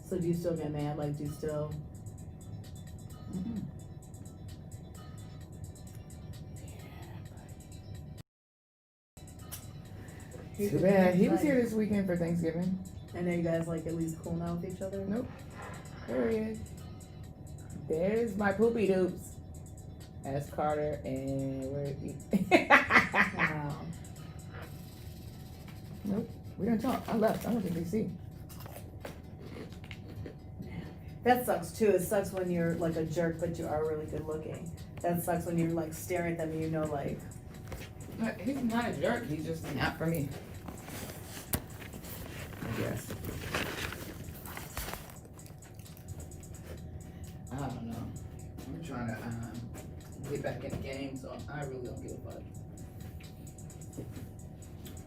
So do you still get mad? Like, do you still? Mm-mm. Too bad. He was here this weekend for Thanksgiving. And are you guys like at least cool now with each other? Nope. There he is. There's my poopy doops. That's Carter, and where is he? Wow. Nope. We don't talk. I left. I don't think they see. That sucks too. It sucks when you're like a jerk, but you are really good looking. That sucks when you're like staring at them and you know like. But he's not a jerk. He's just not for me. I guess. I don't know. I'm trying to get back in the game, so I really don't give a fuck.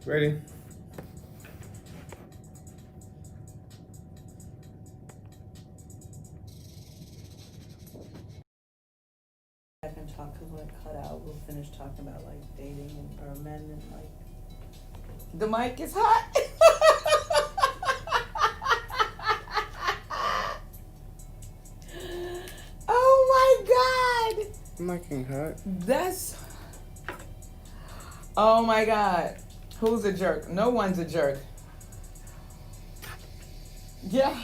Ready? Back and talk because when it cut out, we'll finish talking about like dating and or men and like. The mic is hot. Oh my God. Mic ain't hot. That's. Oh my God. Who's a jerk? No one's a jerk. Yeah.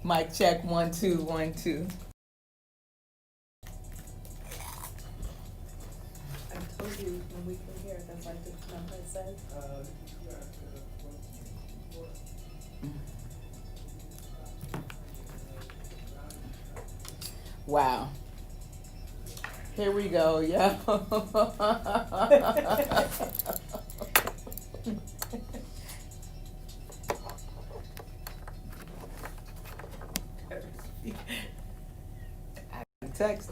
Mic check 1 2 1 2. I told you when we came here, that's like the number I said. Wow. Here we go, yeah. Text.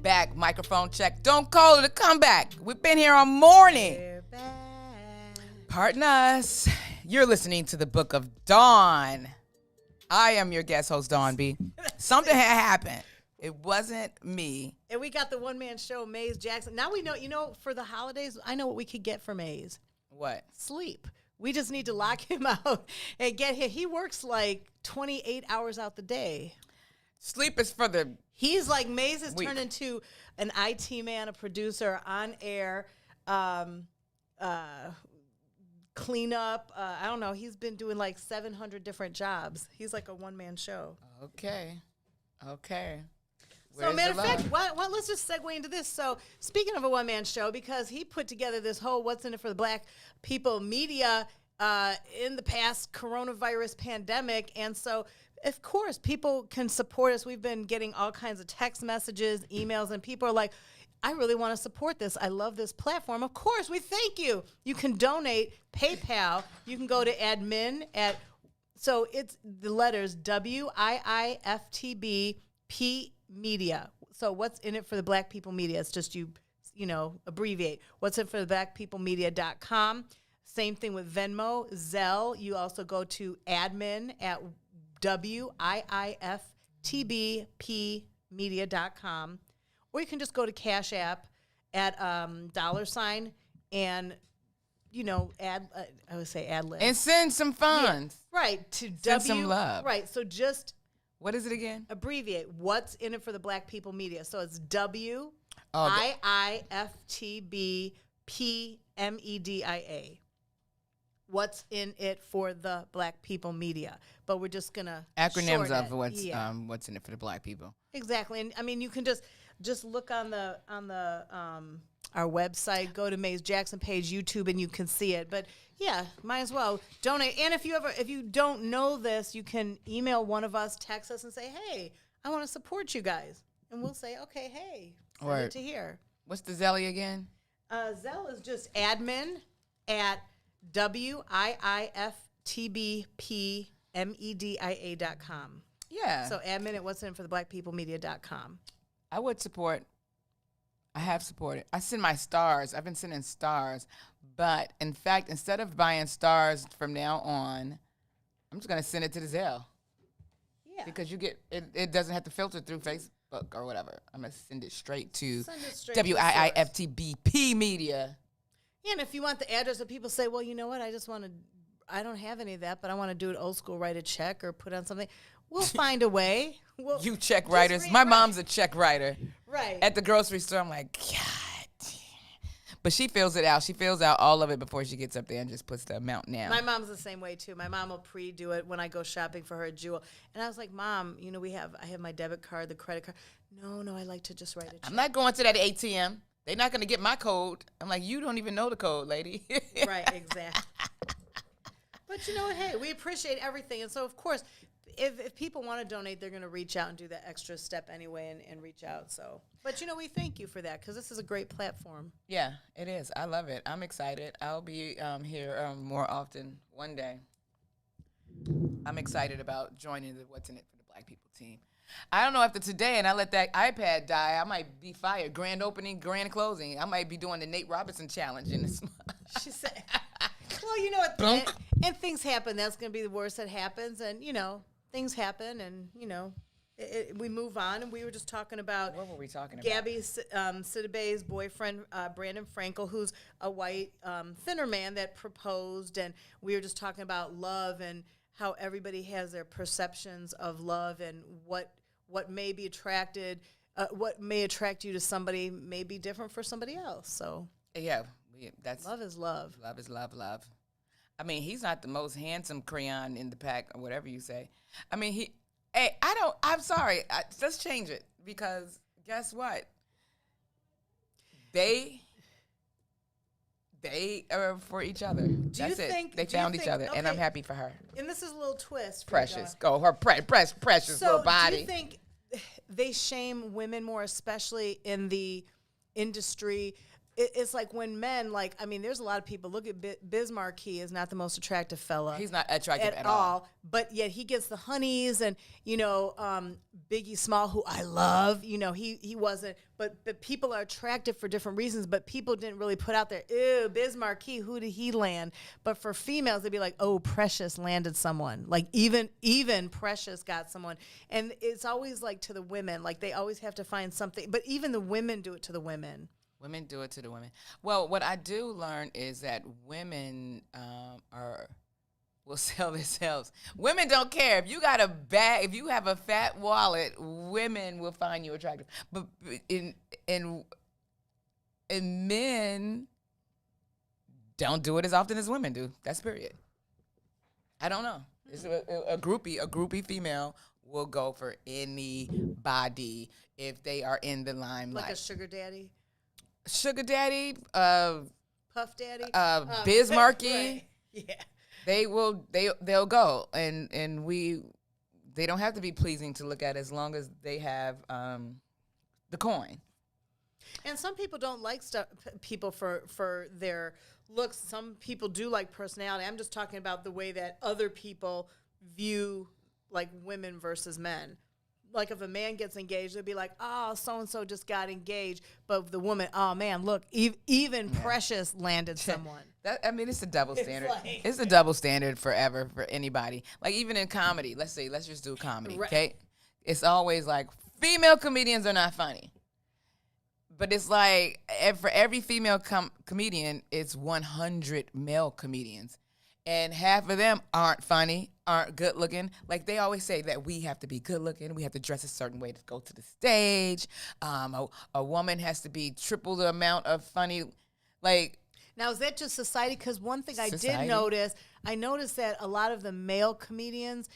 Back. Microphone check. Don't call it a comeback. We've been here all morning. We're back. Pardon us. You're listening to the Book of Dawn. I am your guest host, Dawn B. Something had happened. It wasn't me. And we got the one-man show, Maze Jackson. Now we know, for the holidays, I know what we could get for Maze. What? Sleep. We just need to lock him out and get him. He works like 28 hours out the day. Sleep is for the... He's like, Maze has weak. turned into an IT man, a producer, on air, cleanup. I don't know. He's been doing like 700 different jobs. He's like a one-man show. Okay. So, matter of fact, well, let's just segue into this. So, speaking of a one-man show, because he put together this whole What's in It for the Black People media in the past coronavirus pandemic. And so, of course, people can support us. We've been getting all kinds of text messages, emails, and people are like, I really want to support this. I love this platform. Of course, we thank you. You can donate, PayPal. You can go to admin at, so it's the letters WIIFTBP Media. So what's in it for the Black People Media? It's just you abbreviate. What's in it for the Black People Media.com. Same thing with Venmo, Zelle. You also go to admin at WIIFTBPmedia.com. Or you can just go to Cash App at $ and I would say ad lib. And send some funds. Yeah, right, to Send some love. Right, so just What is it again? abbreviate what's in it for the Black People Media. So it's WIIFTBPmedia. What's in it for the Black People Media? But we're just gonna Acronyms shorten of it. what's in it for the Black people. Exactly, and I mean you can just look on the our website, go to Maze Jackson page, YouTube, and you can see it. But yeah, might as well donate. And if you don't know this, you can email one of us, text us, and say, "Hey, I want to support you guys," and we'll say, "Okay, hey, good to hear." What's the Zelly again? Zelle is just admin at WIIFTBPmedia.com. Yeah. So admin at what's in for the Black People Media.com. I would support. I have supported. I send my stars. I've been sending stars. But in fact, instead of buying stars from now on, I'm just going to send it to the Zelle. Yeah. Because you get it doesn't have to filter through Facebook or whatever. I'm going to send it straight to WIIFTBP Media. Yeah, and if you want the address that people say, well, you know what, I don't have any of that, but I want to do it old school, write a check or put on something. We'll find a way. You check writers. My mom's a check writer. Right. At the grocery store, I'm like, God. But she fills it out. She fills out all of it before she gets up there and just puts the amount down. My mom's the same way, too. My mom will pre-do it when I go shopping for her at Jewel. And I was like, Mom, I have my debit card, the credit card. No, I like to just write a check. I'm not going to that ATM. They're not going to get my code. I'm like, you don't even know the code, lady. Right, exactly. But you know what? Hey, we appreciate everything. And so, of course, if people want to donate, they're going to reach out and do that extra step anyway and reach out. So, but, we thank you for that because this is a great platform. Yeah, it is. I love it. I'm excited. I'll be here more often one day. I'm excited about joining the What's in It for the Black People team. I don't know after today and I let that iPad die, I might be fired. Grand opening, grand closing. I might be doing the Nate Robinson challenge in this month. She said, well, you know what? And things happen. That's going to be the worst that happens. And, things happen and, we move on. And we were just talking about. What were we talking about? Gabby Sidibe's boyfriend, Brandon Frankel, who's a white, thinner man that proposed. And we were just talking about love and how everybody has their perceptions of love and what may be attracted, what may attract you to somebody may be different for somebody else. So yeah, that's love is love. Love is love. I mean, he's not the most handsome crayon in the pack or whatever you say. I mean, I'm sorry. Let's change it because guess what? They are for each other. That's it. They found each other, and I'm happy for her. And this is a little twist. Precious. Go her precious little body. Do you think they shame women more, especially in the industry? It's like when men, there's a lot of people. Look at Biz Markie is not the most attractive fella. He's not attractive at all. But yet he gets the honeys and, Biggie Small, who I love, he wasn't. But people are attractive for different reasons, but people didn't really put out there, ew, Biz Markie, who did he land? But for females, they'd be like, oh, Precious landed someone. Like even Precious got someone. And it's always like to the women, like they always have to find something. But even the women do it to the women. Women do it to the women. Well, what I do learn is that women will sell themselves. Women don't care. If you got a bag, if you have a fat wallet, women will find you attractive. But in men don't do it as often as women do. That's period. I don't know. It's a groupie female will go for anybody if they are in the limelight. Like a sugar daddy. Sugar daddy, Puff daddy, Biz Markie, right. Yeah, they'll go, and they don't have to be pleasing to look at as long as they have the coin. And some people don't like people for their looks. Some people do like personality. I'm just talking about the way that other people view like women versus men. Like if a man gets engaged, they'll be like, oh, so-and-so just got engaged. But the woman, oh, man, look, even Precious landed someone. It's a double standard. It's a double standard forever for anybody. Like even in comedy, let's just do comedy, right. Okay? It's always like female comedians are not funny. But it's like for every female comedian, it's 100 male comedians. And half of them aren't funny, aren't good looking. Like they always say that we have to be good looking. We have to dress a certain way to go to the stage. A woman has to be triple the amount of funny. Like, now, is that just society? Because one thing I Society? did notice, I noticed that a lot of the male comedians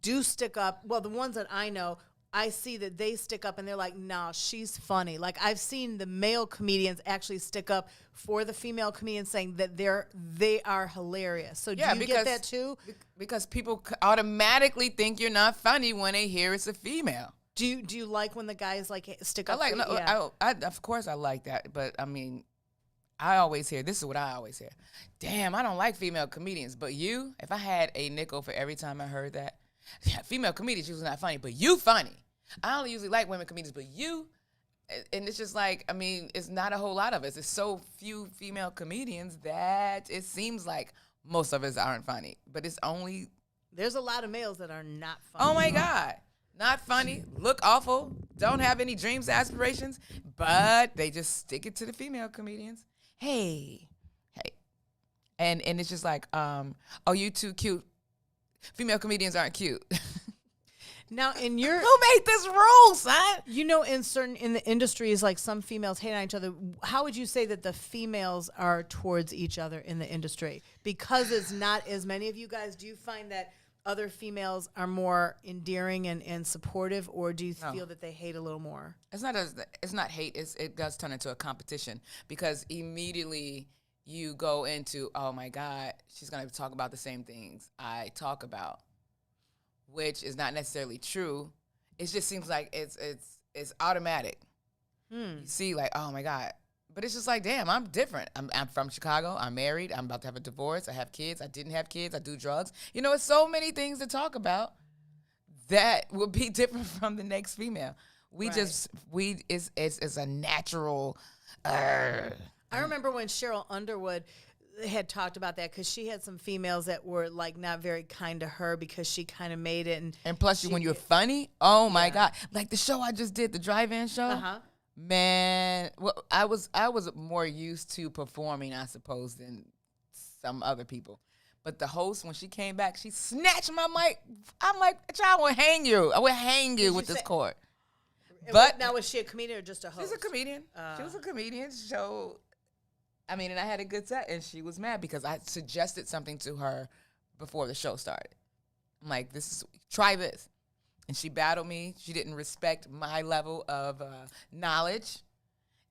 do stick up. Well, the ones that I know, I see that they stick up and they're like, nah, she's funny. Like I've seen the male comedians actually stick up for the female comedians saying that they are hilarious. So do you get that too? Because people automatically think you're not funny when they hear it's a female. Do you like when the guys like stick up? Of course I like that, but I mean, I always hear, this is what I always hear. Damn, I don't like female comedians, but you, if I had a nickel for every time I heard that, yeah, female comedians usually not funny, but you funny. I only usually like women comedians, but you, and it's just like, I mean, it's not a whole lot of us. It's so few female comedians that it seems like most of us aren't funny, but it's only. There's a lot of males that are not funny. Oh my God. Not funny, look awful, don't have any dreams, aspirations, but they just stick it to the female comedians. Hey. And it's just like, oh, you too cute. Female comedians aren't cute. Now, in your who made this rule, son? You know, in the industries, like some females hate on each other. How would you say that the females are towards each other in the industry? Because it's not as many of you guys. Do you find that other females are more endearing and supportive, or do you feel that they hate a little more? It's not hate. It does turn into a competition because immediately you go into, oh my God, she's gonna talk about the same things I talk about, which is not necessarily true. It just seems like it's automatic. You see, like, oh my God. But it's just like, damn, I'm different. I'm from Chicago. I'm married. I'm about to have a divorce. I have kids. I didn't have kids. I do drugs. You know, it's so many things to talk about that would be different from the next female. It's a natural. I remember when Cheryl Underwood had talked about that because she had some females that were like not very kind to her because she kind of made it. And plus, when you're funny, oh my God. Like the show I just did, the drive-in show. Uh-huh. Man, well, I was more used to performing, I suppose, than some other people. But the host, when she came back, she snatched my mic. I'm like, I will hang you. I will hang you with this cord. But now, was she a comedian or just a host? She's a comedian. She was a comedian. So, I mean, and I had a good set, and she was mad because I suggested something to her before the show started. I'm like, try this. And she battled me. She didn't respect my level of knowledge.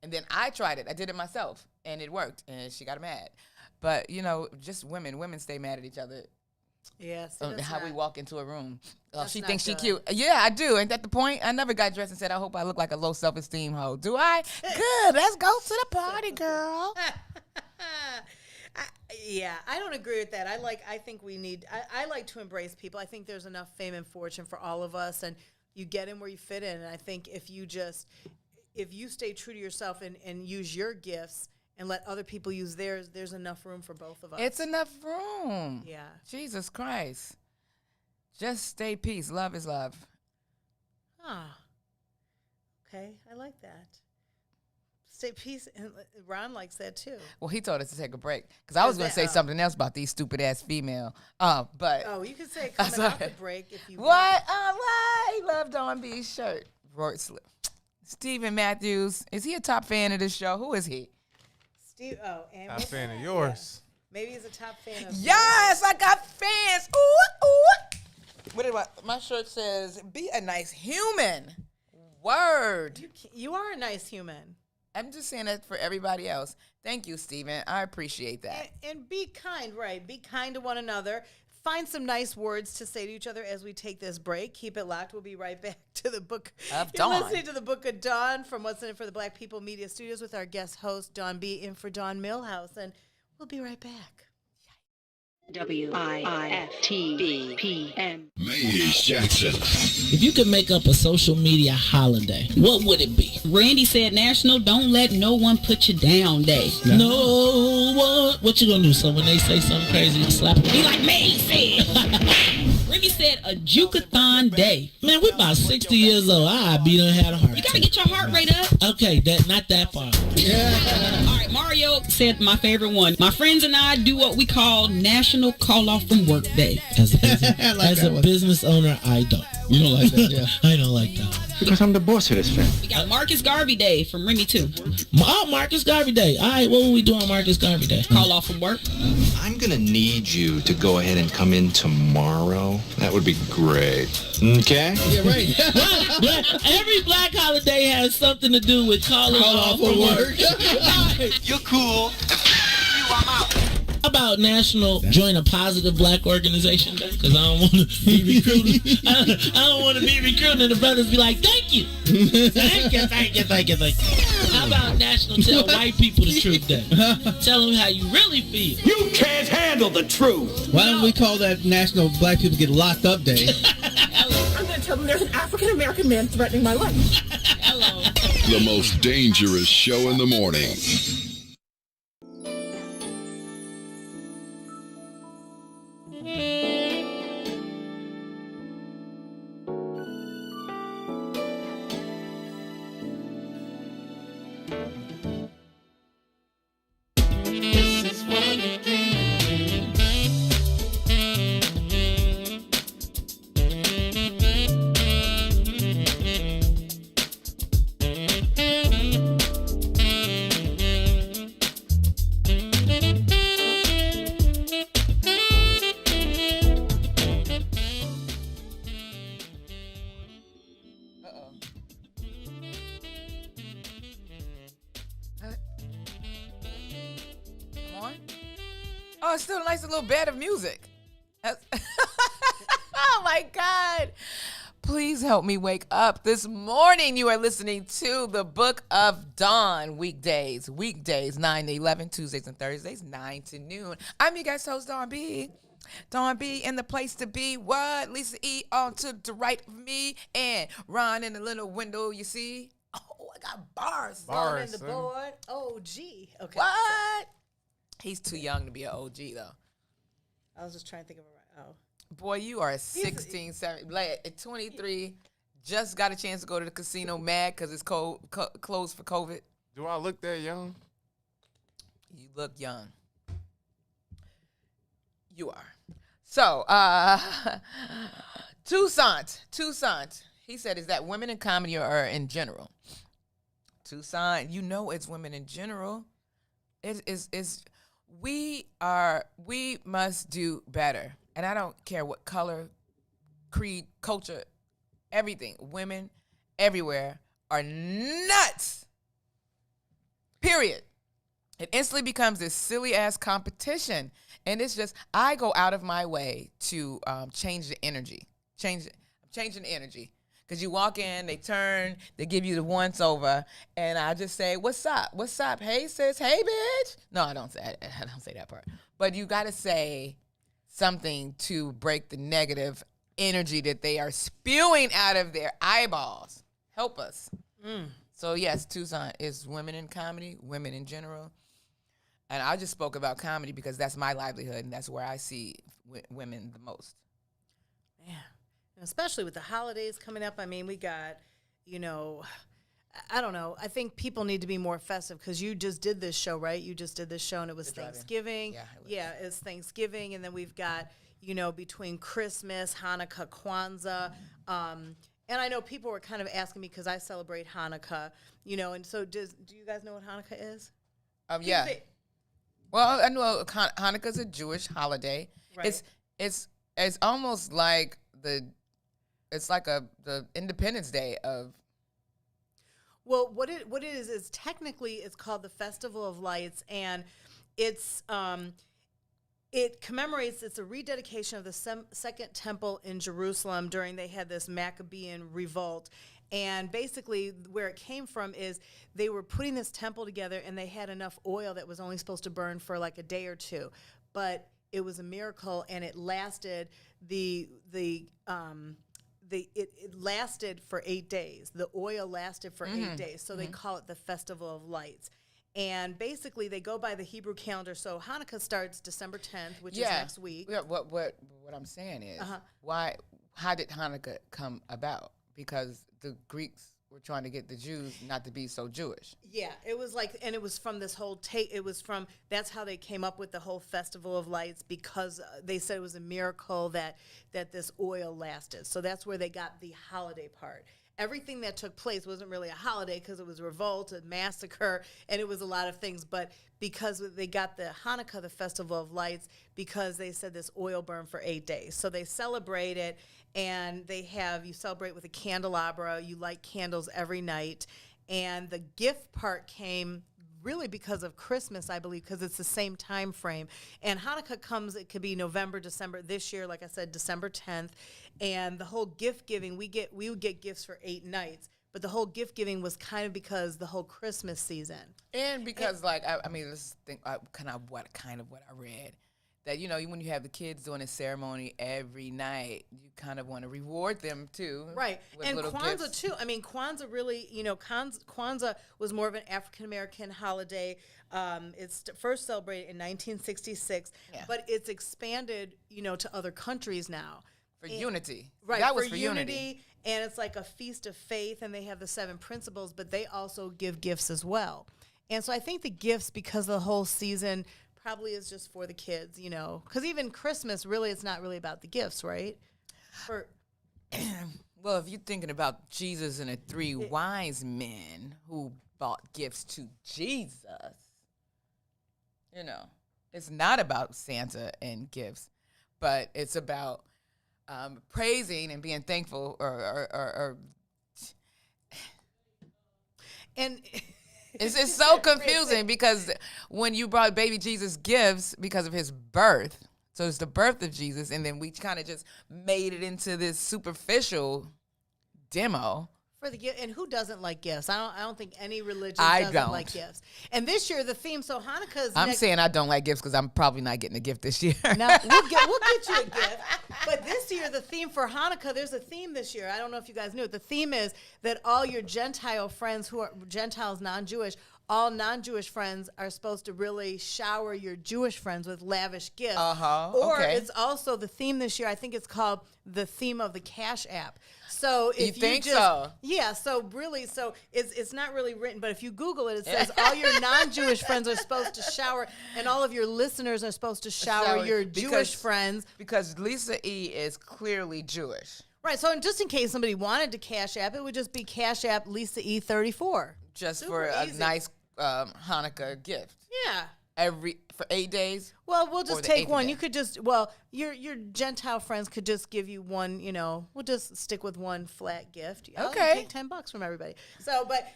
And then I tried it. I did it myself, and it worked, and she got mad. But, you know, just women stay mad at each other. Yes. We walk into a room. She thinks she cute. Yeah, I do. Ain't that the point? I never got dressed and said, I hope I look like a low self-esteem hoe. Do I? Good. Let's go to the party, girl. I don't agree with that. I think we need, I like to embrace people. I think there's enough fame and fortune for all of us, and you get in where you fit in. And I think if you stay true to yourself and use your gifts and let other people use theirs, there's enough room for both of us. It's enough room. Yeah. Jesus Christ. Just stay peace. Love is love. Okay. I like that. Stay peace, and Ron likes that too. Well, he told us to take a break because I was going to say something else about these stupid ass female. But you can say it coming off the break if you want. He loved Dawn B's shirt. Stephen Matthews, is he a top fan of this show? Who is he? And top fan of yours. Maybe he's a top fan of Yes, I got fans. Ooh. My shirt says, "Be a nice human." Word. You are a nice human. I'm just saying that for everybody else. Thank you, Stephen. I appreciate that. And be kind, right? Be kind to one another. Find some nice words to say to each other as we take this break. Keep it locked. We'll be right back to the Book of Dawn. You're listening to the Book of Dawn from What's in It for the Black People Media Studios with our guest host, Dawn B, in for Dawn Millhouse. And we'll be right back. WIFTBPM. Maze Jackson. If you could make up a social media holiday, what would it be? Randy said National Don't Let No One Put You Down Day. No what you gonna do? So when they say something crazy, you slap them? Be like May said. Remy said a Jukathon Day. Man, we're about 60 years old. Be done had a heart You gotta attack. get your heart rate up. Okay, not that far. All right, Mario said my favorite one. My friends and I do what we call National Call Off from Work Day. As a business owner, I don't. You don't like that, yeah. I don't like that. Because I'm the boss of this family. We got Marcus Garvey Day from Remy too. Marcus Garvey Day. All right, what will we do on Marcus Garvey Day? Call off from work. I'm gonna need you to go ahead and come in tomorrow. That would be great. Okay? Yeah, right. Every black holiday has something to do with calling off for work. You're cool. I'm out. How about National Join a Positive Black Organization Day? Because I don't want to be recruiting. I don't want to be recruiting and the brothers be like, thank you. Thank you. How about National Tell White People the Truth Day? Tell them how you really feel. You can't handle the truth. Why don't we call that National Black People Get Locked Up Day? I'm going to tell them there's an African-American man threatening my life. Hello. The most dangerous show in the morning. Oh, it's still a nice little bed of music. Oh, my God. Please help me wake up. This morning, you are listening to the Book of Dawn. Weekdays, 9 to 11, Tuesdays and Thursdays, 9 to noon. I'm your guest host, Dawn B. Dawn B in the place to be. What? Lisa E. on to the right of me. And Ron in the little window, you see? Oh, I got bars. On the board. Oh, gee. Okay. What? He's too young to be an OG, though. I was just trying to think of a oh. Boy, you are 16, 17, like 23. Just got a chance to go to the casino mad because it's closed for COVID. Do I look that young? You look young. You are. So, Toussaint. He said, is that women in comedy or in general? Toussaint, you know it's women in general. We must do better. And I don't care what color, creed, culture, everything. Women everywhere are nuts. Period. It instantly becomes this silly-ass competition. And it's just, I go out of my way to change the energy. I'm changing the energy. Because you walk in, they turn, they give you the once-over, and I just say, what's up? What's up? Hey, sis. Hey, bitch. No, I don't say that part. But you got to say something to break the negative energy that they are spewing out of their eyeballs. Help us. So, yes, Toussaint is women in comedy, women in general. And I just spoke about comedy because that's my livelihood, and that's where I see women the most. Man. Especially with the holidays coming up. I mean, we got, I don't know. I think people need to be more festive because you just did this show, right? You just did this show and it was Thanksgiving. Yeah, it's Thanksgiving. And then we've got, between Christmas, Hanukkah, Kwanzaa. And I know people were kind of asking me because I celebrate Hanukkah, and so do you guys know what Hanukkah is? Yeah. Well, I know Hanukkah's a Jewish holiday. Right. It's almost like the Independence Day of. Well, what it is technically it's called the Festival of Lights, and it's it commemorates. It's a rededication of the Second Temple in Jerusalem during they had this Maccabean revolt, and basically where it came from is they were putting this temple together, and they had enough oil that was only supposed to burn for like a day or two, but it was a miracle, and it lasted it lasted for 8 days. The oil lasted for 8 days, so they call it the Festival of Lights. And basically, they go by the Hebrew calendar. So Hanukkah starts December 10th, which is next week. Yeah, what I'm saying is, why how did Hanukkah come about? Because the Greeks were trying to get the Jews not to be so Jewish. Yeah, it was like, and it was from this whole that's how they came up with the whole Festival of Lights, because they said it was a miracle that this oil lasted. So that's where they got the holiday part. Everything that took place wasn't really a holiday because it was a revolt, a massacre, and it was a lot of things. But because they got the Hanukkah, the Festival of Lights, because they said this oil burned for 8 days. So they celebrate it, and you celebrate with a candelabra. You light candles every night. And the gift part came really because of Christmas, I believe, because it's the same time frame. And Hanukkah it could be November, December. This year, like I said, December 10th. And the whole gift giving, we would get gifts for 8 nights. But the whole gift giving was kind of because the whole Christmas season. And because, let's think kind of what I read. That, when you have the kids doing a ceremony every night, you kind of want to reward them, too. Right. And Kwanzaa, gifts. too. I mean, Kwanzaa really, Kwanzaa was more of an African-American holiday. It's first celebrated in 1966, but it's expanded, to other countries now. For unity. Right. That was for unity. And it's like a feast of faith, and they have the 7 principles, but they also give gifts as well. And so I think the gifts, because the whole season probably is just for the kids, because even Christmas, really, it's not really about the gifts, right? Well, if you're thinking about Jesus and the 3 wise men who bought gifts to Jesus, it's not about Santa and gifts, but it's about praising and being thankful and it's so confusing because when you brought baby Jesus gifts because of his birth, so it's the birth of Jesus, and then we kind of just made it into this superficial demo. For the gift, and who doesn't like gifts? I don't think any religion doesn't like gifts. And this year the theme, so Hanukkah's. I'm saying I don't like gifts because I'm probably not getting a gift this year. No, we'll get you a gift. But this year the theme for Hanukkah, there's a theme this year. I don't know if you guys knew it. The theme is that all your Gentile friends who are Gentiles, non-Jewish, all non-Jewish friends are supposed to really shower your Jewish friends with lavish gifts. Or it's also the theme this year, I think it's called the theme of the Cash App. So if yeah, so really, it's not really written, but if you Google it, it says all your non-Jewish friends are supposed to shower, and all of your listeners are supposed to shower your Jewish friends. Because Lisa E is clearly Jewish. Right, so just in case somebody wanted to Cash App, it would just be Cash App Lisa E 34. Just Super for a easy. nice Hanukkah gift. Yeah. For 8 days? Well, we'll just take one. Day. You could just, your Gentile friends could just give you one, we'll just stick with one flat gift. Okay. Take $10 from everybody. So, but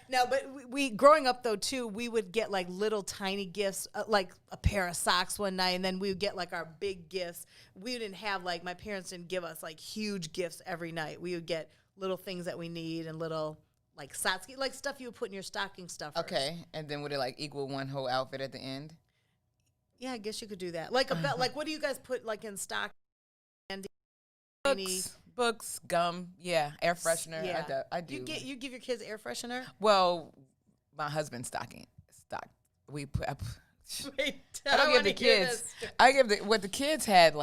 we growing up though too, we would get like little tiny gifts, like a pair of socks one night, and then we would get like our big gifts. We didn't have my parents didn't give us like huge gifts every night. We would get little things that we need and little like Satsuki, like stuff you would put in your stocking stuffers. Okay, and then would it equal one whole outfit at the end? Yeah, I guess you could do that. Like what do you guys put in stock? Candy, books, gum, air freshener. Yeah. I do. You give your kids air freshener? Well, my husband's stock. We put. Wait, I don't give the kids. I give what the kids had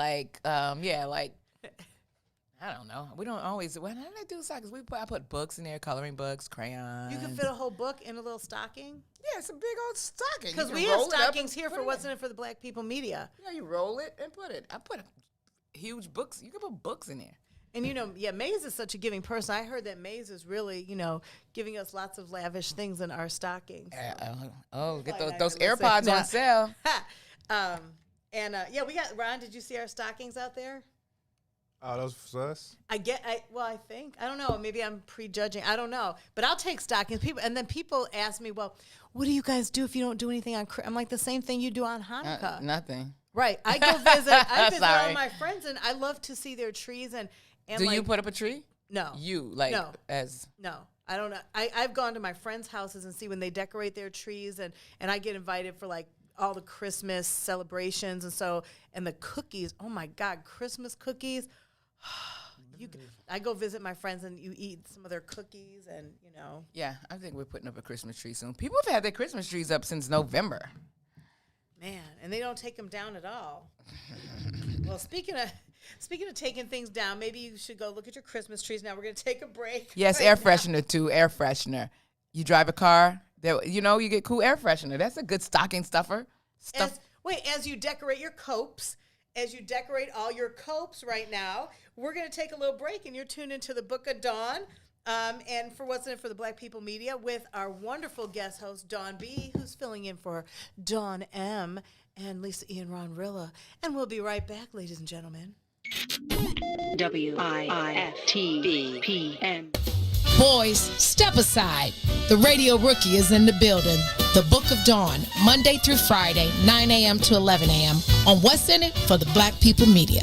I don't know. We don't always. When did I do stockings? I put books in there, coloring books, crayons. You can fit a whole book in a little stocking? Yeah, it's a big old stocking. Because we have stockings here for What's in It for the Black People Media. Yeah, you roll it and put it. I put huge books. You can put books in there. And, Maze is such a giving person. I heard that Maze is really, giving us lots of lavish things in our stockings. Get those AirPods on sale. We got, Ron, did you see our stockings out there? Oh, those for us? I think. I don't know. Maybe I'm prejudging. I don't know. But I'll take stockings. People ask me, well, what do you guys do if you don't do anything on Christmas? I'm like, the same thing you do on Hanukkah. Nothing. Right. I go visit all my friends, and I love to see their trees. And do you put up a tree? No. No. No. I don't know. I've gone to my friends' houses and see when they decorate their trees, and I get invited for all the Christmas celebrations and the cookies. Oh my God, Christmas cookies. I go visit my friends and you eat some of their cookies and. Yeah, I think we're putting up a Christmas tree soon. People have had their Christmas trees up since November. Man, and they don't take them down at all. Well, speaking of Speaking of taking things down, maybe you should go look at your Christmas trees. Now we're going to take a break. Yes, right air now. freshener too. Air freshener. You drive a car, you get cool air freshener. That's a good stocking stuffer. As you decorate your copes, as you decorate all your copes right now, we're going to take a little break, and you're tuned into the Book of Dawn. And for What's in It for the Black People Media with our wonderful guest host, Dawn B., who's filling in for Dawn M. and Lisa E. and Ron Rilla. And we'll be right back, ladies and gentlemen. WIFTBPM. Boys, step aside. The Radio Rookie is in the building. The Book of Dawn, Monday through Friday, 9 a.m. to 11 a.m. on What's in It for the Black People Media.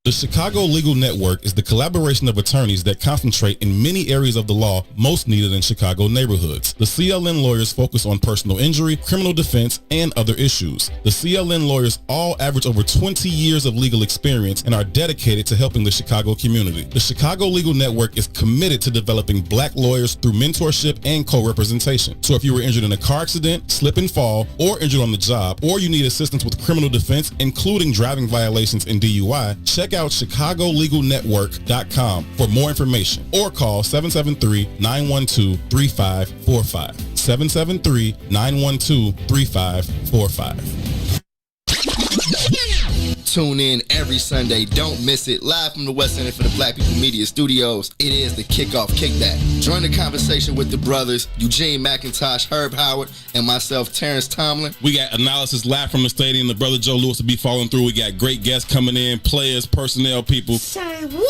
The Chicago Legal Network is the collaboration of attorneys that concentrate in many areas of the law most needed in Chicago neighborhoods. The CLN lawyers focus on personal injury, criminal defense, and other issues. The CLN lawyers all average over 20 years of legal experience and are dedicated to helping the Chicago community. The Chicago Legal Network is committed to developing black lawyers through mentorship and co-representation. So if you were injured in a car accident, slip and fall, or injured on the job, or you need assistance with criminal defense, including driving violations and DUI, check out ChicagoLegalNetwork.com for more information or call 773-912-3545. 773-912-3545. Tune in every Sunday. Don't miss it. Live from the West Center for the Black People Media Studios. It is the Kickoff Kickback. Join the conversation with the brothers, Eugene McIntosh, Herb Howard, and myself, Terrence Tomlin. We got analysis live from the stadium. The brother Joe Lewis will be following through. We got great guests coming in, players, personnel, people. Say what?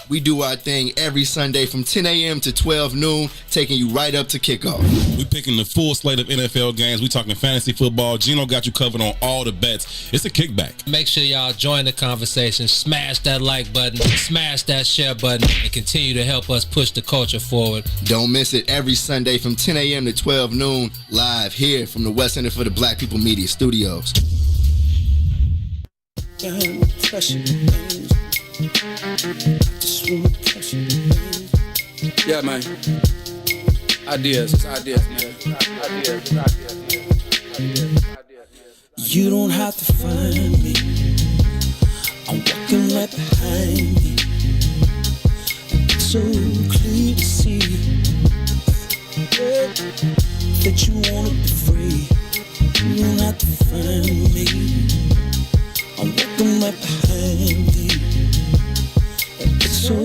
We do our thing every Sunday from 10 a.m. to 12 noon, taking you right up to kickoff. We picking the full slate of NFL games. We talking fantasy football. Gino got you covered on all the bets. It's a kickback. Make sure y'all join the conversation. Smash that like button, smash that share button, and continue to help us push the culture forward. Don't miss it every Sunday from 10 a.m. to 12 noon, live here from the West Center for the Black People Media Studios. Yeah, man. Ideas, it's ideas, man. Ideas. You don't have to find me. I'm walking right behind you. It's so clear to see that you wanna be free. You don't have to find me. I'm walking right behind you. It's so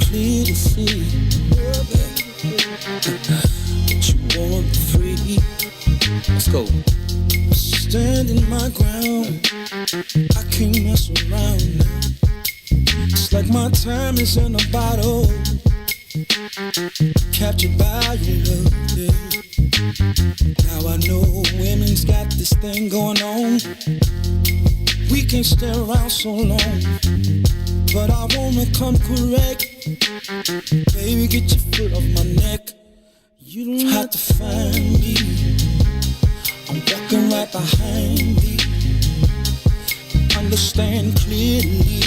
clear to see that you wanna be free. Let's go. Standing my ground, I can't mess around now. It's like my time is in a bottle, captured by your love, yeah. Now I know women's got this thing going on. We can't stay around so long, but I wanna come correct. Baby, get your foot off my neck. You don't have to find me. I'm walking right behind thee. Understand clearly,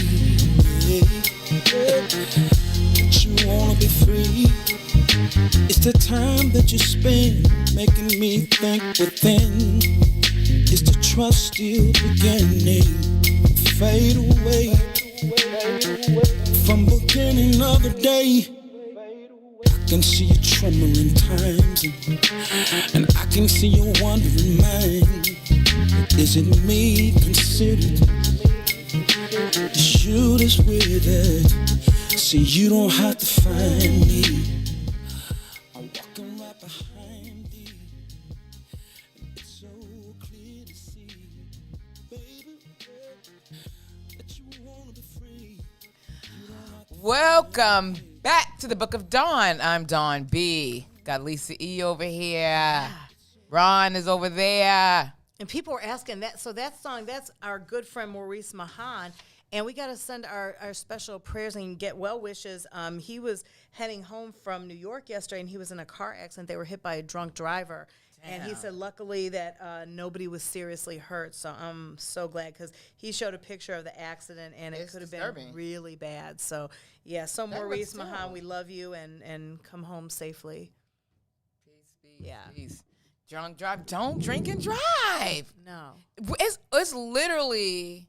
that you wanna be free. It's the time that you spend making me think within. Is the trust still beginning? Fade away from beginning of the day. I can see you trembling times, and I can see you wondering mine. Is it me considered? Is you that's with it? See, you don't have to find me. I'm walking right behind thee. It's so clear to see, baby, that you wanna be free. Welcome back to the Book of Dawn. I'm Dawn B. Got Lisa E over here. Ron is over there. And people are asking that. So that song, that's our good friend Maurice Mahan. And we got to send our special prayers and get well wishes. He was heading home from New York yesterday, and he was in a car accident. They were hit by a drunk driver. Damn. And he said, luckily, that nobody was seriously hurt. So I'm so glad, because he showed a picture of the accident, and it could have been really bad. So, yeah, so that Maurice Mahan, we love you, and come home safely. Peace. Yeah. Peace. Drunk drive. Don't drink and drive. No. It's literally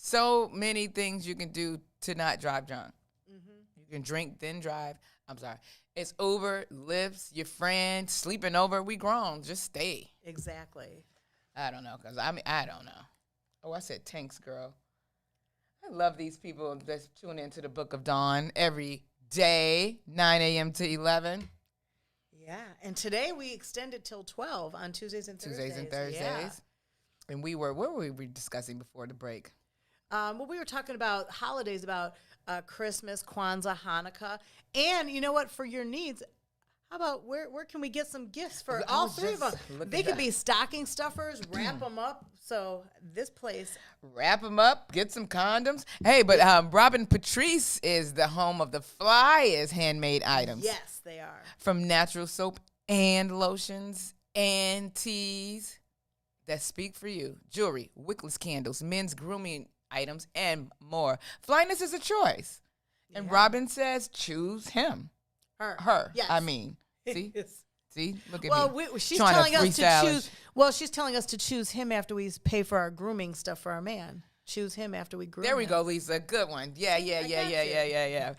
so many things you can do to not drive drunk. You can drink, then drive. I'm sorry. It's Uber, Lyft, your friend, sleeping over. We grown. Just stay. Exactly. I don't know, because I don't know. Oh, I said tanks, girl. I love these people that tune into the Book of Dawn every day, 9 a.m. to 11. Yeah, and today we extended till 12 on Tuesdays and Thursdays. Yeah. And what were we discussing before the break? Well, we were talking about holidays, about Christmas, Kwanzaa, Hanukkah, and you know what? For your needs, how about where can we get some gifts for all three of them? They could be stocking stuffers, wrap them up. So this place, wrap them up, get some condoms. Hey, but Robin Patrice is the home of the flyest handmade items. Yes, they are. From natural soap and lotions and teas that speak for you. Jewelry, wickless candles, men's grooming items, and more. Flyness is a choice. And Robin says, choose him. Her. Yes. I mean, see? See? Look at me. Well, she's telling us to choose. Well, she's telling us to choose him after we pay for our grooming stuff for our man. Choose him after we groom. There we him. go, Lisa. Good one. Yeah.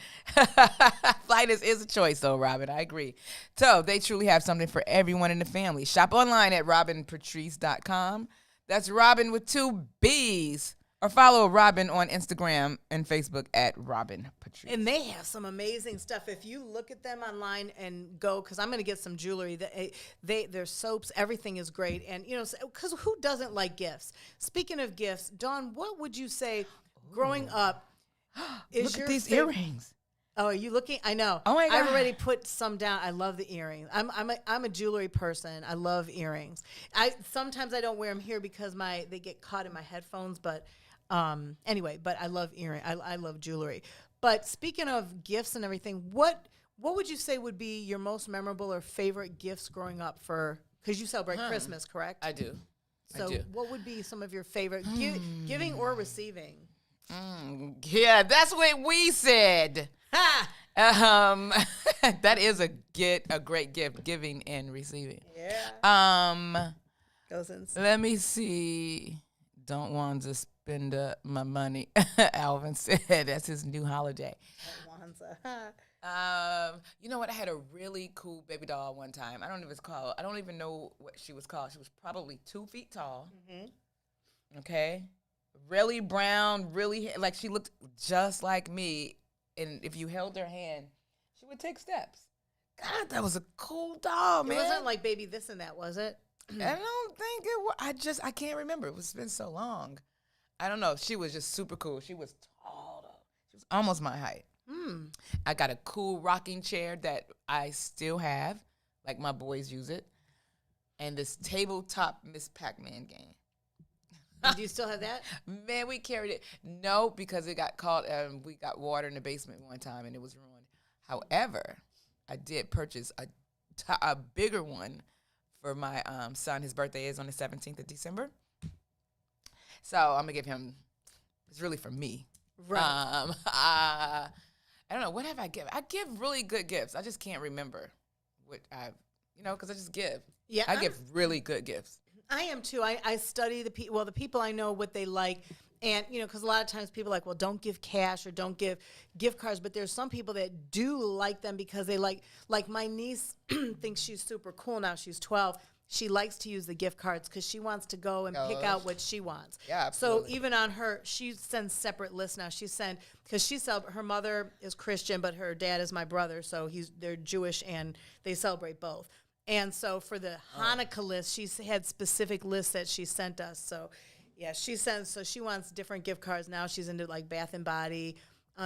Flyness is a choice, though, Robin. I agree. So they truly have something for everyone in the family. Shop online at robinpatrice.com. That's Robin with 2 B's. Or follow Robin on Instagram and Facebook at Robin Patrice. And they have some amazing stuff. If you look at them online and go, because I'm going to get some jewelry. Their soaps, everything is great. And, you know, because who doesn't like gifts? Speaking of gifts, Dawn, what would you say growing up is Look your at these favorite? Earrings. Oh, are you looking? I know. Oh, my God. I've already put some down. I love the earrings. I'm a jewelry person. I love earrings. Sometimes I don't wear them here because they get caught in my headphones, but... anyway, but I love earrings. I love jewelry. But speaking of gifts and everything, what would you say would be your most memorable or favorite gifts growing up because you celebrate Christmas, correct? I do. So what would be some of your favorite giving or receiving? Yeah, that's what we said. That is a great gift, giving and receiving. Yeah. Goes inside. Let me see. Don't want to spend my money. Alvin said that's his new holiday. You know what? I had a really cool baby doll one time. I don't even know what she was called. She was probably 2 feet tall. Mm-hmm. Okay. Really brown, like she looked just like me. And if you held her hand, she would take steps. God, that was a cool doll, man. It wasn't like baby this and that, was it? I don't think it was. I can't remember. It's been so long. I don't know. She was just super cool. She was tall, though. She was almost my height. I got a cool rocking chair that I still have. Like my boys use it. And this tabletop Miss Pac-Man game. Do you still have that? Man, we carried it. No, because it got caught. We got water in the basement one time, and it was ruined. However, I did purchase a bigger one for my son. His birthday is on the 17th of December. So I'm going to give him, it's really for me. Right. I don't know. What have I given? I give really good gifts. I just can't remember what because I just give. Yeah. I give really good gifts. I am too. I study the people I know what they like. And, because a lot of times people are like, well, don't give cash or don't give gift cards. But there's some people that do like them because they like my niece thinks she's super cool now. She's 12. She likes to use the gift cards because she wants to go and pick out what she wants. Yeah, absolutely. So even on her, she sends separate lists now. Because her mother is Christian, but her dad is my brother. So they're Jewish and they celebrate both. And so for the Hanukkah list, she's had specific lists that she sent us. So yeah, she wants different gift cards now. She's into like Bath and Body.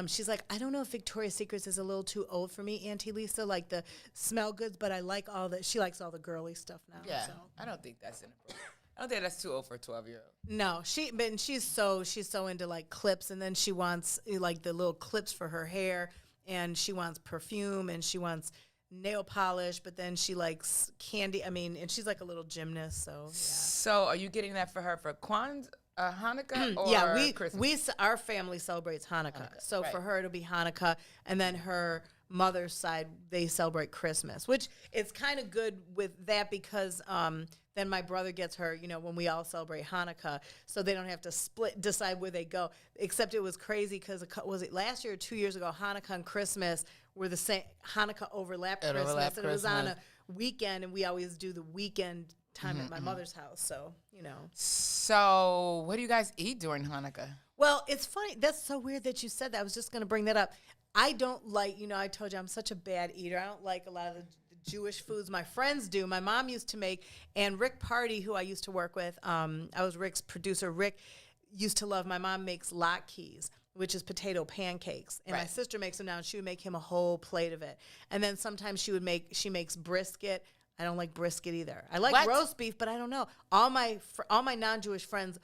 She's like, I don't know if Victoria's Secrets is a little too old for me, Auntie Lisa, like the smell goods, but I like she likes all the girly stuff now. Yeah, so. I don't think that's inappropriate. I don't think that's too old for a 12-year-old. No, she's so into like clips, and then she wants like the little clips for her hair, and she wants perfume, and she wants nail polish, but then she likes candy. And she's like a little gymnast, so yeah. So are you getting that for her for Hanukkah or yeah, Christmas? Our family celebrates Hanukkah. So right. for her it'll be Hanukkah, and then her mother's side, they celebrate Christmas, which it's kind of good with that because then my brother gets her, when we all celebrate Hanukkah, so they don't have to decide where they go. Except it was crazy because, was it last year or 2 years ago, Hanukkah and Christmas were the same. Hanukkah overlapped Christmas, and it was on a weekend, and we always do the weekend time at my mother's house, so, So, what do you guys eat during Hanukkah? Well, it's funny. That's so weird that you said that. I was just going to bring that up. I don't like, I told you I'm such a bad eater. I don't like a lot of the Jewish foods. My friends do. My mom used to make, and Rick Party, who I used to work with, I was Rick's producer. Rick used to love, my mom makes latkes, which is potato pancakes. And my sister makes them now, and she would make him a whole plate of it. And then sometimes she makes brisket. I don't like brisket either. I like roast beef, but I don't know. All my non-Jewish friends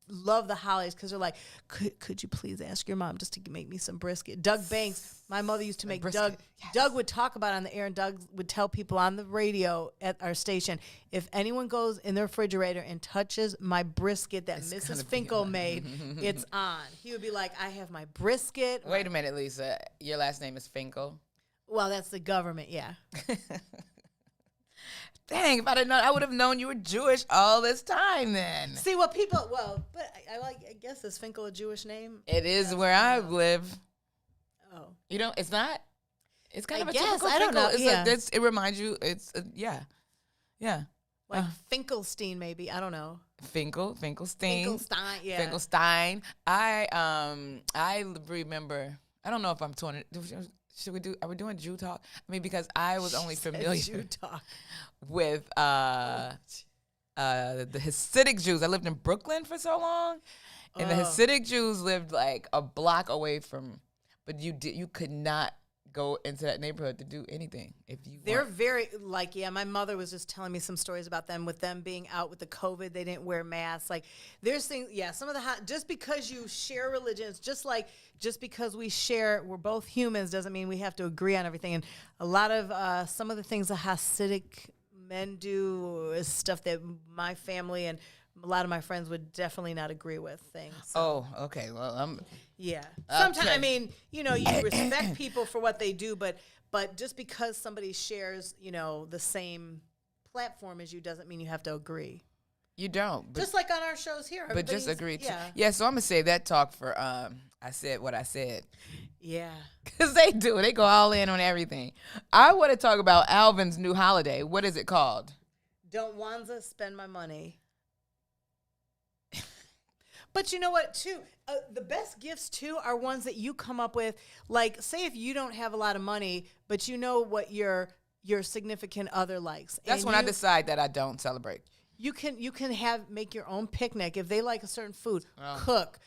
love the holidays because they're like, could you please ask your mom just to make me some brisket? Doug Banks, my mother used to make brisket. Doug would talk about it on the air, and Doug would tell people on the radio at our station, if anyone goes in the refrigerator and touches my brisket that Mrs. Finkel made, it's on. He would be like, I have my brisket. Wait a minute, Lisa. Your last name is Finkel? Well, that's the government, yeah. Dang, if I'd have known, I would have known you were Jewish all this time then. See, but I guess is Finkel a Jewish name? It is where I live. Oh. It's not? It's kind of a guess, typical I don't Finkel. know. It reminds you, yeah. Like Finkelstein, maybe. I don't know. Finkelstein, yeah. Finkelstein. I remember, I don't know if I'm 20. Are we doing Jew talk? I mean, because I was only familiar Jew talk. with the Hasidic Jews. I lived in Brooklyn for so long, and the Hasidic Jews lived like a block away from. But you could not go into that neighborhood to do anything if you. They're very my mother was just telling me some stories about them with them being out with the COVID. They didn't wear masks. Like there's things. Yeah, some of the just because you share religions, just because we're both humans doesn't mean we have to agree on everything. And a lot of some of the things the Hasidic men do is stuff that my family and a lot of my friends would definitely not agree with things. So. Oh, okay. Well, yeah. Sometimes, I mean, you respect people for what they do, but just because somebody shares, the same platform as you doesn't mean you have to agree. You don't. Just like on our shows here. But just agree. Yeah, so I'm going to save that talk for I said what I said. Yeah. Because they do. They go all in on everything. I want to talk about Alvin's new holiday. What is it called? Don't Wanza Spend My Money. But you know what, too? The best gifts, too, are ones that you come up with. Like, say if you don't have a lot of money, but you know what your significant other likes. That's when I decide that I don't celebrate. You can make your own picnic. If they like a certain food, cook.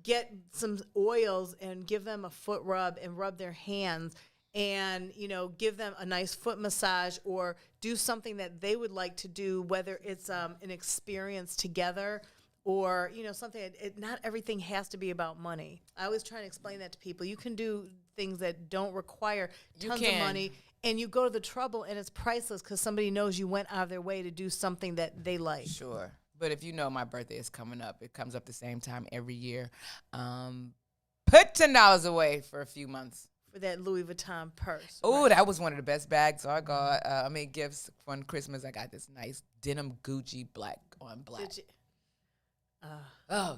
Get some oils and give them a foot rub and rub their hands and, give them a nice foot massage or do something that they would like to do, whether it's an experience together or, something. Not everything has to be about money. I always try to explain that to people. You can do things that don't require tons of money, and you go to the trouble, and it's priceless because somebody knows you went out of their way to do something that they like. Sure. But if my birthday is coming up, it comes up the same time every year. Put $10 away for a few months. For that Louis Vuitton purse. Oh, right? That was one of the best bags I got. Gifts on Christmas. I got this nice denim Gucci black on black.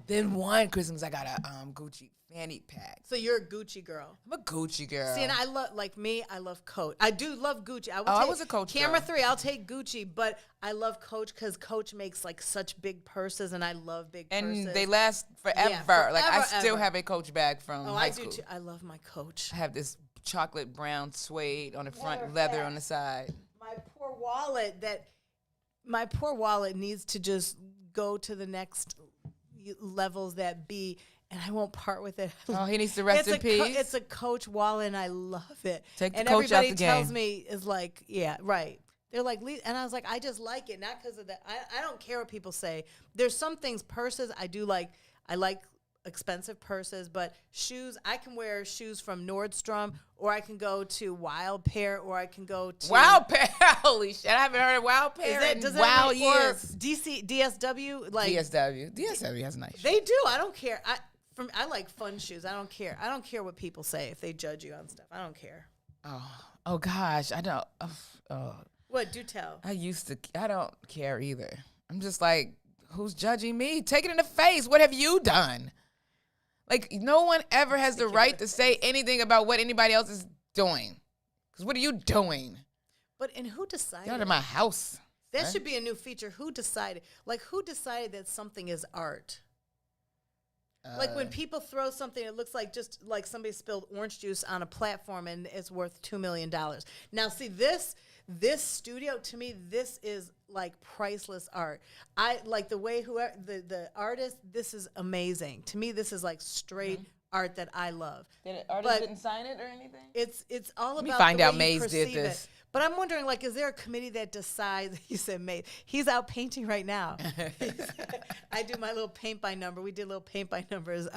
Then one Christmas I got a Gucci fanny pack. So you're a Gucci girl. I'm a Gucci girl. See, and I love Coach. I do love Gucci. I was a Coach Camera girl. 3, I'll take Gucci, but I love Coach because Coach makes like such big purses, and I love big purses. And they last forever. Yeah, I still have a Coach bag from high school. I do too. I love my Coach. I have this chocolate brown suede on the front, leather on the side. My poor wallet needs to just go to the next levels that be, and I won't part with it. Oh, he needs to rest in peace. It's a Coach wallet, and I love it. Take the and Coach out the game. everybody tells me is like, yeah, right. They're like, and I was like, I just like it, not because of that. I don't care what people say. There's some things, purses I do like. I like expensive purses, but shoes, I can wear shoes from Nordstrom, or I can go to Wild Pair, or I can go to Wild Pair. Holy shit! I haven't heard of Wild Pair in years. DSW, like DSW has nice. They do. I don't care. I like fun shoes. I don't care. I don't care what people say if they judge you on stuff. I don't care. Oh gosh, I don't. What? Do tell. I don't care either. I'm just like, who's judging me? Take it in the face. What have you done? Like, no one ever has the right to say anything about what anybody else is doing. Because what are you doing? And who decided? Get out of my house. That should be a new feature. Who decided? Like, who decided that something is art? Like when people throw something, it looks like just like somebody spilled orange juice on a platform and it's worth $2 million. Now, see, this studio, to me, this is like priceless art. I like the way whoever the artist, this is amazing. To me, this is like straight art that I love. Didn't sign it or anything? It's all about find the way out you Maze did perceive this. it. But I'm wondering, like, is there a committee that decides? You said Maze. He's out painting right now. I do my little paint by number. We did little paint by numbers.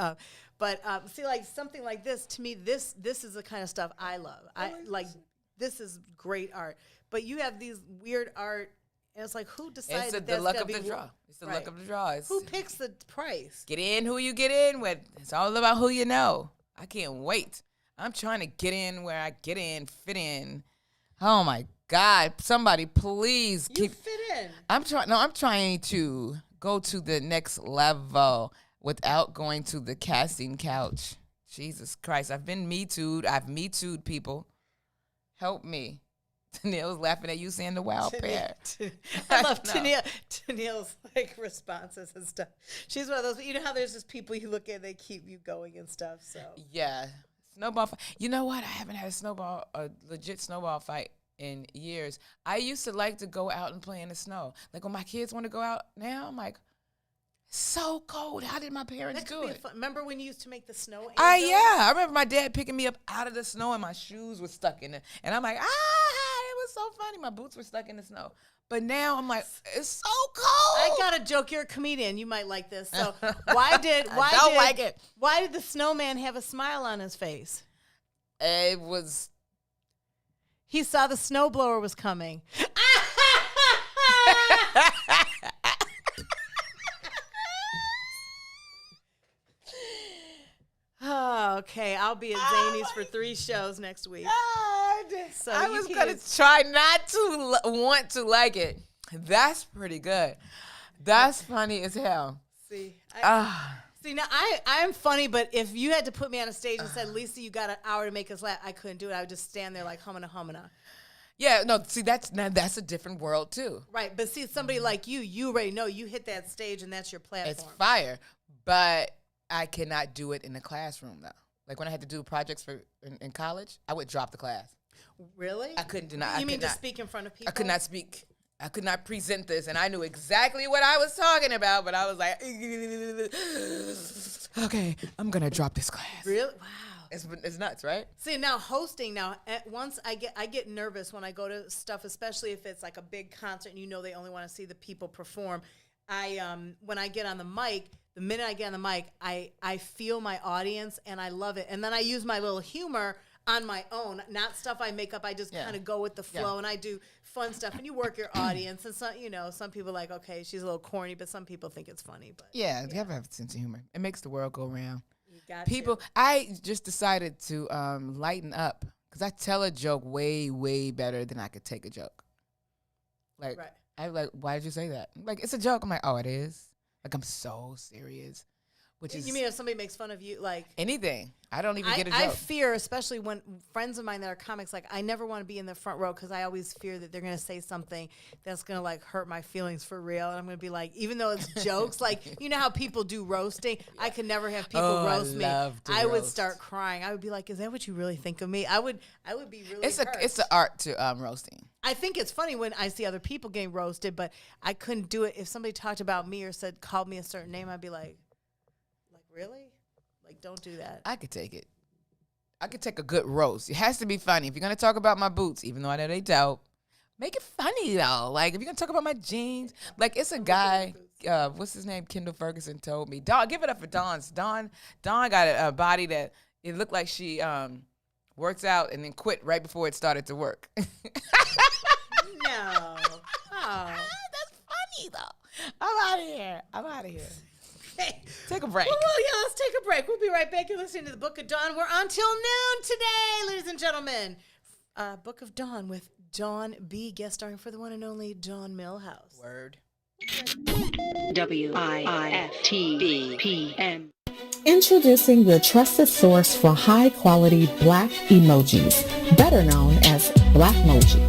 But see, like something like this, to me, this is the kind of stuff I love. This is great art. But you have these weird art, and it's like, who decided It's that's the luck gotta of the be draw. It's the luck of the draw. Who picks the price? Get in who you get in with. It's all about who you know. I can't wait. I'm trying to get in where I get in, fit in. Oh my God! Somebody, please You fit in. I'm trying to go to the next level without going to the casting couch. Jesus Christ! I've been Me Too'd. I've Me Too'd people. Help me. Tennille's laughing at you saying the wild pair. I love Tennille's like responses and stuff. She's one of those. You know how there's just people you look at, they keep you going and stuff. So yeah. Snowball fight. You know what? I haven't had a legit snowball fight in years. I used to like to go out and play in the snow. Like when my kids want to go out now, I'm like, so cold. How did my parents do it? Remember when you used to make the snow angels? I remember my dad picking me up out of the snow and my shoes were stuck in it. And I'm like, it was so funny. My boots were stuck in the snow. But now I'm like, it's so cold. I got a joke. You're a comedian. You might like this. So I don't like it. Why did the snowman have a smile on his face? It was. He saw the snowblower was coming. Oh, okay. I'll be at Zany's for 3 shows next week. So I was going to try not to want to like it. That's pretty good. That's funny as hell. See, now I'm funny, but if you had to put me on a stage and said, Lisa, you got an hour to make us laugh, I couldn't do it. I would just stand there like humming. Yeah, no, see, that's a different world too. Right, but see, somebody like you already know you hit that stage and that's your platform. It's fire, but I cannot do it in the classroom though. Like when I had to do projects in college, I would drop the class. Really? I couldn't deny. You mean to speak in front of people? I could not speak. I could not present this, and I knew exactly what I was talking about, but I was like, okay, I'm gonna drop this class. Really? Wow. It's nuts, right? See, now hosting, at once I get nervous when I go to stuff, especially if it's like a big concert and you know they only want to see the people perform. When I get on the mic, the minute I get on the mic, I feel my audience and I love it. And then I use my little humor on my own, not stuff I make up. I just kind of go with the flow and I do fun stuff. And you work your audience. And some people are like, okay, she's a little corny, but some people think it's funny. But yeah, you have to have a sense of humor. It makes the world go round. People, I just decided to lighten up because I tell a joke way, way better than I could take a joke. Like, right. I'm like, why did you say that? Like, it's a joke. I'm like, oh, it is? Like, I'm so serious. You mean if somebody makes fun of you, like anything? I don't even get a joke. I fear, especially when friends of mine that are comics, like I never want to be in the front row because I always fear that they're going to say something that's going to like hurt my feelings for real, and I'm going to be like, even though it's jokes, like you know how people do roasting. I could never have people roast me. I would start crying. I would be like, is that what you really think of me? I would be really. It's an art to roasting. I think it's funny when I see other people getting roasted, but I couldn't do it if somebody talked about me or called me a certain name. I'd be like. Really? Like, don't do that. I could take it. I could take a good roast. It has to be funny. If you're going to talk about my boots, even though I know they dope, make it funny, though. Like, if you're going to talk about my jeans, like, it's a guy, what's his name? Kendall Ferguson told me. Dawn, give it up for Dawn's. Dawn got a body that it looked like she works out and then quit right before it started to work. No. Oh. That's funny, though. I'm out of here. Okay. Take a break. Well, yeah, let's take a break. We'll be right back. You're listening to the Book of Dawn. We're on till noon today, ladies and gentlemen. Book of Dawn with Dawn B, guest starring for the one and only Dawn Millhouse. Word. WIFTBPM. Introducing your trusted source for high-quality Black emojis, better known as Blackmoji.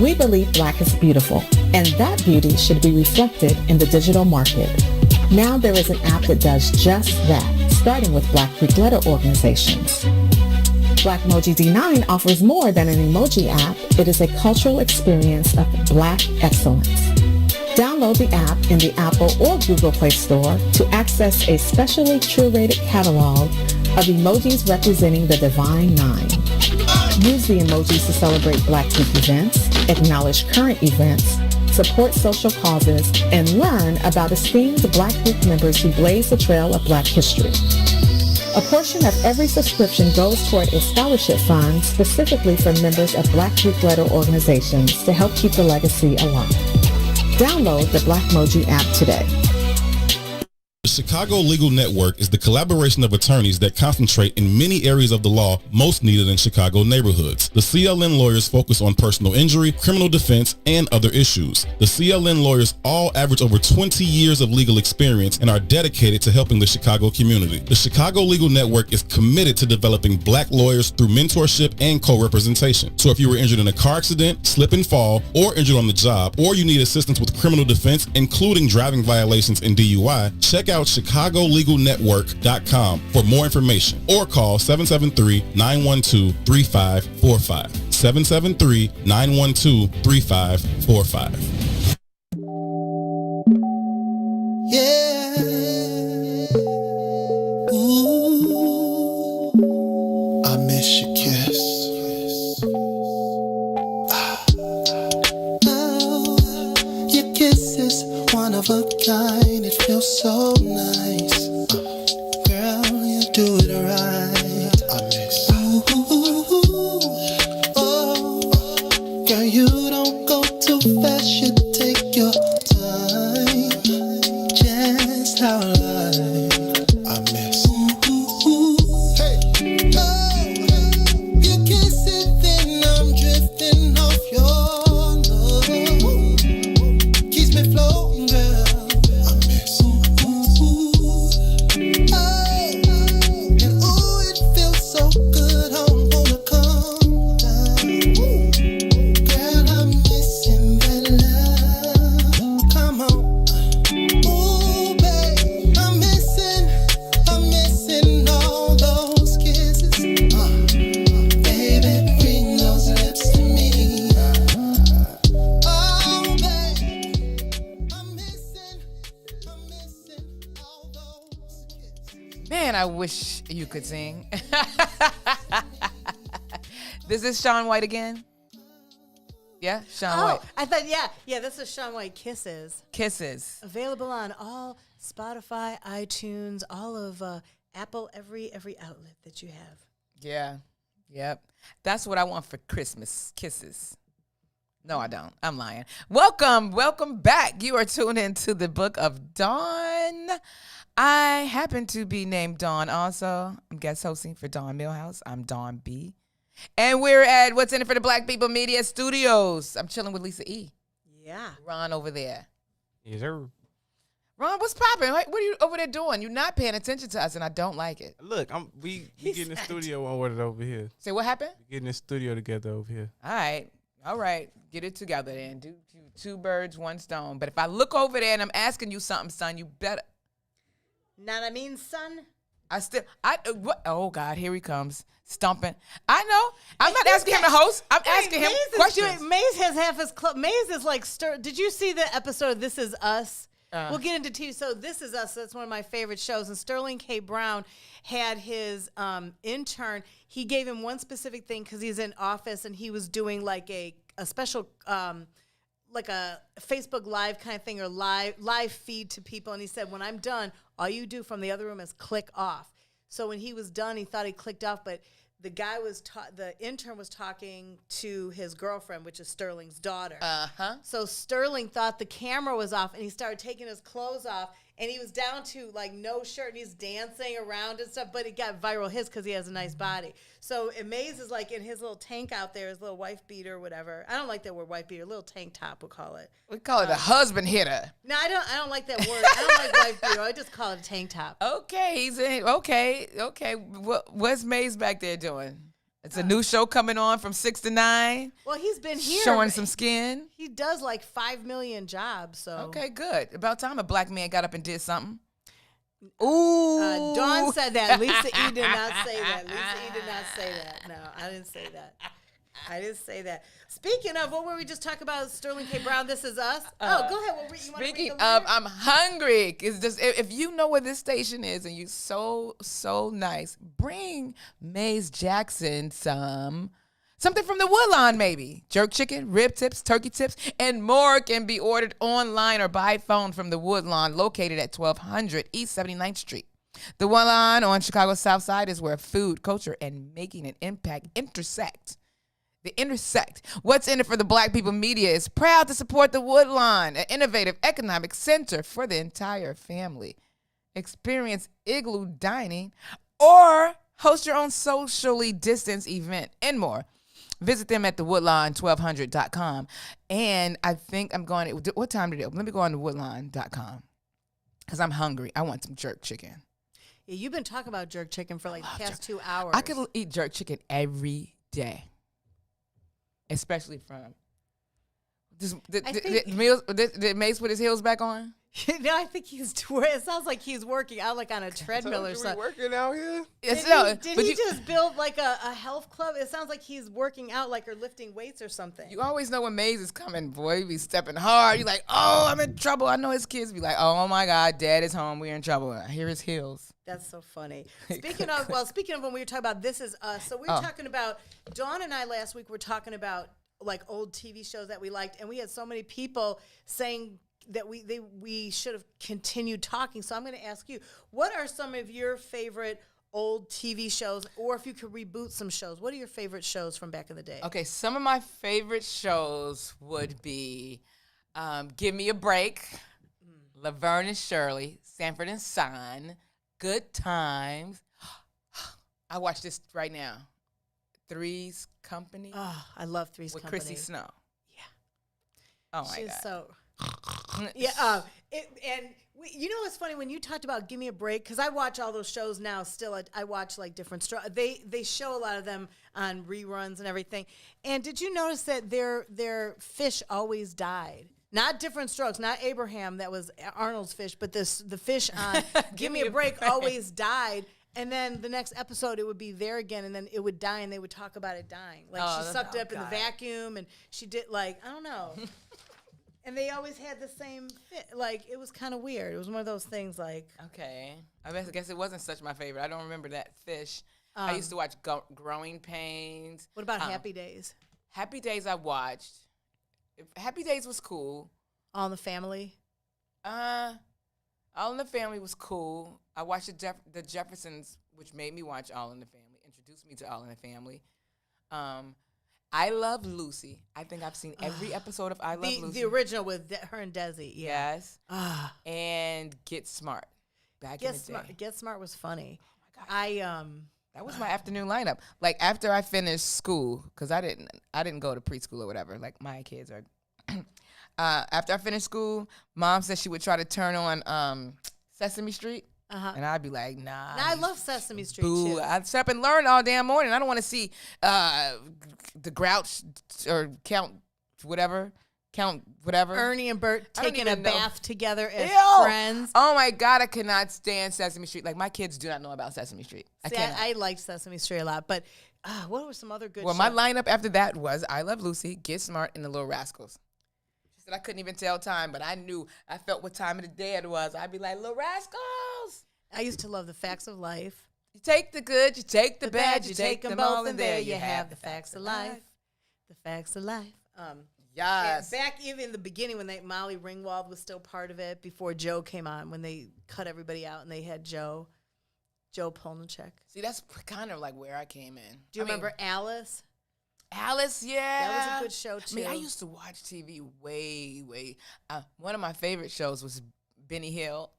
We believe Black is beautiful, and that beauty should be reflected in the digital market. Now there is an app that does just that, starting with Black Greek letter organizations. Blackmoji D9 offers more than an emoji app. It is a cultural experience of Black excellence. Download the app in the Apple or Google Play Store to access a specially curated catalog of emojis representing the Divine Nine. Use the emojis to celebrate Black Greek events, acknowledge current events, support social causes, and learn about esteemed Black Greek members who blaze the trail of Black history. A portion of every subscription goes toward a scholarship fund specifically for members of Black Greek letter organizations to help keep the legacy alive. Download the Blackmoji app today. The Chicago Legal Network is the collaboration of attorneys that concentrate in many areas of the law most needed in Chicago neighborhoods. The CLN lawyers focus on personal injury, criminal defense, and other issues. The CLN lawyers all average over 20 years of legal experience and are dedicated to helping the Chicago community. The Chicago Legal Network is committed to developing Black lawyers through mentorship and co-representation. So if you were injured in a car accident, slip and fall, or injured on the job, or you need assistance with criminal defense, including driving violations and DUI, check out chicagolegalnetwork.com for more information or call 773-912-3545. 773-912-3545. Yeah. Ooh. I miss your kiss. Oh, your kiss is one of a kind. It feels so nice. Girl, you do it right. I miss. Ooh. Oh, girl, you don't go too fast. You take your time. Just how I miss. Hey. Oh, you kiss it, then I'm drifting off your love. Keeps me floating, girl. I miss. Oh, and ooh, it feels so good. I wanna come down. Girl, I'm missing that love. Come on. Ooh, babe, I'm missing all those kisses. Baby, bring those lips to me. Oh, babe, I'm missing all those kisses. Man, I wish you could sing. This is Shaun White again? Yeah, Shaun White. I thought, yeah, this is Shaun White Kisses. Kisses. Available on all Spotify, iTunes, all of Apple, every outlet that you have. Yeah. Yep. That's what I want for Christmas. Kisses. No, I don't. I'm lying. Welcome back. You are tuned into the Book of Dawn. I happen to be named Dawn also. I'm guest hosting for Dawn Millhouse. I'm Dawn B. And we're at What's in it for the Black People Media Studios. I'm chilling with Lisa E. Yeah. Ron over there. Yes, sir. Ron, what's popping? What are you over there doing? You're not paying attention to us, and I don't like it. Look, we getting the studio on with it over here. Say what happened? We getting the studio together over here. All right. Get it together then. Do two birds, one stone. But if I look over there and I'm asking you something, son, you better. Not I mean, son. What? Oh, God, here he comes. Stumping. I know. I'm not asking him to host. I'm asking him questions. Maze has half his club. Maze is like, did you see the episode of This Is Us? We'll get into TV. So This Is Us. That's one of my favorite shows. And Sterling K. Brown had his intern. He gave him one specific thing because he's in office and he was doing like a special like a Facebook Live kind of thing or live feed to people. And he said, when I'm done, all you do from the other room is click off. So when he was done, he thought he clicked off, but the guy the intern was talking to his girlfriend, which is Sterling's daughter. Uh-huh. So Sterling thought the camera was off, and he started taking his clothes off, and he was down to like no shirt, and he's dancing around and stuff. But it got viral hits because he has a nice body. So Maze is like in his little tank out there, his little wife beater, or whatever. I don't like that word, wife beater. Little tank top, we'll call it. We call it a husband hitter. No, I don't like that word. I don't like wife beater. I just call it a tank top. Okay, he's in. Okay. What's Maze back there doing? It's a new show coming on from 6 to 9. Well, he's been here showing some skin. He does like 5 million jobs. So okay, good. About time a black man got up and did something. Ooh, Dawn said that. Lisa E did not say that. Lisa E did not say that. No, I didn't say that. I didn't say that. Speaking of, what were we just talking about? Sterling K. Brown, This Is Us. Go ahead. Speaking of, I'm hungry. It's just if you know where this station is and you so nice, bring Maze Jackson something from the Woodlawn, maybe jerk chicken, rib tips, turkey tips, and more can be ordered online or by phone from the Woodlawn, located at 1200 East 79th Street. The Woodlawn on Chicago's South Side is where food, culture, and making an impact intersect. What's in it for the Black People Media is proud to support the Woodlawn, an innovative economic center for the entire family. Experience igloo dining or host your own socially distanced event and more. Visit them at thewoodlawn1200.com. And I think I'm going to, what time did it open? Let me go on to woodlawn.com because I'm hungry. I want some jerk chicken. Yeah, you've been talking about jerk chicken for like the past 2 hours. I could eat jerk chicken every day. Especially from did Mace put his heels back on? No, I think it sounds like he's working out like on a treadmill or something. Working out here? Did he just build like a health club? It sounds like he's working out like or lifting weights or something. You always know when Maze is coming, boy. He be stepping hard. You're like, oh, I'm in trouble. I know his kids be like, oh my God, Dad is home. We're in trouble. I hear his heels. That's so funny. Speaking of when we were talking about This Is Us, so we were talking about, Dawn and I last week were talking about like old TV shows that we liked, and we had so many people saying that we should have continued talking. So I'm going to ask you, what are some of your favorite old TV shows, or if you could reboot some shows, what are your favorite shows from back in the day? Okay, some of my favorite shows would be Give Me a Break, Laverne and Shirley, Sanford and Son, Good Times. I watch this right now. Three's Company. Oh, I love Three's Company. With Chrissy Snow. Yeah. Oh, my She's God. so... Yeah, you know what's funny when you talked about Give Me a Break, because I watch all those shows now. Still, I watch like different. They show a lot of them on reruns and everything. And did you notice that their fish always died? Not Different Strokes, not Abraham. That was Arnold's fish, but the fish on Give Me a Break always died. And then the next episode, it would be there again, and then it would die, and they would talk about it dying. Like she sucked it up in the vacuum, and she did like I don't know. And they always had the same fit. Like, it was kind of weird. It was one of those things like... Okay. I guess it wasn't such my favorite. I don't remember that fish. I used to watch Growing Pains. What about Happy Days? Happy Days I watched. Happy Days was cool. All in the Family? All in the Family was cool. I watched the Jeffersons, which made me watch All in the Family, introduced me to All in the Family. I Love Lucy. I think I've seen every episode of I Love Lucy. The original with her and Desi. Yeah. Yes. And Get Smart. Back in the day. Get Smart was funny. Oh my God. That was my afternoon lineup. Like after I finished school, because I didn't go to preschool or whatever. Like my kids are. After I finished school, Mom said she would try to turn on Sesame Street. And I'd be like, nah. I love Sesame Street, too. too. I'd sit up and learn all damn morning. I don't want to see the Grouch or Count whatever. Ernie and Bert taking a bath together as friends. Oh, my God. I cannot stand Sesame Street. Like, my kids do not know about Sesame Street. I liked Sesame Street a lot. But what were some other good shows? My lineup after that was I Love Lucy, Get Smart, and The Little Rascals. She said I couldn't even tell time, but I felt what time of the day it was. I'd be like, Little Rascals. I used to love The Facts of Life. You take the good, you take the bad, you take them all, and there you have the facts of life. The Facts of Life. Yes. Back even in the beginning when Molly Ringwald was still part of it before Joe came on, when they cut everybody out and they had Joe Polnicek. See, that's kind of like where I came in. Do you remember Alice? Alice, yeah. That was a good show, too. I mean, I used to watch TV way. One of my favorite shows was Benny Hill.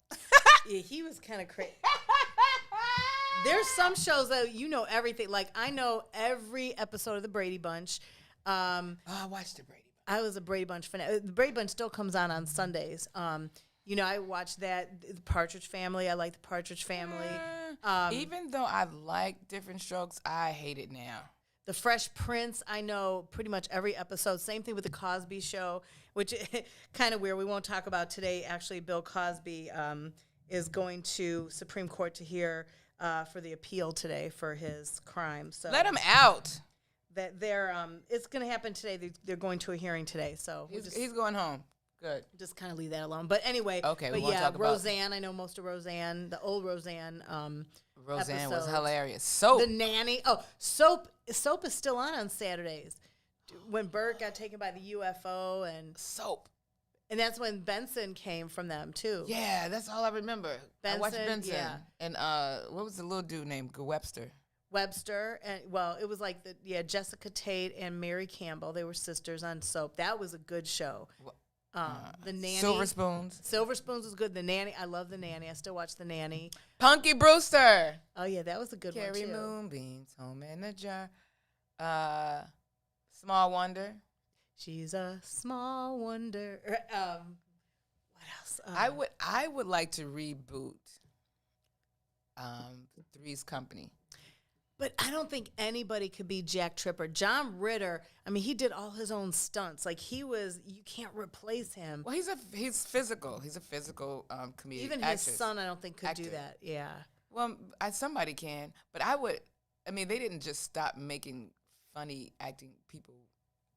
Yeah, he was kind of crazy. There's some shows that you know everything. Like, I know every episode of the Brady Bunch. I watched the Brady Bunch. I was a Brady Bunch fan. The Brady Bunch still comes on Sundays. You know, I watched that. The Partridge Family. I like the Partridge Family. Even though I like Different Strokes, I hate it now. The Fresh Prince, I know pretty much every episode. Same thing with the Cosby Show, which kind of weird. We won't talk about today. Actually, Bill Cosby is going to Supreme Court to hear for the appeal today for his crime. So let him out. That it's going to happen today. They're going to a hearing today. So he's going home. Good. Just kind of leave that alone. But anyway, okay. But we won't talk about Roseanne. I know most of Roseanne. The old Roseanne. Roseanne episodes. was hilarious. Soap. The Nanny. Oh, Soap is still on Saturdays. When Bert got taken by the UFO and Soap. And that's when Benson came from them too. Yeah, that's all I remember. I watched Benson. Yeah. And what was the little dude named Webster? And it was like Jessica Tate and Mary Campbell. They were sisters on Soap. That was a good show. The Nanny. Silver Spoons. Silver Spoons was good. The Nanny. I love The Nanny. I still watch The Nanny. Punky Brewster. Oh yeah, that was a good one too. Carrie Moonbeams, Home in a Jar. Small Wonder. She's a small wonder. What else? I would like to reboot Three's Company. But I don't think anybody could be Jack Tripper. John Ritter, I mean, he did all his own stunts. Like, you can't replace him. Well, he's physical. He's a physical comedic Even actress. His son, I don't think, could do that. Yeah. Well, somebody can. But they didn't just stop making funny acting people.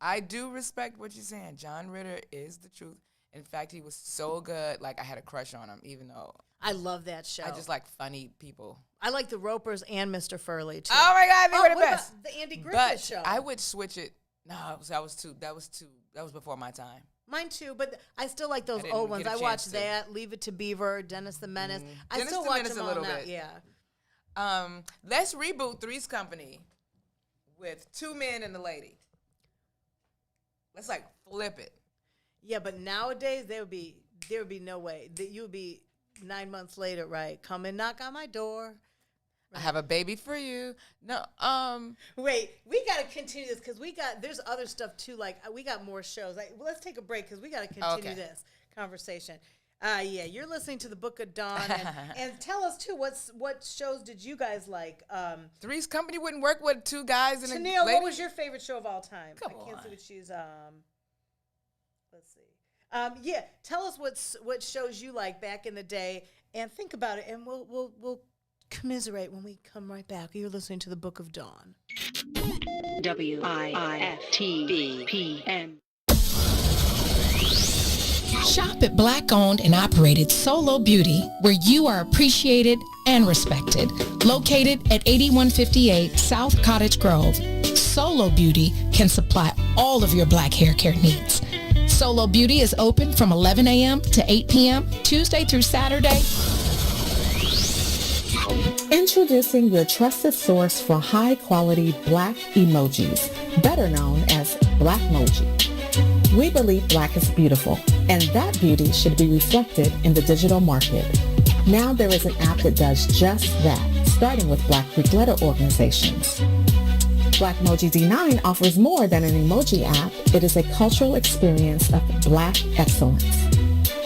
I do respect what you're saying. John Ritter is the truth. In fact, he was so good. Like, I had a crush on him, even though I love that show. I just like funny people. I like the Ropers and Mr. Furley too. Oh my God, they were the best. About the Andy Griffith show. I would switch it. No, that was before my time. Mine too, but I still like those old ones. I watched that, Leave It to Beaver, Dennis the Menace. I still watch them all now. Yeah. Let's reboot Three's Company with two men and a lady. Let's like flip it. Yeah, but nowadays there would be no way that you would be 9 months later, right? Come and knock on my door. Right. I have a baby for you. No, wait, we got to continue this because there's other stuff too. Like we got more shows. Let's take a break because we got to continue this conversation. Yeah, you're listening to the Book of Dawn, and tell us too. What shows did you guys like? Three's Company wouldn't work with two guys and Tennille, a lady. what was your favorite show of all time? Come on. I can't see what she's. Let's see. Yeah, tell us what shows you like back in the day, and think about it, and we'll commiserate when we come right back. You're listening to the Book of Dawn. WIFTBPM. Shop at Black-owned and operated Solo Beauty, where you are appreciated and respected. Located at 8158 South Cottage Grove, Solo Beauty can supply all of your black hair care needs. Solo Beauty is open from 11 a.m. to 8 p.m., Tuesday through Saturday. Introducing your trusted source for high-quality black emojis, better known as Blackmoji. We believe black is beautiful, and that beauty should be reflected in the digital market. Now there is an app that does just that, starting with Black Greek letter organizations. Blackmoji D9 offers more than an emoji app. It is a cultural experience of black excellence.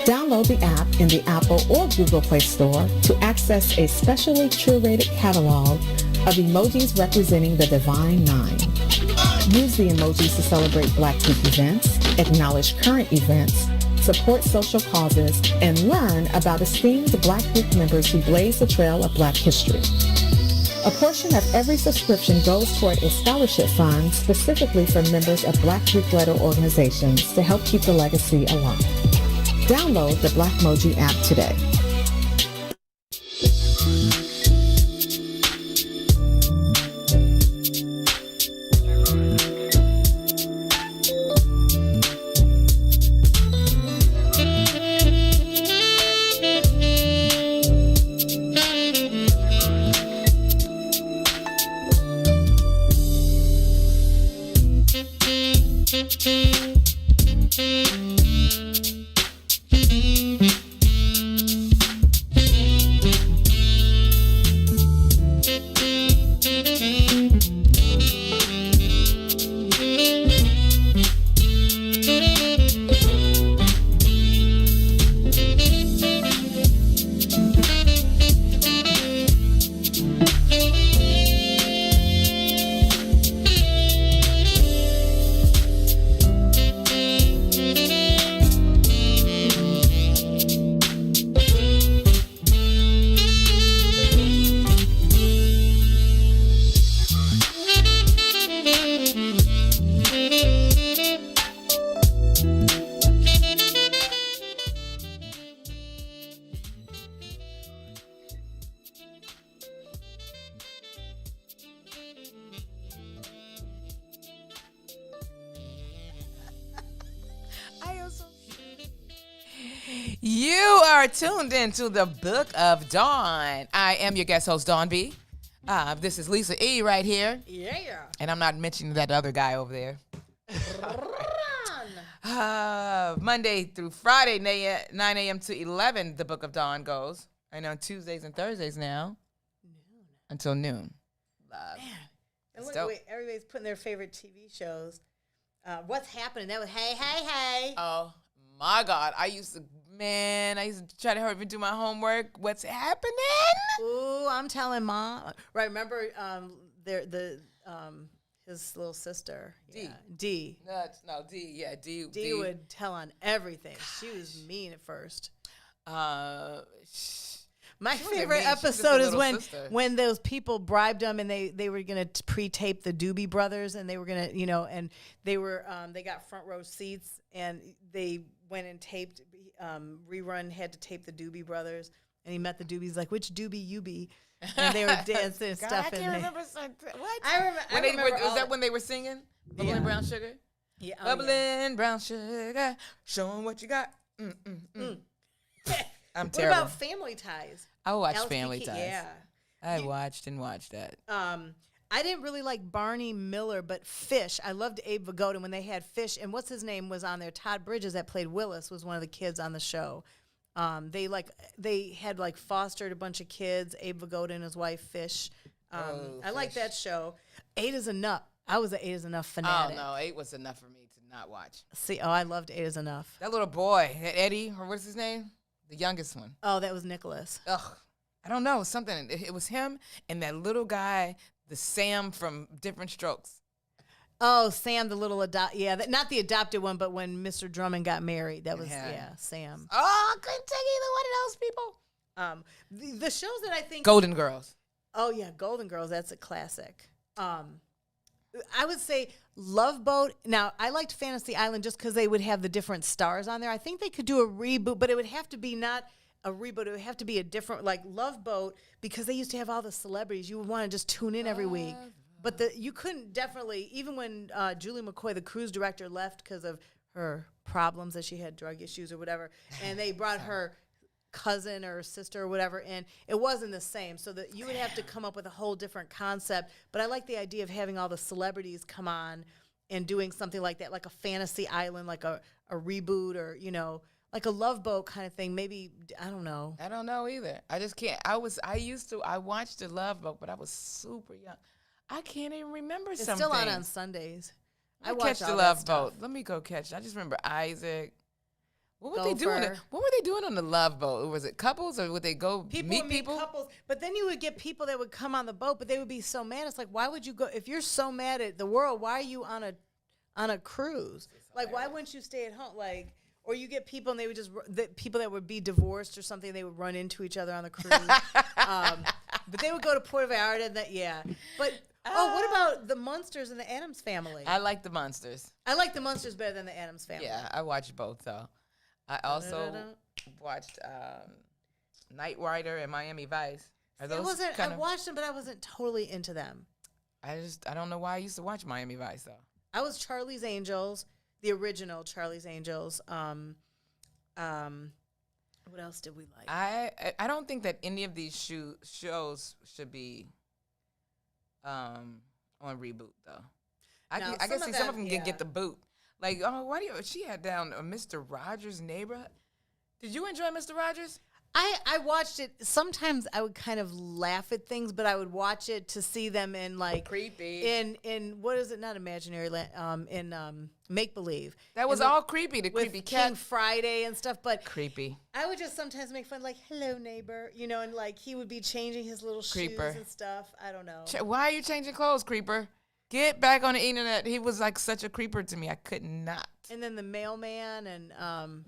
Download the app in the Apple or Google Play Store to access a specially curated catalog of emojis representing the Divine Nine. Use the emojis to celebrate Black Greek events, acknowledge current events, support social causes, and learn about esteemed Black Greek members who blaze the trail of Black history. A portion of every subscription goes toward a scholarship fund specifically for members of Black Greek letter organizations to help keep the legacy alive. Download the Blackmoji app today. You are tuned into the Book of Dawn. I am your guest host, Dawn B. This is Lisa E. right here. Yeah. And I'm not mentioning that other guy over there. Monday through Friday, 9 a.m. to 11, the Book of Dawn goes. And on Tuesdays and Thursdays now, until noon. Man. And look, dope. wait, everybody's putting their favorite TV shows. What's happening? That was hey. Oh, my God. I used to try to hurry me do my homework. What's happening? Ooh, I'm telling Mom. Right, remember his little sister. D. Yeah. D. No, D. Yeah, D. D would tell on everything. Gosh. She was mean at first. My favorite episode is when those people bribed them and they were gonna pre-tape the Doobie Brothers and they were gonna and they were they got front row seats and they went and taped rerun had to tape the Doobie Brothers and he met the Doobies like which Doobie you be and they were dancing and stuff. I can't remember something. What? I remember. Was that when they were singing Bubbling Brown Sugar? Yeah, Bubbling Brown Sugar, showing what you got. I'm terrible. What about Family Ties? I watched Family Ties. Yeah. I watched that. I didn't really like Barney Miller, but Fish. I loved Abe Vigoda when they had Fish. And what's his name was on there? Todd Bridges that played Willis was one of the kids on the show. They had fostered a bunch of kids, Abe Vigoda and his wife Fish. I like that show. 8 is Enough. I was an 8 is Enough fanatic. Oh, no, 8 was enough for me to not watch. See, I loved 8 is Enough. That little boy, Eddie, or what's his name? The youngest one. Oh, that was Nicholas. Ugh. I don't know. Something. It was him and that little guy, the Sam from Different Strokes. Oh, Sam, the little not the adopted one, but when Mr. Drummond got married, that was Sam. Oh, I couldn't take either one of those people. The shows that I think Golden Girls. Oh yeah, Golden Girls. That's a classic. I would say Love Boat. Now, I liked Fantasy Island just because they would have the different stars on there. I think they could do a reboot, but it would have to be not a reboot. It would have to be a different, like Love Boat, because they used to have all the celebrities. You would want to just tune in every week. But you couldn't definitely, even when Julie McCoy, the cruise director, left because of her problems that she had drug issues or whatever, and they brought her cousin or sister or whatever, and it wasn't the same, so that you would have to come up with a whole different concept. But I like the idea of having all the celebrities come on and doing something like that, like a Fantasy Island, like a reboot, or like a Love Boat kind of thing. Maybe I don't know either. I just can't. I watched the Love Boat, but I was super young. I can't even remember something. It's still on Sundays. I watched the Love Boat. Let me go catch it. I just remember Isaac. What were they doing? What were they doing on the Love Boat? Was it couples, or would they go meet people? Couples, but then you would get people that would come on the boat, but they would be so mad. It's like, why would you go if you're so mad at the world? Why are you on a cruise? Like, why wouldn't you stay at home? Like, or you get people and they would people that would be divorced or something. They would run into each other on the cruise. But they would go to Puerto Vallarta. But what about the Munsters and the Addams Family? I like the Munsters. I like the Munsters better than the Addams Family. Yeah, I watched both though. I also watched Knight Rider and Miami Vice. I watched them, but I wasn't totally into them. I don't know why I used to watch Miami Vice though. I was Charlie's Angels, the original Charlie's Angels. What else did we like? I don't think that any of these shows should be on reboot though. I guess some of them can get the boot. Like, why do she had down Mr. Rogers' Neighborhood? Did you enjoy Mr. Rogers? I watched it. Sometimes I would kind of laugh at things, but I would watch it to see them in like creepy. In what is it? Not Imaginary Land. In Make Believe. That was all creepy. The creepy cat. King Friday and stuff. But creepy. I would just sometimes make fun, like, "Hello, neighbor," and like he would be changing his little shoes and stuff. I don't know. Why are you changing clothes, creeper? Get back on the internet. He was like such a creeper to me. I could not. And then the mailman and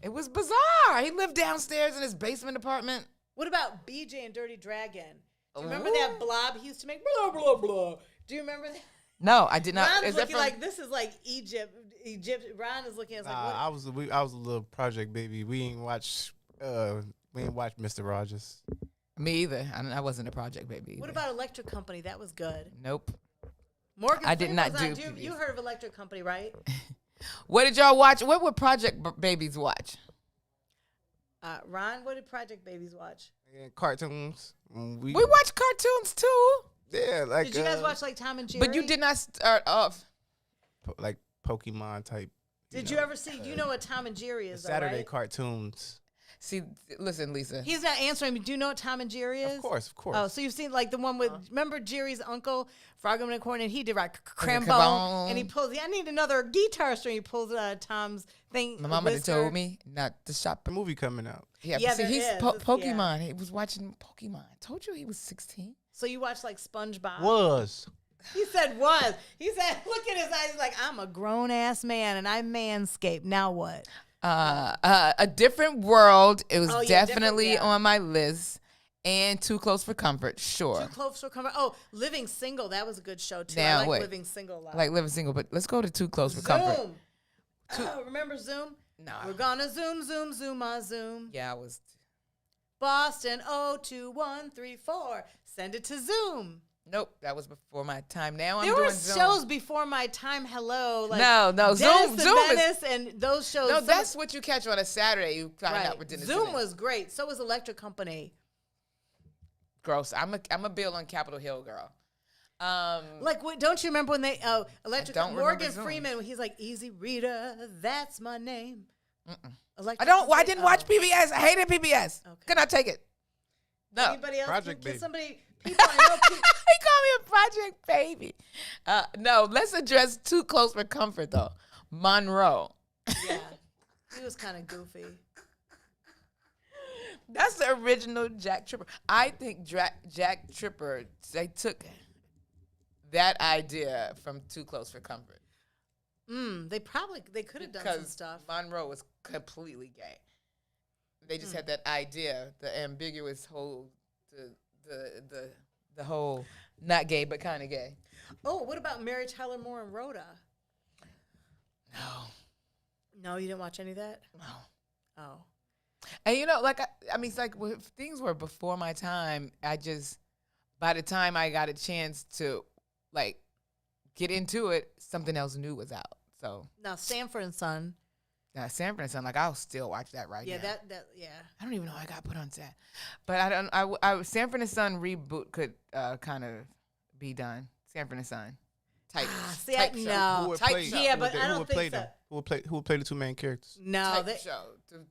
it was bizarre. He lived downstairs in his basement apartment. What about BJ and Dirty Dragon? Do you remember that blob he used to make? Blah blah blah. Do you remember that? No, I did not. Ron's looking like this is like Egypt. Ron is looking at us like what? I was a little project baby. We ain't watch Mr. Rogers. Me either. I wasn't a project baby either. What about Electric Company? That was good. Nope. Morgan I did Freeman not do. You heard of Electric Company, right? What did y'all watch? What would project babies watch? Ron, what did Project Babies watch? Yeah, cartoons. We watch cartoons too. Yeah, like. Did you guys watch like Tom and Jerry? But you did not start off like Pokemon type. Did you ever see? You know what Tom and Jerry is? Saturday right? cartoons. See, listen, Lisa. He's not answering me. Do you know what Tom and Jerry is? Of course. Oh, so you've seen like the one with, remember Jerry's uncle, Frogman and Corn, and he did like Crambone, and he pulls, I need another guitar string. He pulls Tom's thing. My mama told me not to shop. A movie coming out. Yeah, yeah, see, he's is. Pokemon. He was watching Pokemon. I told you he was 16. So you watch like SpongeBob? Was. He said was. He said, look at his eyes. He's like, I'm a grown ass man and I manscaped. Now what? A Different World. It was definitely yeah. on my list. And Too Close for Comfort. Sure. Too Close for Comfort. Oh, Living Single. That was a good show too. Now, I like wait. Living Single a lot. I like Living Single, but let's go to Too Close for Comfort. Remember Zoom? No. We're gonna zoom. Yeah, I was. Boston 02134. Send it to Zoom. Nope, that was before my time. Now I'm there doing were Zoom. shows before my time. Hello, like no, Dennis Zoom the is and those shows. no. That's what you catch on a Saturday. You find right. out what Dennis. Zoom was great. So was Electric Company. Gross. I'm a Bill on Capitol Hill girl. Like, don't you remember when they Electric Morgan Zoom. Freeman? When he's like, "Easy Rita, that's my name." I don't. I didn't watch PBS. I hated PBS. Okay. Could not take it. No. Anybody else? Project Can Baby. somebody? People I know. He called me a Project Baby. No, let's address Too Close for Comfort though. Monroe. Yeah, he was kind of goofy. That's the original Jack Tripper. I think Jack Tripper, they took that idea from Too Close for Comfort. They could have done some stuff. Monroe was completely gay. They just had that idea, the ambiguous whole, the whole not gay but kind of gay. Oh, what about Mary Tyler Moore and Rhoda? No, you didn't watch any of that? No. Oh. And you know, like I mean, it's like if things were before my time. By the time I got a chance to like get into it, something else new was out. So now Sanford and Son. Sanford and Son, like I'll still watch that right now. Yeah, yeah. I don't even know I got put on set, but I don't. Sanford and Son reboot could kind of be done. Sanford and Son type. See, type no. show. Who would Type play, show. Yeah, but I don't think so. them? Who would play the two main characters? No, type show.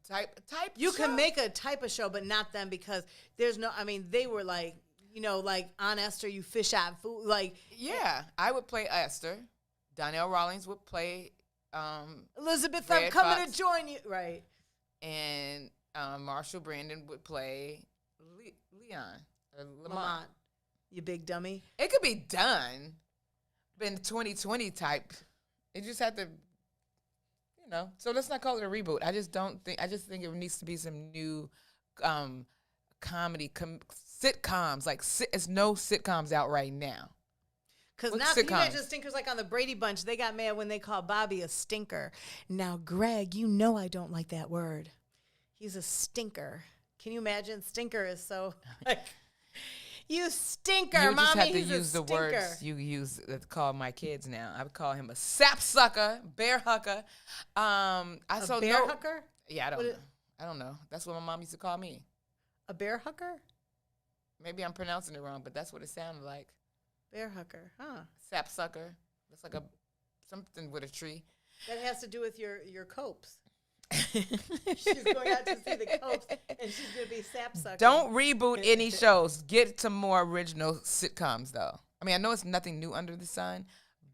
Type. You show. can make a type of show, but not them because there's no. I mean, they were like, like on Esther, you fish out food. Like, yeah, I would play Esther. Donnell Rawlings would play. Elizabeth, Red I'm coming Fox. to join you. Right. And Marshall Brandon would play Leon or Lamont. Lamont, you big dummy. It could be done, but in 2020 type, it just had to, So let's not call it a reboot. I just think it needs to be some new comedy sitcoms. Like there's no sitcoms out right now. Because now, can you imagine stinkers like on the Brady Bunch? They got mad when they called Bobby a stinker. Now, Greg, you know I don't like that word. He's a stinker. Can you imagine? Stinker is so like, you stinker, You just mommy. have to He's use a the stinker. words you use to call my kids now. I would call him a sapsucker, bear hucker. A bear hucker? Yeah, I don't know. That's what my mom used to call me. A bear hucker? Maybe I'm pronouncing it wrong, but that's what it sounded like. Bear hucker, huh? Sapsucker. It's like something with a tree. That has to do with your copes. She's going out to see the copes, and she's going to be sapsucker. Don't reboot any shows. Get some more original sitcoms, though. I mean, I know it's nothing new under the sun,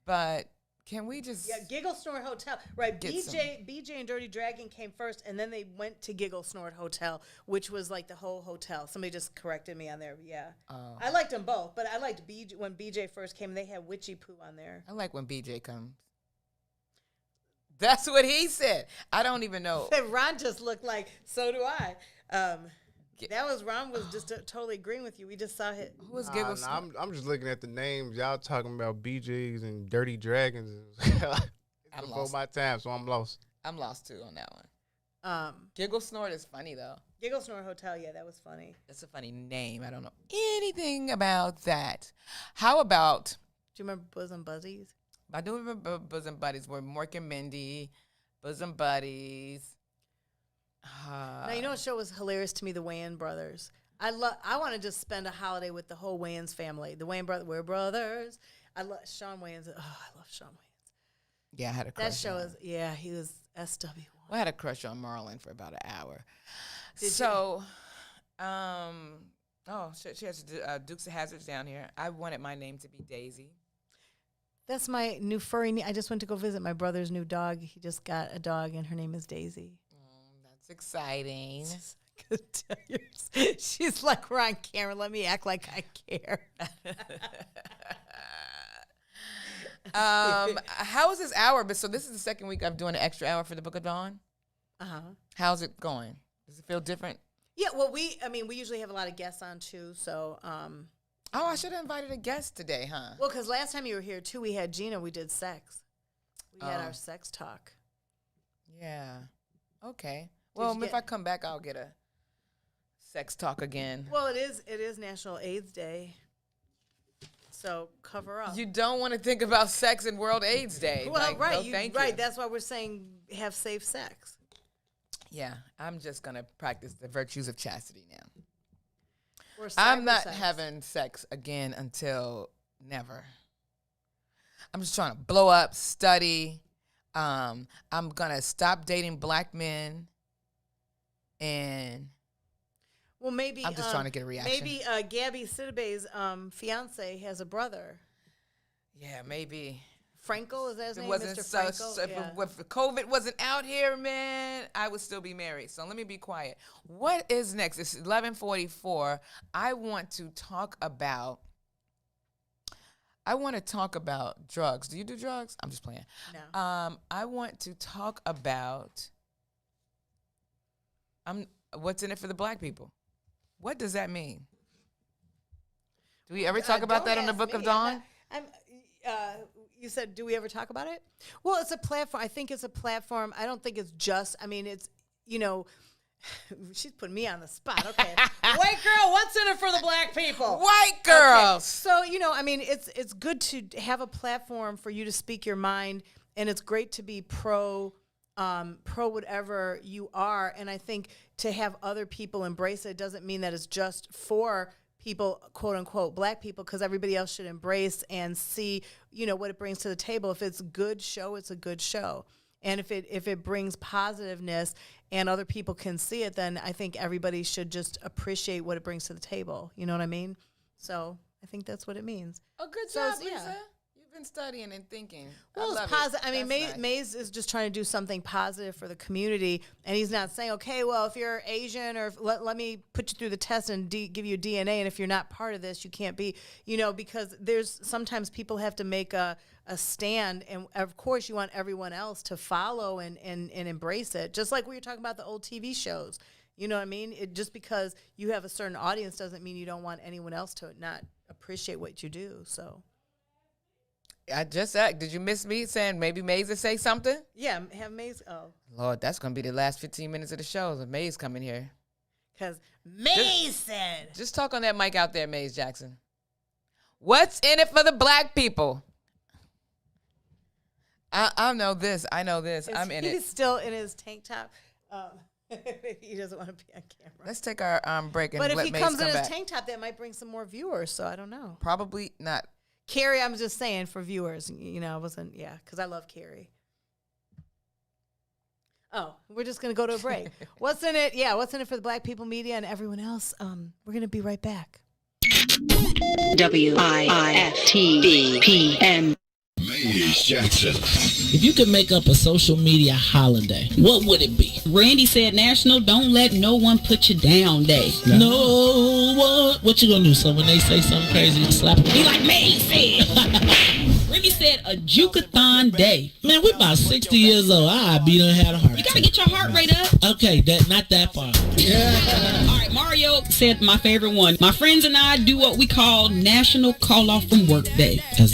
but can we just... Yeah, Giggle Snort Hotel. Right, BJ and Dirty Dragon came first, and then they went to Giggle Snort Hotel, which was like the whole hotel. Somebody just corrected me on there, yeah. I liked them both, but I liked BJ when BJ first came. They had Witchy Poo on there. I like when BJ comes. That's what he said. I don't even know. Ron just looked like, so do I. Ron was just totally agreeing with you. We just saw it. Who was Giggle Snort? I'm just looking at the names. Y'all talking about BJs and Dirty Dragons. I'm before lost. my time, so I'm lost. I'm lost too on that one. Giggle Snort is funny though. Giggle Snort Hotel, yeah, that was funny. That's a funny name. I don't know anything about that. How about? Do you remember Bosom Buddies? I do remember Bosom Buddies were Mork and Mindy, Bosom Buddies. Now, you know what show was hilarious to me? The Wayans brothers. I want to just spend a holiday with the whole Wayans family. The Wayans brothers, we're brothers. I love Sean Wayans. Oh, I love Sean Wayans. Yeah, I had a crush. That show is, he was SW1. Well, I had a crush on Marlon for about an hour. Did she has Dukes of Hazzards down here. I wanted my name to be Daisy. That's my new furry. I just went to go visit my brother's new dog. He just got a dog, and her name is Daisy. That's exciting. She's like, we're on camera. Let me act like I care. How is this hour? But so this is the second week I'm doing an extra hour for the Book of Dawn. How's it going? Does it feel different? Yeah. Well, we usually have a lot of guests on too. So. I should have invited a guest today, huh? Well, because last time you were here too, we had Gina. We did sex. We had our sex talk. Yeah. Okay. Well, if I come back, I'll get a sex talk again. Well, it is National AIDS Day. So cover up. You don't want to think about sex and World AIDS Day. Well, right. No, thank you. That's why we're saying have safe sex. Yeah, I'm just going to practice the virtues of chastity now. I'm not having sex again until never. I'm just trying to blow up, study. I'm going to stop dating black men. And well, maybe I'm just trying to get a reaction. Maybe Gabby Sidibe's fiance has a brother. Yeah, maybe. Frankel, is that his name? Mr. Frankel? If COVID wasn't out here, man, I would still be married. So let me be quiet. What is next? It's 11:44. I want to talk about drugs. Do you do drugs? I'm just playing. No. I want to talk about what's in it for the black people. What does that mean? Do we ever talk about that on the Book of Dawn? You said, do we ever talk about it? Well, it's a platform. I think it's a platform. I don't think it's just, it's, she's putting me on the spot. Okay. White girl, what's in it for the black people? White girls. Okay. So, it's good to have a platform for you to speak your mind, and it's great to be pro whatever you are. And I think to have other people embrace it doesn't mean that it's just for people, quote unquote, black people, because everybody else should embrace and see, what it brings to the table. If it's a good show, it's a good show. And if it brings positiveness and other people can see it, then I think everybody should just appreciate what it brings to the table. You know what I mean? So I think that's what it means. Oh, good job, Lisa. You've been studying and thinking. Well, it's positive. Maze is just trying to do something positive for the community, and he's not saying, okay, well, if you're Asian, or let me put you through the test and give you DNA, and if you're not part of this, you can't be, because there's sometimes people have to make a stand, and of course you want everyone else to follow and embrace it, just like we were talking about the old TV shows. You know what I mean? Just because you have a certain audience doesn't mean you don't want anyone else to not appreciate what you do. So. I just asked, did you miss me saying maybe Maze would say something? Yeah, have Maze. Oh. Lord, that's going to be the last 15 minutes of the show if Maze coming here. Because Maze said. Just talk on that mic out there, Maze Jackson. What's in it for the black people? I know this. I'm in it. He's still in his tank top. He doesn't want to be on camera. Let's take our break and let Maze come back. But if he comes in his tank top, that might bring some more viewers, so I don't know. Probably not. Carrie, I'm just saying for viewers, I wasn't, because I love Carrie. Oh, we're just going to go to a break. What's in it? Yeah, what's in it for the Black People Media and everyone else? We're going to be right back. WIIFTBPM. Maze Jackson. If you could make up a social media holiday, what would it be? Randy said National Don't Let No One Put You Down Day. No one. What you gonna do? So when they say something crazy, you slap them? Be like me said. Randy said a Jukathon Day. Man, we're about 60 years old. I be done had a heart. You gotta get your heart rate up. Okay, not that far. All right, Mario said my favorite one. My friends and I do what we call National Call Off from Work Day. As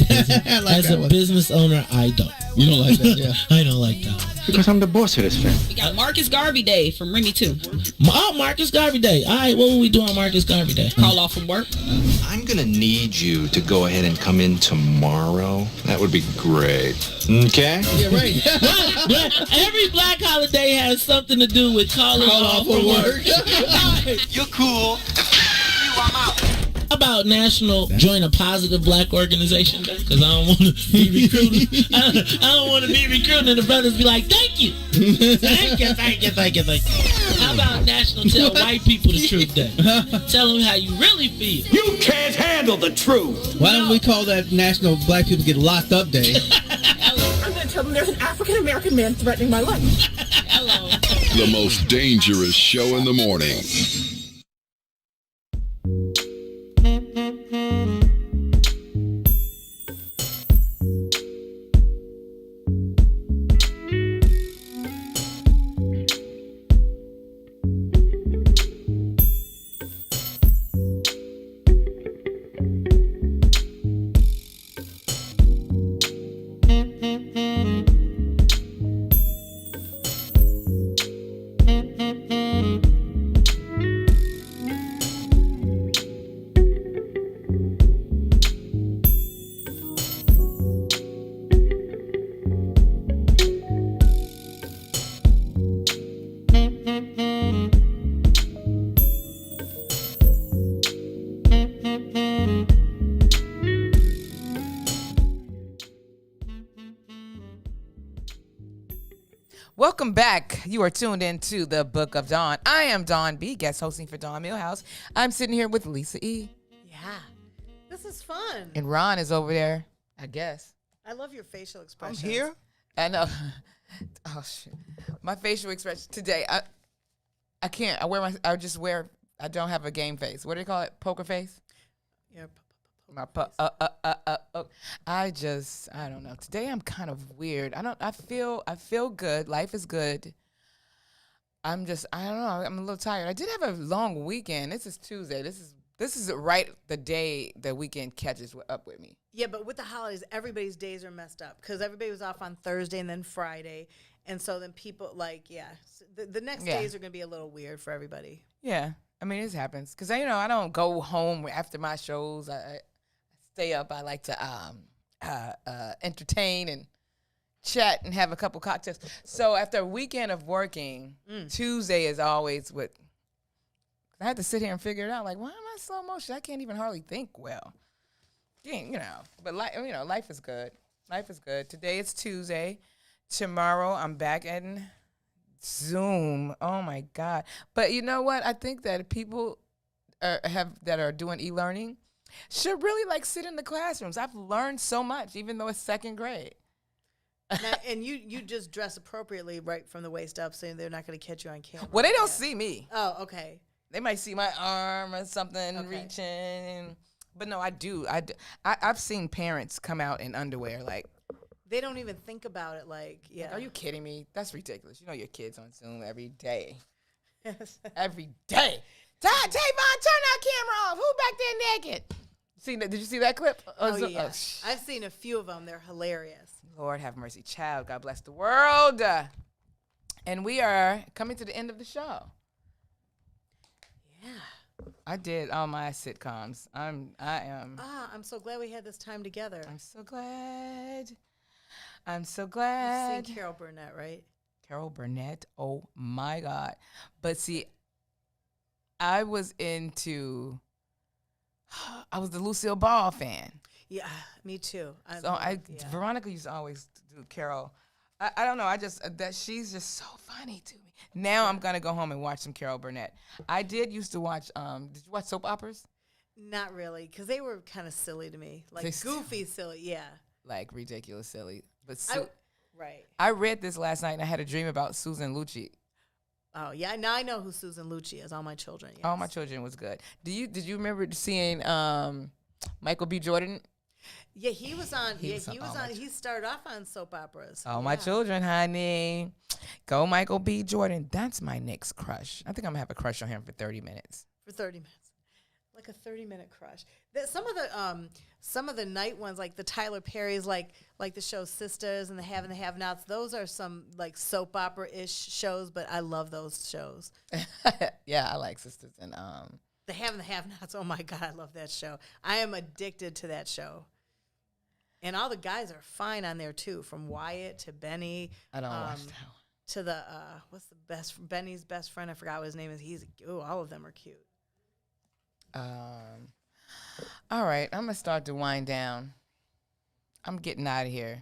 a business owner, I don't. You don't like that, yeah? I don't like that. Because I'm the boss of this family. We got Marcus Garvey Day from Remy too. Oh, Marcus Garvey Day. All right, what will we do on Marcus Garvey Day? Call off from work. I'm I'm gonna need you to go ahead and come in tomorrow. That would be great. Okay? Yeah, right. Every black holiday has something to do with calling off from work. You're cool. I'm out. How about National Join a Positive Black Organization Day? Because I don't want to be recruited. I don't want to be recruited and the brothers be like, thank you. Thank you. How about National Tell White People the Truth Day? Tell them how you really feel. You can't handle the truth. Why don't we call that National Black People Get Locked Up Day? I'm going to tell them there's an African American man threatening my life. Hello. The most dangerous show in the morning. Welcome back. You are tuned into the Book of Dawn. I am Dawn B, guest hosting for Dawn Millhouse. I'm sitting here with Lisa E. Yeah. This is fun. And Ron is over there, I guess. I love your facial expressions. I'm here. I know. Oh, shit. My facial expression today, I can't. I don't have a game face. What do they call it? Poker face? Yeah. I don't know. Today I'm kind of weird. I feel good. Life is good. I don't know. I'm a little tired. I did have a long weekend. This is Tuesday. This is right the day the weekend catches up with me. Yeah, but with the holidays, everybody's days are messed up because everybody was off on Thursday and then Friday. And so then people the next days are going to be a little weird for everybody. Yeah. I mean, this happens because, I don't go home after my shows. I stay up. I like to entertain and chat and have a couple cocktails. So after a weekend of working, Tuesday is always what I had to sit here and figure it out. Like, why am I slow motion? I can't even hardly think well. But life is good. Life is good. Today is Tuesday. Tomorrow I'm back in Zoom. Oh my God. But you know what? I think that people that are doing e-learning should really sit in the classrooms. I've learned so much, even though it's second grade. And you just dress appropriately right from the waist up, so they're not going to catch you on camera. Well, they don't see me. Oh, okay. They might see my arm or something reaching. But no, I do. I've seen parents come out in underwear they don't even think about it are you kidding me? That's ridiculous. You know your kids on Zoom every day. Yes. Every day. Tavon, turn that camera off. Who back there naked? Did you see that clip? Oh, yeah. I've seen a few of them. They're hilarious. Lord have mercy, child. God bless the world. And we are coming to the end of the show. Yeah. I did all my sitcoms. I am. I'm so glad we had this time together. I'm so glad. You've seen Carol Burnett, right? Carol Burnett. Oh my God. But see, I was the Lucille Ball fan. Yeah, me too. Veronica used to always do Carol. I don't know. She's just so funny to me. Now I'm gonna go home and watch some Carol Burnett. I did used to watch. Did you watch soap operas? Not really, because they were kind of silly to me, goofy silly. Yeah, ridiculous silly. But right. I read this last night and I had a dream about Susan Lucci. Oh yeah, now I know who Susan Lucci is. All My Children. Yes. All My Children was good. Did you remember seeing Michael B. Jordan? Yeah, he was on. He started off on soap operas. All My Children, honey. Go Michael B. Jordan. That's my next crush. I think I'm gonna have a crush on him for 30 minutes. For 30 minutes. Like a 30-minute crush. Some of the night ones, like the Tyler Perry's, like the show Sisters and the Have and the Have-Nots. Those are some soap opera-ish shows, but I love those shows. Yeah, I like Sisters and The Have and the Have-Nots. Oh my God, I love that show. I am addicted to that show. And all the guys are fine on there too, from Wyatt to Benny. I don't watch that one. To the what's the Benny's best friend? I forgot what his name is. All of them are cute. All right, I'm gonna start to wind down. I'm getting out of here.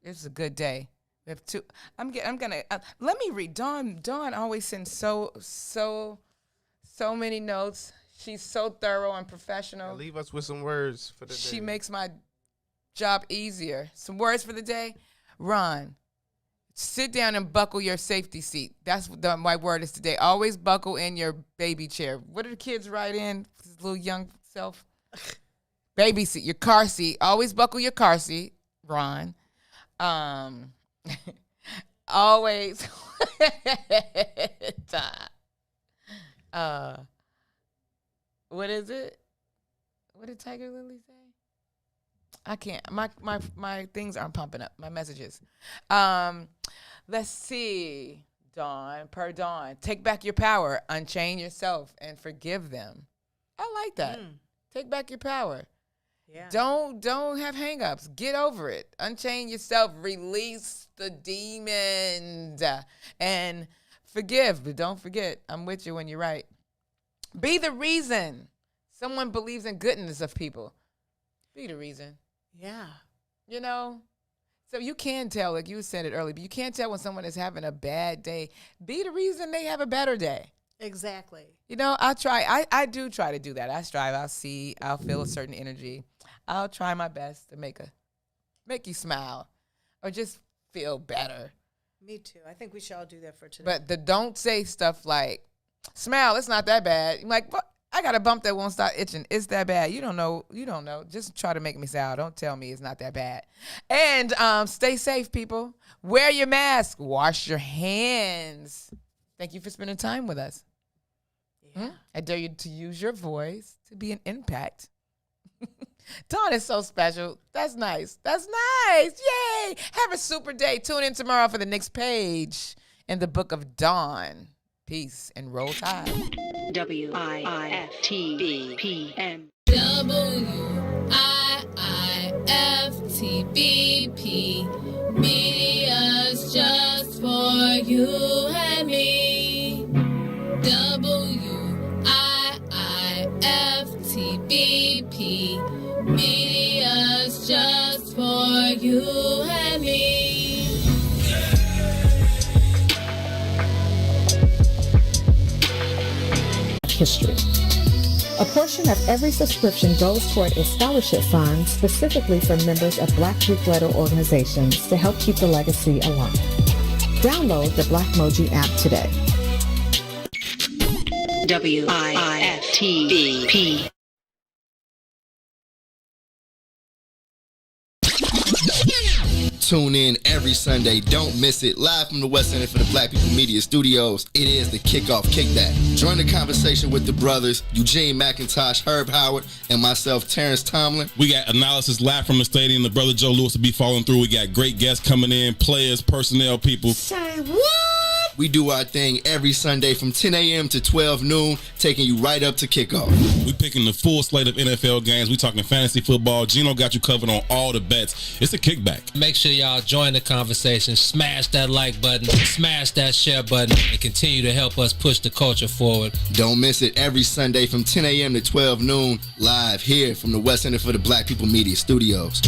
It's a good day. We have two. Let me read. Dawn always sends so many notes. She's so thorough and professional. Now leave us with some words for the day. She makes my job easier. Some words for the day. Ron, sit down and buckle your safety seat. That's what my word is today. Always buckle in your baby chair. What do the kids write in? His little young self. Baby seat, your car seat. Always buckle your car seat, Ron. Always. What is it? What did Tiger Lily say? I can't. My things aren't pumping up. My messages. Let's see. Dawn. Take back your power. Unchain yourself and forgive them. I like that. Take back your power. Yeah. Don't have hangups. Get over it. Unchain yourself. Release the demons and forgive. But don't forget, I'm with you when you're right. Be the reason someone believes in goodness of people. Be the reason. Yeah. You know? So you can tell, like you said it earlier, but you can't tell when someone is having a bad day. Be the reason they have a better day. Exactly. You know, I do try to do that. I strive. I'll feel a certain energy. I'll try my best to make you smile or just feel better. Me too. I think we should all do that for today. But don't say stuff like, smile, it's not that bad. I'm like, what? I got a bump that won't stop itching. It's that bad. You don't know. Just try to make me sound. Don't tell me it's not that bad. And stay safe, people. Wear your mask. Wash your hands. Thank you for spending time with us. Yeah. I dare you to use your voice to be an impact. Dawn is so special. That's nice. Yay. Have a super day. Tune in tomorrow for the next page in the book of Dawn. Peace and roll tide. WIFTBPM. WIIFTBP. Media's just for you and me. WIIFTBP. Media's just for you and me. History. A portion of every subscription goes toward a scholarship fund specifically for members of Black Greek-letter organizations to help keep the legacy alive. Download the Blackmoji app today. WIFTBP. Tune in every Sunday. Don't miss it. Live from the West Center for the Black People Media Studios. It is the Kickoff Kick That. Join the conversation with the brothers, Eugene McIntosh, Herb Howard, and myself, Terrence Tomlin. We got analysis live from the stadium. The brother Joe Lewis will be following through. We got great guests coming in, players, personnel, people. Say what? We do our thing every Sunday from 10 a.m. to 12 noon, taking you right up to kickoff. We picking the full slate of NFL games. We talking fantasy football. Gino got you covered on all the bets. It's a kickback. Make sure y'all join the conversation. Smash that like button. Smash that share button. And continue to help us push the culture forward. Don't miss it every Sunday from 10 a.m. to 12 noon, live here from the West Center for the Black People Media Studios.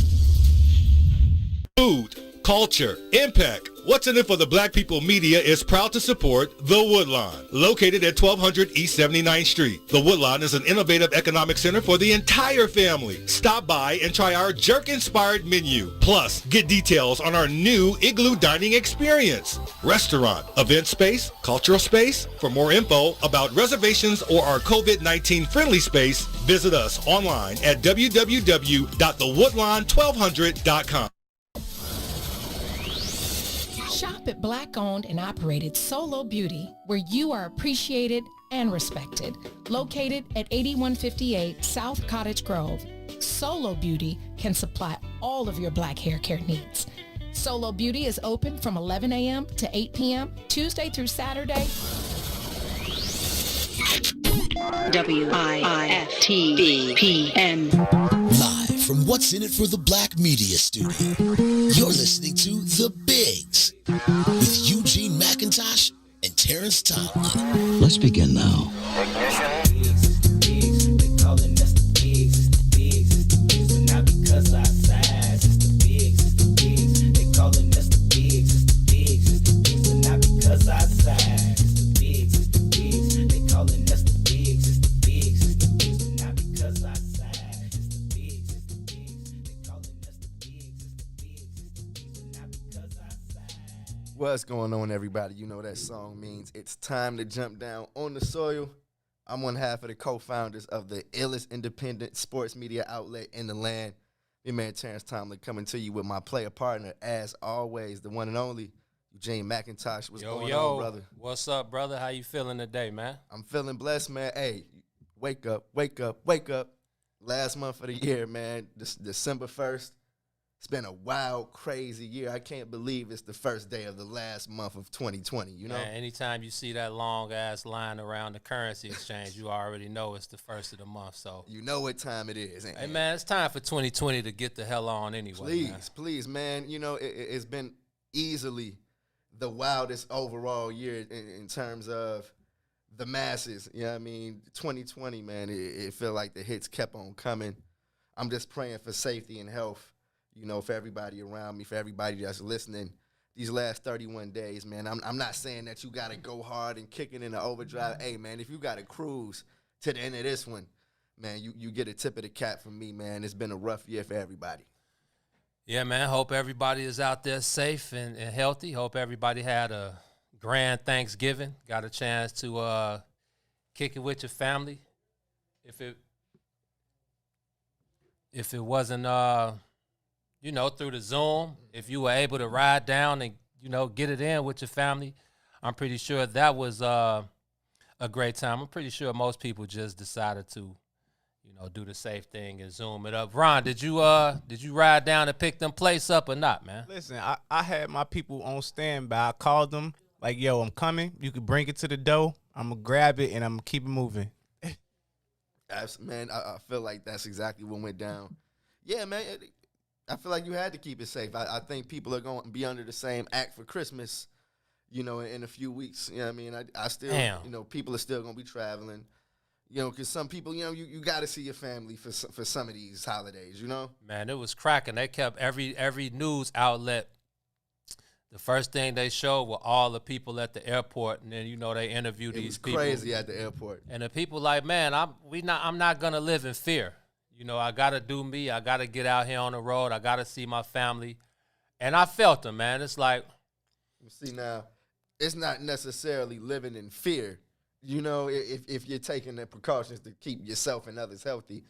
Food, culture, impact. What's in it for the Black People Media is proud to support The Woodlawn, located at 1200 East 79th Street. The Woodlawn is an innovative economic center for the entire family. Stop by and try our jerk-inspired menu. Plus, get details on our new Igloo Dining Experience. Restaurant, event space, cultural space. For more info about reservations or our COVID-19 friendly space, visit us online at www.thewoodlawn1200.com. Shop at Black-owned and operated Solo Beauty, where you are appreciated and respected. Located at 8158 South Cottage Grove, Solo Beauty can supply all of your black hair care needs. Solo Beauty is open from 11 a.m. to 8 p.m., Tuesday through Saturday. WIFTBPN. Live from What's in It for the Black Media Studio, you're listening to The Bigs with Eugene McIntosh and Terrence Tomlin. Let's begin now. What's going on, everybody? You know what that song means. It's time to jump down on the soil. I'm one half of the co-founders of the illest independent sports media outlet in the land. Your man Terrence Tomlin coming to you with my player partner, as always, the one and only Eugene McIntosh. What's going on, brother? What's up, brother? How you feeling today, man? I'm feeling blessed, man. Hey, wake up, wake up, wake up. Last month of the year, man, December 1st. It's been a wild, crazy year. I can't believe it's the first day of the last month of 2020, you know? Man, anytime you see that long-ass line around the currency exchange, you already know it's the first of the month. So you know what time it is. Hey, man, it's time for 2020 to get the hell on anyway. Please, man. You know, it's been easily the wildest overall year in terms of the masses. You know what I mean? 2020, man, it felt like the hits kept on coming. I'm just praying for safety and health. You know, for everybody around me, for everybody that's listening, these last 31 days, man, I'm not saying that you got to go hard and kick it in the overdrive. Hey, man, if you got to cruise to the end of this one, man, you get a tip of the cap from me, man. It's been a rough year for everybody. Yeah, man, hope everybody is out there safe and healthy. Hope everybody had a grand Thanksgiving, got a chance to kick it with your family. If it wasn't you know, through the Zoom, if you were able to ride down and, you know, get it in with your family, I'm pretty sure that was a great time. I'm pretty sure most people just decided to, you know, do the safe thing and Zoom it up. Ron, did you ride down and pick them place up or not, man? Listen, I had my people on standby. I called them like, yo, I'm coming. You can bring it to the door. I'm going to grab it and I'm going to keep it moving. Man, I feel like that's exactly what went down. Yeah, man. I feel like you had to keep it safe. I think people are going to be under the same act for Christmas, you know, in a few weeks. You know what I mean? I still, you know, people are still going to be traveling, you know, because some people, you know, you got to see your family for some of these holidays, you know? Man, it was cracking. They kept every news outlet, the first thing they showed were all the people at the airport, and then, you know, they interviewed these people. It was crazy at the airport. And the people like, man, I'm not going to live in fear. You know, I got to do me. I got to get out here on the road. I got to see my family. And I felt them, man. It's like. See, now, it's not necessarily living in fear. You know, if you're taking the precautions to keep yourself and others healthy.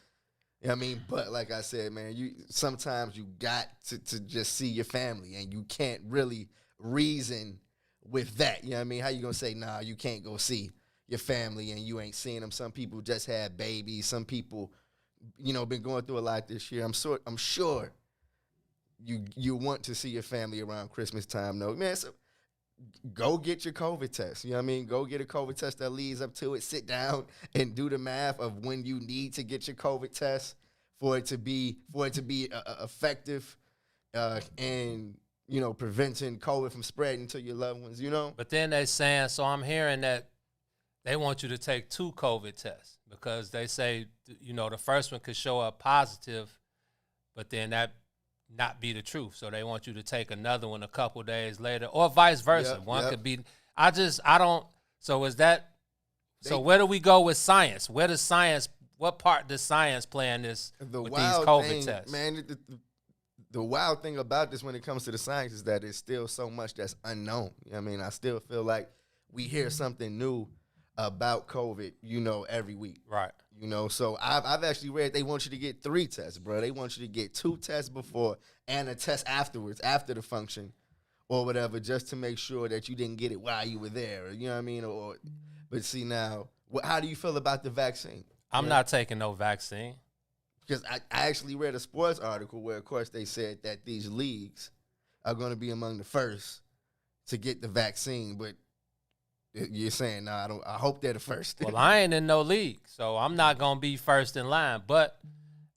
You know what I mean? But like I said, man, sometimes you got to just see your family, and you can't really reason with that. You know what I mean? How you going to say, nah, you can't go see your family and you ain't seeing them? Some people just had babies. Some people, you know, been going through a lot this year. I'm sure you want to see your family around Christmas time, though. Man, so go get your COVID test. You know what I mean? Go get a COVID test that leads up to it. Sit down and do the math of when you need to get your COVID test for it to be effective and, you know, preventing COVID from spreading to your loved ones, you know? But then they saying, so I'm hearing that they want you to take 2 COVID tests because they say, you know, the first one could show up positive, but then that not be the truth. So they want you to take another one a couple days later, or vice versa. One could be. I don't. So is that? So where do we go with science? What part does science play in this with these COVID tests? Man, the wild thing about this when it comes to the science is that it's still so much that's unknown. You know what I mean? I still feel like we hear something new about COVID, you know, every week. Right. You know, so I've actually read they want you to get 3 tests, bro. They want you to get 2 tests before and a test afterwards, after the function or whatever, just to make sure that you didn't get it while you were there. You know what I mean? But see now, how do you feel about the vaccine? I'm not taking no vaccine. Because I actually read a sports article where, of course, they said that these leagues are going to be among the first to get the vaccine, but You're saying, no, I hope they're the first. Well, I ain't in no league, so I'm not going to be first in line. But,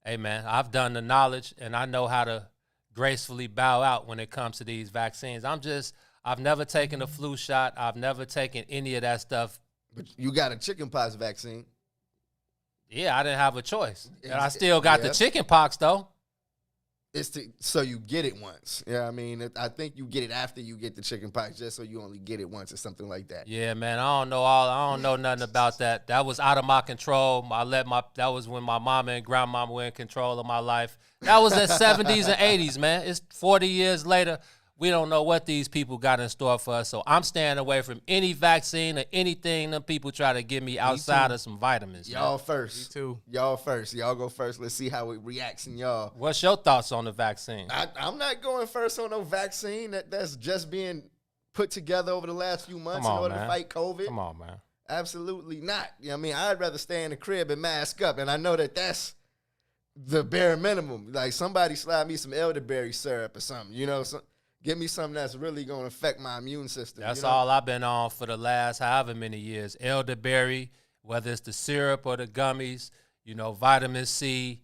hey, man, I've done the knowledge, and I know how to gracefully bow out when it comes to these vaccines. I've never taken a flu shot. I've never taken any of that stuff. But you got a chickenpox vaccine. Yeah, I didn't have a choice. And I still got the chicken pox, though. So you get it once. Yeah, I mean, I think you get it after you get the chicken pox, just so you only get it once or something like that. Yeah, man, I don't know nothing about that. That was out of my control. That was when my mama and grandmama were in control of my life. That was the 70s and 80s, man. It's 40 years later. We don't know what these people got in store for us. So I'm staying away from any vaccine or anything them people try to give me outside of some vitamins. Y'all first. Me too. Y'all first. Y'all go first. Let's see how it reacts in y'all. What's your thoughts on the vaccine? I'm not going first on no vaccine that's just being put together over the last few months in order to fight COVID. Come on, man. Absolutely not. You know what I mean, I'd rather stay in the crib and mask up. And I know that's the bare minimum. Like somebody slide me some elderberry syrup or something, you know, give me something that's really going to affect my immune system. That's all I've been on for the last however many years. Elderberry, whether it's the syrup or the gummies, you know, vitamin C,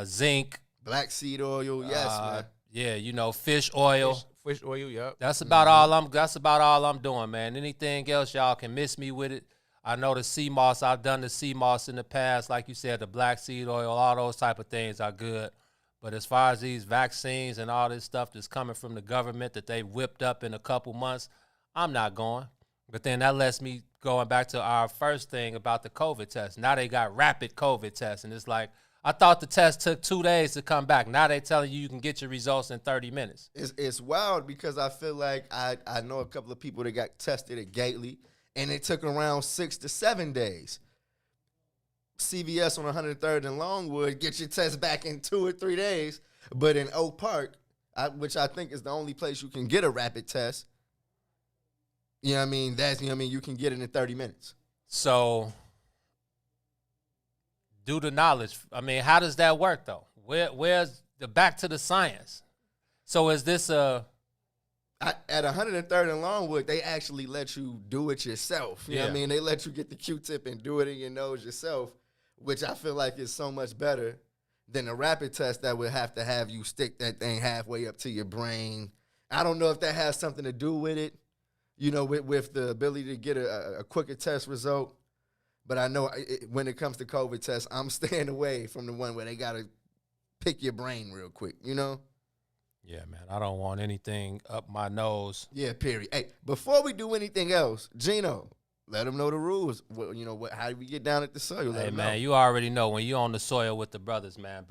zinc. Black seed oil, yes, man. Yeah, you know, fish oil. Fish oil, yep. That's about all I'm doing, man. Anything else, y'all can miss me with it. I know the sea moss. I've done the sea moss in the past. Like you said, the black seed oil, all those type of things are good. But as far as these vaccines and all this stuff that's coming from the government that they whipped up in a couple months, I'm not going. But then that lets me going back to our first thing about the COVID test. Now they got rapid COVID tests. And it's like, I thought the test took 2 days to come back. Now they telling you can get your results in 30 minutes. It's wild because I feel like I know a couple of people that got tested at Gately, and it took around 6 to 7 days. CVS on 103rd and Longwood, get your test back in 2 or 3 days. But in Oak Park, which I think is the only place you can get a rapid test, you know what I mean? You can get it in 30 minutes. So, due to knowledge, I mean, how does that work though? Where's the back to the science? So is this at 103rd and Longwood, they actually let you do it yourself. You know what I mean? They let you get the Q-tip and do it in your nose yourself, which I feel like is so much better than a rapid test that would have you stick that thing halfway up to your brain. I don't know if that has something to do with it, you know, with the ability to get a quicker test result. But I know when it comes to COVID tests, I'm staying away from the one where they got to pick your brain real quick, you know? Yeah, man, I don't want anything up my nose. Yeah, period. Hey, before we do anything else, Gino, let them know the rules. How do we get down at the soil? Hey, man, you already know when you're on the soil with the brothers, man.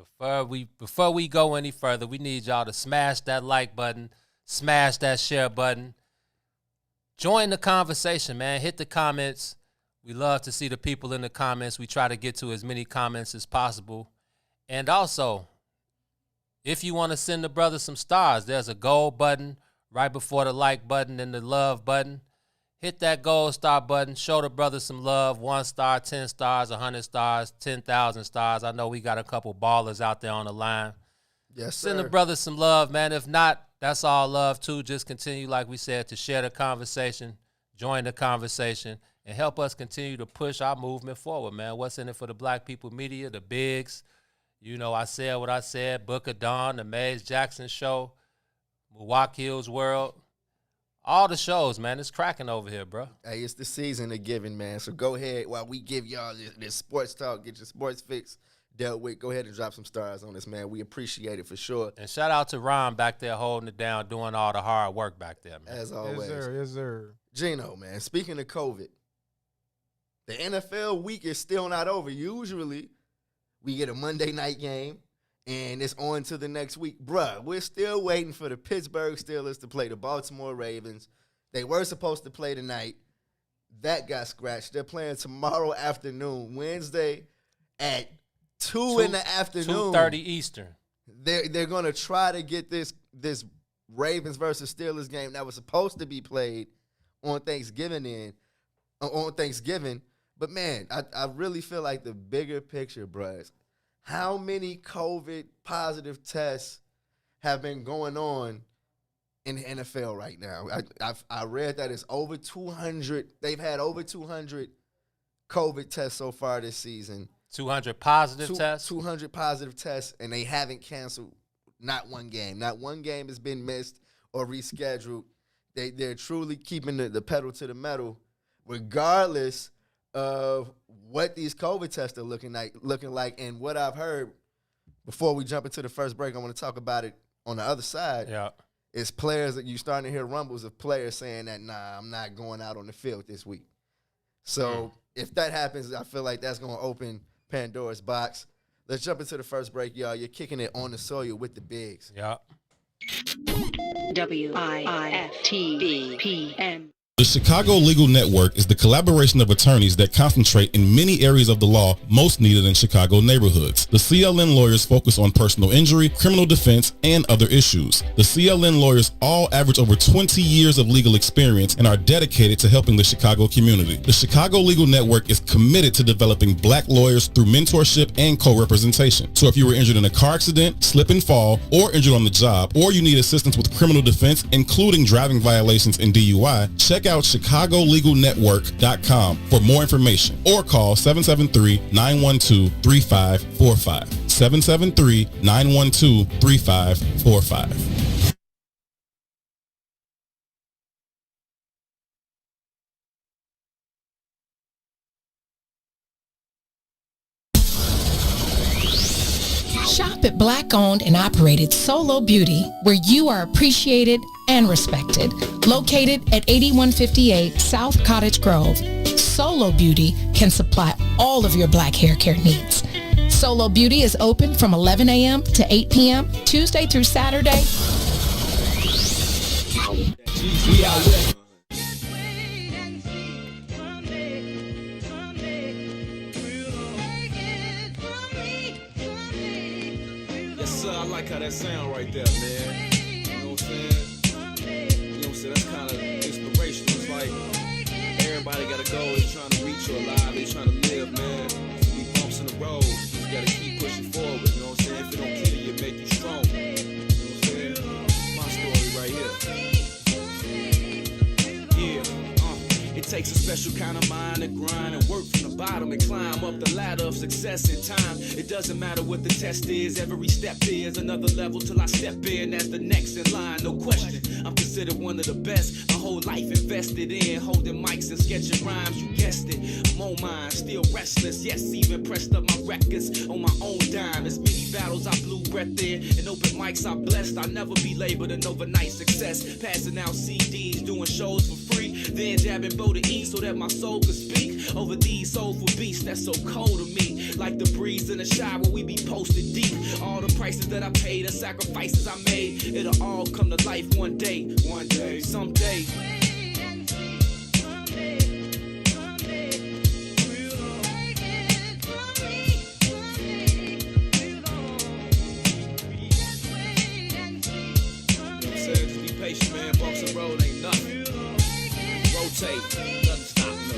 Before we go any further, we need y'all to smash that like button, smash that share button. Join the conversation, man. Hit the comments. We love to see the people in the comments. We try to get to as many comments as possible. And also, if you want to send the brothers some stars, there's a gold button right before the like button and the love button. Hit that gold star button. Show the brothers some love. 1 star, 10 stars, 100 stars, 10,000 stars. I know we got a couple ballers out there on the line. Yes, sir. Send the brothers some love, man. If not, that's all love, too. Just continue, like we said, to share the conversation, join the conversation, and help us continue to push our movement forward, man. What's in it for the Black People Media, the Bigs? You know, I said what I said. Book of Dawn, the Maze Jackson Show, Milwaukee Hills World. All the shows, man. It's cracking over here, bro. Hey, it's the season of giving, man. So go ahead while we give y'all this sports talk, get your sports fix dealt with. Go ahead and drop some stars on this, man. We appreciate it for sure. And shout out to Ron back there holding it down, doing all the hard work back there, man. As always. Yes, sir. Gino, man, speaking of COVID, the NFL week is still not over. Usually we get a Monday night game, and it's on to the next week. Bruh, we're still waiting for the Pittsburgh Steelers to play the Baltimore Ravens. They were supposed to play tonight. That got scratched. They're playing tomorrow afternoon, Wednesday at 2 in the afternoon. 2:30 Eastern. They're going to try to get this Ravens versus Steelers game that was supposed to be played on Thanksgiving. But, man, I really feel like the bigger picture, bruh, how many COVID positive tests have been going on in the NFL right now. I read that it's over 200. They've had over 200 COVID tests so far this season. 200 positive tests? 200 positive tests, and they haven't canceled not one game. Not one game has been missed or rescheduled. They're truly keeping the pedal to the metal, regardless of what these COVID tests are looking like. And what I've heard, before we jump into the first break, I want to talk about it on the other side. Yeah. It's players that you're starting to hear rumbles of players saying that, nah, I'm not going out on the field this week. So if that happens, I feel like that's going to open Pandora's box. Let's jump into the first break, y'all. You're kicking it on the soil with the bigs. Yeah. WIFTBPM. The Chicago Legal Network is the collaboration of attorneys that concentrate in many areas of the law most needed in Chicago neighborhoods. The CLN lawyers focus on personal injury, criminal defense, and other issues. The CLN lawyers all average over 20 years of legal experience and are dedicated to helping the Chicago community. The Chicago Legal Network is committed to developing black lawyers through mentorship and co-representation. So if you were injured in a car accident, slip and fall, or injured on the job, or you need assistance with criminal defense, including driving violations and DUI, check out ChicagoLegalNetwork.com for more information or call 773-912-3545. 773-912-3545. Shop at Black-owned and operated Solo Beauty, where you are appreciated and respected. Located at 8158 South Cottage Grove, Solo Beauty can supply all of your black hair care needs. Solo Beauty is open from 11 a.m. to 8 p.m. Tuesday through Saturday. We out there. I like how that sound right there, man. You know what I'm saying? You know what I'm saying? That's kind of inspirational. It's like everybody got a goal. They're trying to reach or alive. They're trying to live, man. We bumps in the road. You just got to keep pushing forward. You know what I'm saying? If it don't kill you, it make you strong. You know what I'm saying? My story right here. Yeah. It takes a special kind of mind to grind and work from the bottom and climb up the ladder of success in time. It doesn't matter what the test is, every step is another level till I step in as the next in line, no question. I'm considered one of the best, my whole life invested in, holding mics and sketching rhymes, you guessed it. I'm on mine, still restless, yes, even pressed up my records on my own dime. As many battles I blew breath in, and open mics I blessed. I'll never be labeled an overnight success, passing out CDs, doing shows for free, then jabbing both to eat so that my soul could speak over these soulful beats that's so cold to me. Like the breeze in the shower, we be posted deep. All the prices that I paid, the sacrifices I made, it'll all come to life one day, someday. Just be patient, man. Bumps and road ain't nothing. Rotate, doesn't stop, no.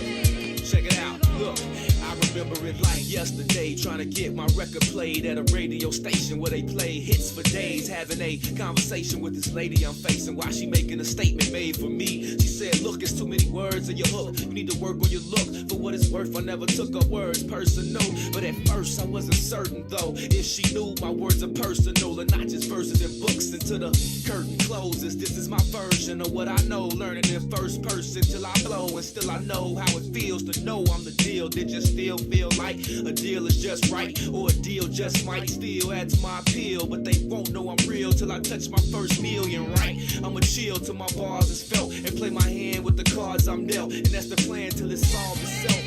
Check it out, look. I remember it like yesterday, trying to get my record played at a radio station where they play hits for days. Having a conversation with this lady I'm facing while she making a statement made for me. She said, look, it's too many words in your hook. You need to work on your look. For what it's worth, I never took her words personal. But at first, I wasn't certain, though, if she knew my words are personal and not just verses and books. Until the curtain closes, this is my version of what I know. Learning in first person till I blow. And still I know how it feels to know I'm the deal. Did you still feel like a deal is just right, or a deal just might still add to my appeal? But they won't know I'm real till I touch my first million, right? I'ma chill till my bars is felt and play my hand with the cards I'm dealt, and that's the plan till it's solved itself.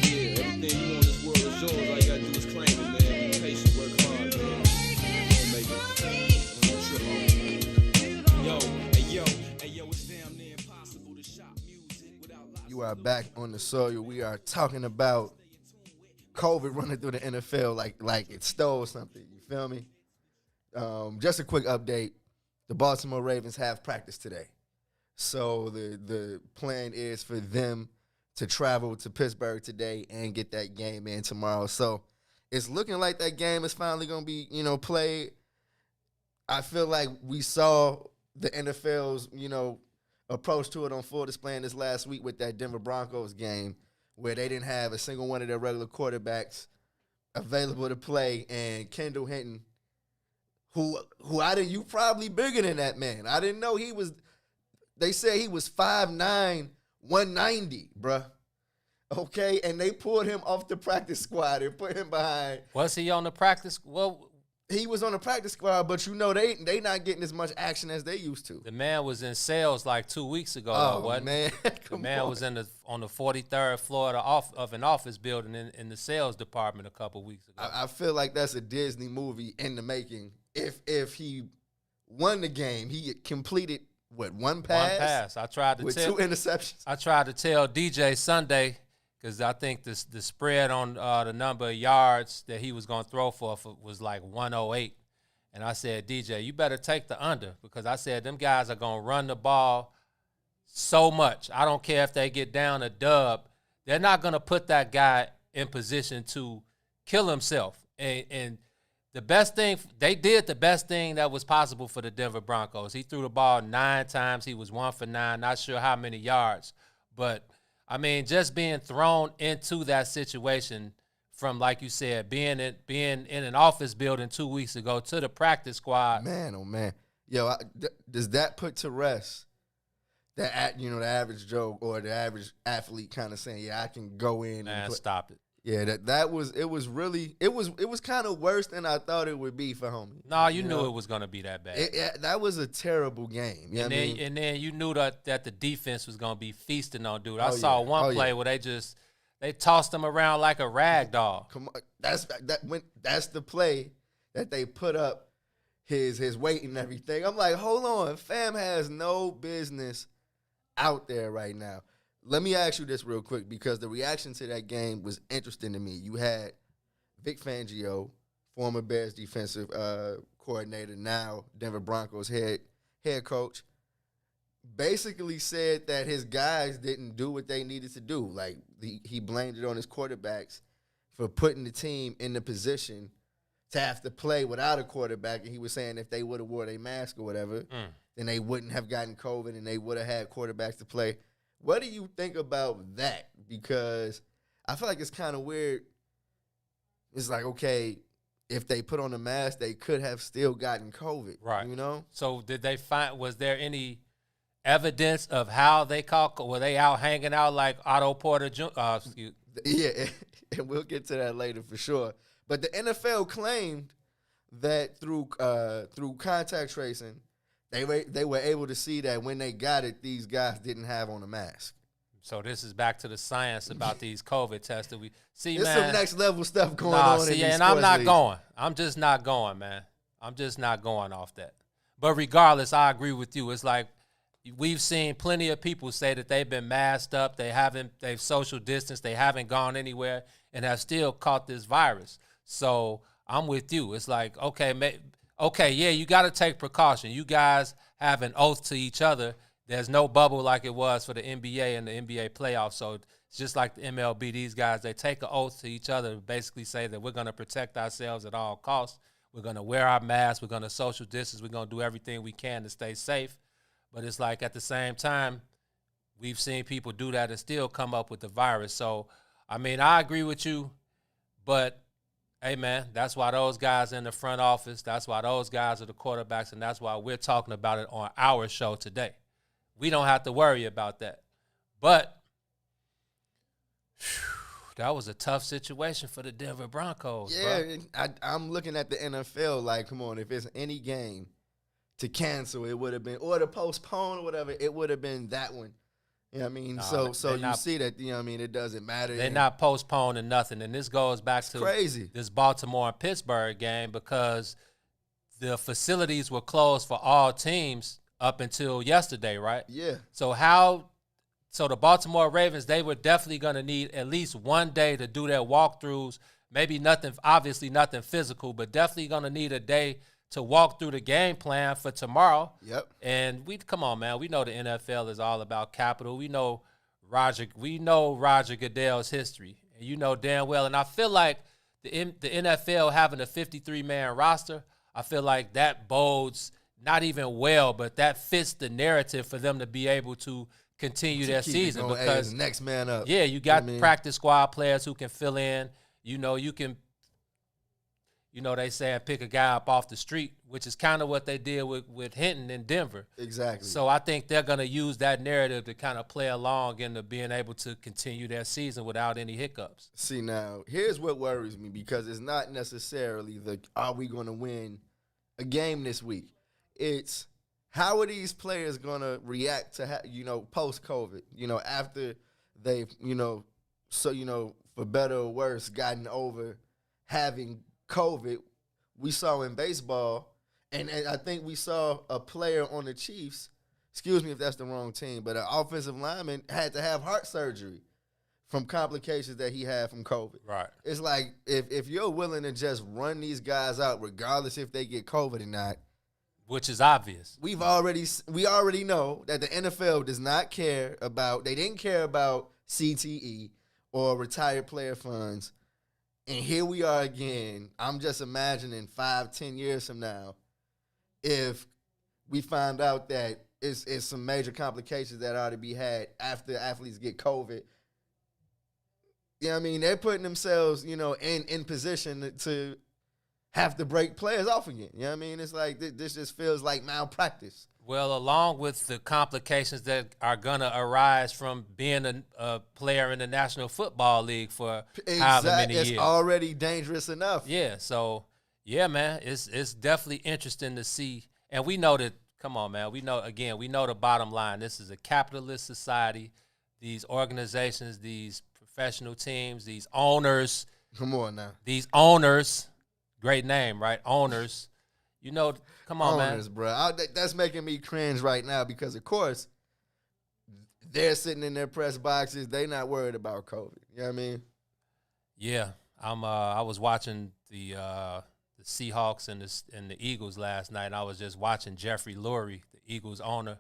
Yeah, everything you want in this world is yours. All you gotta do is claim it, man. Be patient, work hard, man. Don't make it. Don't trip on it. Yo, it's damn near impossible to shop music without lots. You are back on the soil. We are talking about COVID running through the NFL like it stole something. You feel me? Just a quick update. The Baltimore Ravens have practice today. So the plan is for them to travel to Pittsburgh today and get that game in tomorrow. So it's looking like that game is finally going to be, played. I feel like we saw the NFL's, approach to it on full display in this last week with that Denver Broncos game where they didn't have a single one of their regular quarterbacks available to play, and Kendall Hinton, who you probably bigger than that man. I didn't know he was. They said he was 5'9", 190, bruh. Okay, and they pulled him off the practice squad and put him behind. Was he on the practice? Well, he was on the practice squad, but they not getting as much action as they used to. The man was in sales like 2 weeks ago. Oh, wasn't man. The man was on the 43rd floor of an office building in the sales department a couple weeks ago. I feel like that's a Disney movie in the making. If he won the game, he completed one pass? One pass. I tried to with tell 2 interceptions. I tried to tell DJ Sunday, because I think the spread on the number of yards that he was going to throw for was like 108. And I said, DJ, you better take the under, because I said them guys are going to run the ball so much. I don't care if they get down a dub. They're not going to put that guy in position to kill himself. And the best thing, they did the best thing that was possible for the Denver Broncos. He threw the ball 9 times. He was 1 for 9, not sure how many yards. But, I mean, just being thrown into that situation from, like you said, being in an office building 2 weeks ago to the practice squad. Man, oh, man. Yo, does that put to rest that, the average Joe or the average athlete kind of saying, yeah, I can go in and play. Stop it. Yeah, it was kind of worse than I thought it would be for homie. No, you knew it was going to be that bad. That was a terrible game. And then you knew that the defense was going to be feasting on dude. I saw one play where they tossed him around like a rag doll. Come on, that's the play that they put up his weight and everything. I'm like, hold on, fam has no business out there right now. Let me ask you this real quick, because the reaction to that game was interesting to me. You had Vic Fangio, former Bears defensive coordinator, now Denver Broncos head coach, basically said that his guys didn't do what they needed to do. Like, he blamed it on his quarterbacks for putting the team in the position to have to play without a quarterback. And he was saying if they would have wore their mask or whatever, then they wouldn't have gotten COVID and they would have had quarterbacks to play. What do you think about that? Because I feel like it's kind of weird. It's like, okay, if they put on a mask, they could have still gotten COVID. Right. So did they was there any evidence of how they caught? Were they out hanging out like Otto Porter Jr.? Yeah, and we'll get to that later for sure. But the NFL claimed that through contact tracing, they were able to see that when they got it, these guys didn't have on a mask. So this is back to the science about these COVID tests that we see, There's man. Some next level stuff going on. And I'm not going. I'm just not going, man. I'm just not going off that. But regardless, I agree with you. It's like we've seen plenty of people say that they've been masked up, they've social distanced, they haven't gone anywhere, and have still caught this virus. So I'm with you. It's like, okay, yeah, you got to take precaution. You guys have an oath to each other. There's no bubble like it was for the NBA and the NBA playoffs. So it's just like the MLB. These guys, they take an oath to each other to basically say that we're going to protect ourselves at all costs. We're going to wear our masks. We're going to social distance. We're going to do everything we can to stay safe. But it's like at the same time, we've seen people do that and still come up with the virus. So, I mean, I agree with you, but hey, man, that's why those guys in the front office, that's why those guys are the quarterbacks, and that's why we're talking about it on our show today. We don't have to worry about that. But that was a tough situation for the Denver Broncos. Yeah, I'm looking at the NFL like, come on, if it's any game to cancel, it would have been, or to postpone or whatever, it would have been that one. You know what I mean? So you see that, you know what I mean, it doesn't matter. They're not postponing nothing. And this goes back to crazy. This Baltimore and Pittsburgh game, because the facilities were closed for all teams up until yesterday, right? Yeah. So the Baltimore Ravens, they were definitely going to need at least one day to do their walkthroughs. Maybe obviously nothing physical, but definitely going to need a day to walk through the game plan for tomorrow. Yep. And come on, man. We know the NFL is all about capital. We know we know Roger Goodell's history, and you know damn well. And I feel like the NFL having a 53-man roster, I feel like that bodes not even well, but that fits the narrative for them to be able to continue their season because next man up. Yeah, you got practice squad players who can fill in. You know, they say pick a guy up off the street, which is kind of what they did with Hinton in Denver. Exactly. So I think they're going to use that narrative to kind of play along into being able to continue their season without any hiccups. See, now, here's what worries me because it's not necessarily are we going to win a game this week? It's how are these players going to react to, post-COVID, after they've, for better or worse, gotten over having COVID. We saw in baseball, and I think we saw a player on the Chiefs, excuse me if that's the wrong team, but an offensive lineman had to have heart surgery from complications that he had from COVID. Right. It's like if you're willing to just run these guys out regardless if they get COVID or not, which is obvious. We already know that the NFL does not care about, they didn't care about CTE or retired player funds. And here we are again. I'm just imagining 5-10 years from now, if we find out that it's some major complications that ought to be had after athletes get COVID. You know what I mean? They're putting themselves, in position to have to break players off again. You know what I mean? It's like this just feels like malpractice. Well, along with the complications that are going to arise from being a player in the National Football League for however many years. It's already dangerous enough. Yeah, so, yeah, man, it's definitely interesting to see. And we know that, come on, man, we know the bottom line. This is a capitalist society. These organizations, these professional teams, these owners. Come on now. These owners, great name, right? Owners. Come on, owners, man. Bro. That's making me cringe right now because, of course, they're sitting in their press boxes. They're not worried about COVID. You know what I mean? Yeah. I was watching the Seahawks and the Eagles last night, and I was just watching Jeffrey Lurie, the Eagles owner,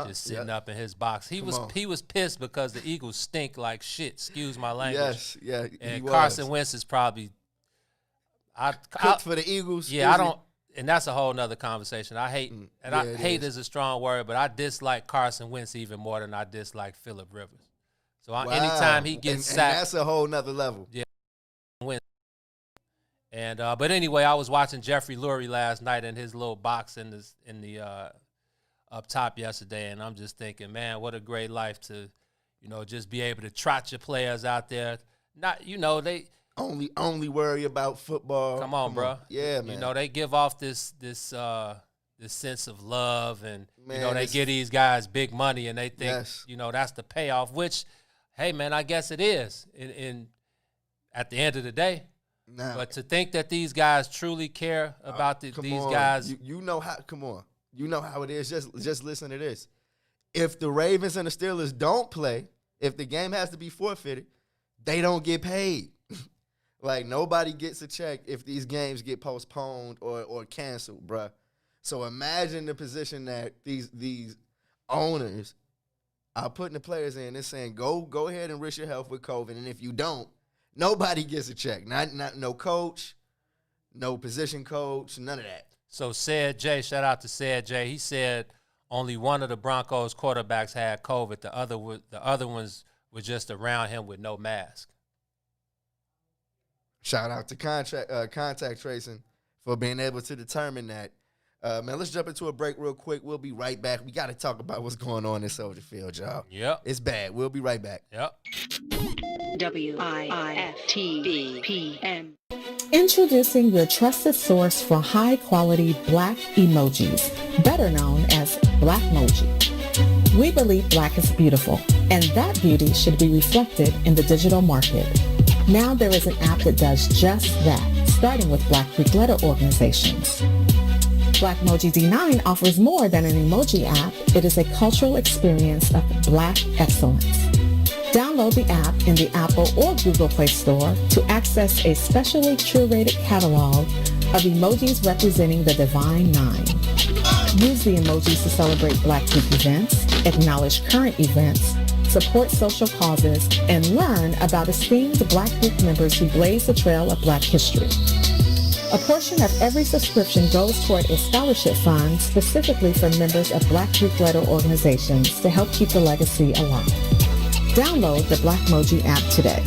just sitting up in his box. He was pissed because the Eagles stink like shit. Excuse my language. Yes, yeah. And Carson Wentz is probably cooked for the Eagles. Yeah, I don't. And that's a whole nother conversation. I hate, hate is a strong word, but I dislike Carson Wentz even more than I dislike Phillip Rivers. So anytime he gets sacked, and that's a whole nother level. Yeah, Wentz. And but anyway, I was watching Jeffrey Lurie last night in his little box in the up top yesterday, and I'm just thinking, man, what a great life to, just be able to trot your players out there. Not, they. Only worry about football. Come on, bro. Yeah, man. They give off this sense of love, and they give these guys big money, and they think that's the payoff. Which, hey, man, I guess it is. In at the end of the day, but to think that these guys truly care about these guys, you know how. Come on, you know how it is. Just listen to this. If the Ravens and the Steelers don't play, if the game has to be forfeited, they don't get paid. Like, nobody gets a check if these games get postponed or canceled, bruh. So imagine the position that these owners are putting the players in. They're saying, go ahead and risk your health with COVID, and if you don't, nobody gets a check. Not no coach, no position coach, none of that. So Said J, shout out to Said J. He said only one of the Broncos quarterbacks had COVID. The other ones were just around him with no mask. Shout out to contact tracing for being able to determine that. Man, let's jump into a break real quick. We'll be right back. We got to talk about what's going on in Soldier Field, y'all. Yep. It's bad. We'll be right back. Yep. WIFTVPM. Introducing your trusted source for high-quality Black emojis, better known as Blackmoji. We believe Black is beautiful, and that beauty should be reflected in the digital market. Now there is an app that does just that, starting with Black Greek letter organizations. Blackmoji D9 offers more than an emoji app. It is a cultural experience of Black excellence. Download the app in the Apple or Google Play Store to access a specially curated catalog of emojis representing the Divine Nine. Use the emojis to celebrate Black Greek events, acknowledge current events, support social causes, and learn about esteemed Black group members who blaze the trail of Black history. A portion of every subscription goes toward a scholarship fund specifically for members of Black group-led organizations to help keep the legacy alive. Download the Blackmoji app today.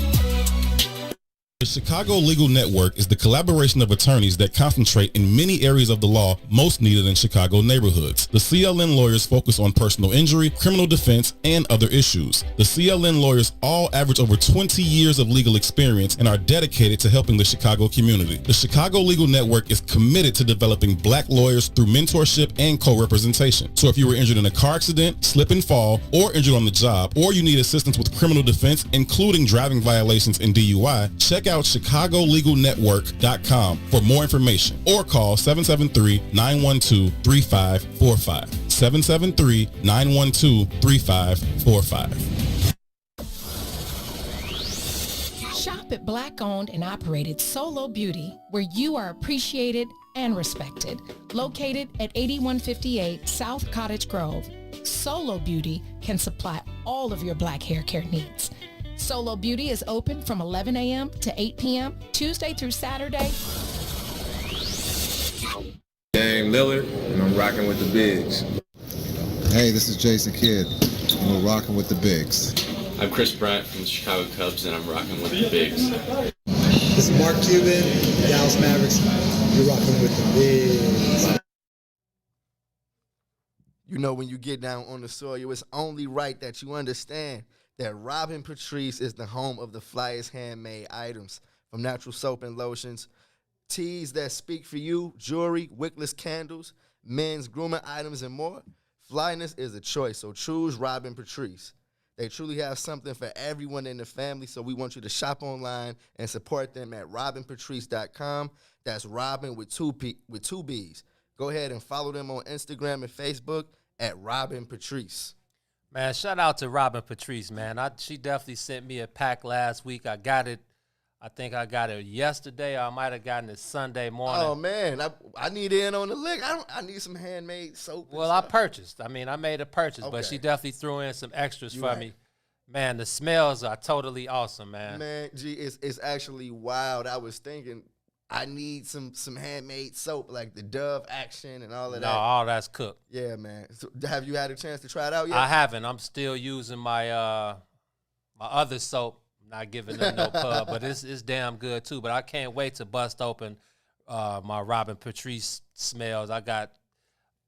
The Chicago Legal Network is the collaboration of attorneys that concentrate in many areas of the law most needed in Chicago neighborhoods. The CLN lawyers focus on personal injury, criminal defense, and other issues. The CLN lawyers all average over 20 years of legal experience and are dedicated to helping the Chicago community. The Chicago Legal Network is committed to developing Black lawyers through mentorship and co-representation. So if you were injured in a car accident, slip and fall, or injured on the job, or you need assistance with criminal defense, including driving violations and DUI, check out ChicagoLegalNetwork.com for more information or call 773-912-3545. 773-912-3545. Shop at Black-owned and operated Solo Beauty, where you are appreciated and respected. Located at 8158 South Cottage Grove, Solo Beauty can supply all of your Black hair care needs. Solo Beauty is open from 11 a.m. to 8 p.m., Tuesday through Saturday. Dame Lillard, and I'm rocking with the Bigs. Hey, this is Jason Kidd, and we're rocking with the Bigs. I'm Chris Bryant from the Chicago Cubs, and I'm rocking with the Bigs. This is Mark Cuban, Dallas Mavericks. You're rocking with the Bigs. You know, when you get down on the soil, it's only right that you understand that Robin Patrice is the home of the flyest handmade items, from natural soap and lotions, teas that speak for you, jewelry, wickless candles, men's grooming items, and more. Flyness is a choice, so choose Robin Patrice. They truly have something for everyone in the family, so we want you to shop online and support them at robinpatrice.com. That's Robin with two B's. Go ahead and follow them on Instagram and Facebook at Robin Patrice. Man, shout out to Robin Patrice, man. She definitely sent me a pack last week. I got it. I think I got it yesterday. Or I might have gotten it Sunday morning. Oh man, I need in on the lick. I need some handmade soap. Well, I purchased. I made a purchase, but she definitely threw in some extras for me. Man, the smells are totally awesome, man. Man, gee, it's actually wild. I was thinking I need some handmade soap, like the Dove Action and all of that. No, all that's cooked. Yeah, man. So, have you had a chance to try it out yet? I haven't. I'm still using my my other soap. I'm not giving them no pub, but it's damn good too. But I can't wait to bust open my Robin Patrice smells. I got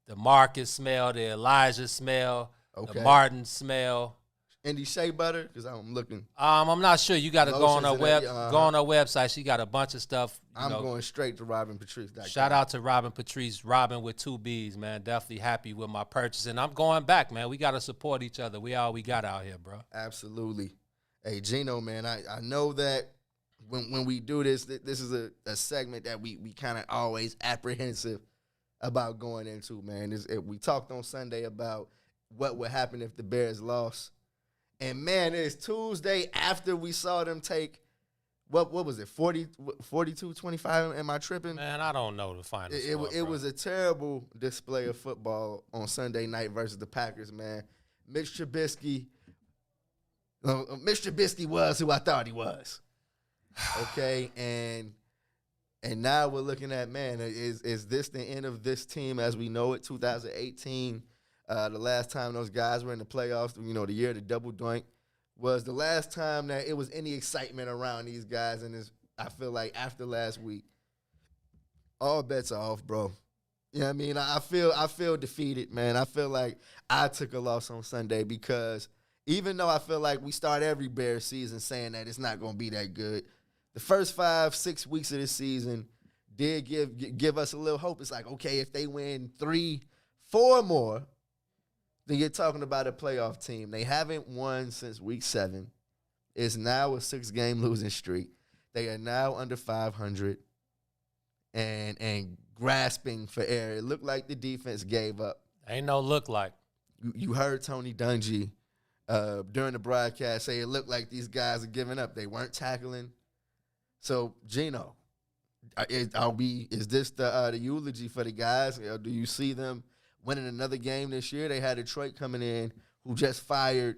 the Marcus smell, the Elijah smell, the Martin smell. Indy Shea Butter, because I'm looking. I'm not sure. You got to go on her go on her website. She got a bunch of stuff. I'm going straight to RobinPatrice.com. Shout out to Robin Patrice, Robin with two B's, man. Definitely happy with my purchase, and I'm going back, man. We got to support each other. We all we got out here, bro. Absolutely. Hey, Gino, man, I know that when we do this is a segment that we kind of always apprehensive about going into, man. We talked on Sunday about what would happen if the Bears lost. And, man, it's Tuesday after we saw them take, what was it, 42-25? Am I tripping? Man, I don't know the final score, it was a terrible display of football on Sunday night versus the Packers, man. Mitch Trubisky was who I thought he was. Okay, and now we're looking at, man, is this the end of this team as we know it, 2018? The last time those guys were in the playoffs, the year of the double doink, was the last time that it was any excitement around these guys. And I feel like after last week, all bets are off, bro. You know what I mean? I feel defeated, man. I feel like I took a loss on Sunday because even though I feel like we start every Bears season saying that it's not going to be that good, the first 5-6 weeks of this season did give us a little hope. It's like, okay, if they win 3-4 more, then you're talking about a playoff team. They haven't won since week 7. It's now a 6-game losing streak. They are now under 500 and grasping for air. It looked like the defense gave up. Ain't no look like. You heard Tony Dungy during the broadcast say it looked like these guys are giving up. They weren't tackling. So, Gino, is this the eulogy for the guys? Or do you see them winning another game this year? They had Detroit coming in who just fired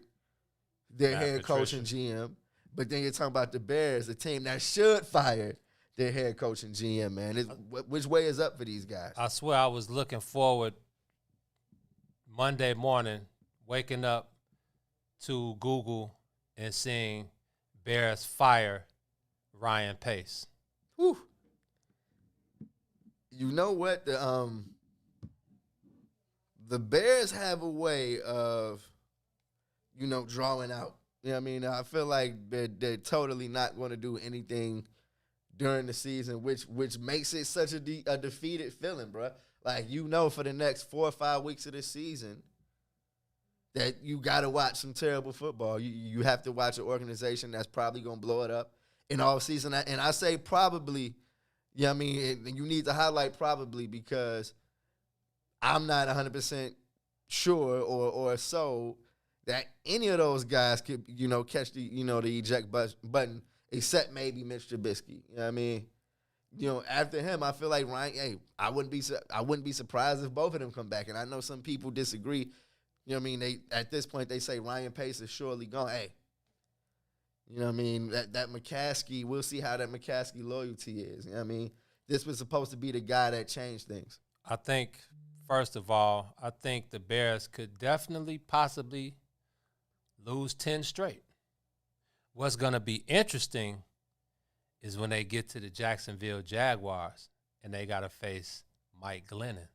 their Matt head coach Patricia. and GM. But then you're talking about the Bears, a team that should fire their head coach and GM, man. Which way is up for these guys? I swear I was looking forward Monday morning, waking up to Google and seeing Bears fire Ryan Pace. Whew. You know what? The Bears have a way of, drawing out. You know what I mean? I feel like they're totally not going to do anything during the season, which makes it such a defeated feeling, bro. Like, for the next 4 or 5 weeks of the season that you got to watch some terrible football. You have to watch an organization that's probably going to blow it up in all season. And I say probably, you need to highlight probably because I'm not 100% sure or sold that any of those guys could, catch the eject button, except maybe Mitch Trubisky. You know what I mean? After him, I feel like Ryan. I wouldn't be surprised if both of them come back. And I know some people disagree. You know what I mean? They at this point they say Ryan Pace is surely gone. Hey, you know what I mean? That McCaskey, we'll see how that McCaskey loyalty is. You know what I mean? This was supposed to be the guy that changed things. I think, first of all, the Bears could definitely, possibly lose 10 straight. What's going to be interesting is when they get to the Jacksonville Jaguars and they got to face Mike Glennon.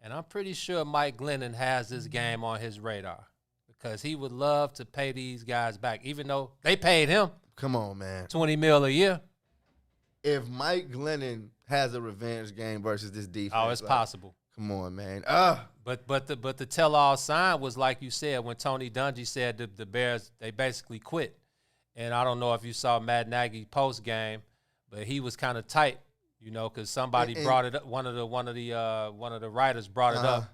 And I'm pretty sure Mike Glennon has this game on his radar because he would love to pay these guys back, even though they paid him. Come on, man. $20 million a year. If Mike Glennon has a revenge game versus this defense. Oh, it's possible. Come on, man. But the tell-all sign was, like you said, when Tony Dungy said the Bears, they basically quit. And I don't know if you saw Matt Nagy post game, but he was kind of tight, because somebody brought it up. One of the writers brought it up.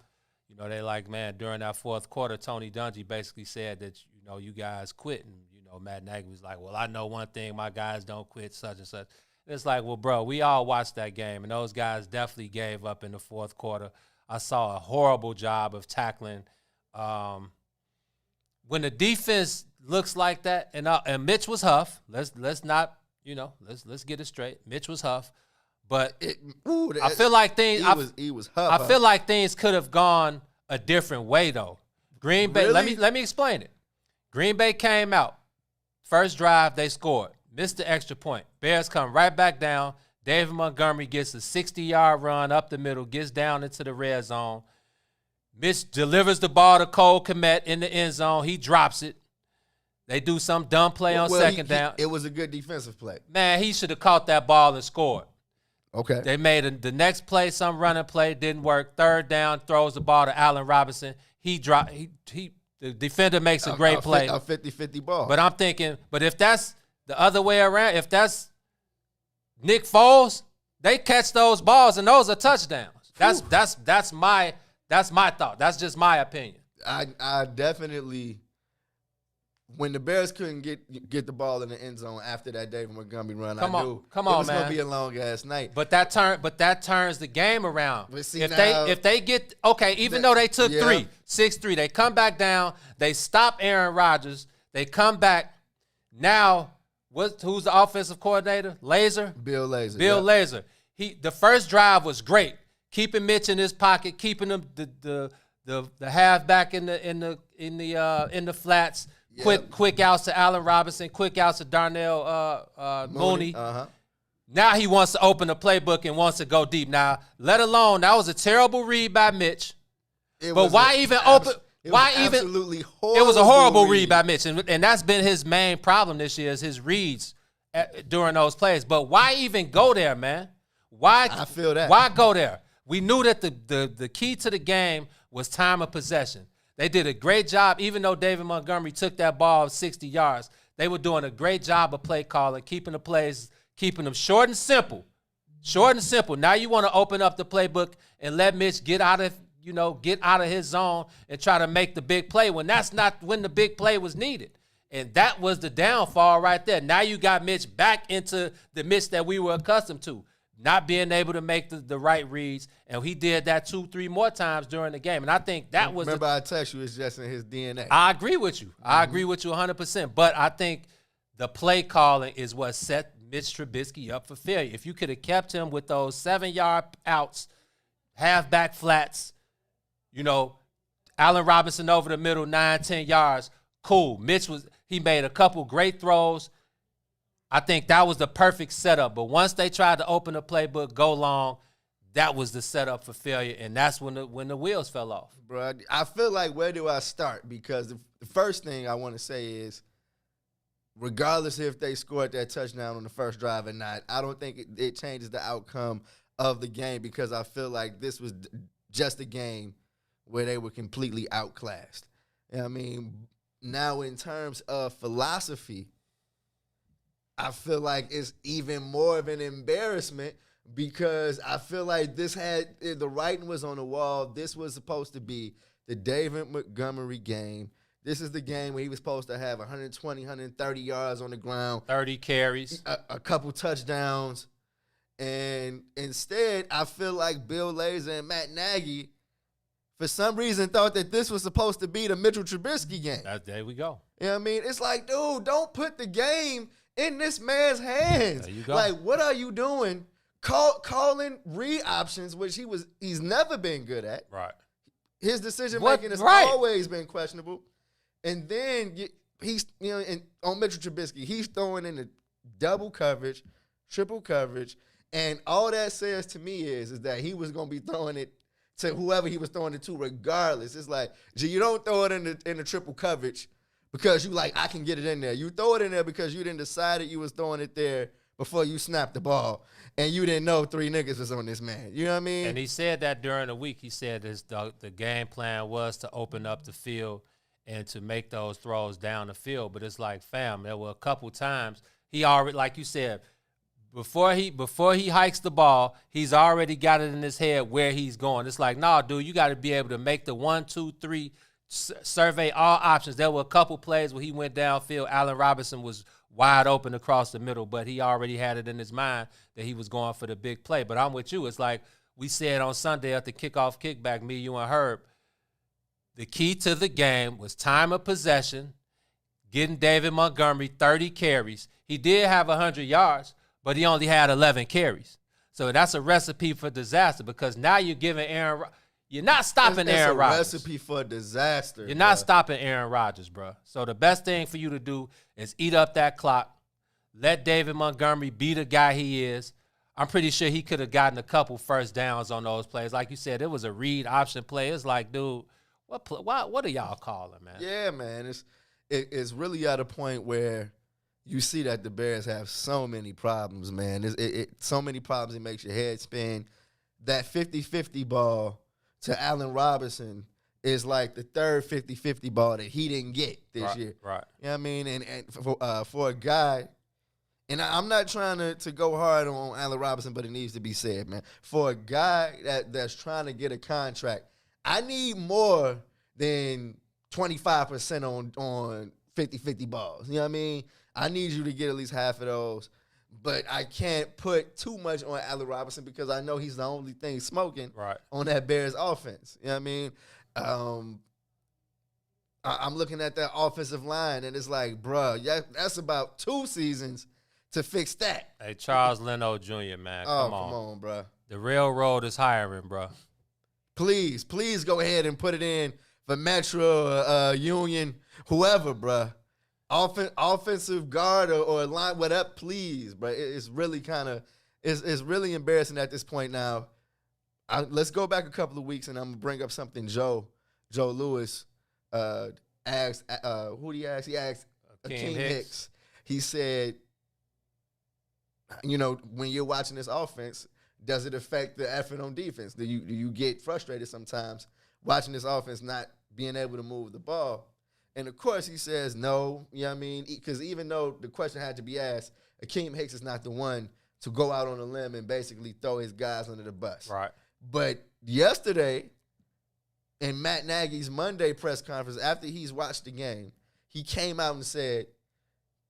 They like, man, during that fourth quarter, Tony Dungy basically said that you guys quit, and Matt Nagy was like, well, I know one thing, my guys don't quit, such and such. It's like, well, bro, we all watched that game, and those guys definitely gave up in the fourth quarter. I saw a horrible job of tackling. When the defense looks like that, and Mitch was huff. Let's not, let's get it straight. Mitch was huff, but I feel like things. He was huff. I feel like things could have gone a different way though. Green Bay. Really? Let me explain it. Green Bay came out. First drive, they scored. Missed the extra point. Bears come right back down. David Montgomery gets a 60-yard run up the middle, gets down into the red zone. Mitch delivers the ball to Cole Kmet in the end zone. He drops it. They do some dumb play on second down. It was a good defensive play. Man, he should have caught that ball and scored. Okay. They made the next play, some running play, didn't work. Third down, throws the ball to Allen Robinson. The defender makes a great play. A 50-50 ball. But I'm thinking, if that's the other way around, if that's Nick Foles, they catch those balls and those are touchdowns. That's my thought. That's just my opinion. I definitely, when the Bears couldn't get the ball in the end zone after that David Montgomery run, Come on, it man. was gonna be a long ass night. But that turns the game around. But see, if they get even though they took 6-3, they come back down. They stop Aaron Rodgers. They come back. Now, who's the offensive coordinator? Bill Lazor. Lazor. The first drive was great, keeping Mitch in his pocket, keeping him the halfback in the flats. Yep. Quick outs to Allen Robinson, quick outs to Darnell Mooney. Now he wants to open the playbook and wants to go deep. Now, let alone that was a terrible read by Mitch. Why even open? It was a horrible read by Mitch, and that's been his main problem this year is his reads during those plays. But why even go there, man? Why? I feel that. Why go there? We knew that the key to the game was time of possession. They did a great job, even though David Montgomery took that ball 60 yards. They were doing a great job of play calling, keeping the plays, keeping them short and simple. Short and simple. Now you want to open up the playbook and let Mitch get out of his zone and try to make the big play when that's not when the big play was needed. And that was the downfall right there. Now you got Mitch back into the Mitch that we were accustomed to. not being able to make the right reads, and he did that 2-3 more times during the game. And I think that was remember I text you, it's just in his DNA. I agree with you. I agree with you 100%. But I think the play calling is what set Mitch Trubisky up for failure. If you could have kept him with those 7-yard outs, halfback flats, Allen Robinson over the middle, 9-10 yards, cool. He made a couple great throws. I think that was the perfect setup. But once they tried to open the playbook, go long, that was the setup for failure, and that's when the wheels fell off. Bro, I feel like, where do I start? Because the first thing I want to say is, regardless if they scored that touchdown on the first drive or not, I don't think it changes the outcome of the game, because I feel like this was just a game where they were completely outclassed. I mean, now in terms of philosophy, I feel like it's even more of an embarrassment, because I feel like the writing was on the wall. This was supposed to be the David Montgomery game. This is the game where he was supposed to have 120, 130 yards on the ground. 30 carries. A couple touchdowns. And instead, I feel like Bill Lazor and Matt Nagy, for some reason, thought that this was supposed to be the Mitchell Trubisky game. There we go. You know what I mean? It's like, dude, don't put the game in this man's hands. There you go. Like, what are you doing? Calling read options, which he's never been good at. Right. His decision making has always been questionable. And then he's, on Mitchell Trubisky, he's throwing in the double coverage, triple coverage, and all that says to me is that he was going to be throwing it to whoever he was throwing it to, regardless. It's like, you don't throw it in the triple coverage because I can get it in there. You throw it in there because you didn't decide that you was throwing it there before you snapped the ball, and you didn't know 3 niggas was on this man. You know what I mean? And he said that during the week. He said the game plan was to open up the field and to make those throws down the field. But it's like, fam, there were a couple times he already, like you said, before he hikes the ball, he's already got it in his head where he's going. It's like, nah, dude, you got to be able to make the 1, 2, 3, survey all options. There were a couple plays where he went downfield. Allen Robinson was wide open across the middle, but he already had it in his mind that he was going for the big play. But I'm with you. It's like we said on Sunday at the kickoff kickback, me, you, and Herb, the key to the game was time of possession, getting David Montgomery 30 carries. He did have 100 yards, but he only had 11 carries. So that's a recipe for disaster, because now you're giving you're not stopping Aaron Rodgers. That's a recipe for disaster. You're not stopping Aaron Rodgers, bro. So the best thing for you to do is eat up that clock. Let David Montgomery be the guy he is. I'm pretty sure he could have gotten a couple first downs on those plays. Like you said, it was a read option play. It's like, dude, what are y'all calling, man? Yeah, man. It's really at a point where you see that the Bears have so many problems, man. So many problems, it makes your head spin. That 50-50 ball to Allen Robinson is like the third 50-50 ball that he didn't get this year. Right. You know what I mean? And for a guy, and I'm not trying to go hard on Allen Robinson, but it needs to be said, man. For a guy that's trying to get a contract, I need more than 25% on 50-50 balls. You know what I mean? I need you to get at least half of those. But I can't put too much on Allen Robinson because I know he's the only thing smoking on that Bears offense. You know what I mean? I'm looking at that offensive line, and it's like, bruh, that's about 2 seasons to fix that. Hey, Charles Leno Jr., man, come on, bruh. The railroad is hiring, bruh. Please go ahead and put it in for Metro, Union, whoever, bruh. Offensive guard or line, whatever, please, bro. It's really it's really embarrassing at this point now. Let's go back a couple of weeks, and I'm gonna bring up something Joe Lewis asked. Who did he ask? He asked Akeem Hicks. He said, when you're watching this offense, does it affect the effort on defense? Do you get frustrated sometimes watching this offense not being able to move the ball? And, of course, he says no, you know what I mean? Because even though the question had to be asked, Akeem Hicks is not the one to go out on a limb and basically throw his guys under the bus. Right. But yesterday, in Matt Nagy's Monday press conference, after he's watched the game, he came out and said,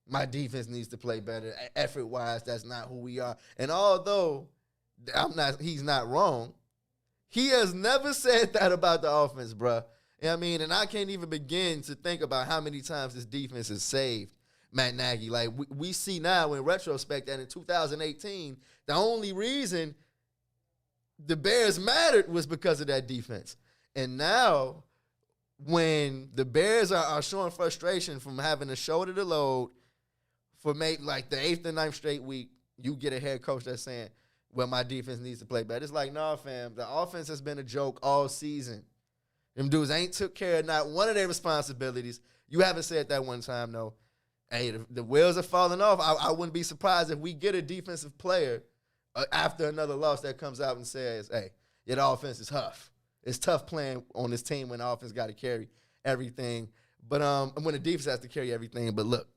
my defense needs to play better. Effort-wise, that's not who we are. And although He's not wrong. He has never said that about the offense, bruh. You know what I mean? And I can't even begin to think about how many times this defense has saved Matt Nagy. Like, we see now in retrospect that in 2018, the only reason the Bears mattered was because of that defense. And now, when the Bears are showing frustration from having to shoulder the load for like the 8th and 9th straight week, you get a head coach that's saying, well, my defense needs to play better. It's like, nah, fam, the offense has been a joke all season. Them dudes ain't took care of not one of their responsibilities. You haven't said that one time, though. Hey, the wheels are falling off. I wouldn't be surprised if we get a defensive player after another loss that comes out and says, hey, yeah, the offense is tough. It's tough playing on this team when the offense got to carry everything. But when the defense has to carry everything. But look,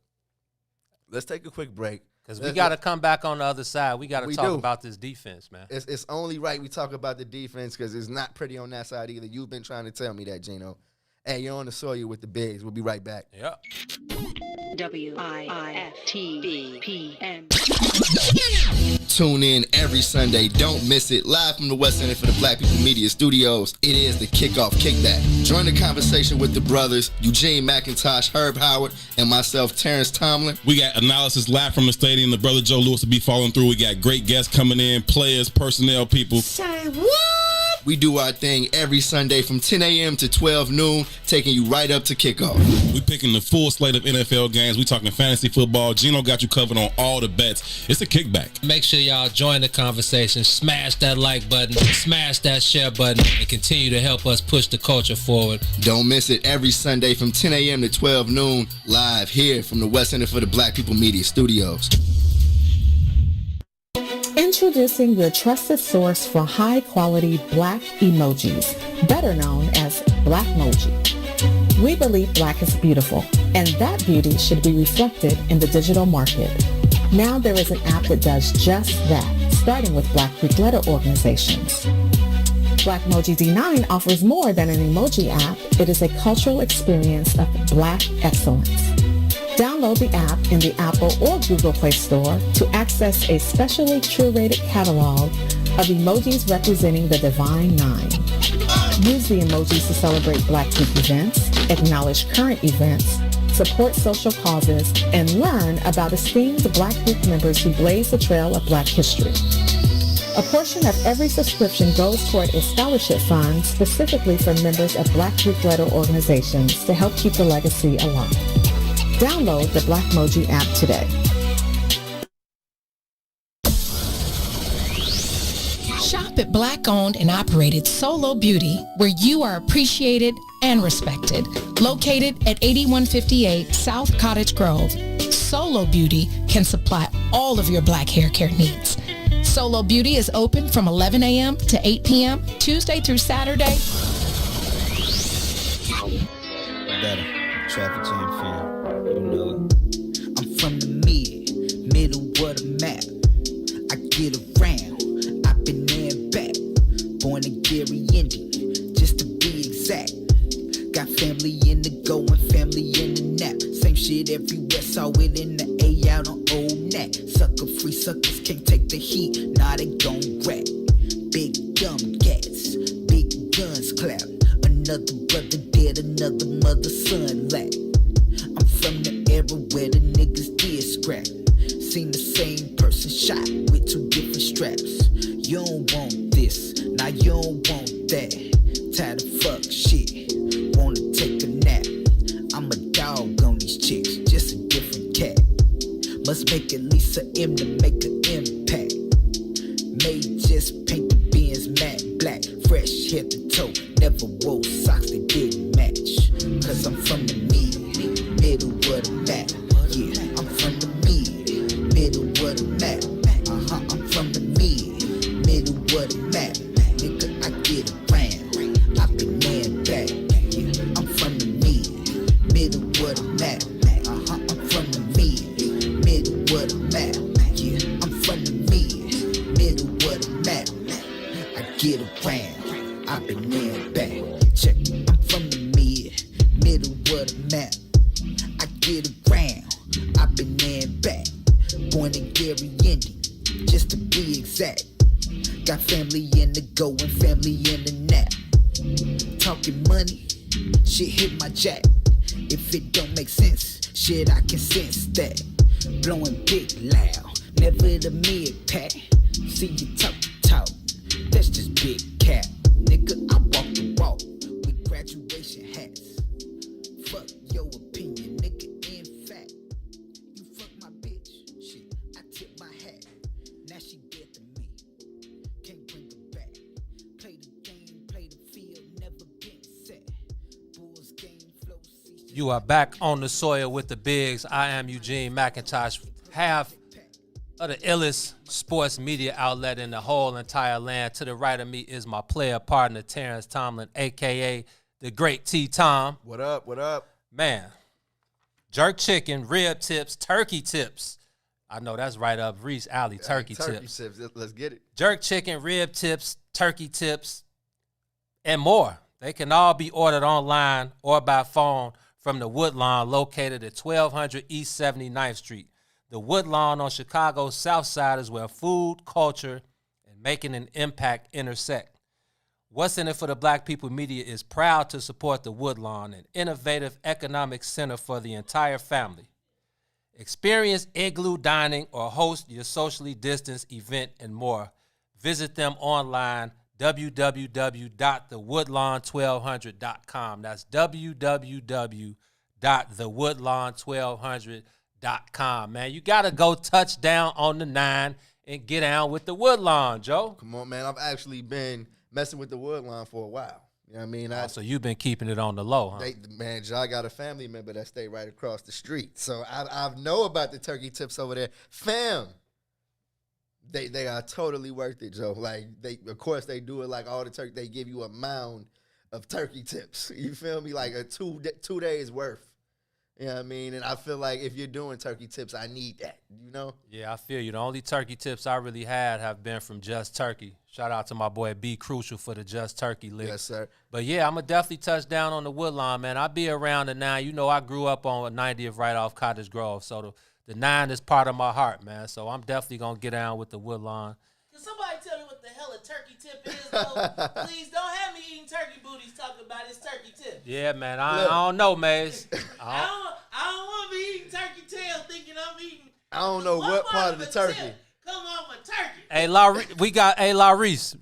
let's take a quick break. Because we got to come back on the other side. We got to talk about this defense, man. It's only right we talk about the defense because it's not pretty on that side either. You've been trying to tell me that, Gino. Hey, you're on the soil with the bigs. We'll be right back. Yep. WIFTBPM. Tune in every Sunday. Don't miss it. Live from the West End for the Black People Media Studios. It is the Kickoff Kickback. Join the conversation with the brothers, Eugene McIntosh, Herb Howard, and myself, Terrence Tomlin. We got analysis live from the stadium. The brother Joe Lewis will be following through. We got great guests coming in, players, personnel, people. Say what? We do our thing every Sunday from 10 a.m. to 12 noon, taking you right up to kickoff. We picking the full slate of NFL games. We talking fantasy football. Gino got you covered on all the bets. It's a kickback. Make sure y'all join the conversation. Smash that like button. Smash that share button. And continue to help us push the culture forward. Don't miss it every Sunday from 10 a.m. to 12 noon, live here from the West End for the Black People Media Studios. Introducing your trusted source for high-quality black emojis, better known as Blackmoji. We believe black is beautiful, and that beauty should be reflected in the digital market. Now there is an app that does just that, starting with Black Greek letter organizations. Blackmoji D9 offers more than an emoji app. It is a cultural experience of black excellence. Download the app in the Apple or Google Play Store to access a specially curated catalog of emojis representing the Divine Nine. Use the emojis to celebrate Black Week events, acknowledge current events, support social causes, and learn about esteemed Black Week members who blaze the trail of Black history. A portion of every subscription goes toward a scholarship fund specifically for members of Black Greek letter organizations to help keep the legacy alive. Download the Blackmoji app today. Shop at Black-owned and operated Solo Beauty, where you are appreciated and respected. Located at 8158 South Cottage Grove, Solo Beauty can supply all of your black hair care needs. Solo Beauty is open from 11 a.m. to 8 p.m., Tuesday through Saturday. Better. Traffic jam fan. You know it. I'm from the middle of the map. I get around. I've been there and back. Born in Gary, Indian, just to be exact. Got family in the go and family in the nap. Same shit everywhere, saw it in the A out on Old Nat. Sucker free suckers can't take the heat, nah they gon' rap. Big dumb gats, big guns clap. Another brother dead, another mother son lack. I'm from the era where the niggas did scrap. Seen the same person shot with two different straps. You don't want this, now you don't want that. Tired of fuck shit, wanna take a nap. I'm a dog on these chicks, just a different cat. Must make at least an M to make an impact. May just paint the Benz matte black, fresh head to toe. Never wore socks that didn't match. Cause I'm from the middle of the map. Yeah, I'm from the middle of the map. I'm from the middle of the map. Nigga, I get around. I've been there and back. Yeah, I'm from the middle of the map. I'm from the middle of the map. Yeah, I'm from the middle of the map. I get around. I've been there and back. Check. I'm from the middle of the map. I get around. I've been there and back. Born in Gary, Indian, just to be exact. Got family in the go and family in the nap. Talking money, shit hit my jack. If it don't make sense, shit I can sense that. Blowing big loud, never the mid pack. See you talk, that's just big cap. Nigga, I walk the walk with graduation hats. Fuck your opinion, nigga, in fact. You fuck my bitch, shit, I tip my hat. Now she dead to me, can't bring her back. Play the game, play the field, never been set. Bulls game flow. You are back on the soil with the bigs. I am Eugene McIntosh, half of the illest sports media outlet in the whole entire land. To the right of me is my player partner, Terrence Tomlin, a.k.a. the Great T-Tom. What up, what up? Man, jerk chicken, rib tips, turkey tips. I know that's right up Reese Alley, turkey tips. Let's get it. Jerk chicken, rib tips, turkey tips, and more. They can all be ordered online or by phone from the Woodlawn, located at 1200 East 79th Street. The Woodlawn on Chicago's South Side is where food, culture, and making an impact intersect. What's in it for the Black People Media is proud to support the Woodlawn, an innovative economic center for the entire family. Experience igloo dining or host your socially distanced event and more. Visit them online, www.thewoodlawn1200.com. That's www.thewoodlawn1200.com. Man, you got to go touchdown on the 9 and get down with the Woodlawn, Joe. Come on, man. I've actually been messing with the Woodlawn for a while. You know what I mean? So you've been keeping it on the low, huh? Man, I got a family member that stay right across the street. So I know about the turkey tips over there. Fam, they are totally worth it, Joe. Like, of course, they do it like all the turkey. They give you a mound of turkey tips. You feel me? Like a 2 days worth. You know what I mean? And I feel like if you're doing turkey tips, I need that, you know? Yeah, I feel you. The only turkey tips I really had have been from Just Turkey. Shout out to my boy B Crucial for the Just Turkey lick. Yes, sir. But yeah, I'm going to definitely touch down on the Woodlawn, man. I'll be around the 9. You know, I grew up on 90th right off Cottage Grove, so the 9 is part of my heart, man. So I'm definitely going to get down with the Woodlawn. Can somebody tell me what the hell a turkey tip is, though? Please don't have me eating turkey booties talking about it's turkey tip. Yeah, man. I don't know, Maze. I don't want to be eating turkey tail thinking I'm eating. I don't know what part of the turkey. Come on, a turkey. Hey,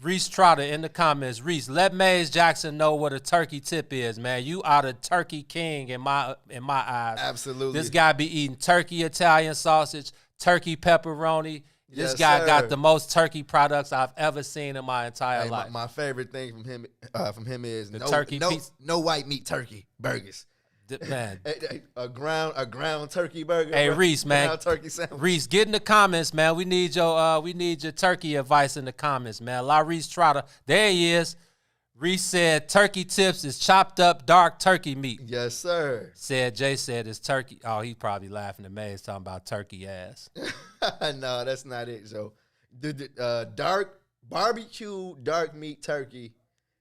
Reese Trotter in the comments. Reese, let Maze Jackson know what a turkey tip is, man. You are the turkey king in my eyes. Absolutely. This guy be eating turkey Italian sausage, turkey pepperoni. This Yes, guy sir. got the most turkey products I've ever seen in my entire life. My favorite thing from him is The no turkey no, pizza. no white meat turkey burgers. Man, a ground turkey burger. hey Reese, man, ground turkey sandwich. Reese, get in the comments, man. We need your turkey advice in the comments, man. Reese Trotter, there he is. Reese said turkey tips is chopped up dark turkey meat. Yes, sir. Jay said it's turkey. Oh, he probably laughing at me. He's talking about turkey ass. No, that's not it, Joe. The dark barbecue dark meat turkey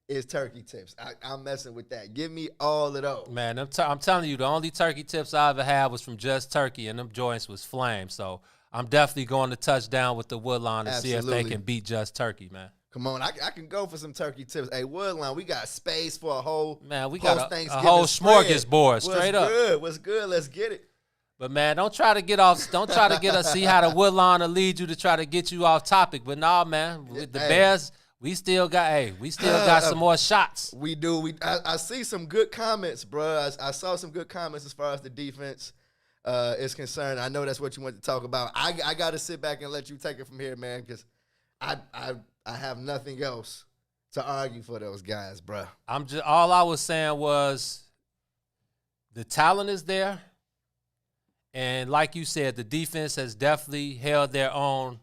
is turkey tips. I'm messing with that. Give me all of those. Man, I'm telling you, the only turkey tips I ever had was from Just Turkey, and them joints was flame. So I'm definitely going to touch down with the Woodlawn and see if they can beat Just Turkey, man. Come on, I can go for some turkey tips. Hey, Woodlawn, we got space for a whole we got a whole spread. smorgasbord, straight up. What's good? Let's get it. But man, don't try to get us see how the Woodlawn will lead you to try to get you off topic. But nah, man, with the Bears, we still got some more shots. We do. I see some good comments, bro. I saw some good comments as far as the defense is concerned. I know that's what you want to talk about. I got to sit back and let you take it from here, man, because I have nothing else to argue for those guys, bro. All I was saying was the talent is there. And like you said, the defense has definitely held their own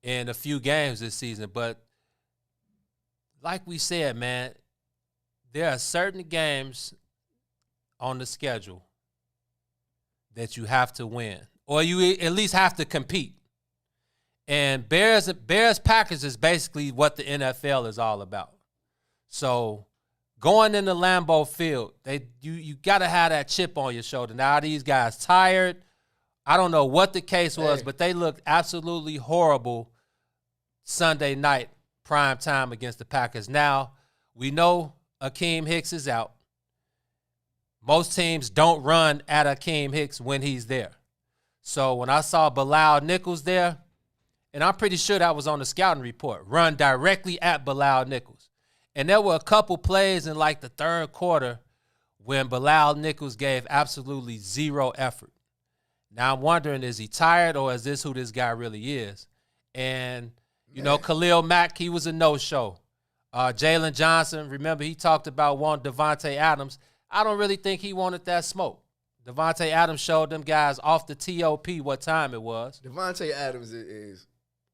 in a few games this season. But like we said, man, there are certain games on the schedule that you have to win, or you at least have to compete. And Bears Packers is basically what the NFL is all about. So going into Lambeau Field, you got to have that chip on your shoulder. Now these guys tired. I don't know what the case was, but they looked absolutely horrible Sunday night prime time against the Packers. Now, we know Akeem Hicks is out. Most teams don't run at Akeem Hicks when he's there. So when I saw Bilal Nichols there, and I'm pretty sure that was on the scouting report, run directly at Bilal Nichols. And there were a couple plays in like the third quarter when Bilal Nichols gave absolutely zero effort. Now I'm wondering, is he tired or is this who this guy really is? And, you know, Khalil Mack, he was a no-show. Jalen Johnson, remember, he talked about wanting Devontae Adams. I don't really think he wanted that smoke. Devontae Adams showed them guys off the TOP what time it was. Devontae Adams is,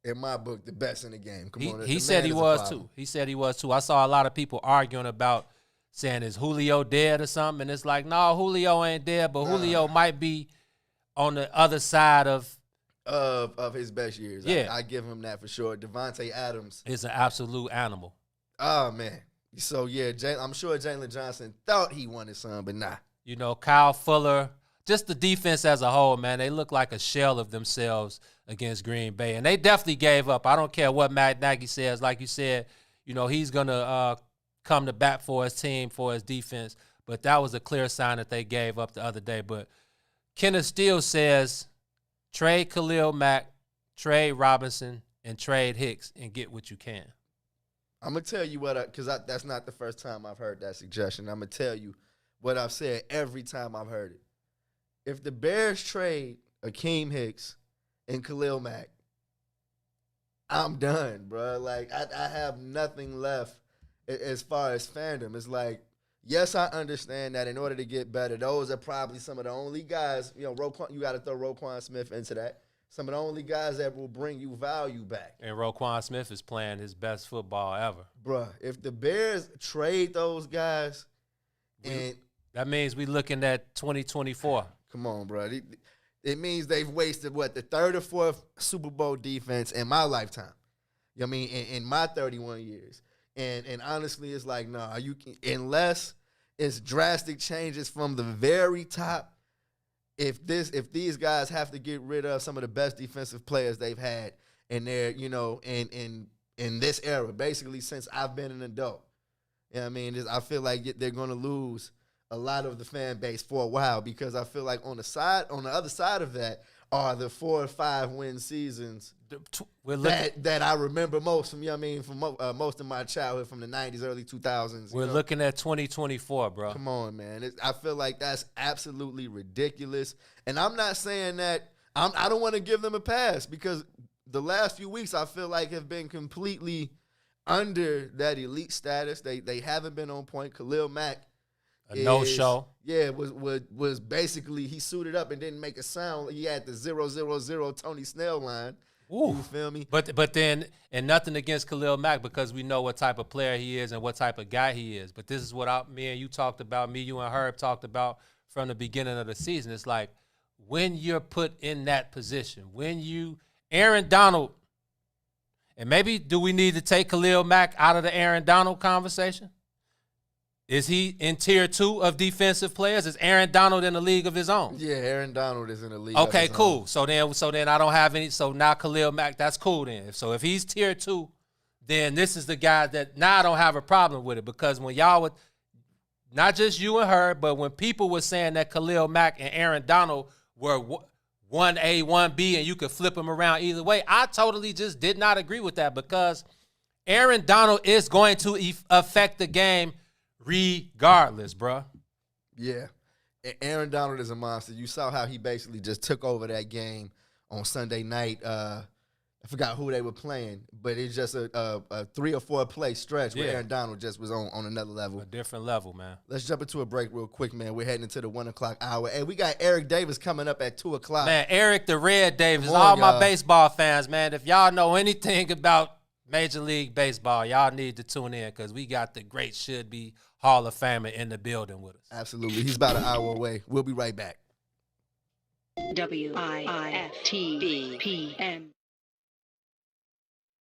in my book, the best in the game. Come on, He said he was too. He said he was too. I saw a lot of people arguing about saying, is Julio dead or something? And it's like, no, Julio ain't dead, but Julio might be on the other side of his best years. Yeah. I give him that for sure. Devontae Adams is an absolute animal. Oh, man. So, yeah, I'm sure Jalen Johnson thought he wanted some, but nah. You know, Kyle Fuller, just the defense as a whole, man, they look like a shell of themselves against Green Bay. And they definitely gave up. I don't care what Matt Nagy says. Like you said, you know, he's going to come to bat for his team, for his defense. But that was a clear sign that they gave up the other day. But Kenneth Steele says, trade Khalil Mack, trade Robinson, and trade Hicks and get what you can. I'm going to tell you what, because that's not the first time I've heard that suggestion. I'm going to tell you what I've said every time I've heard it. If the Bears trade Akeem Hicks and Khalil Mack, I'm done, bro. Like, I have nothing left as far as fandom. It's like, yes, I understand that in order to get better, those are probably some of the only guys, you know, you got to throw Roquan Smith into that. Some of the only guys that will bring you value back. And Roquan Smith is playing his best football ever. Bruh, if the Bears trade those guys, that means we looking at 2024. Come on, bro. It means they've wasted, the third or fourth Super Bowl defense in my lifetime. You know what I mean? In my 31 years. And honestly, it's like, nah, unless it's drastic changes from the very top, if these guys have to get rid of some of the best defensive players they've had in their, you know, in this era, basically since I've been an adult. You know what I mean? I feel like they're going to lose a lot of the fan base for a while, because I feel like on the other side of that are the 4 or 5 win seasons that I remember most from, you know what I mean, from most of my childhood from the 90s, early 2000s. We're looking at 2024, bro. Come on, man. I feel like that's absolutely ridiculous. And I'm not saying that I don't want to give them a pass, because the last few weeks I feel like have been completely under that elite status. They haven't been on point. Khalil Mack, no-show. Yeah, was basically, he suited up and didn't make a sound. He had the 0-0-0 Tony Snell line. Ooh. You feel me? But then, and nothing against Khalil Mack, because we know what type of player he is and what type of guy he is. But this is what me and you talked about, you and Herb talked about from the beginning of the season. It's like, when you're put in that position, Aaron Donald, and maybe do we need to take Khalil Mack out of the Aaron Donald conversation? Is he in tier 2 of defensive players? Is Aaron Donald in a league of his own? Yeah, Aaron Donald is in a league. Okay, of his cool. own. So then I don't have any. So now Khalil Mack, that's cool then. So if he's tier 2, then this is the guy that now I don't have a problem with it, because when y'all would, not just you and her, but when people were saying that Khalil Mack and Aaron Donald were 1A, 1B, and you could flip them around either way, I totally just did not agree with that, because Aaron Donald is going to affect the game regardless, bro. Yeah. Aaron Donald is a monster. You saw how he basically just took over that game on Sunday night. I forgot who they were playing, but it's just a 3 or 4 play stretch where Aaron Donald just was on another level. A different level, man. Let's jump into a break real quick, man. We're heading into the 1 o'clock hour. Hey, we got Eric Davis coming up at 2 o'clock. Man, Eric the Red Davis, Come on, all my y'all. baseball fans, man, if y'all know anything about Major League Baseball, y'all need to tune in, because we got the great should-be Hall of Famer in the building with us. Absolutely. He's about an hour away. We'll be right back. WIIFTBPM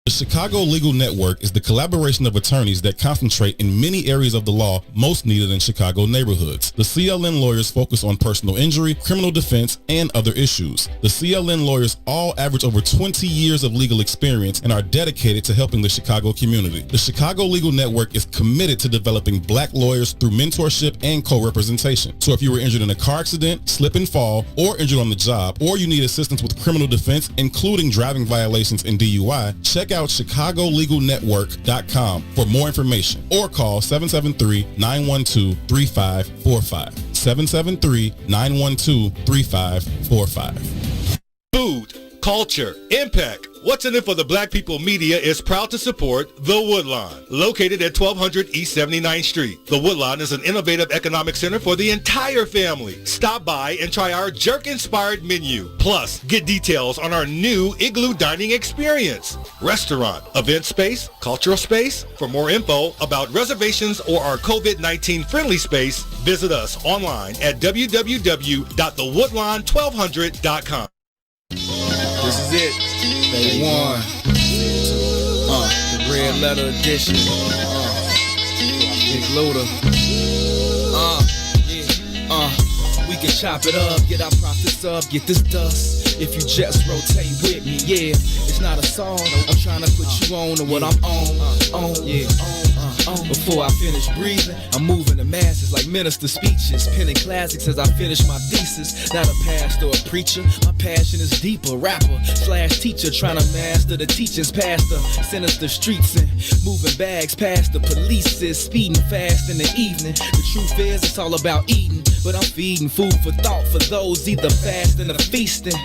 The Chicago Legal Network is the collaboration of attorneys that concentrate in many areas of the law most needed in Chicago neighborhoods. The CLN lawyers focus on personal injury, criminal defense, and other issues. The CLN lawyers all average over 20 years of legal experience and are dedicated to helping the Chicago community. The Chicago Legal Network is committed to developing black lawyers through mentorship and co-representation. So if you were injured in a car accident, slip and fall, or injured on the job, or you need assistance with criminal defense, including driving violations and DUI, check out ChicagoLegalNetwork.com for more information or call 773-912-3545. 773-912-3545. Food, culture, impact. What's in it for the Black People Media is proud to support The Woodlawn, located at 1200 East 79th Street. The Woodlawn is an innovative economic center for the entire family. Stop by and try our jerk-inspired menu. Plus, get details on our new Igloo dining experience. Restaurant, event space, cultural space. For more info about reservations or our COVID-19 friendly space, visit us online at www.thewoodlawn1200.com. This is it. Day one. The red letter edition. Big Luda. We can chop it up, get our profits up, get this dust. If you just rotate with me, yeah. It's not a song, I'm trying to put you on to what I'm on. Before I finish breathing, I'm moving the masses like minister speeches, penning classics as I finish my thesis. Not a pastor or a preacher, my passion is deeper. Rapper / teacher, trying to master the teachings past the sinister streets and moving bags past the police is speeding fast in the evening. The truth is, it's all about eating, but I'm feeding food for thought for those either fasting or feasting.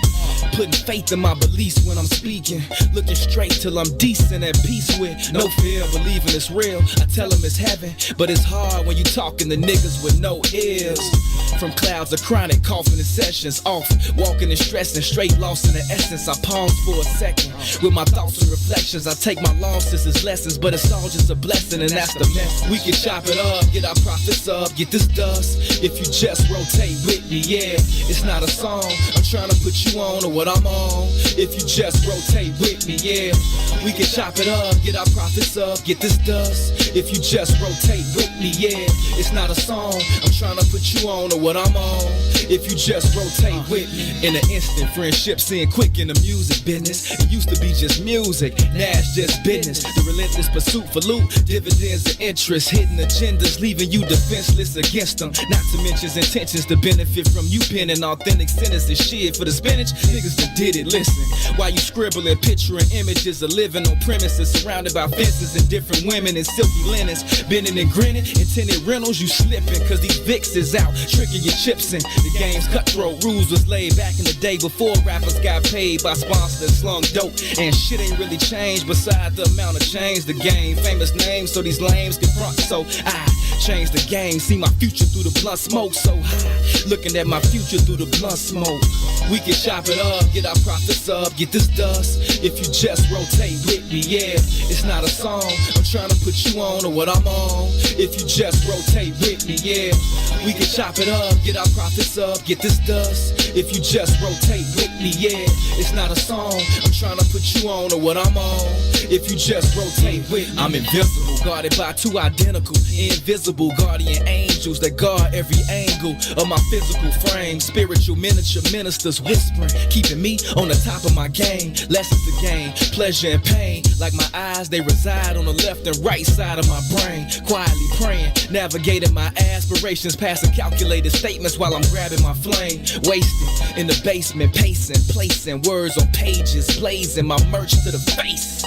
Putting faith in my beliefs when I'm speaking, looking straight till I'm decent, at peace with no fear, believing it's real. I tell them it's heaven, but it's hard when you talking to niggas with no ears. From clouds of chronic coughing and sessions off, walking and stressing, straight lost in the essence. I pause for a second with my thoughts and reflections. I take my losses as lessons, but it's all just a blessing, and that's the mess. We can chop it up, get our profits up, get this dust. If you just rotate with me, yeah. It's not a song, I'm trying to put you on to what I'm on. If you just rotate with me, yeah. We can chop it up, get our profits up, get this dust. If you just rotate with me, yeah. It's not a song, I'm trying to put you on to what I'm on. If you just rotate with me. In an instant, friendship seeing quick in the music business. It used to be just music, now it's just business. The relentless pursuit for loot, dividends and interest, hidden agendas, leaving you defenseless against them. Not to mention intentions to benefit from you penning authentic sentences. Shit for the spinach, niggas that did it. Listen, while you scribbling, picturing images of living on premises surrounded by fences and different women in silky linens, bending and grinning, intended rentals, you slipping, cause these Vicks is out, tricking your chips in. The game's cutthroat, rules was laid back in the day before rappers got paid by sponsors that slung dope. And shit ain't really changed beside the amount of change the game. Famous names so these lames can front, so I change the game. See my future through the blunt smoke so high, looking at my future through the blunt smoke. We can chop it up, get our profits up, get this dust. If you just rotate with me, yeah. It's not a song, I'm trying to put you on to what I'm on. If you just rotate with me, yeah. We can chop it up, get our profits up, get this dust. If you just rotate with me, yeah. It's not a song, I'm trying to put you on to what I'm on. If you just rotate with me. I'm invincible, guarded by two identical, invisible guardian angels that guard every angle of my physical frame. Spiritual miniature ministers whispering, keeping me on the top of my game. Lessons to gain, pleasure and pain. Like my eyes, they reside on the left and right side of my brain. Quietly praying, navigating my aspirations, passing calculated statements while I'm grabbing my flame. Wasted in the basement, pacing, placing words on pages, blazing my merch to the face.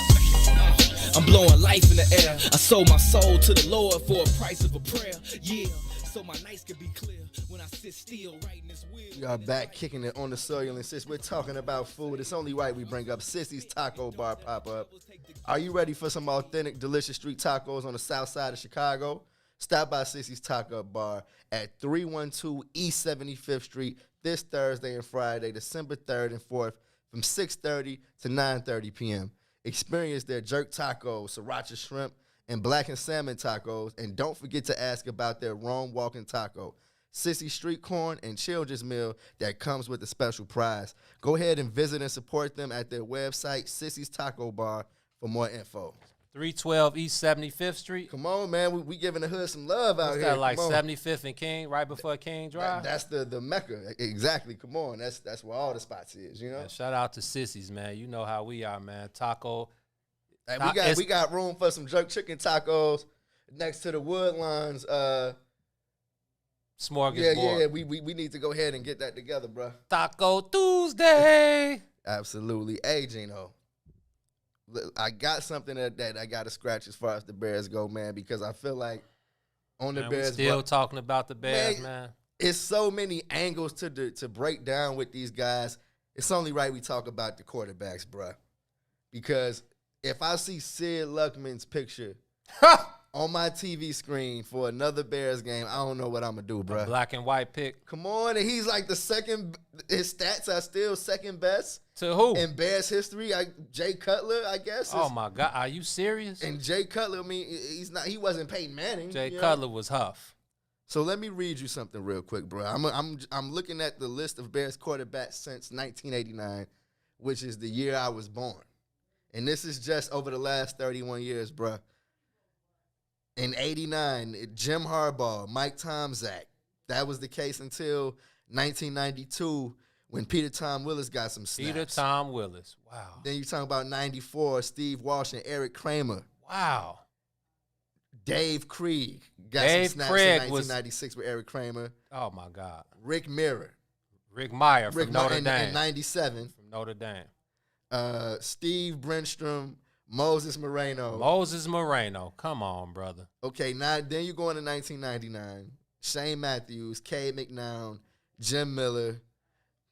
I'm blowing life in the air. I sold my soul to the Lord for a price of a prayer. Yeah, so my nights can be clear when I sit still writing this wheel. We are back kicking it on the soil, and since we're talking about food, it's only right we bring up Sissy's Taco Bar pop-up. Are you ready for some authentic, delicious street tacos on the south side of Chicago? Stop by Sissy's Taco Bar at 312 East 75th Street this Thursday and Friday, December 3rd and 4th from 6:30 to 9:30 p.m. Experience their jerk tacos, sriracha shrimp, and blackened salmon tacos, and don't forget to ask about their Rome walking taco, Sissy street corn, and children's meal that comes with a special prize. Go ahead and visit and support them at their website, Sissy's Taco Bar, for more info. 312 East 75th Street. Come on, man. We giving the hood some love out What's here. that, like Come on. 75th and King, right before King Drive? That's the Mecca. Exactly. Come on. That's where all the spots is, you know? Man, shout out to Sissies, man. You know how we are, man. Taco. Hey, we got room for some jerk chicken tacos next to the Woodlines. Smorgasbord. Yeah. We need to go ahead and get that together, bro. Taco Tuesday. Absolutely. Hey, Gino. I got something that I got to scratch as far as the Bears go, man, because I feel like on the Man, Bears, we still talking about the Bears, man. It's so many angles to break down with these guys. It's only right we talk about the quarterbacks, bro. Because if I see Sid Luckman's picture on my TV screen for another Bears game, I don't know what I'm going to do, bro. A black and white pick. Come on. And he's like the second. His stats are still second best. To who? In Bears history, Jay Cutler, I guess. Oh, my God. Are you serious? And Jay Cutler, I mean, he wasn't Peyton Manning. Jay Cutler was Huff. So let me read you something real quick, bro. I'm looking at the list of Bears quarterbacks since 1989, which is the year I was born. And this is just over the last 31 years, bro. In 89, Jim Harbaugh, Mike Tomczak. That was the case until 1992 when Peter Tom Willis got some snaps. Peter Tom Willis. Wow. Then you're talking about 94, Steve Walsh and Eric Kramer. Wow. Dave Krieg got Dave some snaps Krieg in 1996 with Eric Kramer. Oh, my God. Rick Meyer from Notre Dame. In 97. From Notre Dame. Steve Brenstrom, Moses Moreno. Come on, brother. Okay, now then you go into 1999. Shane Matthews, Cade McNown, Jim Miller.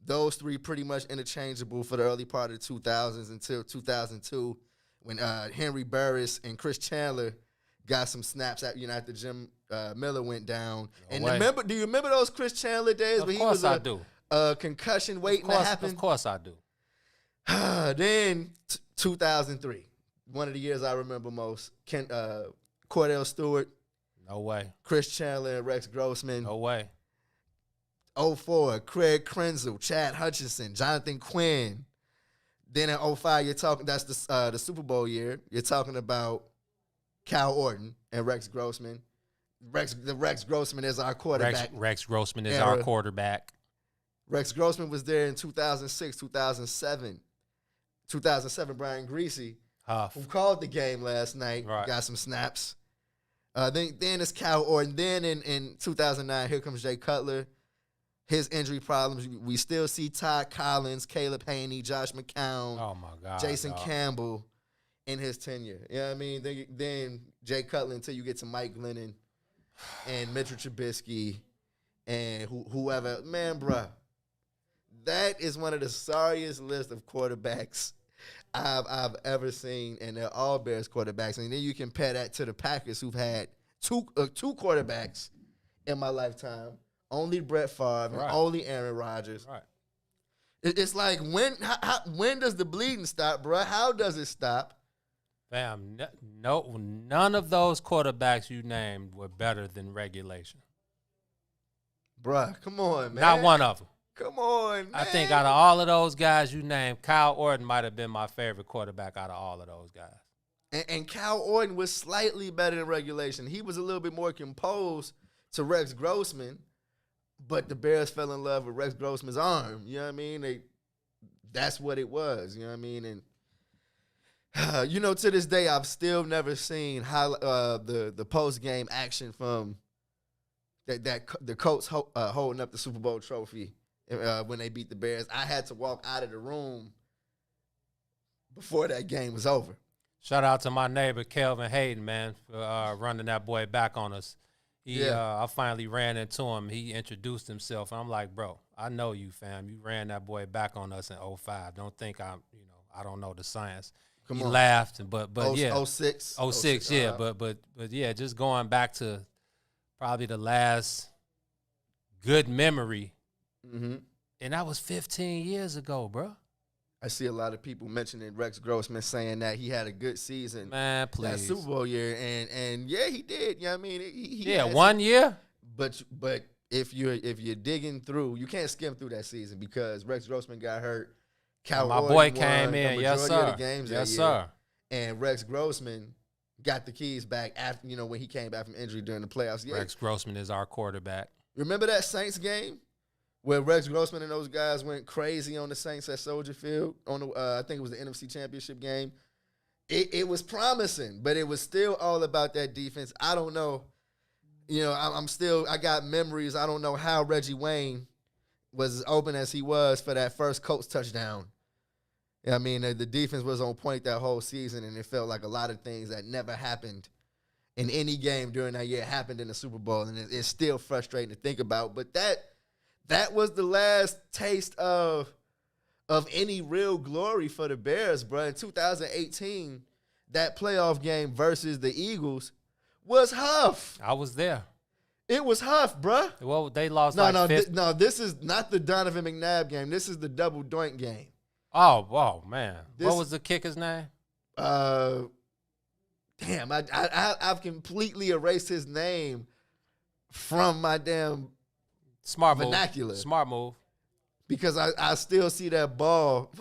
Those three pretty much interchangeable for the early part of the 2000s until 2002 when Henry Burris and Chris Chandler got some snaps after Jim Miller went down. Do you remember those Chris Chandler days? Of course I do. Concussion waiting to happen? Of course I do. Then 2003, one of the years I remember most. Cordell Stewart. No way. Chris Chandler and Rex Grossman. No way. 04, Craig Krenzel, Chad Hutchinson, Jonathan Quinn. Then in 05, you're talking, that's the Super Bowl year. You're talking about Cal Orton and Rex Grossman. Rex Grossman is our quarterback. Rex Grossman is our quarterback. Rex Grossman was there in 2006, 2007. 2007, Brian Greasy, who called the game last night, got some snaps. Then it's Cal Orton. Then in 2009, here comes Jay Cutler. His injury problems. We still see Todd Collins, Caleb Haney, Josh McCown, oh my God, Jason Campbell in his tenure. You know what I mean? Then Jay Cutler until you get to Mike Glennon and Mitchell Trubisky and whoever. Man, bruh, that is one of the sorriest lists of quarterbacks I've ever seen, and they're all Bears quarterbacks. And then you compare that to the Packers, who've had two quarterbacks in my lifetime. Only Brett Favre and only Aaron Rodgers. Right. It's like when does the bleeding stop, bro? How does it stop? Fam, no, none of those quarterbacks you named were better than regulation. Bruh, come on, man. Not one of them. Come on, man. I think out of all of those guys you named, Kyle Orton might have been my favorite quarterback out of all of those guys. And Kyle Orton was slightly better than regulation. He was a little bit more composed to Rex Grossman. But the Bears fell in love with Rex Grossman's arm. You know what I mean? That's what it was. You know what I mean? And, to this day, I've still never seen how the post-game action from the Colts holding up the Super Bowl trophy when they beat the Bears. I had to walk out of the room before that game was over. Shout out to my neighbor, Kelvin Hayden, man, for running that boy back on us. I finally ran into him. He introduced himself. I'm like, bro, I know you, fam. You ran that boy back on us in 05. Don't think I don't know the science. He laughed, but yeah. 06. 06, yeah. But yeah, just going back to probably the last good memory. Mm-hmm. And that was 15 years ago, bro. I see a lot of people mentioning Rex Grossman saying that he had a good season. Man, please. That Super Bowl year. And yeah, he did. You know what I mean? He 1 year. But if you're digging through, you can't skim through that season because Rex Grossman got hurt. My boy came in. Yes, sir. Of the games yes, that sir. Year. and Rex Grossman got the keys back after, when he came back from injury during the playoffs. Yeah. Rex Grossman is our quarterback. Remember that Saints game where Rex Grossman and those guys went crazy on the Saints at Soldier Field on the I think it was the NFC Championship game. It was promising, but it was still all about that defense. I don't know. I got memories. I don't know how Reggie Wayne was as open as he was for that first Colts touchdown. I mean, the defense was on point that whole season, and it felt like a lot of things that never happened in any game during that year happened in the Super Bowl, and it's still frustrating to think about. But that was the last taste of any real glory for the Bears, bro. In 2018, that playoff game versus the Eagles was Huff. I was there. It was Huff, bro. Well, they lost this is not the Donovan McNabb game. This is the double doink game. Oh, man. What was the kicker's name? Damn, I've completely erased his name from my damn vernacular. Smart move. Because I still see that ball.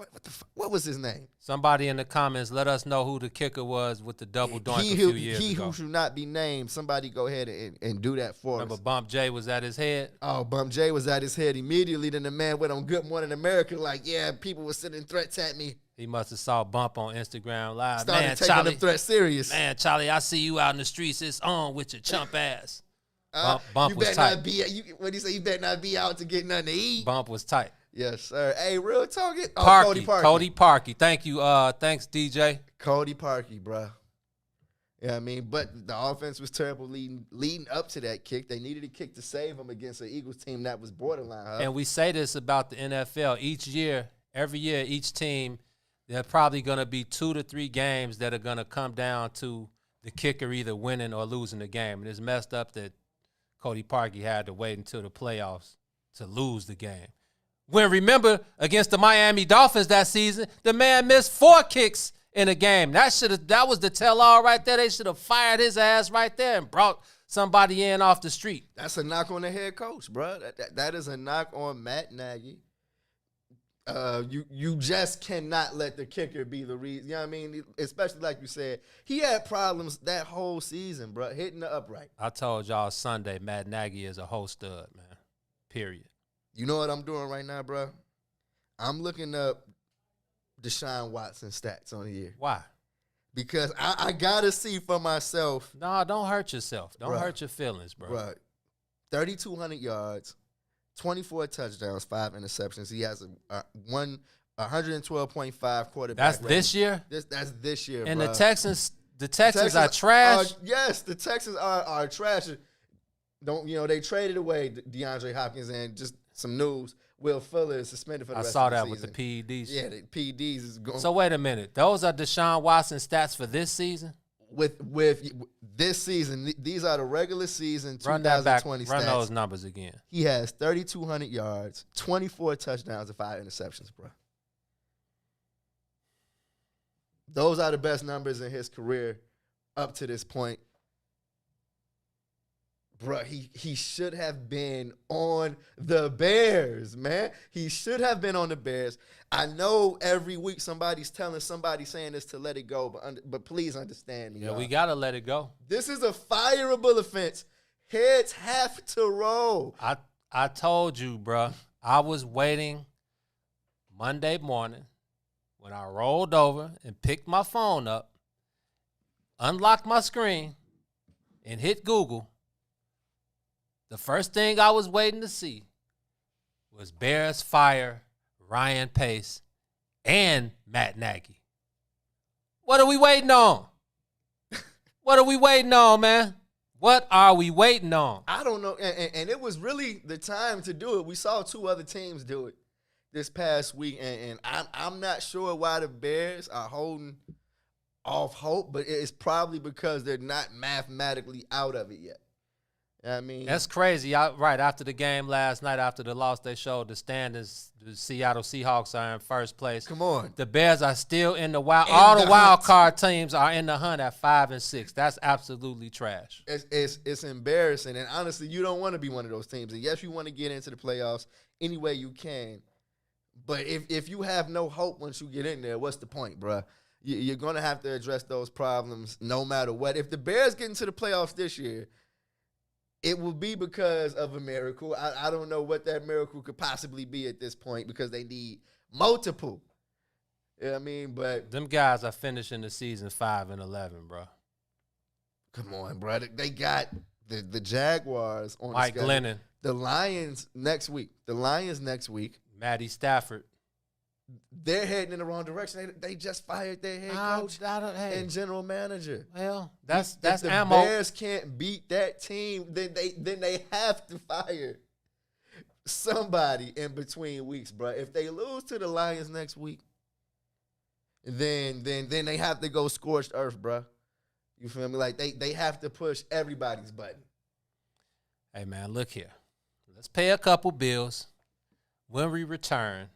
What was his name? Somebody in the comments, let us know who the kicker was with the double doink a few years ago. He who should not be named. Somebody go ahead and do that for us. Remember Bump J was at his head? Oh, Bump J was at his head immediately. Then the man went on Good Morning America like, yeah, people were sending threats at me. He must have saw Bump on Instagram Live. Started taking the threat serious. Man, Charlie, I see you out in the streets. It's on with your chump ass. Bump was tight. What do you say? You better not be out to get nothing to eat. Bump was tight. Yes, sir. Hey, real talk. Cody Parkey. Thank you. Thanks, DJ. Cody Parkey, bro. Yeah, I mean, but the offense was terrible leading up to that kick. They needed a kick to save them against an Eagles team that was borderline. And we say this about the NFL every year, each team, there are probably going to be 2 to 3 games that are going to come down to the kicker either winning or losing the game. And it's messed up that Cody Parkey had to wait until the playoffs to lose the game. When, remember, against the Miami Dolphins that season, the man missed 4 kicks in a game. That was the tell-all right there. They should have fired his ass right there and brought somebody in off the street. That's a knock on the head coach, bro. That is a knock on Matt Nagy. You just cannot let the kicker be the reason. You know what I mean? Especially like you said, he had problems that whole season, bro, hitting the upright. I told y'all Sunday, Matt Nagy is a whole stud, man. Period. You know what I'm doing right now, bro? I'm looking up Deshaun Watson stats on the year. Why? Because I got to see for myself. No, don't hurt yourself. Don't hurt your feelings, bro. Right. 3,200 yards, 24 touchdowns, 5 interceptions. He has a 112.5 quarterback That's rating. this year? That's this year, and bro. the Texans are trash? Yes, the Texans are trash. They traded away DeAndre Hopkins and just some news. Will Fuller is suspended for the rest of the season. I saw that with the PEDs. Yeah, the PEDs is going. So wait a minute. Those are Deshaun Watson stats for this season? With this season, these are the regular season 2020 stats. Run those numbers again. He has 3,200 yards, 24 touchdowns, and 5 interceptions, bro. Those are the best numbers in his career up to this point. Bro, he should have been on the Bears, man. He should have been on the Bears. I know every week somebody saying this to let it go, but please understand me. Yeah, we got to let it go. This is a fireable offense. Heads have to roll. I told you, bro. I was waiting Monday morning when I rolled over and picked my phone up, unlocked my screen, and hit Google. The first thing I was waiting to see was Bears fire Ryan Pace and Matt Nagy. What are we waiting on? What are we waiting on, man? What are we waiting on? I don't know. And it was really the time to do it. We saw 2 other teams do it this past week. And I'm not sure why the Bears are holding off hope, but it's probably because they're not mathematically out of it yet. I mean, that's crazy. Right after the game last night, after the loss, they showed the standings. The Seattle Seahawks are in first place. Come on, the Bears are still in the wild. All the wild card teams are in the hunt at 5 and 6. That's absolutely trash. It's embarrassing, and honestly, you don't want to be one of those teams. And yes, you want to get into the playoffs any way you can, but if you have no hope once you get in there, what's the point, bruh? You're going to have to address those problems no matter what. If the Bears get into the playoffs this year, it will be because of a miracle. I don't know what that miracle could possibly be at this point because they need multiple. You know what I mean? But them guys are finishing the season 5-11, bro. Come on, bro. They got the Jaguars on Mike the schedule. Glennon. The Lions next week. Matty Stafford. They're heading in the wrong direction. They just fired their head coach and general manager. Well, that's if the ammo. Bears can't beat that team, then they have to fire somebody in between weeks, bro. If they lose to the Lions next week, then they have to go scorched earth, bro. You feel me? Like they have to push everybody's button. Hey man, look here. Let's pay a couple bills. When we return,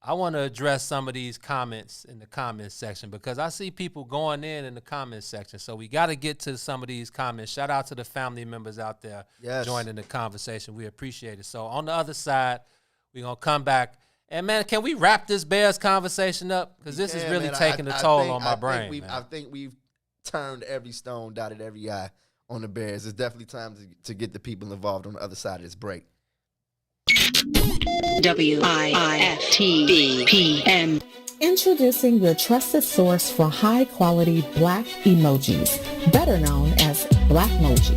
I want to address some of these comments in the comments section because I see people going in the comments section. So we got to get to some of these comments. Shout out to the family members out there joining the conversation. We appreciate it. So on the other side, we're going to come back. And, man, can we wrap this Bears conversation up? Because this is really taking a toll on my brain. I think we've turned every stone, dotted every I on the Bears. It's definitely time to get the people involved on the other side of this break. WIFTBPM. Introducing your trusted source for high-quality Black emojis, better known as Blackmoji.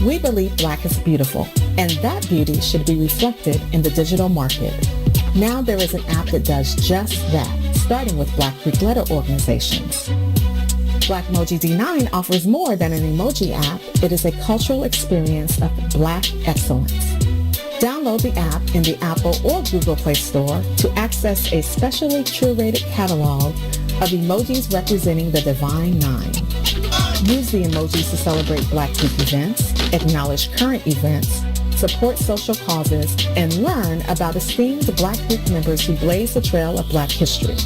We believe Black is beautiful, and that beauty should be reflected in the digital market. Now there is an app that does just that, starting with Black Greek letter organizations. Blackmoji D9 offers more than an emoji app. It is a cultural experience of Black excellence. Download the app in the Apple or Google Play Store to access a specially curated catalog of emojis representing the Divine Nine. Use the emojis to celebrate Black Greek events, acknowledge current events, support social causes, and learn about esteemed Black Greek members who blaze the trail of Black history.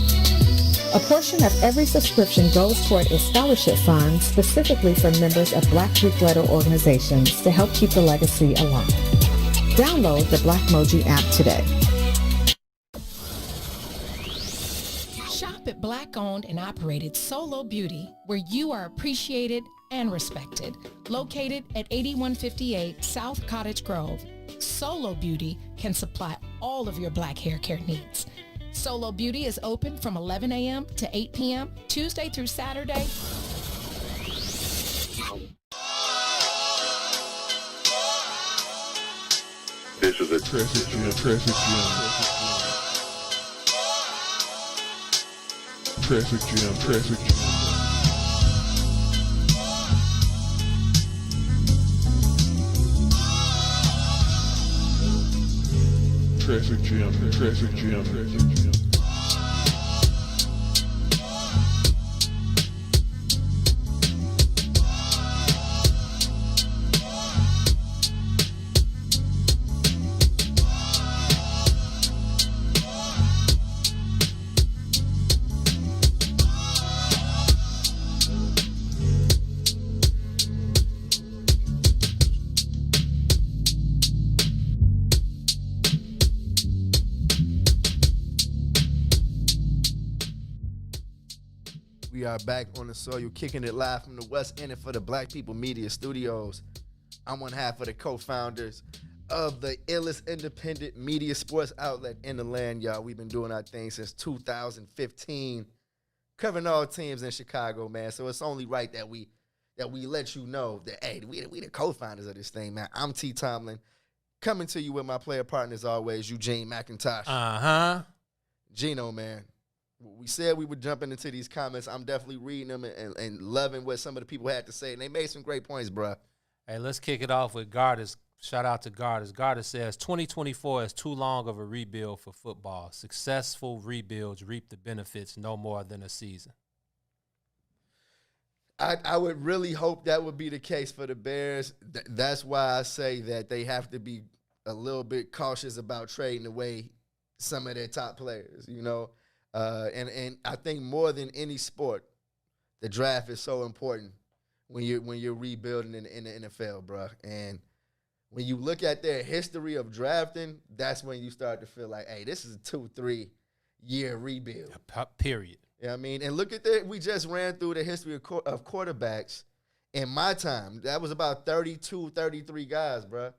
A portion of every subscription goes toward a scholarship fund specifically for members of Black Greek letter organizations to help keep the legacy alive. Download the Blackmoji app today. Shop at Black-owned and operated Solo Beauty, where you are appreciated and respected. Located at 8158 South Cottage Grove, Solo Beauty can supply all of your Black hair care needs. Solo Beauty is open from 11 a.m. to 8 p.m., Tuesday through Saturday. This is a traffic jam. Traffic jam. We are back on the soil, kicking it live from the West End for the Black People Media Studios. I'm one half of the co-founders of the illest independent media sports outlet in the land, y'all. We've been doing our thing since 2015, covering all teams in Chicago, man. So it's only right that we let you know that, hey, we the co-founders of this thing, man. I'm T. Tomlin, coming to you with my player partners always, Eugene McIntosh. Gino, man. We said we were jumping into these comments. I'm definitely reading them and loving what some of the people had to say, and they made some great points, bro. Hey, let's kick it off with Gardis. Shout out to Gardis. Gardis says 2024 is too long of a rebuild for football. Successful rebuilds reap the benefits no more than a season. I would really hope that would be the case for the Bears. That's why I say that they have to be a little bit cautious about trading away some of their top players, you know. And I think more than any sport, the draft is so important when you're rebuilding in the NFL, bro. And when you look at their history of drafting, that's when you start to feel like, hey, this is a 2-3 year rebuild. Period. You know what I mean? And look at that. We just ran through the history of quarterbacks. In my time, that was about 32, 33 guys, bro.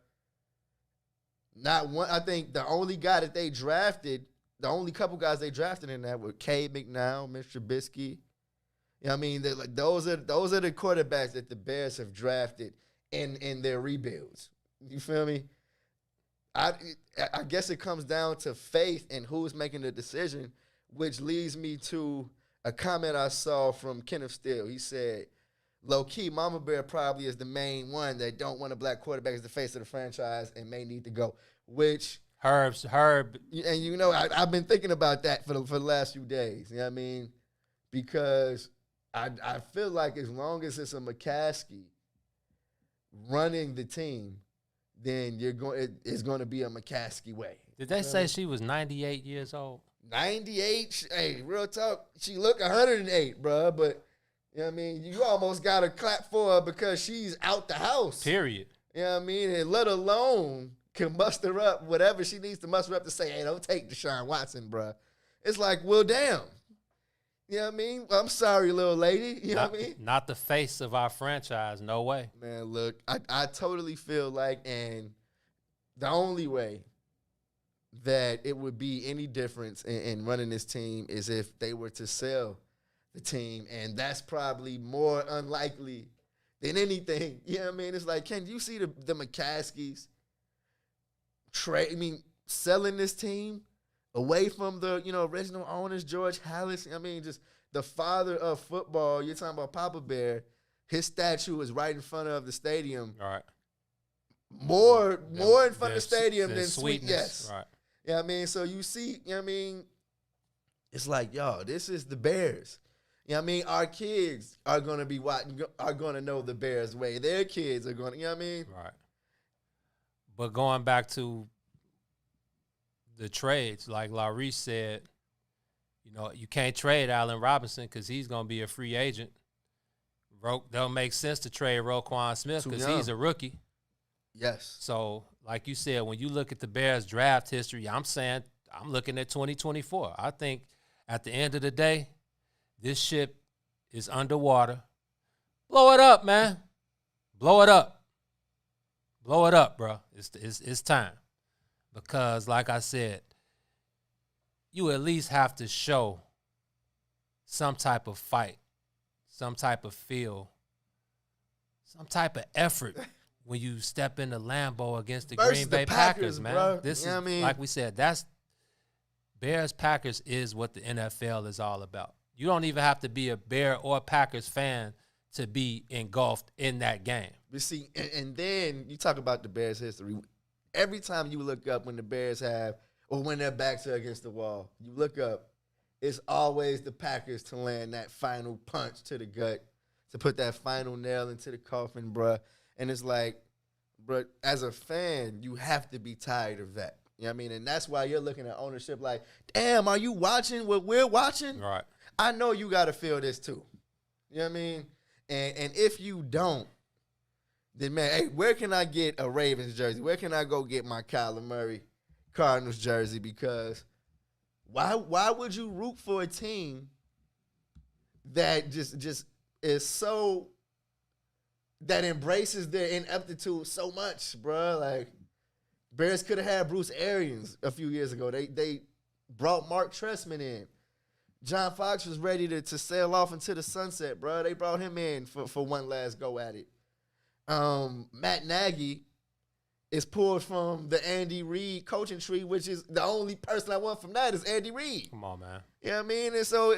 Not one. I think the only guy that they drafted, the only couple guys they drafted in that were Cade McNown, Mr. Trubisky. You know what I mean? Like, those are the quarterbacks that the Bears have drafted in their rebuilds. You feel me? I guess it comes down to faith and who's making the decision, which leads me to a comment I saw from Kenneth Steele. He said, low-key, Mama Bear probably is the main one that don't want a black quarterback as the face of the franchise and may need to go, which... Herb. And, you know, I've been thinking about that for the last few days. You know what I mean? Because I feel like as long as it's a McCaskey running the team, then it's going to be a McCaskey way. Did they say she was 98 years old? 98? Hey, real talk. She look 108, bro, but... You know what I mean? You almost got to clap for her because she's out the house. Period. You know what I mean? And let alone can muster up whatever she needs to muster up to say, hey, don't take Deshaun Watson, bro. It's like, well, damn. You know what I mean? I'm sorry, little lady. You know what I mean? Not the face of our franchise. No way. Man, look, I totally feel like, and the only way that it would be any difference in running this team is if they were to sell the team, and that's probably more unlikely than anything. You know what I mean? It's like, can you see the McCaskies selling this team away from the, original owners, George Halas? I mean, just the father of football. You're talking about Papa Bear. His statue is right in front of the stadium. All right. More in front of the stadium than Sweetness. Yes. Right. Yeah, I mean, so you see, you know what I mean? It's like, yo, this is the Bears. You know what I mean? Our kids are going to be watching, are going to know the Bears way. Their kids are going to, you know what I mean? Right. But going back to the trades, like Laurice said, you can't trade Allen Robinson because he's going to be a free agent. Don't make sense to trade Roquan Smith because he's a rookie. Yes. So, like you said, when you look at the Bears draft history, I'm looking at 2024. I think at the end of the day, this ship is underwater. Blow it up, man. Blow it up. Blow it up, bro. It's time. Because, like I said, you at least have to show some type of fight, some type of feel, some type of effort when you step in the Lambeau against the Green Bay Packers, man. Bro. This you know is, what I mean? like we said, that's Bears-Packers is what the NFL is all about. You don't even have to be a Bear or Packers fan to be engulfed in that game. You see, and then you talk about the Bears' history. Every time you look up when the Bears have, or when their backs are against the wall, you look up, it's always the Packers to land that final punch to the gut, to put that final nail into the coffin, bruh. And it's like, bruh, as a fan, you have to be tired of that. You know what I mean? And that's why you're looking at ownership like, damn, are you watching what we're watching? Right. I know you got to feel this too. You know what I mean? And if you don't, then, man, hey, where can I get a Ravens jersey? Where can I go get my Kyler Murray Cardinals jersey? Because why would you root for a team that just is so, that embraces their ineptitude so much, bro? Like, Bears could have had Bruce Arians a few years ago. They brought Mark Trestman in. John Fox was ready to sail off into the sunset, bro. They brought him in for one last go at it. Matt Nagy is pulled from the Andy Reid coaching tree, which is the only person I want from that is Andy Reid. Come on, man. You know what I mean? And so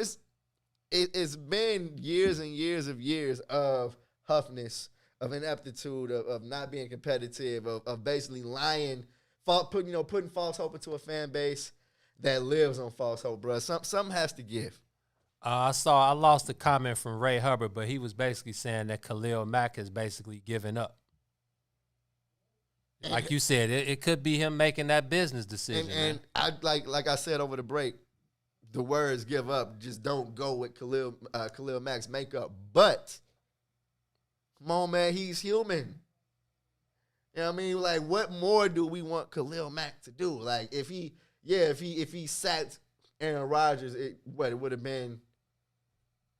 it's been years and years of huffness, of ineptitude, of not being competitive, of basically lying, putting false hope into a fan base that lives on false hope, bro. Something has to give. I lost a comment from Ray Hubbard, but he was basically saying that Khalil Mack has basically given up. Like you said, it could be him making that business decision. And I like I said over the break, the words "give up" just don't go with Khalil Mack's makeup. But come on, man, he's human. You know what I mean? Like, what more do we want Khalil Mack to do? Like, if he sacked Aaron Rodgers, it would have been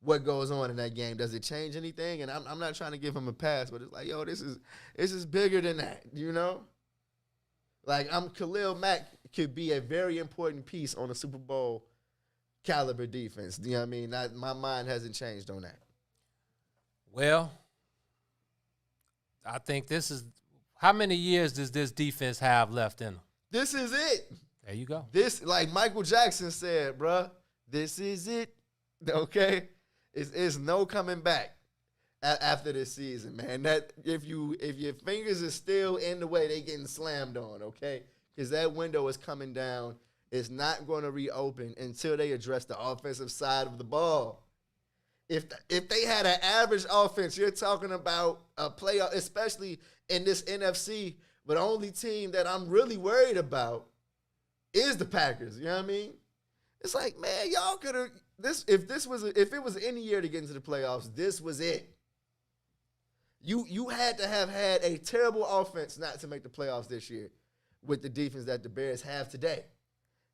what goes on in that game. Does it change anything? And I'm not trying to give him a pass, but it's like, yo, this is bigger than that, you know? Like, Khalil Mack could be a very important piece on a Super Bowl caliber defense. You know what I mean? My mind hasn't changed on that. Well, I think this is – how many years does this defense have left in them? This is it. There you go. This, like Michael Jackson said, bruh, this is it. Okay? It's no coming back after this season, man. That if your fingers are still in the way, they getting slammed on, okay? Because that window is coming down. It's not going to reopen until they address the offensive side of the ball. If they had an average offense, you're talking about a playoff, especially in this NFC. But the only team that I'm really worried about is the Packers. You know what I mean? It's like, man, y'all could have this. If it was any year to get into the playoffs, this was it. You had to have had a terrible offense not to make the playoffs this year with the defense that the Bears have today.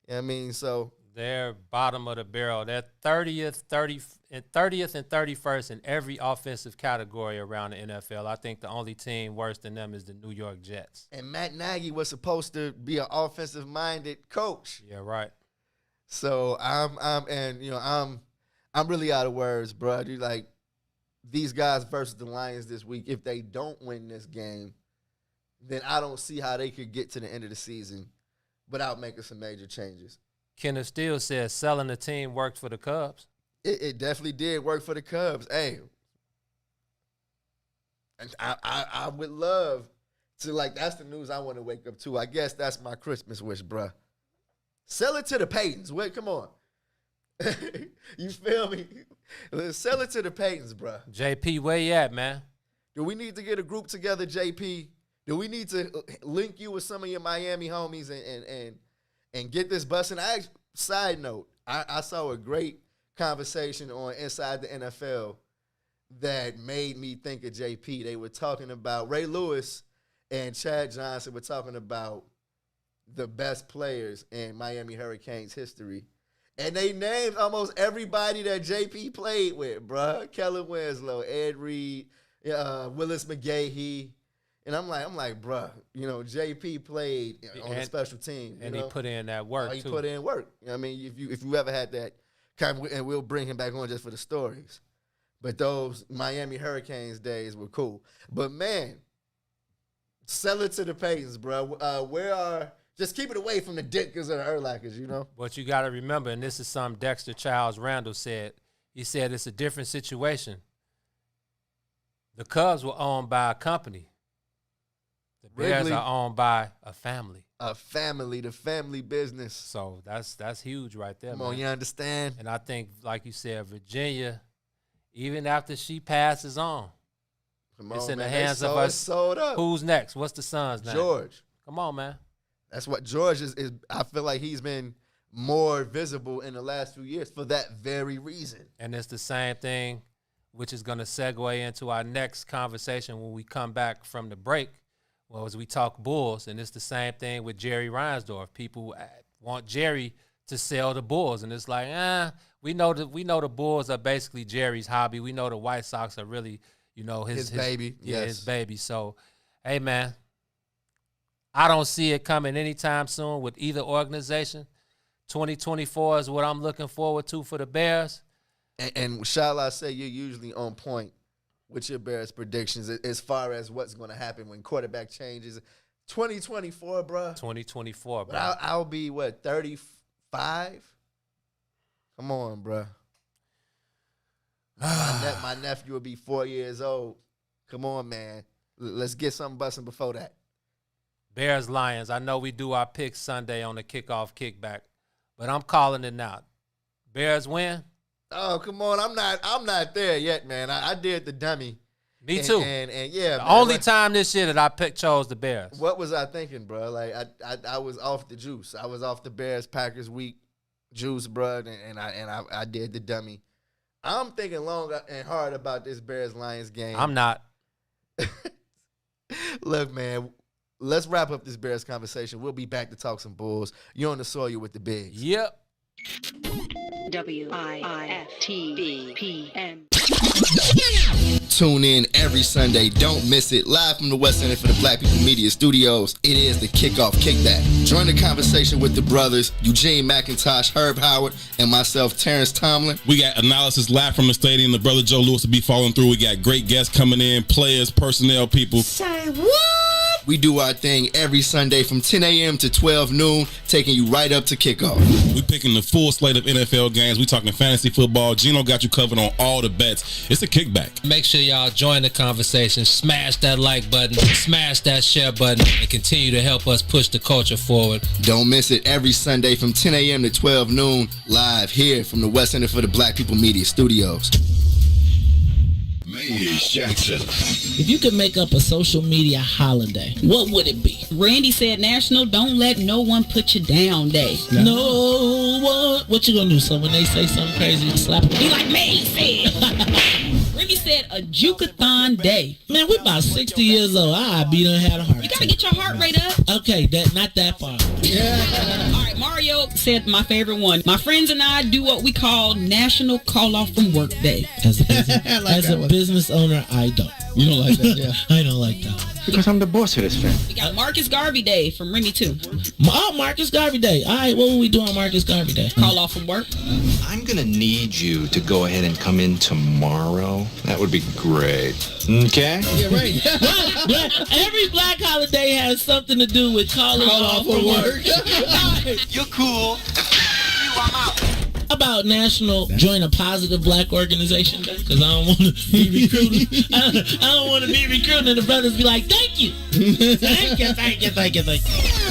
You know what I mean? So they're bottom of the barrel. They're 30th and 31st in every offensive category around the NFL. I think the only team worse than them is the New York Jets. And Matt Nagy was supposed to be an offensive-minded coach. Yeah, right. So I'm really out of words, bro. Dude, like, these guys versus the Lions this week, if they don't win this game, then I don't see how they could get to the end of the season without making some major changes. Kenneth Steele says selling the team worked for the Cubs. It definitely did work for the Cubs. Hey, and I would love to, like, that's the news I want to wake up to. I guess that's my Christmas wish, bruh. Sell it to the Paytons. Wait, come on. You feel me? Sell it to the Paytons, bruh. JP, where you at, man? Do we need to get a group together, JP? Do we need to link you with some of your Miami homies and get this busting? Side note, I saw a great conversation on Inside the NFL that made me think of JP. They were talking about Ray Lewis and Chad Johnson were talking about the best players in Miami Hurricanes history. And they named almost everybody that JP played with, bruh. Kellen Winslow, Ed Reed, Willis McGahee. And I'm like, bruh, JP played on a special team. And he put in that work, he too. put in work. You know what I mean? If you ever had that kind of, and we'll bring him back on just for the stories. But those Miami Hurricanes days were cool. But, man, sell it to the Paytons, bruh. Just keep it away from the Ditkins or the Urlachers, But you got to remember, and this is something Dexter Childs Randall said. He said it's a different situation. The Cubs were owned by a company. The Bears are owned by a family. A family, the family business. So that's huge right there, Come on, you understand? And I think, like you said, Virginia, even after she passes on, it's in the hands of us. Sold up. Who's next? What's the son's name? George. Come on, man. That's what George is. I feel like he's been more visible in the last few years for that very reason. And it's the same thing, which is going to segue into our next conversation when we come back from the break. Well, as we talk Bulls, and it's the same thing with Jerry Reinsdorf. People want Jerry to sell the Bulls, and it's like, we know the Bulls are basically Jerry's hobby. We know the White Sox are really, his baby. Yeah, yes. his baby. So, hey, man, I don't see it coming anytime soon with either organization. 2024 is what I'm looking forward to for the Bears. And shall I say, you're usually on point with your Bears predictions as far as what's going to happen when quarterback changes. 2024, bro. 2024, bro. But I'll be, 35? Come on, bro. My nephew will be 4 years old. Come on, man. Let's get something busting before that. Bears, Lions. I know we do our picks Sunday on the kickoff kickback, but I'm calling it now. Bears win. Oh, come on. I'm not there yet, man. I did the dummy. Me too. And yeah, the only time this year that I chose the Bears. What was I thinking, bro? Like I was off the juice. I was off the Bears-Packers week juice, bro, and I did the dummy. I'm thinking long and hard about this Bears-Lions game. I'm not. Look, man, let's wrap up this Bears conversation. We'll be back to talk some Bulls. You're on the soil with the Bigs. Yep. WIFTBPM. Tune in every Sunday. Don't miss it. Live from the West Center for the Black People Media Studios. It is the Kickoff Kickback. Join the conversation with the brothers, Eugene McIntosh, Herb Howard, and myself, Terrence Tomlin. We got analysis live from the stadium. The brother Joe Lewis will be following through. We got great guests coming in, players, personnel, people. Say what? We do our thing every Sunday from 10 a.m. to 12 noon, taking you right up to kickoff. We picking the full slate of NFL games. We talking fantasy football. Gino got you covered on all the bets. It's a kickback. Make sure y'all join the conversation. Smash that like button. Smash that share button. And continue to help us push the culture forward. Don't miss it every Sunday from 10 a.m. to 12 noon, live here from the West Center for the Black People Media Studios. Jackson. If you could make up a social media holiday, what would it be? Randy said National Don't Let No One Put You Down Day. No one. What you gonna do? So when they say something crazy, you slap them? Be like me said. Remy said a Jukathon Day. Man, we're about 60 years old. I be done had a heart attack. You gotta get your heart rate up. Okay, that not that far. All right, Mario said my favorite one. My friends and I do what we call National Call Off from Work Day. As a business owner, I don't. You don't like that, yeah. I don't like that. Because I'm the boss of this family. We got Marcus Garvey Day from Remy too. Oh, Marcus Garvey Day. All right, what will we do on Marcus Garvey Day? Call off from work. I'm going to need you to go ahead and come in tomorrow. That would be great. Okay? Yeah, right. Well, every black holiday has something to do with calling off from work. You're cool. I'm out. About National Join a Positive Black Organization Day, because I don't want to be recruited. I don't want to be recruited and the brothers be like, thank you. Thank you.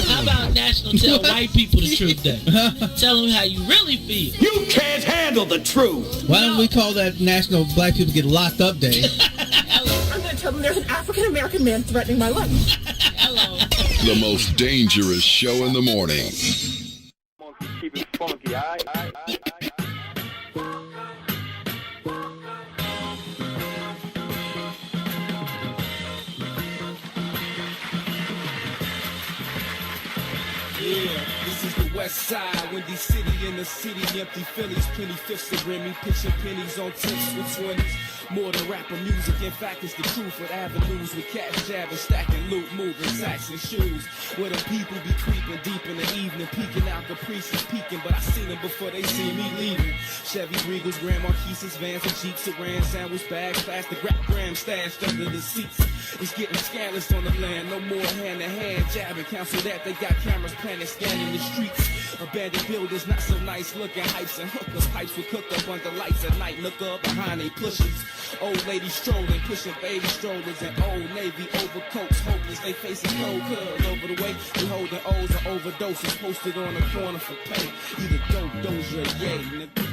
How about National Tell White People the Truth Day? Tell them how you really feel. You can't handle the truth. Why don't we call that National Black People Get Locked Up Day? I'm going to tell them there's an African-American man threatening my life. Hello. The most dangerous show in the morning. Keep it funky, all right? Yeah, this is the West Side, Windy City in the city, empty Phillies, plenty fifths of Remy, pitching pennies on tips with 20s. More than rapper music, in fact it's the truth with avenues with cats jabbing, stacking loot, moving sacks and shoes. Where the people be creeping deep in the evening, peeking out Caprices, peeking, but I seen them before they see me leaving. Chevy Regals, Grand Marquises, Vans and Jeeps, Saran sandwich bags, plastic rap gram stashed under the seats. It's getting scandalous on the land, no more hand to hand jabbing. Counsel that they got cameras planted, scanning the streets. Abandoned buildings, not so nice looking, hypes and hookers. Pipes would cook up under lights at night, look up behind they pushes. Old ladies strolling, pushing baby strollers and Old Navy overcoats, hopeless. They facing cold cuz over the way. They holding O's or overdoses, posted on the corner for pay. Either dope, doja, yay, nigga.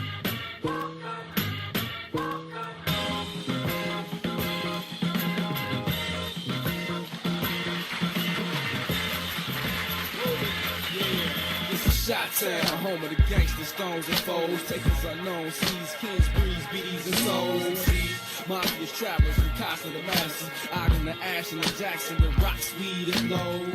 Shot-town, home of the gangsters, stones and foes, takers unknown, seas, kings, breeze, beaties and souls. Mafia's travelers from Casa to Madison, Ogden to Ashton to Jackson to rocks, weed and lows.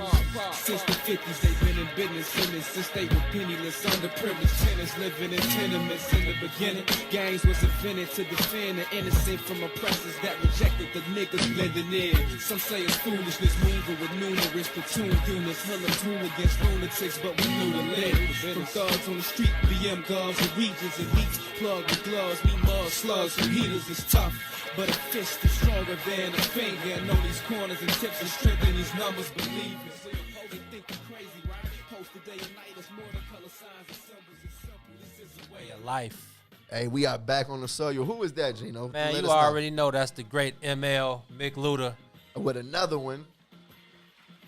Since the 50s they've been in business, since they were penniless, underprivileged tenants living in tenements. In the beginning, gangs was invented to defend the innocent from oppressors that rejected the niggas blending in. Some say it's foolishness, moving with numerous platoon units, hella tune against lunatics, but we knew the lid. From thugs on the street, BM guards and regions and beats, plug with gloves, meet mud slugs from heaters is tough. But a fist is stronger than a finger. And know these corners and tips and strengthen these numbers. Believe it. So you think you're crazy, right? Posted day and night. It's more than color signs and symbols. It's simple. This is a way of life. Hey, we are back on the soil. Who is that, Gino? Man, you already know that's the great ML, Mick Luda. With another one.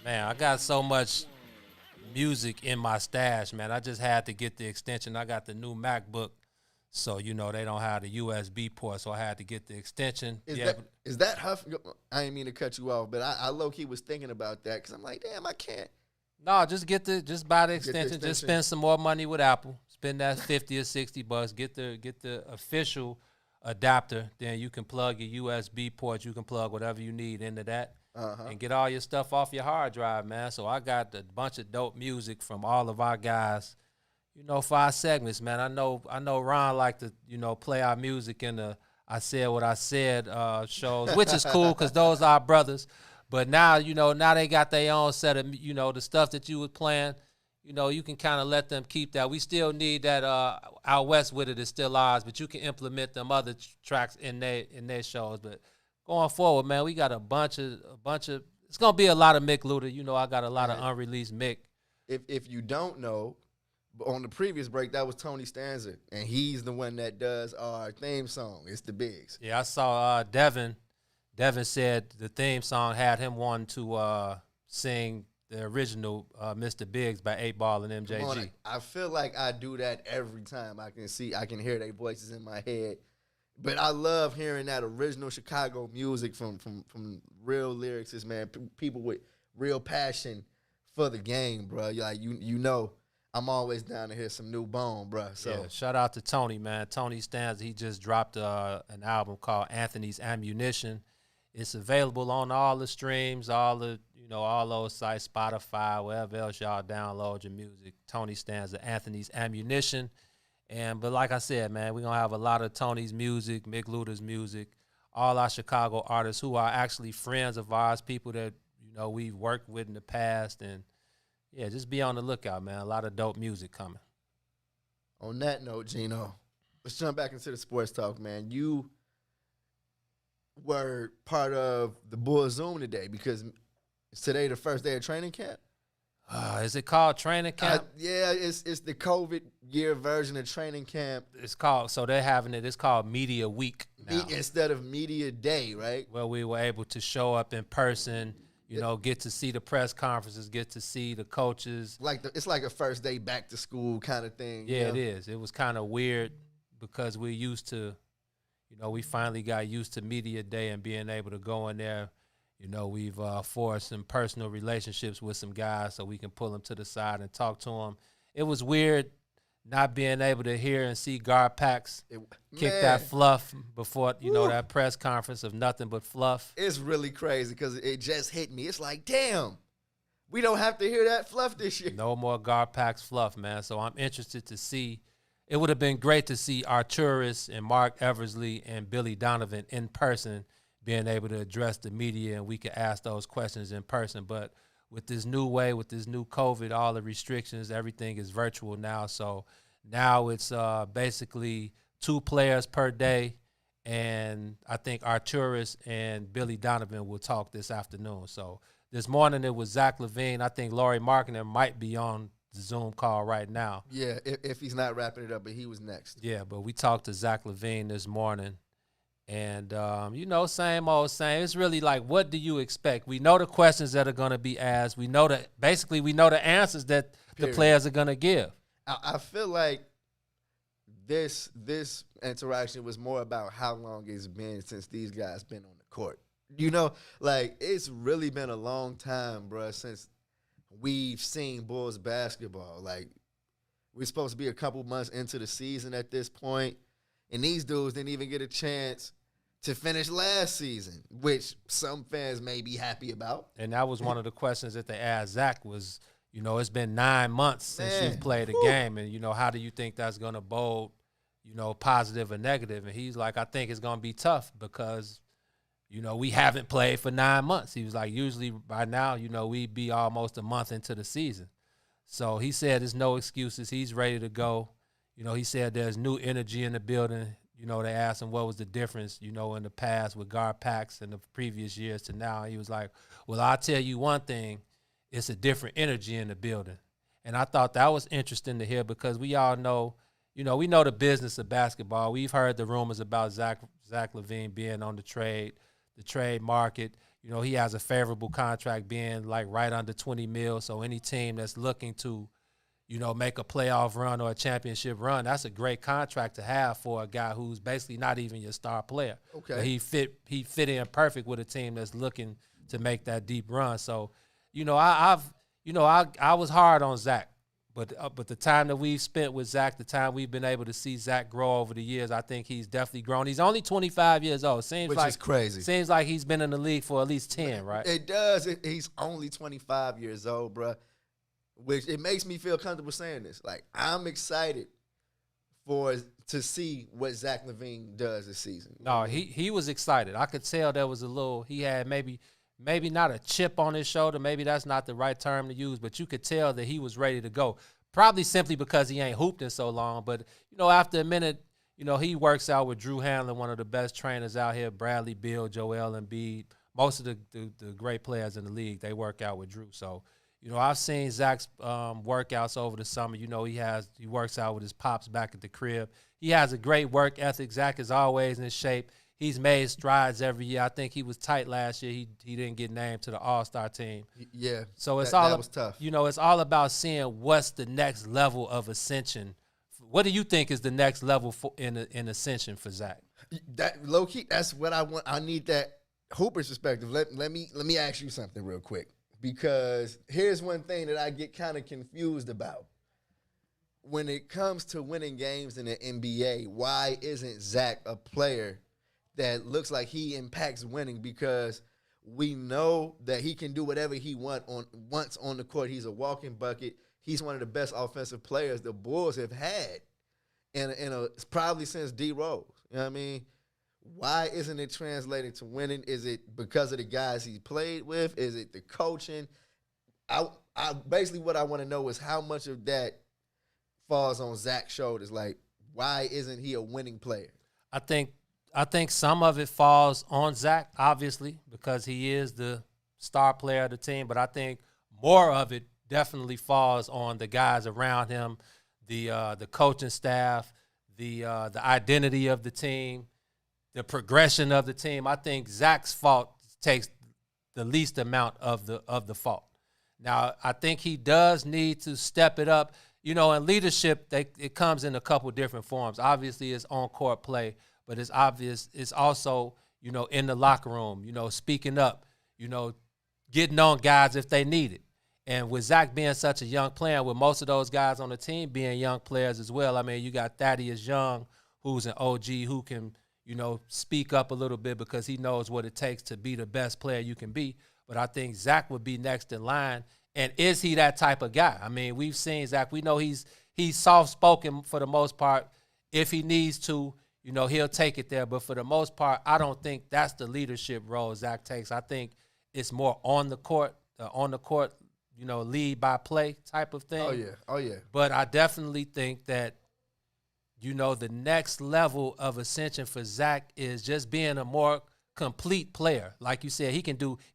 Man, I got so much music in my stash, man. I just had to get the extension. I got the new MacBook. So, you know, they don't have the USB port, so I had to get the extension. Is that Huff? I didn't mean to cut you off, but I low-key was thinking about that because I'm like, damn, I can't. No, just buy the extension. Just spend some more money with Apple. Spend that $50 or $60. Get the official adapter. Then you can plug your USB port. You can plug whatever you need into that. And get all your stuff off your hard drive, man. So I got a bunch of dope music from all of our guys, for our segments, man. I know Ron like to, play our music in the I Said What I Said shows, which is cool because those are our brothers. But now, now they got their own set of, the stuff that you was playing, you can kind of let them keep that. We still need that Out West with it is still ours, but you can implement them other tracks in their shows. But going forward, man, we got a bunch of it's gonna be a lot of Mick Luda. I got a lot of unreleased Mick. If you don't know, on the previous break, that was Tony Stanza, and he's the one that does our theme song. It's the Bigs. Yeah, I saw Devin. Devin said the theme song had him wanting to sing the original Mr. Biggs by 8 Ball and MJG. I feel like I do that every time. I can hear their voices in my head. But I love hearing that original Chicago music from real lyricists, man. People with real passion for the game, bro. Like I'm always down to hear some new bone, bro. So yeah, shout out to Tony, man. Tony Stanza, he just dropped an album called Anthony's Ammunition. It's available on all the streams, all those sites, Spotify, wherever else y'all download your music. Tony Stanza, Anthony's Ammunition. But like I said, man, we're going to have a lot of Tony's music, Mick Luda's music, all our Chicago artists who are actually friends of ours, people that, we've worked with in the past. And, yeah, just be on the lookout, man. A lot of dope music coming. On that note, Gino, let's jump back into the sports talk, man. You were part of the Bulls Zoom today because it's today the first day of training camp. Is it called training camp? Yeah, it's the COVID year version of training camp. It's called Media Week now. Instead of Media Day, right? Well, we were able to show up in person, get to see the press conferences, get to see the coaches. It's like a first day back to school kind of thing. Yeah, it is. It was kind of weird because we're used to, we finally got used to Media Day and being able to go in there. We've forged some personal relationships with some guys so we can pull them to the side and talk to them. It was weird not being able to hear and see Garpax kick that fluff before, that press conference of nothing but fluff. It's really crazy because it just hit me. It's like, damn, we don't have to hear that fluff this year. No more Garpax fluff, man. So I'm interested to see. It would have been great to see Arturis and Mark Eversley and Billy Donovan in person being able to address the media and we could ask those questions in person. But with this new way, with this new COVID, all the restrictions, everything is virtual now. So now it's basically 2 players per day. And I think Arturis and Billy Donovan will talk this afternoon. So this morning it was Zach LaVine. I think Laurie Markkinen might be on the Zoom call right now. Yeah, if he's not wrapping it up, but he was next. Yeah, but we talked to Zach LaVine this morning. And, same old same. It's really like, what do you expect? We know the questions that are going to be asked. We know the answers that the players are going to give. I feel like this interaction was more about how long it's been since these guys been on the court. It's really been a long time, bro, since we've seen Bulls basketball. Like, we're supposed to be a couple months into the season at this point, and these dudes didn't even get a chance to finish last season, which some fans may be happy about. And that was one of the questions that they asked Zach was, it's been 9 months since you've played a game, and, how do you think that's going to bode, positive or negative? And he's like, I think it's going to be tough because, we haven't played for 9 months. He was like, usually by now, we'd be almost a month into the season. So he said there's no excuses. He's ready to go. He said there's new energy in the building. They asked him what was the difference, in the past with Garpax and the previous years to now. He was like, well, I'll tell you one thing. It's a different energy in the building. And I thought that was interesting to hear because we all know, we know the business of basketball. We've heard the rumors about Zach LaVine being on the trade market. He has a favorable contract being like right under $20 million. So any team that's looking to, make a playoff run or a championship run, that's a great contract to have for a guy who's basically not even your star player. Okay. But he fit in perfect with a team that's looking to make that deep run. So, I was hard on Zach, but the time that we've spent with Zach, the time we've been able to see Zach grow over the years, I think he's definitely grown. He's only 25 years old. Which is crazy. Seems like he's been in the league for at least 10, right? It does. He's only 25 years old, bro. which it makes me feel comfortable saying this. Like, I'm excited to see what Zach LaVine does this season. No, he was excited. I could tell there was he had maybe not a chip on his shoulder. Maybe that's not the right term to use, but you could tell that he was ready to go. Probably simply because he ain't hooped in so long. But, after a minute, he works out with Drew Hanlon, one of the best trainers out here, Bradley Beal, Joel Embiid. Most of the great players in the league, they work out with Drew. So, I've seen Zach's workouts over the summer. He works out with his pops back at the crib. He has a great work ethic. Zach is always in shape. He's made strides every year. I think he was tight last year. He didn't get named to the All-Star team. Yeah, so that was tough. It's all about seeing what's the next level of ascension. What do you think is the next level in ascension for Zach? That low key, that's what I want. I need that Hooper's perspective. Let me ask you something real quick, because here's one thing that I get kind of confused about. When it comes to winning games in the NBA, why isn't Zach a player that looks like he impacts winning? Because we know that he can do whatever he wants on the court. He's a walking bucket. He's one of the best offensive players the Bulls have had probably since D Rose. You know what I mean? Why isn't it translating to winning? Is it because of the guys he played with? Is it the coaching? I basically what I want to know is how much of that falls on Zach's shoulders. Like, why isn't he a winning player? I think some of it falls on Zach, obviously, because he is the star player of the team. But I think more of it definitely falls on the guys around him, the coaching staff, the identity of the team, the progression of the team. I think Zach's fault takes the least amount of the fault. Now, I think he does need to step it up. In leadership, it comes in a couple different forms. Obviously, it's on-court play, but it's obvious. It's also, in the locker room, speaking up, getting on guys if they need it. And with Zach being such a young player, with most of those guys on the team being young players as well, I mean, you got Thaddeus Young, who's an OG, who can, speak up a little bit because he knows what it takes to be the best player you can be. But I think Zach would be next in line. And is he that type of guy? I mean, we've seen Zach. We know he's soft-spoken for the most part. If he needs to, he'll take it there. But for the most part, I don't think that's the leadership role Zach takes. I think it's more on the court, lead by play type of thing. Oh, yeah. But I definitely think that, the next level of ascension for Zach is just being a more complete player. Like you said,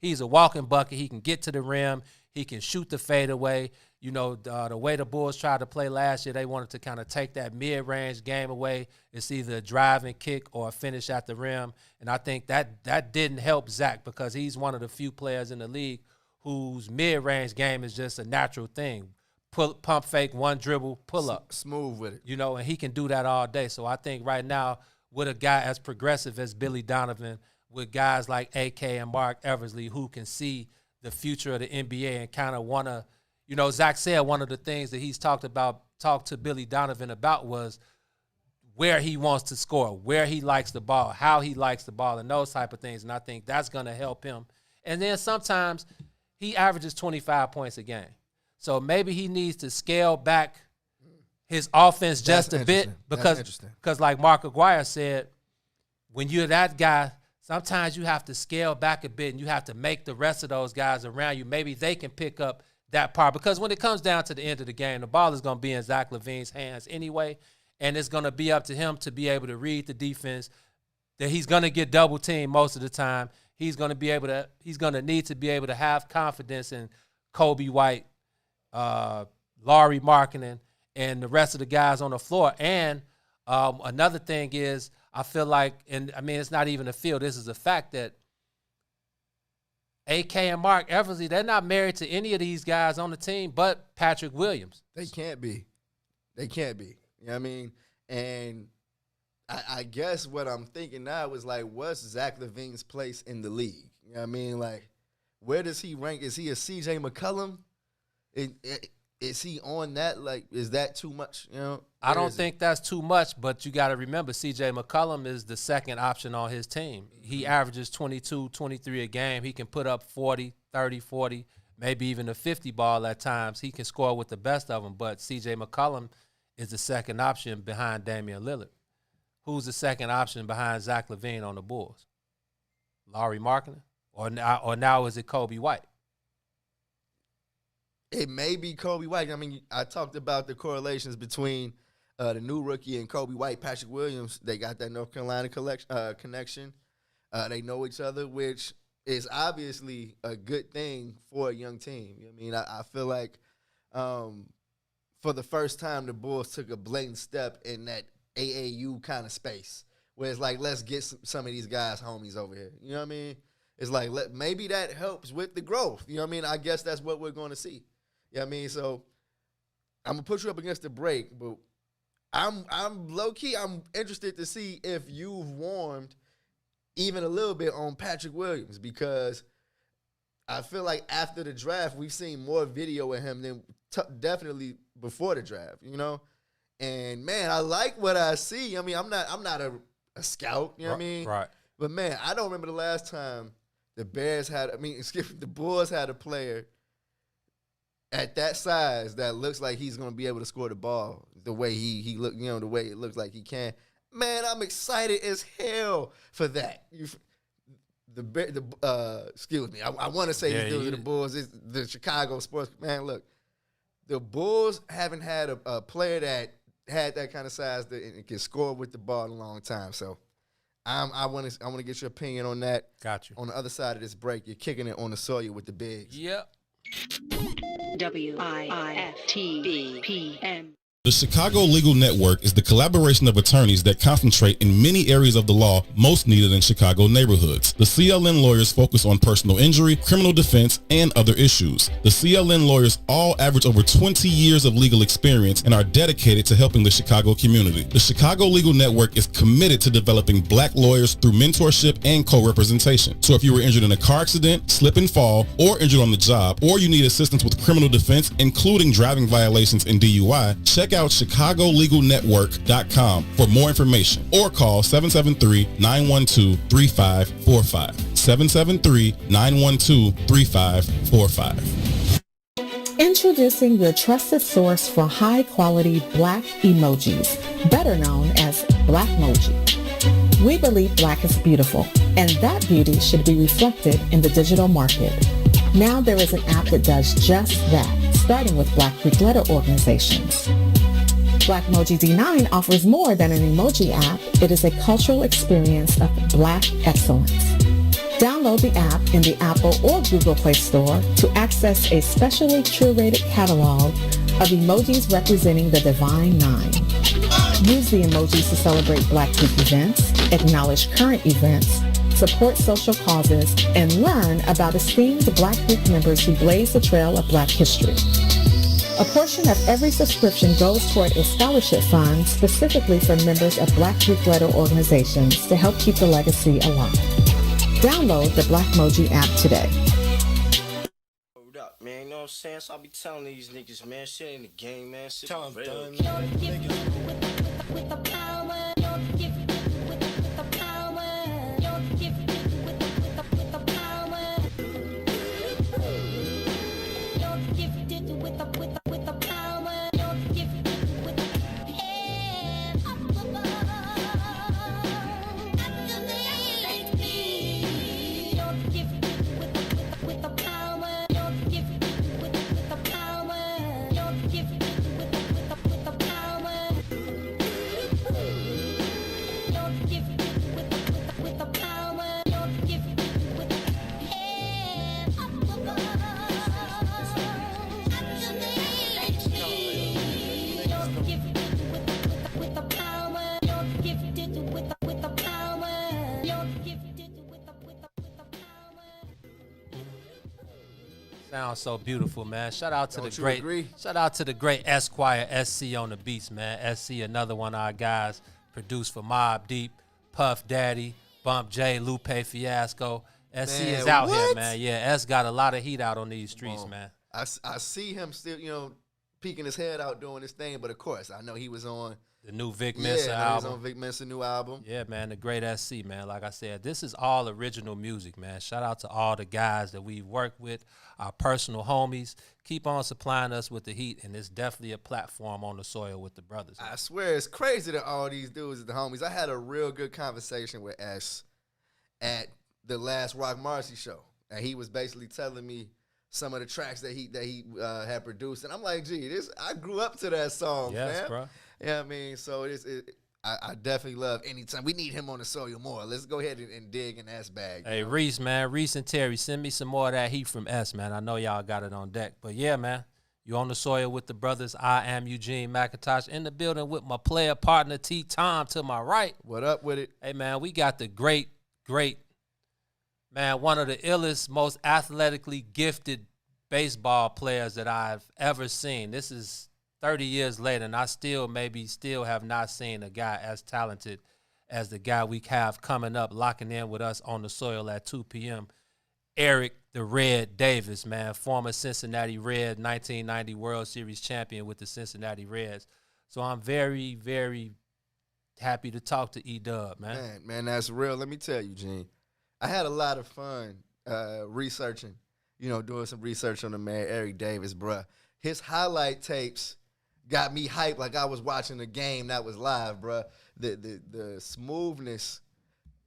he's a walking bucket. He can get to the rim. He can shoot the fadeaway. The way the Bulls tried to play last year, they wanted to kind of take that mid-range game away. It's either a drive and kick or a finish at the rim. And I think that didn't help Zach because he's one of the few players in the league whose mid-range game is just a natural thing. Pump fake, one dribble, pull up. Smooth with it. And he can do that all day. So I think right now with a guy as progressive as Billy Donovan, with guys like AK and Mark Eversley who can see the future of the NBA and kind of want to, Zach said one of the things that he's talked to Billy Donovan about was where he wants to score, where he likes the ball, how he likes the ball, and those type of things. And I think that's going to help him. And then sometimes he averages 25 points a game. So maybe he needs to scale back his offense just a bit because like Mark Aguirre said, when you're that guy, sometimes you have to scale back a bit and you have to make the rest of those guys around you. Maybe they can pick up that part because when it comes down to the end of the game, the ball is going to be in Zach LaVine's hands anyway, and it's going to be up to him to be able to read the defense, that he's going to get double teamed most of the time. He's going to need to be able to have confidence in Kobe White, Laurie Markkinen, and the rest of the guys on the floor. And another thing is, I feel like, and I mean, it's not even a feel, this is a fact that AK and Mark Eversley, they're not married to any of these guys on the team but Patrick Williams. They can't be. You know what I mean? And I guess what I'm thinking now is like, what's Zach LaVine's place in the league? You know what I mean? Like, where does he rank? Is he a CJ McCollum? Is he on that? Like, is that too much? I don't think that's too much, but you got to remember CJ McCollum is the second option on his team. He averages 22, 23 a game. He can put up 40, 30, 40. maybe even a 50 ball at times. He can score with the best of them, but C.J. McCollum is the second option behind Damian Lillard. Who's the second option behind Zach LaVine on the Bulls? Lauri Markkanen? Or now is it Kobe White? It may be Kobe White. I mean, I talked about the correlations between the new rookie and Kobe White, Patrick Williams. They got that North Carolina connection. They know each other, which is obviously a good thing for a young team. You know what I mean, I feel like for the first time, the Bulls took a blatant step in that AAU kind of space, where it's like, let's get some of these guys homies over here. You know what I mean? It's like, maybe that helps with the growth. You know what I mean? I guess that's what we're going to see. You know what I mean? So I'm going to put you up against the break, but I'm low-key, I'm interested to see if you've warmed even a little bit on Patrick Williams, because I feel like after the draft, we've seen more video of him than definitely before the draft, you know? And, man, I like what I see. I mean, I'm not a scout, you know what I mean? Right. But, man, I don't remember the last time the Bulls had a player at that size that looks like he's going to be able to score the ball the way he look, you know, the way it looks like he can. Man, I'm excited as hell for that. Excuse me. I want to say these dudes are the Bulls. It's the Chicago sports. Man, look, the Bulls haven't had a player that had that kind of size and can score with the ball in a long time. So I want to get your opinion on that. Got you. On the other side of this break, you're kicking it on the Sawyer with the bigs. Yep. WIFTBPM. The Chicago Legal Network is the collaboration of attorneys that concentrate in many areas of the law most needed in Chicago neighborhoods. The CLN lawyers focus on personal injury, criminal defense, and other issues. The CLN lawyers all average over 20 years of legal experience and are dedicated to helping the Chicago community. The Chicago Legal Network is committed to developing black lawyers through mentorship and co-representation. So if you were injured in a car accident, slip and fall, or injured on the job, or you need assistance with criminal defense, including driving violations and DUI, check out ChicagoLegalNetwork.com for more information, or call 773-912-3545. 773-912-3545. Introducing your trusted source for high-quality black emojis, better known as Blackmoji. We believe black is beautiful, and that beauty should be reflected in the digital market. Now there is an app that does just that, starting with Black Greek letter organizations. Blackmoji D9 offers more than an emoji app. It is a cultural experience of black excellence. Download the app in the Apple or Google Play Store to access a specially curated catalog of emojis representing the Divine Nine. Use the emojis to celebrate Black Greek events, acknowledge current events, support social causes, and learn about esteemed Black Greek members who blaze the trail of Black history. A portion of every subscription goes toward a scholarship fund specifically for members of Black Greek letter organizations to help keep the legacy alive. Download the Blackmoji app today. Hold up, man. You know what I'm saying? So I'll be telling these niggas, man, shit in the game, man. Shit Tell 'em, real. done. With the power, Sounds so beautiful, man. Shout out to Don't the you great agree? Shout out to the great Esquire SC on the beats, man. SC, another one of our guys, produced for Mobb Deep, Puff Daddy, Bump J, Lupe Fiasco. SC Man, is out here, what? man. Yeah, S got a lot of heat out on these streets, man. I see him still, peeking his head out doing his thing, but of course, I know he was on The new Vic Mensa Yeah, album. on Vic Mensa new album. Yeah, man, the great SC, man. Like I said, this is all original music, man. Shout out to all the guys that we've worked with, our personal homies. Keep on supplying us with the heat, and it's definitely a platform on the soil with the brothers. I swear it's crazy that all these dudes are the homies. I had a real good conversation with S at the last Rock Marcy show, and he was basically telling me some of the tracks that he had produced, and I'm like, gee, I grew up to that song, Yes, fam. bro. Yeah, I mean, so I definitely love anytime we need him on the soil more. Let's go ahead and dig in S bag. Hey, Reese, man, Reese and Terry, send me some more of that heat from S, man. I know y'all got it on deck, but yeah, man, you on the soil with the brothers. I am Eugene McIntosh in the building with my player partner T. Tom to my right. What up with it? Hey, man, we got the great, man, one of the illest, most athletically gifted baseball players that I've ever seen. This is 30 years later, and I still have not seen a guy as talented as the guy we have coming up, locking in with us on the soil at 2 p.m., Eric the Red Davis, man, former Cincinnati Red, 1990 World Series champion with the Cincinnati Reds. So I'm very, very happy to talk to E-Dub, man. Man, that's real. Let me tell you, Gene, I had a lot of fun researching, doing some research on the man, Eric Davis, bruh. His highlight tapes got me hyped like I was watching a game that was live, bruh. The smoothness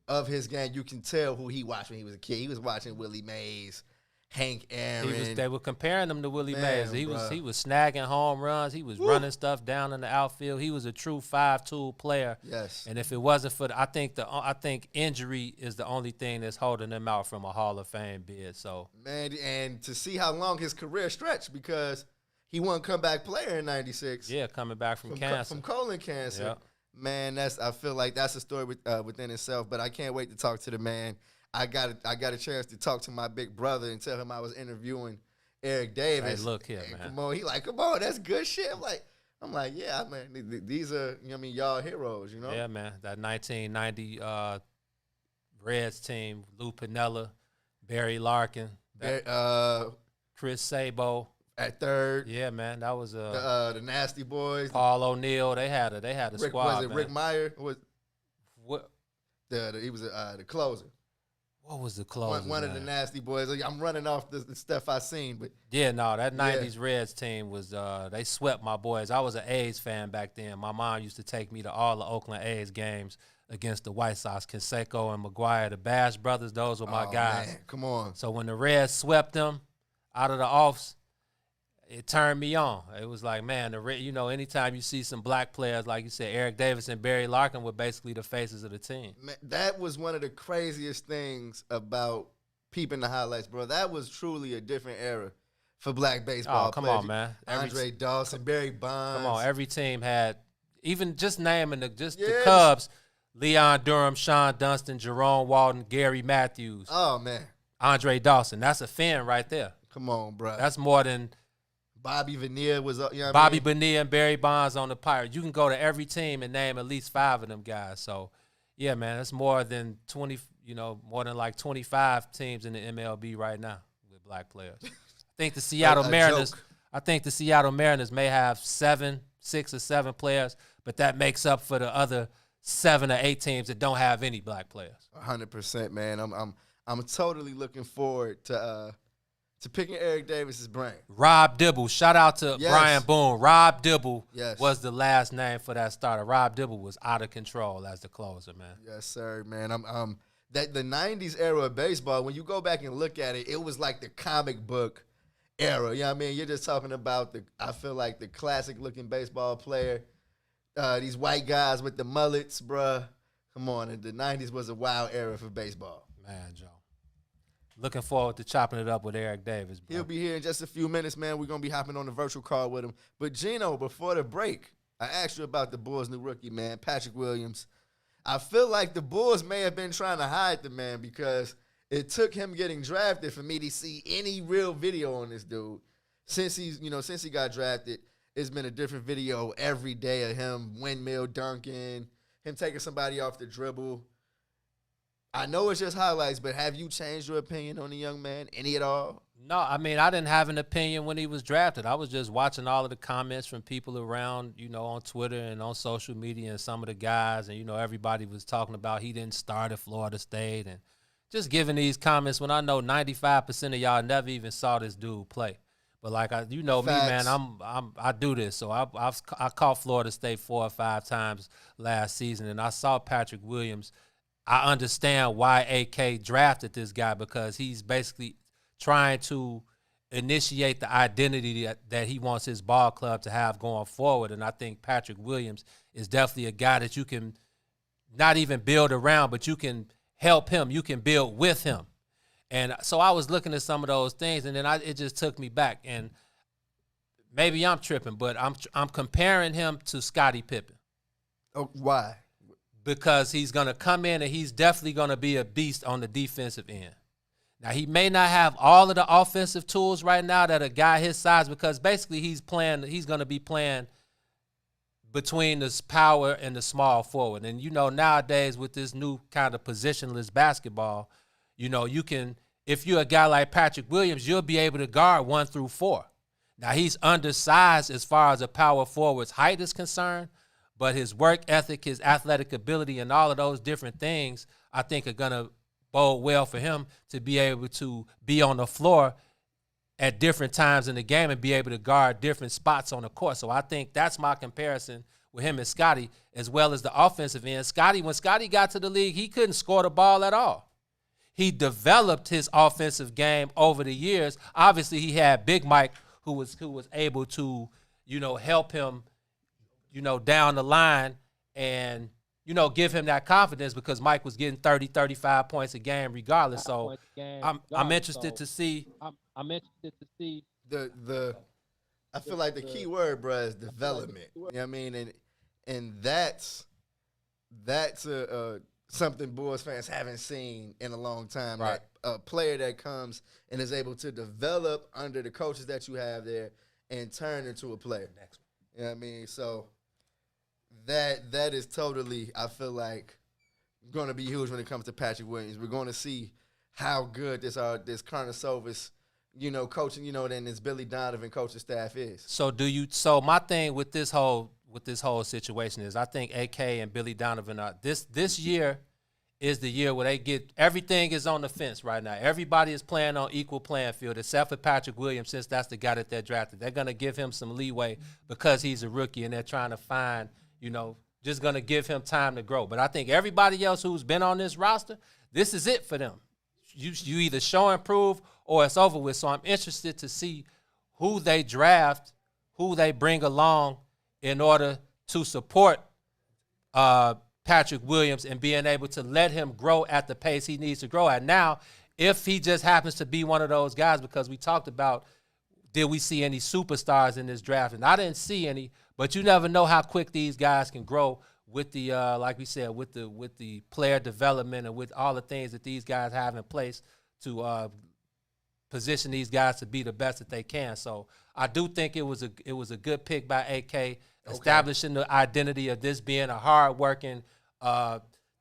of his game, you can tell who he watched when he was a kid. He was watching Willie Mays, Hank Aaron. They were comparing him to Willie Mays. He bruh. was snagging home runs. He was running stuff down in the outfield. He was a true 5-tool player. Yes. And if it wasn't for I think injury is the only thing that's holding him out from a Hall of Fame bid. So man, and to see how long his career stretched, because he won comeback player in '96. Yeah, coming back from cancer. From colon cancer. Yep. Man, I feel like that's a story within itself. But I can't wait to talk to the man. I got a chance to talk to my big brother and tell him I was interviewing Eric Davis. Hey, look here, man. Come on, he like, come on, that's good shit. I'm like, yeah, man, these are, y'all heroes, Yeah, man. That 1990 Reds team, Lou Piniella, Barry Larkin, Chris Sabo at third. Yeah, man, that was the Nasty Boys, Paul O'Neill. They had a squad. Was it man. Rick Meyer? What? He was the closer. What was the closer? One of the Nasty Boys. I'm running off the stuff I seen, but yeah, no, that '90s Reds team was they swept my boys. I was an A's fan back then. My mom used to take me to all the Oakland A's games against the White Sox. Canseco and McGuire, the Bash brothers, those were my guys. Man, come on. So when the Reds swept them out of the offs, it turned me on. It was like, man, anytime you see some black players, like you said, Eric Davis and Barry Larkin were basically the faces of the team. Man, that was one of the craziest things about peeping the highlights, bro. That was truly a different era for black baseball. Oh, come players. on, man. Andre Dawson, Barry Bonds. Come on, every team had, even just naming the Cubs, Leon Durham, Sean Dunston, Jerome Walton, Gary Matthews. Oh, man. Andre Dawson. That's a fin right there. Come on, bro. That's more than Bobby Bonilla was up. Bobby Bonilla and Barry Bonds on the Pirates. You can go to every team and name at least 5 of them guys. So, yeah, man, that's more than 20. More than like 25 teams in the MLB right now with black players. I think the Seattle Mariners. I think the Seattle Mariners may have 6 or 7 players, but that makes up for the other 7 or 8 teams that don't have any black players. 100%, man. I'm totally looking forward to picking Eric Davis's brain. Rob Dibble. Shout out to Brian Boone. Rob Dibble was the last name for that starter. Rob Dibble was out of control as the closer, man. Yes, sir, man. That the 90s era of baseball, when you go back and look at it, it was like the comic book era. You know what I mean? You're just talking about I feel like the classic-looking baseball player. These white guys with the mullets, bruh. Come on. The 90s was a wild era for baseball. Man, Joe. Looking forward to chopping it up with Eric Davis, bro. He'll be here in just a few minutes, man. We're going to be hopping on the virtual call with him. But, Gino, before the break, I asked you about the Bulls' new rookie, man, Patrick Williams. I feel like the Bulls may have been trying to hide the man because it took him getting drafted for me to see any real video on this dude. Since he got drafted, it's been a different video every day of him windmill dunking, him taking somebody off the dribble. I know it's just highlights, but have you changed your opinion on the young man? Any at all? No, I mean, I didn't have an opinion when he was drafted. I was just watching all of the comments from people around, on Twitter and on social media and some of the guys. And, everybody was talking about he didn't start at Florida State and just giving these comments when I know 95% of y'all never even saw this dude play. But like, me, man, I do this. So I caught Florida State 4 or 5 times last season, and I saw Patrick Williams. I understand why AK drafted this guy, because he's basically trying to initiate the identity that he wants his ball club to have going forward. And I think Patrick Williams is definitely a guy that you can not even build around, but you can help him. You can build with him. And so I was looking at some of those things, and then it just took me back. And maybe I'm tripping, but I'm comparing him to Scottie Pippen. Oh, why? Because he's going to come in and he's definitely going to be a beast on the defensive end. Now, he may not have all of the offensive tools right now that a guy his size, because basically he's going to be playing between the power and the small forward. And, nowadays with this new kind of positionless basketball, you can, if you're a guy like Patrick Williams, you'll be able to guard 1 through 4. Now, he's undersized as far as a power forward's height is concerned, but his work ethic, his athletic ability, and all of those different things, I think are going to bode well for him to be able to be on the floor at different times in the game and be able to guard different spots on the court. So I think that's my comparison with him and Scottie, as well as the offensive end. When Scottie got to the league, he couldn't score the ball at all. He developed his offensive game over the years. Obviously, he had Big Mike who was able to, help him, down the line and, give him that confidence, because Mike was getting 30, 35 points a game regardless. So I'm interested to see. I'm interested to see I feel like the key word, bro, is development. You know what I mean? And that's something Bulls fans haven't seen in a long time. Right. That a player that comes and is able to develop under the coaches that you have there and turn into a player. You know what I mean? So that is totally, I feel like, going to be huge when it comes to Patrick Williams. We're going to see how good this Karnisovas, coaching, and this Billy Donovan coaching staff is. So my thing with this whole situation is, I think AK and Billy Donovan are this year is the year where they get, everything is on the fence right now. Everybody is playing on equal playing field except for Patrick Williams, since that's the guy that they're drafted. They're going to give him some leeway because he's a rookie, and they're trying to find, just going to give him time to grow. But I think everybody else who's been on this roster, this is it for them. You either show and prove or it's over with. So I'm interested to see who they draft, who they bring along in order to support Patrick Williams and being able to let him grow at the pace he needs to grow at. Now, if he just happens to be one of those guys, because we talked about, did we see any superstars in this draft? And I didn't see any, but you never know how quick these guys can grow with the, like we said, with the player development and with all the things that these guys have in place to position these guys to be the best that they can. So I do think it was a good pick by AK, establishing the identity of this being a hard-working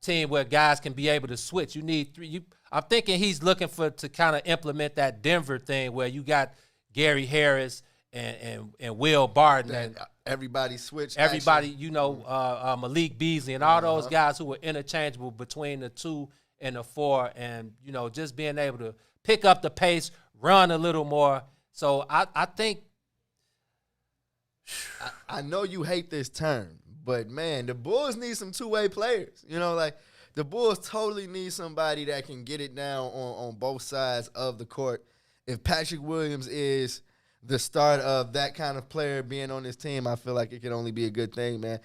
team where guys can be able to switch. You need three. I'm thinking he's looking to kind of implement that Denver thing where you got Gary Harris and Will Barton and everybody switched. Everybody, Malik Beasley and all those guys who were interchangeable between the 2 and the 4, and just being able to pick up the pace, run a little more. So I think. I know you hate this term, but man, the Bulls need some two-way players. The Bulls totally need somebody that can get it down on both sides of the court. If Patrick Williams is the start of that kind of player being on this team, I feel like it could only be a good thing, man.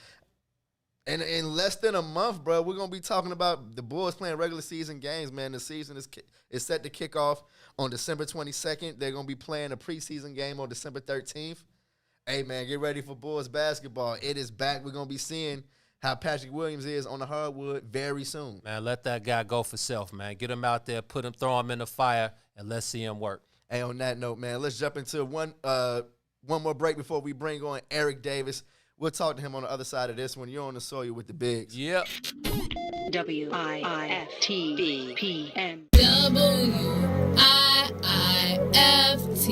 And in less than a month, bro, we're going to be talking about the Bulls playing regular season games, man. The season is set to kick off on December 22nd. They're going to be playing a preseason game on December 13th. Hey, man, get ready for Bulls basketball. It is back. We're going to be seeing how Patrick Williams is on the hardwood very soon. Man, let that guy go for self, man. Get him out there, throw him in the fire, and let's see him work. Hey, on that note, man, let's jump into one more break before we bring on Eric Davis. We'll talk to him on the other side of this one. You're on the soil with the bigs. Yep. WIFTVPM. WIFTVPM. IIFTBP.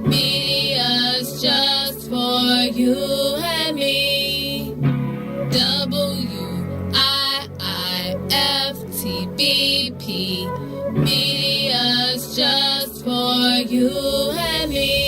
Media's just for you and me. WIIFTBP. Media's just for you and me.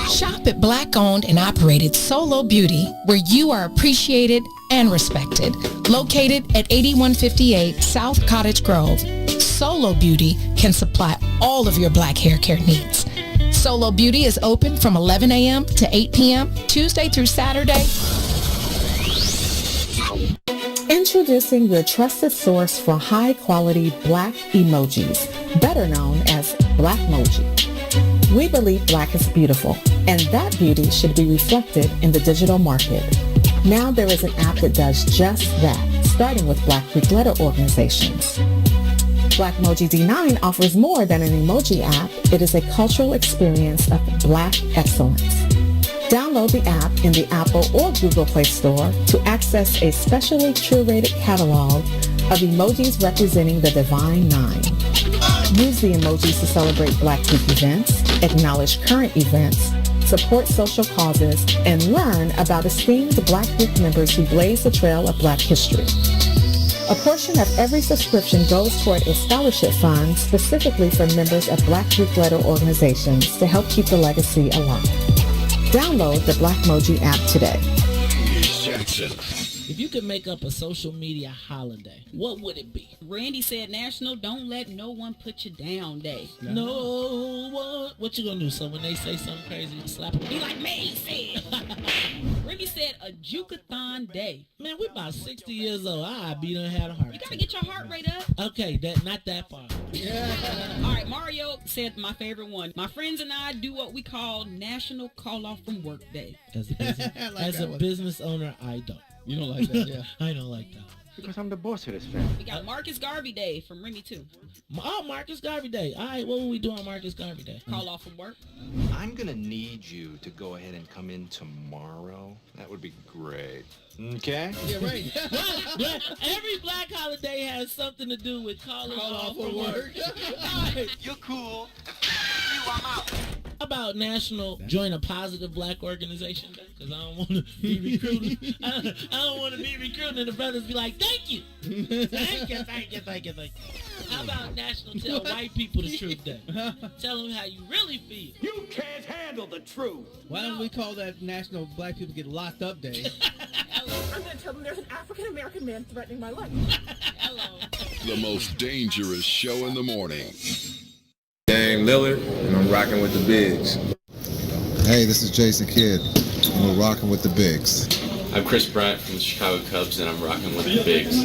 Shop at Black-owned and operated Solo Beauty, where you are appreciated and respected. Located at 8158 South Cottage Grove, Solo Beauty can supply all of your black hair care needs. Solo Beauty is open from 11 a.m. to 8 p.m., Tuesday through Saturday. Introducing your trusted source for high-quality black emojis, better known as Blackmoji. We believe black is beautiful, and that beauty should be reflected in the digital market. Now there is an app that does just that, starting with Black Greek letter organizations. Blackmoji D9 offers more than an emoji app. It is a cultural experience of black excellence. Download the app in the Apple or Google Play Store to access a specially curated catalog of emojis representing the Divine Nine. Use the emojis to celebrate Black Greek events, acknowledge current events, support social causes, and learn about esteemed Black Greek members who blaze the trail of Black history. A portion of every subscription goes toward a scholarship fund specifically for members of Black Greek letter organizations to help keep the legacy alive. Download the Blackmoji app today. If you could make up a social media holiday, what would it be? Randy said National Don't Let No One Put You Down Day. No one. What you gonna do? So when they say something crazy, you slap them? Be like me said. Randy said a Jukathon Day. Man, we about 60 years old. I be done had a heart You attack. gotta get your heart rate up. Okay, not that far. All right, Mario said my favorite one. My friends and I do what we call National Call Off from Work Day. As a business owner, I don't. You don't like that, yeah. I don't like that. Because I'm the boss of this family. We got Marcus Garvey Day from Remy too. Oh, Marcus Garvey Day. All right, what will we do on Marcus Garvey Day? Call off from work. I'm gonna need you to go ahead and come in tomorrow. That would be great. Okay? Yeah, right. Every black holiday has something to do with calling off from work. You're cool. I'm out. How about National Join a Positive Black Organization Day? Because I don't want to be recruited. I don't want to be recruited and the brothers be like, thank you. Thank you. How about National Tell White People the Truth Day? Tell them how you really feel. You can't handle the truth. Why don't we call that National Black People Get Locked Up Day? I'm going to tell them there's an African-American man threatening my life. Hello. The most dangerous show in the morning. Dame Lillard, and I'm rocking with the Bigs. Hey, this is Jason Kidd, and we're rocking with the Bigs. I'm Chris Bryant from the Chicago Cubs, and I'm rocking with the Bigs.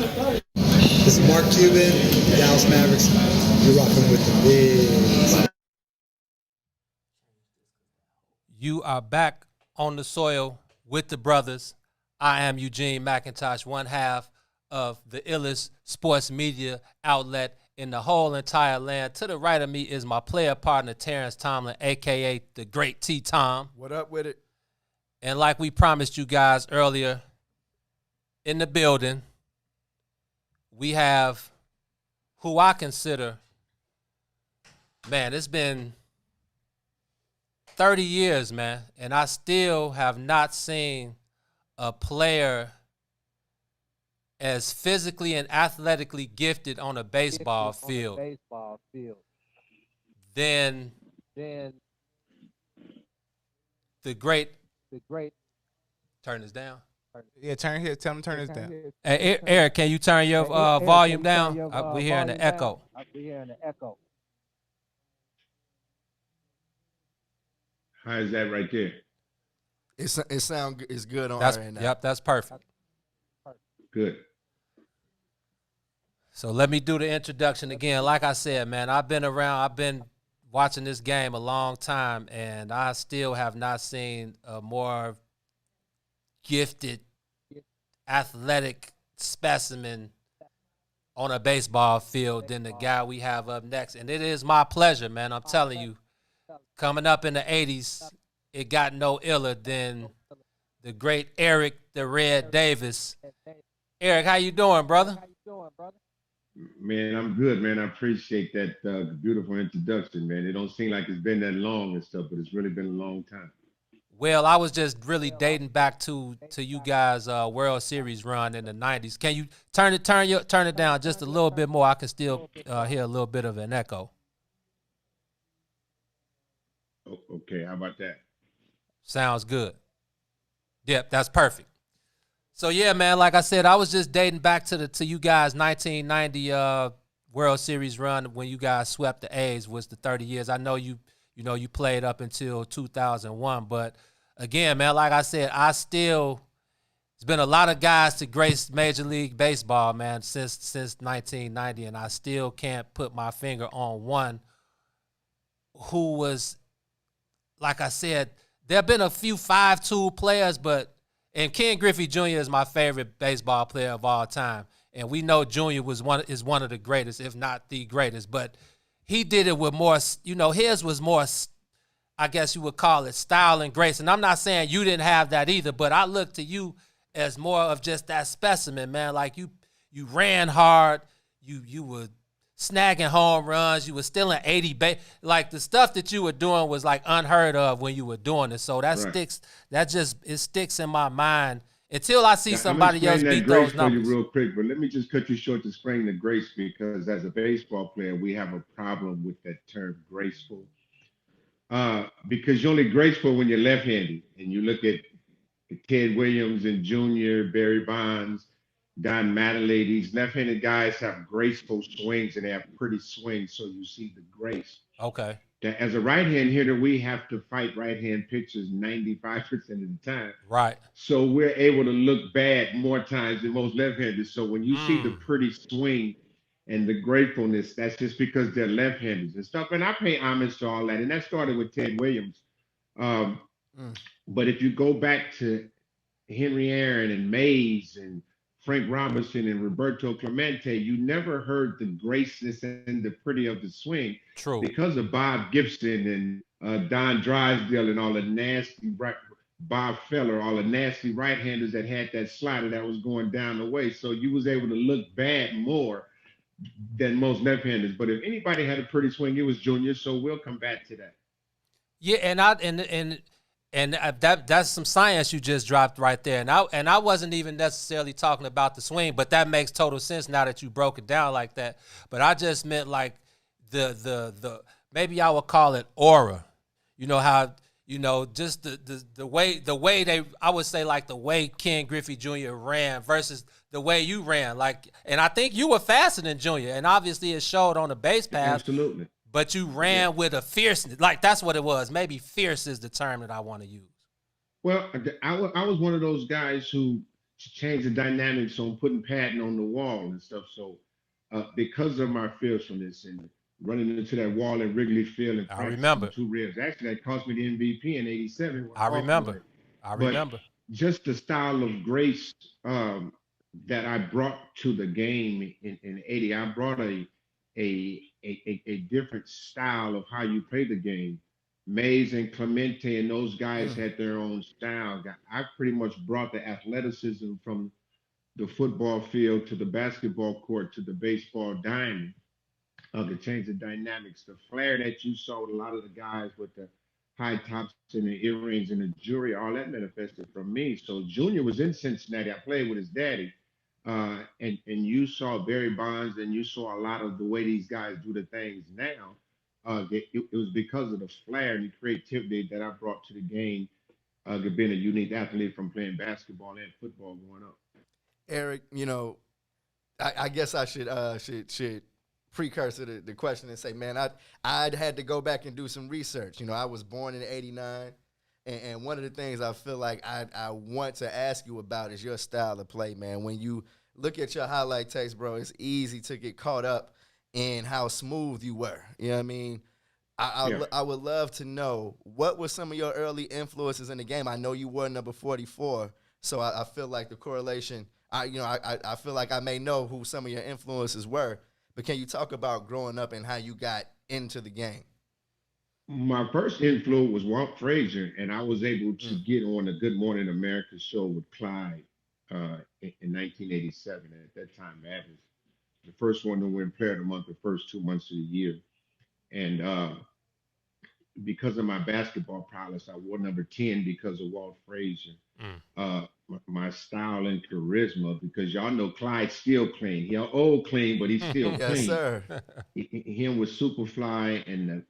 This is Mark Cuban, Dallas Mavericks. You're rocking with the Bigs. You are back on the soil with the brothers. I am Eugene McIntosh, one half of the illest sports media outlet in the whole entire land. To the right of me is my player partner, Terrence Tomlin, a.k.a. the Great T-Tom. What up with it? And like we promised you guys earlier, in the building, we have who I consider, man, it's been 30 years, man, and I still have not seen a player as physically and athletically gifted on a baseball field than the great. Turn this down. Yeah, turn here. Tell him to turn this down. Hey, Eric, can you turn your volume down? We're hearing the echo. How is that right there? It sound is good on That's, our end now. yep, that's perfect. Good. So let me do the introduction again. Like I said, man, I've been watching this game a long time, and I still have not seen a more gifted, athletic specimen on a baseball field than the guy we have up next. And it is my pleasure, man. I'm telling you, coming up in the 80s, it got no iller than the great Eric the Red Davis. Eric, how you doing, brother? Man, I'm good, man. I appreciate that beautiful introduction, man. It don't seem like it's been that long and stuff, but it's really been a long time. Well, I was just really dating back to you guys' World Series run in the 90s. Can you turn it down just a little bit more? I can still hear a little bit of an echo. Okay, how about that? Sounds good. Yep, that's perfect. So yeah, man, like I said, I was just dating back to you guys' 1990 World Series run when you guys swept the A's, was the 30 years. I know you played up until 2001, but again, man, like I said, there's been a lot of guys to grace Major League Baseball, man, since 1990, and I still can't put my finger on one who was, like I said, there have been a few 5-tool players, and Ken Griffey Jr. is my favorite baseball player of all time. And we know Jr. is one of the greatest, if not the greatest. But he did it with more, his was more, I guess you would call it, style and grace. And I'm not saying you didn't have that either, but I look to you as more of just that specimen, man. Like you ran hard, you were snagging home runs, you were stealing 80 like the stuff that you were doing was like unheard of when you were doing it. So that sticks in my mind until I see somebody else beat those numbers. You real quick, but let me just cut you short to explain the grace, because as a baseball player, we have a problem with that term graceful. Because you're only graceful when you're left-handed, and you look at Ted Williams and Jr., Barry Bonds, Don Mattingly, these left-handed guys have graceful swings and they have pretty swings, so you see the grace. Okay. As a right-hand hitter, we have to fight right-hand pitchers 95% of the time. Right. So we're able to look bad more times than most left-handers. So when you see the pretty swing and the gratefulness, that's just because they're left-handers and stuff. And I pay homage to all that. And that started with Ted Williams. But if you go back to Henry Aaron and Mays and Frank Robinson and Roberto Clemente, you never heard the graceness and the pretty of the swing. True. Because of Bob Gibson and Don Drysdale and all the nasty Bob Feller, all the nasty right-handers that had that slider that was going down the way. So you was able to look bad more than most left-handers. But if anybody had a pretty swing, it was Junior. So we'll come back to that. Yeah, and that's some science you just dropped right there. And I wasn't even necessarily talking about the swing, but that makes total sense now that you broke it down like that. But I just meant like the maybe I would call it aura. You know how, just the way I would say like the way Ken Griffey Jr. ran versus the way you ran. Like, and I think you were faster than Jr. And obviously it showed on the base pass. Absolutely. But you ran with a fierceness. Like, that's what it was. Maybe fierce is the term that I want to use. Well, I was one of those guys who changed the dynamics on putting Patton on the wall and stuff. So because of my fearfulness and running into that wall at Wrigley Field and I remember 2 ribs. Actually, that cost me the MVP in '87. I remember. But just the style of grace that I brought to the game in '80, I brought a different style of how you play the game. Mays and Clemente and those guys had their own style. I pretty much brought the athleticism from the football field to the basketball court to the baseball diamond. To change the dynamics. The flair that you saw with a lot of the guys with the high tops and the earrings and the jewelry, all that manifested from me. So Junior was in Cincinnati. I played with his daddy. And you saw Barry Bonds and you saw a lot of the way these guys do the things now. It was because of the flair and the creativity that I brought to the game, being a unique athlete from playing basketball and football growing up. Eric, I guess I should precursor the question and say, man, I'd had to go back and do some research. I was born in '89. And one of the things I feel like I want to ask you about is your style of play, man. When you look at your highlight tapes, bro, it's easy to get caught up in how smooth you were. You know what I mean? I would love to know, what were some of your early influences in the game? I know you wore number 44, so I feel like the correlation, I feel like I may know who some of your influences were, but can you talk about growing up and how you got into the game? My first influence was Walt Frazier, and I was able to get on the Good Morning America show with Clyde in 1987. At that time, that was the first one to win Player of the Month the first 2 months of the year. And because of my basketball prowess, I wore number 10 because of Walt Frazier. My style and charisma, because y'all know Clyde's still clean. He's old clean, but he's still Yes, clean. sir. Him with Superfly and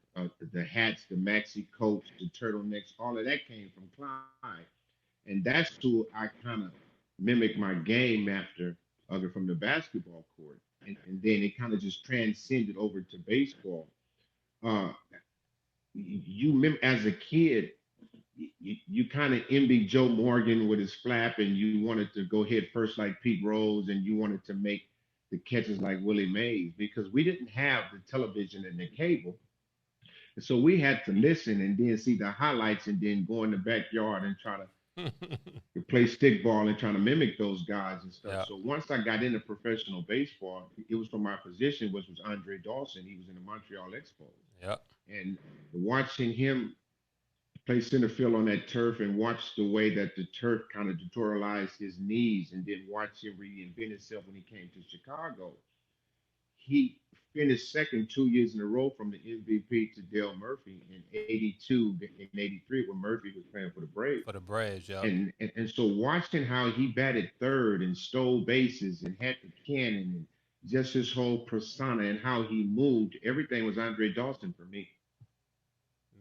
the hats, the maxi coats, the turtlenecks, all of that came from Clyde. And that's who I kind of mimic my game after, other from the basketball court. And then it kind of just transcended over to baseball. Uh, as a kid, you kind of envy Joe Morgan with his flap, and you wanted to go head first like Pete Rose, and you wanted to make the catches like Willie Mays, because we didn't have the television and the cable. And so we had to listen and then see the highlights and then go in the backyard and try to play stickball and trying to mimic those guys and stuff. Yeah. So once I got into professional baseball, it was from my position, which was Andre Dawson. He was in the Montreal Expos. Yep. And watching him play center field on that turf and watch the way that the turf kind of deteriorized his knees, and then watch him reinvent himself when he came to Chicago. He finished second 2 years in a row from the MVP to Dale Murphy in 82 and 83 when Murphy was playing for the Braves. For the Braves, yeah. And so watching how he batted third and stole bases and had the cannon and just his whole persona and how he moved, everything was Andre Dawson for me.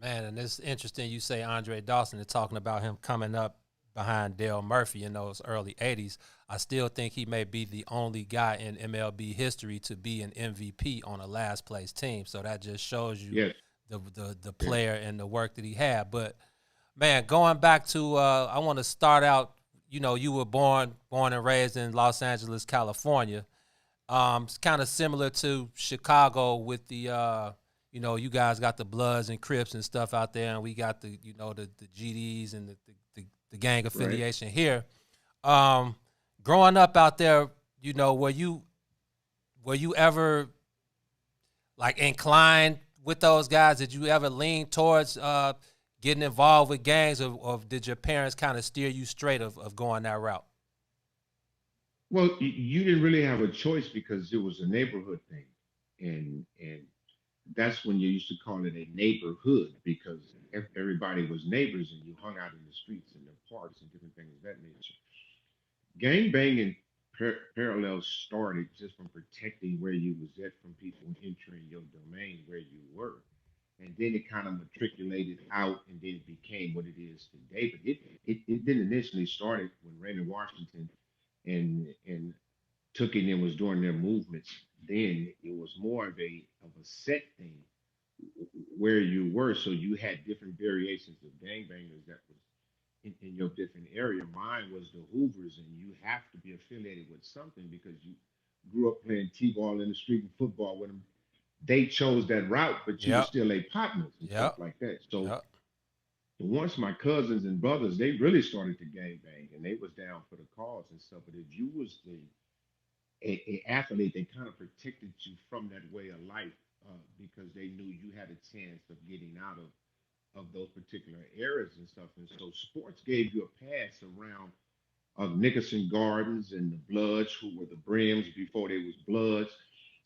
Man, and it's interesting you say Andre Dawson and talking about him coming up behind Dale Murphy in those early 80s. I still think he may be the only guy in MLB history to be an MVP on a last place team. So that just shows you the player and the work that he had. But, man, going back to I want to start out, you were born and raised in Los Angeles, California. It's kind of similar to Chicago with the you guys got the Bloods and Crips and stuff out there, and we got the GDs and the gang affiliation here. Growing up out there, were you ever like inclined with those guys? Did you ever lean towards getting involved with gangs, or did your parents kind of steer you straight of going that route? Well, you didn't really have a choice because it was a neighborhood thing, and that's when you used to call it a neighborhood, because everybody was neighbors and you hung out in the streets and the parks and different things of that nature. Gang banging parallels started just from protecting where you was at from people entering your domain where you were. And then it kind of matriculated out, and then it became what it is today. But it didn't initially started when Raymond Washington and Took It and was doing their movements. Then it was more of a set thing where you were. So you had different variations of gangbangers that was in your different area. Mine was the Hoovers, and you have to be affiliated with something because you grew up playing t-ball in the street and football with them. They chose that route, but you were still a partners and stuff like that. So once my cousins and brothers, they really started to gangbang, and they was down for the cause and stuff. But if you was a athlete, they kind of protected you from that way of life because they knew you had a chance of getting out of those particular areas and stuff. And so sports gave you a pass around Nickerson Gardens and the Bloods, who were the Brims before they was Bloods,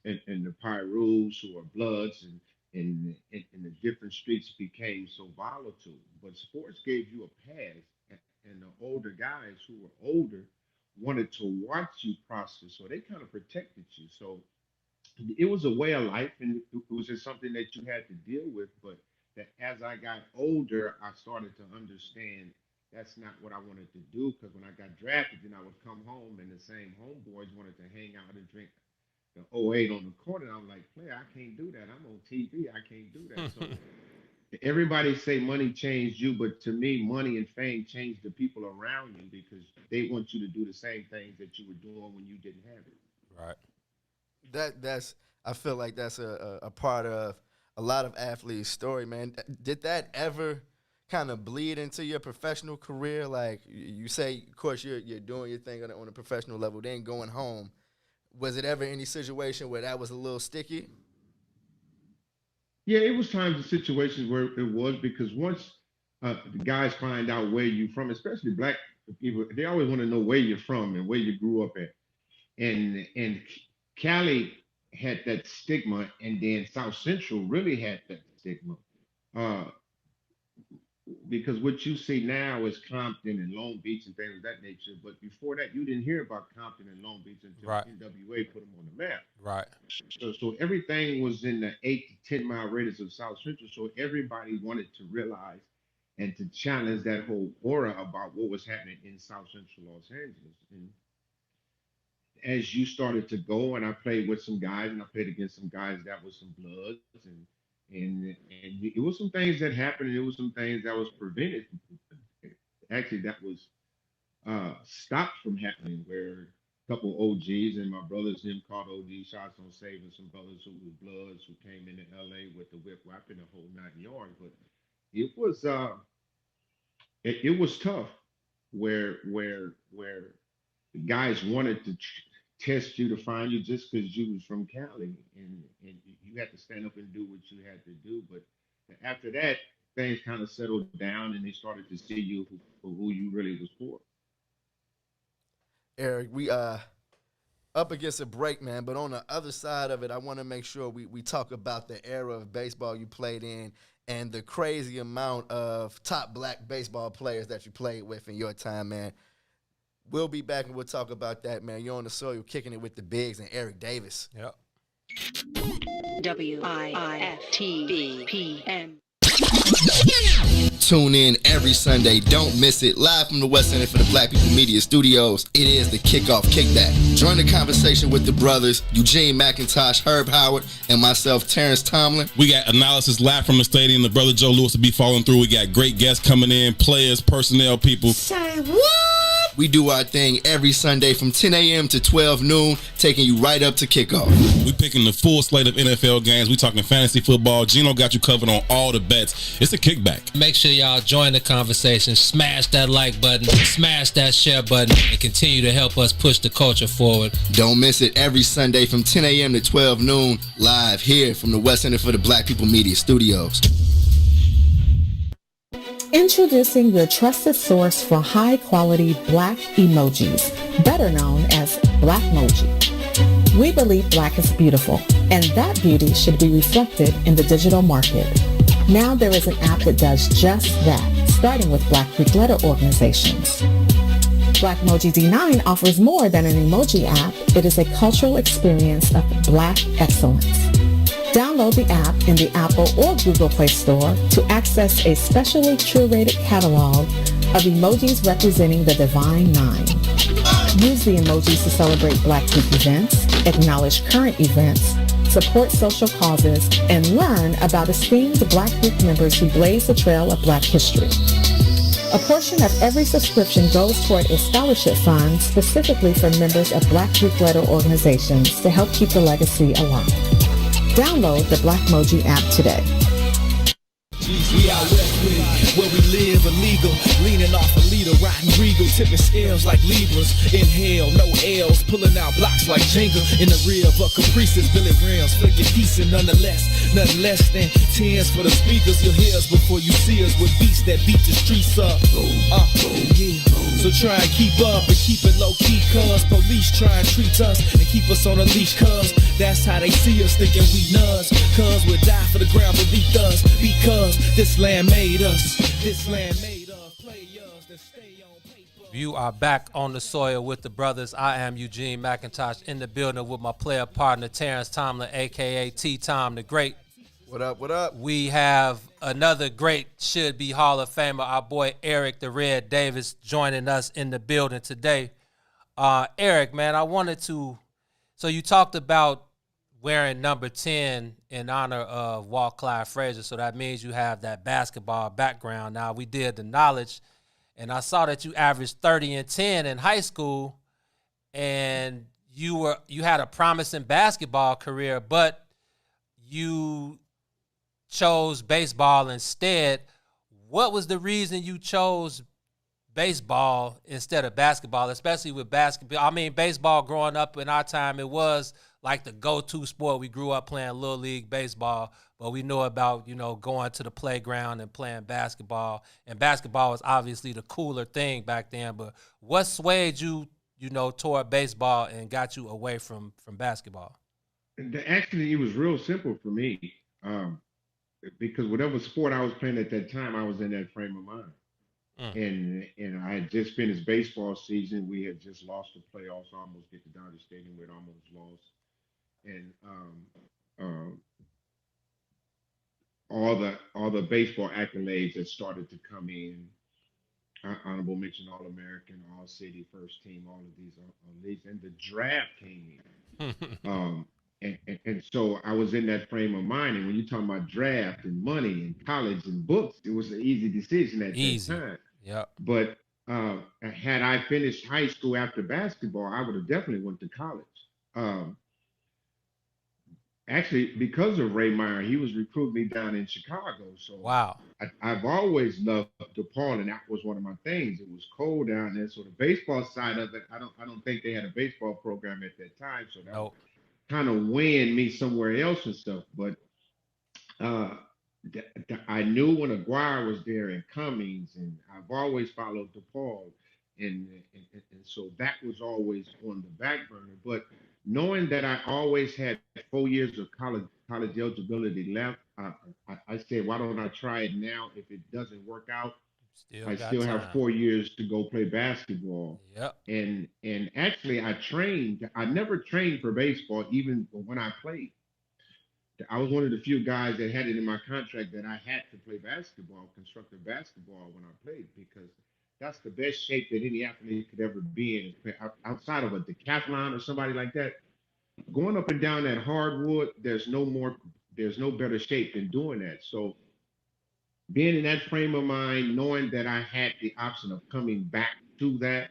and the Pyrus, who are Bloods, and the different streets became so volatile. But sports gave you a pass, and the older guys who were older wanted to watch you prosper, so they kind of protected you. So it was a way of life, and it was just something that you had to deal with. But that as I got older, I started to understand that's not what I wanted to do, because when I got drafted, then I would come home and the same homeboys wanted to hang out and drink the '08 on the court, and I'm like, player, I can't do that. I'm on TV. I can't do that. So everybody say money changed you, but to me, money and fame changed the people around you, because they want you to do the same things that you were doing when you didn't have it. Right. That's I feel like that's a part of a lot of athletes' story, man. Did that ever kind of bleed into your professional career? Like you say, of course, you're doing your thing on a professional level, then going home. Was it ever any situation where that was a little sticky? Yeah, it was times and situations where it was, because once the guys find out where you from, especially black people, they always want to know where you're from and where you grew up at. And Cali had that stigma, and then South Central really had that stigma. Uh, because what you see now is Compton and Long Beach and things of that nature. But before that, you didn't hear about Compton and Long Beach until Right. NWA put them on the map. Right. So everything was in the 8 to 10 mile radius of South Central. So everybody wanted to realize and to challenge that whole aura about what was happening in South Central Los Angeles. And as you started to go, and I played with some guys, and I played against some guys that was some bloods, and it was some things that happened, and it was some things that was prevented. Actually, that was stopped from happening, where a couple OGs and my brothers, them caught OG shots on saving some brothers who was bloods who came into LA with the whip weapon, the whole 9 yards. But it was it was tough, where the guys wanted to test you to find you just because you was from Cali, and you had to stand up and do what you had to do. But after that, things kind of settled down, and they started to see you for who you really was for. Eric, we up against a break, man, but on the other side of it, I want to make sure we talk about the era of baseball you played in and the crazy amount of top black baseball players that you played with in your time, man. We'll be back and we'll talk about that, man. You're on the soil, kicking it with the Bigs and Eric Davis. Yep. WIFTBPM. Tune in every Sunday. Don't miss it. Live from the West End for the Black People Media Studios. It is the Kickoff Kickback. Join the conversation with the brothers, Eugene McIntosh, Herb Howard, and myself, Terrence Tomlin. We got analysis live from the stadium. The brother Joe Lewis will be following through. We got great guests coming in, players, personnel, people. Say what? We do our thing every Sunday from 10 a.m. to 12 noon, taking you right up to kickoff. We picking the full slate of NFL games. We talking fantasy football. Gino got you covered on all the bets. It's a kickback. Make sure y'all join the conversation. Smash that like button. Smash that share button. And continue to help us push the culture forward. Don't miss it every Sunday from 10 a.m. to 12 noon, live here from the West End for the Black People Media Studios. Introducing your trusted source for high-quality black emojis, better known as Blackmoji. We believe black is beautiful, and that beauty should be reflected in the digital market. Now there is an app that does just that, starting with Black Greek letter organizations. Blackmoji D9 offers more than an emoji app. It is a cultural experience of black excellence. Download the app in the Apple or Google Play Store to access a specially curated catalog of emojis representing the Divine Nine. Use the emojis to celebrate Black Greek events, acknowledge current events, support social causes, and learn about esteemed Black Greek members who blaze the trail of Black history. A portion of every subscription goes toward a scholarship fund specifically for members of Black Greek letter organizations to help keep the legacy alive. Download the Blackmoji app today. We out west with where we live illegal, leaning off a leader, riding regal, tipping scales like Libras. Inhale, no L's, pulling out blocks like Jenga. In the rear of a Caprice's Billy Rims, flicking decent nonetheless. Nothing less than tens for the speakers. You'll hear us before you see us with beats that beat the streets up. Yeah. So try and keep up and keep it low key, cuz police try and treat us and keep us on a leash, cuz that's how they see us, thinking we nuts. Cuz we'll die for the ground beneath us, because this land made us. This land made us. Players that stay on paper. You are back on the soil with the brothers. I am Eugene McIntosh in the building with my player partner, Terrence Tomlin, a.k.a. T-Tom the Great. What up, what up? We have another great should-be Hall of Famer, our boy Eric the Red Davis, joining us in the building today. Eric, man, I wanted to, so you talked about wearing number 10 in honor of Walt Clyde Frazier, so that means you have that basketball background. Now, we did the knowledge, and I saw that you averaged 30 and 10 in high school, and you had a promising basketball career, but you chose baseball instead. what was the reason you chose baseball instead of basketball, especially with basketball? I mean, baseball growing up in our time, it was like the go-to sport. We grew up playing Little League baseball, but we knew about, going to the playground and playing basketball. And basketball was obviously the cooler thing back then. But what swayed you, toward baseball and got you away from basketball? Actually, it was real simple for me, because whatever sport I was playing at that time, I was in that frame of mind. And I had just finished baseball season. We had just lost the playoffs, almost get to Dodger Stadium. We'd almost lost, and all the baseball accolades that started to come in. Honorable mention, All American, All City, First Team, all of these leagues, and the draft came in. And so I was in that frame of mind. And when you're talking about draft and money and college and books, it was an easy decision at that time. Yeah. But had I finished high school after basketball, I would have definitely went to college. Actually, because of Ray Meyer, he was recruiting me down in Chicago. So wow, I've always loved DePaul, and that was one of my things. It was cold down there, so the baseball side of it, I don't think they had a baseball program at that time, so that kind of weighing me somewhere else and stuff. But I knew when Aguirre was there and Cummings, and I've always followed DePaul, and so that was always on the back burner. But knowing that I always had 4 years of college eligibility left, I said, why don't I try it now? If it doesn't work out, I still have 4 years to go play basketball. Yep. And actually, I trained. I never trained for baseball, even when I played. I was one of the few guys that had it in my contract that I had to play basketball, constructive basketball, when I played, because that's the best shape that any athlete could ever be in. Outside of a decathlon or somebody like that, going up and down that hardwood, there's no better shape than doing that. So being in that frame of mind, knowing that I had the option of coming back to that,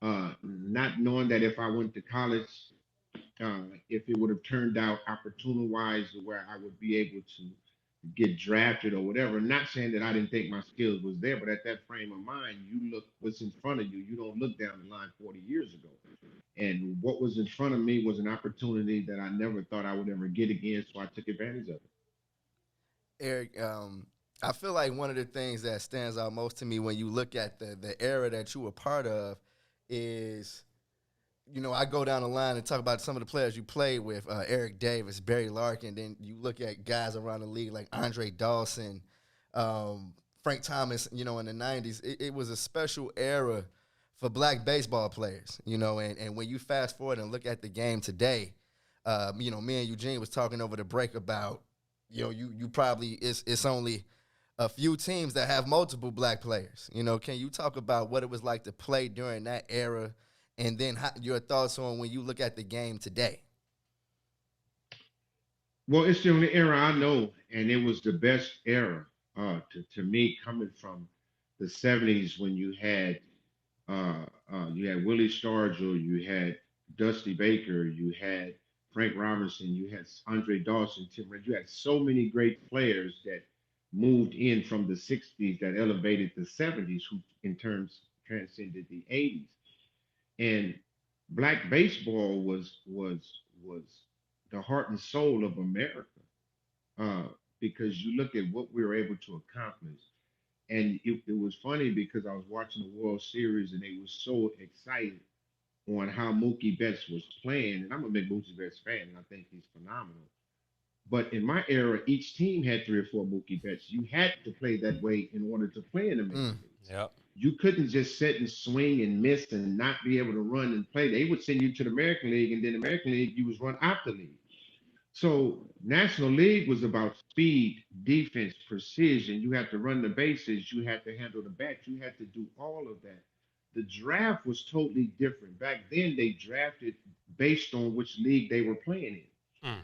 not knowing that if I went to college, if it would have turned out opportunity-wise where I would be able to get drafted or whatever. Not saying that I didn't think my skills was there, but at that frame of mind, you look what's in front of you. You don't look down the line 40 years ago. And what was in front of me was an opportunity that I never thought I would ever get again, so I took advantage of it. Eric, I feel like one of the things that stands out most to me when you look at the era that you were part of is, I go down the line and talk about some of the players you played with, Eric Davis, Barry Larkin. Then you look at guys around the league like Andre Dawson, Frank Thomas, in the 90s. It was a special era for black baseball players, and when you fast forward and look at the game today, me and Eugene was talking over the break about, you probably, it's only a few teams that have multiple black players. Can you talk about what it was like to play during that era? And then your thoughts on when you look at the game today? Well, it's the only era I know, and it was the best era to me, coming from the 70s, when you had Willie Stargell, you had Dusty Baker, you had Frank Robinson, you had Andre Dawson, Tim Red. You had so many great players that moved in from the 60s that elevated the 70s, who in terms transcended the 80s. And black baseball was the heart and soul of America, because you look at what we were able to accomplish. And it was funny because I was watching the World Series and they were so excited on how Mookie Betts was playing. And I'm a big Mookie Betts fan, and I think he's phenomenal. But in my era, each team had 3 or 4 Mookie Betts. You had to play that way in order to play in the major leagues. Yep. You couldn't just sit and swing and miss and not be able to run and play. They would send you to the American League, and then the American League, you was run out the league. So National League was about speed, defense, precision. You had to run the bases. You had to handle the bats. You had to do all of that. The draft was totally different. Back then, they drafted based on which league they were playing in.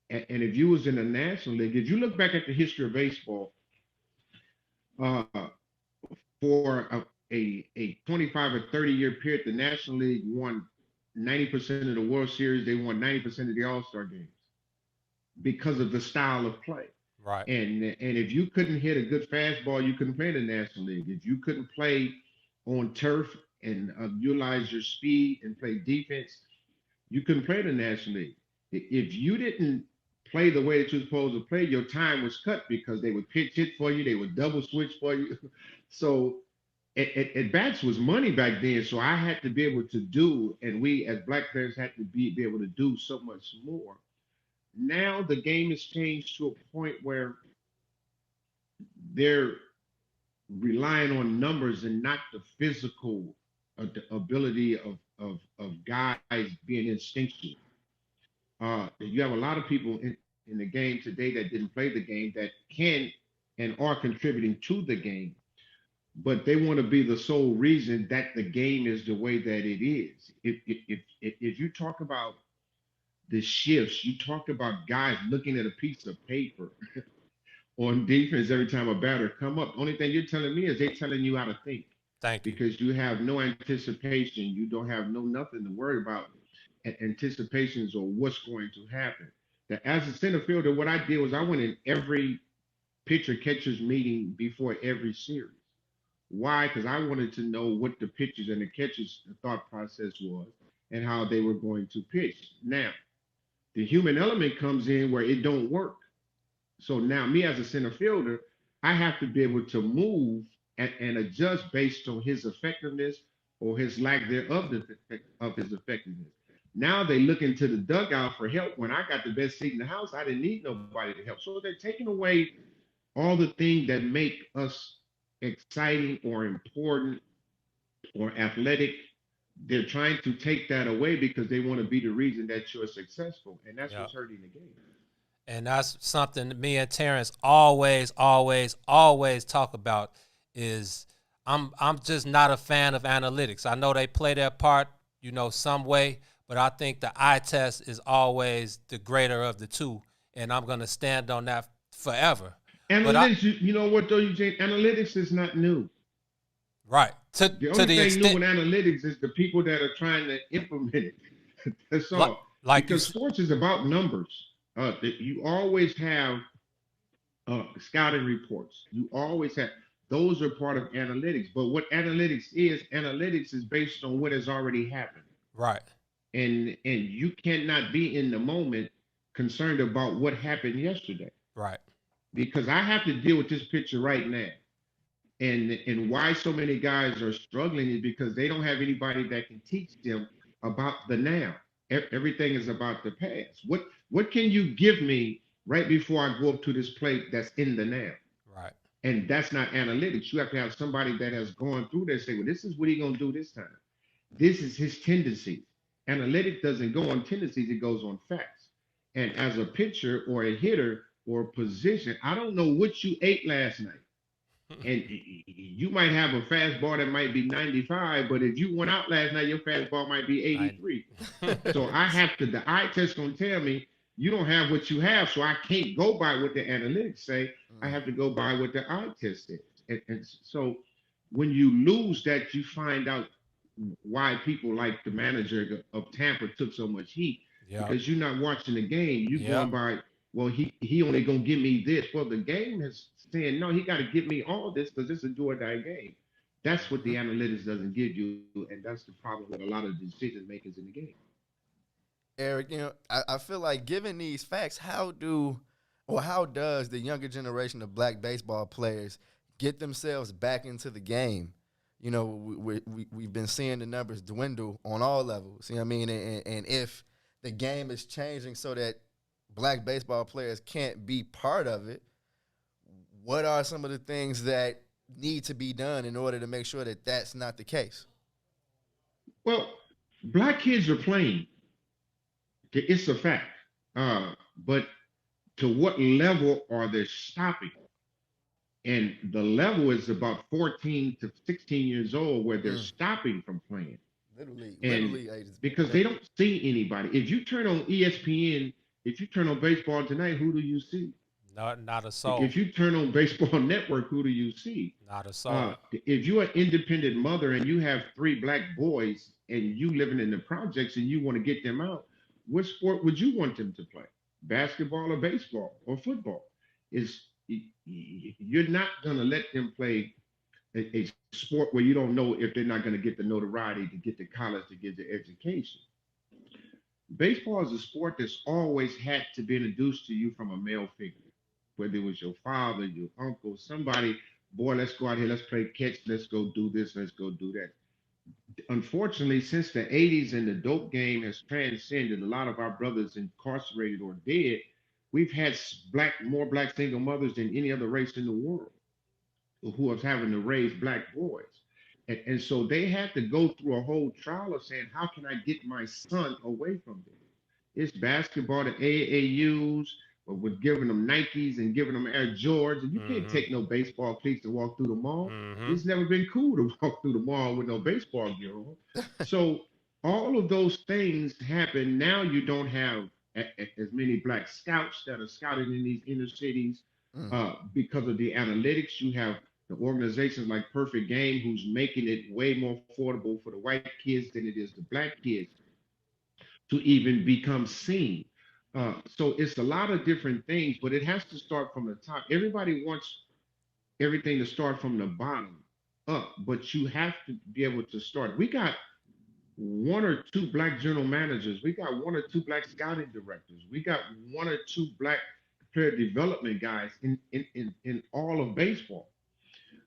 And if you was in the National League, if you look back at the history of baseball, for a 25 or 30-year period, the National League won 90% of the World Series. They won 90% of the All-Star games because of the style of play. Right. And if you couldn't hit a good fastball, you couldn't play in the National League. If you couldn't play on turf and utilize your speed and play defense, you couldn't play in the National League. If you didn't play the way that you're supposed to play, your time was cut because they would pitch hit for you, they would double switch for you. So at bats was money back then. So I had to be able to do, and we as black players had to be able to do so much more. Now the game has changed to a point where they're relying on numbers and not the physical the ability of guys being instinctual. You have a lot of people in the game today that didn't play the game that can and are contributing to the game, but they want to be the sole reason that the game is the way that it is. If you talk about the shifts, you talk about guys looking at a piece of paper on defense every time a batter come up. Only thing you're telling me is they're telling you how to think. Thank you. Because you have no anticipation, you don't have no nothing to worry about anticipations or what's going to happen. That as a center fielder, what I did was I went in every pitcher catchers meeting before every series. Why? Because I wanted to know what the pitchers and the catchers thought process was and how they were going to pitch. Now, the human element comes in where it don't work. So now me as a center fielder, I have to be able to move and adjust based on his effectiveness or his lack thereof of his effectiveness. Now they look into the dugout for help. When I got the best seat in the house, I didn't need nobody to help. So they're taking away all the things that make us exciting or important or athletic. They're trying to take that away because they want to be the reason that you're successful. And that's what's hurting the game. And that's something me and Terrence always talk about is I'm just not a fan of analytics. I know they play their part, some way, but I think the eye test is always the greater of the two, and I'm going to stand on that forever. Analytics, you know what though, Eugene? Analytics is not new. Right. The only thing new with analytics is the people that are trying to implement it. That's all. Because sports is about numbers. You always have scouting reports. You always have, those are part of analytics. But what analytics is based on what has already happened. Right. And you cannot be in the moment concerned about what happened yesterday. Right. Because I have to deal with this picture right now. And why so many guys are struggling is because they don't have anybody that can teach them about the now. Everything is about the past. What can you give me right before I go up to this plate that's in the now? Right. And that's not analytics. You have to have somebody that has gone through that, say, well, this is what he's gonna do this time. This is his tendencies. Analytics doesn't go on tendencies, it goes on facts. And as a pitcher or a hitter or a position, I don't know what you ate last night. And you might have a fastball that might be 95, but if you went out last night, your fastball might be 83. So the eye test gonna tell me you don't have what you have, so I can't go by what the analytics say. I have to go by what the eye test says. And so when you lose that, you find out why people like the manager of Tampa took so much heat. Because you're not watching the game. You're going by, well, he only gonna give me this. Well, the game is saying, no, he got to give me all this because it's a do or die game. That's what the analytics doesn't give you, and that's the problem with a lot of decision makers in the game. Eric, I feel like given these facts, how does the younger generation of black baseball players get themselves back into the game? We've been seeing the numbers dwindle on all levels. You know what I mean? And if the game is changing so that black baseball players can't be part of it, what are some of the things that need to be done in order to make sure that that's not the case? Well, black kids are playing. It's a fact. But to what level are they stopping? And the level is about 14 to 16 years old where they're stopping from playing. Literally because they don't see anybody. If you turn on ESPN, if you turn on baseball tonight, who do you see? Not a soul. If you turn on Baseball Network, who do you see? Not a soul. If you're an independent mother and you have 3 black boys and you living in the projects and you want to get them out, what sport would you want them to play? Basketball or baseball or football? is you're not going to let them play a sport where you don't know if they're not going to get the notoriety to get to college to get the education. Baseball is a sport that's always had to be introduced to you from a male figure, whether it was your father, your uncle, somebody. Boy, let's go out here, let's play catch, let's go do this, let's go do that. Unfortunately, since the 80s and the dope game has transcended, a lot of our brothers incarcerated or dead, we've had more black single mothers than any other race in the world who was having to raise black boys. And so they had to go through a whole trial of saying, how can I get my son away from them? It's basketball, the AAUs, but with giving them Nikes and giving them Air Jordans. And you can't take no baseball cleats to walk through the mall. It's never been cool to walk through the mall with no baseball gear on. So all of those things happen. Now you don't have as many black scouts that are scouting in these inner cities because of the analytics. You have the organizations like Perfect Game, who's making it way more affordable for the white kids than it is the black kids to even become seen. So it's a lot of different things, but it has to start from the top. Everybody wants everything to start from the bottom up, but you have to be able to start. We got one or two black general managers. We got one or two black scouting directors. We got one or two black player development guys in all of baseball.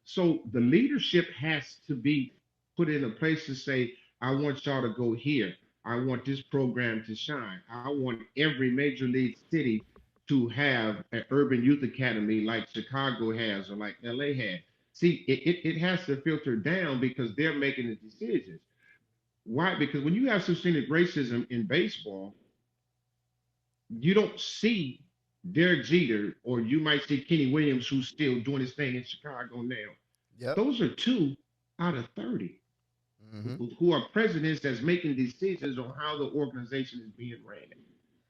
So the leadership has to be put in a place to say, I want y'all to go here. I want this program to shine. I want every major league city to have an urban youth academy like Chicago has or like LA had. See, it has to filter down because they're making the decisions. Why? Because when you have systemic racism in baseball, you don't see Derek Jeter, or you might see Kenny Williams, who's still doing his thing in Chicago now. Yep. Those are 2 out of 30 who are presidents that's making decisions on how the organization is being ran.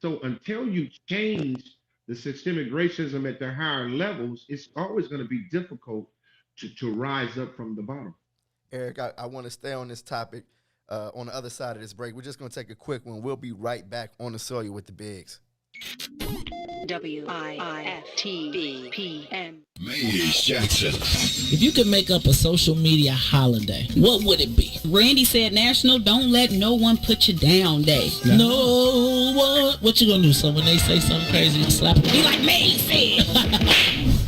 So until you change the systemic racism at the higher levels, it's always going to be difficult to rise up from the bottom. Eric, I want to stay on this topic on the other side of this break. We're just going to take a quick one. We'll be right back on the soil with the Bigs. WIFTVPM. Maze Jackson. If you could make up a social media holiday, what would it be? Randy said National Don't Let No One Put You Down Day. No one. What you gonna do? So when they say something crazy, you slap them? Be like Maze said.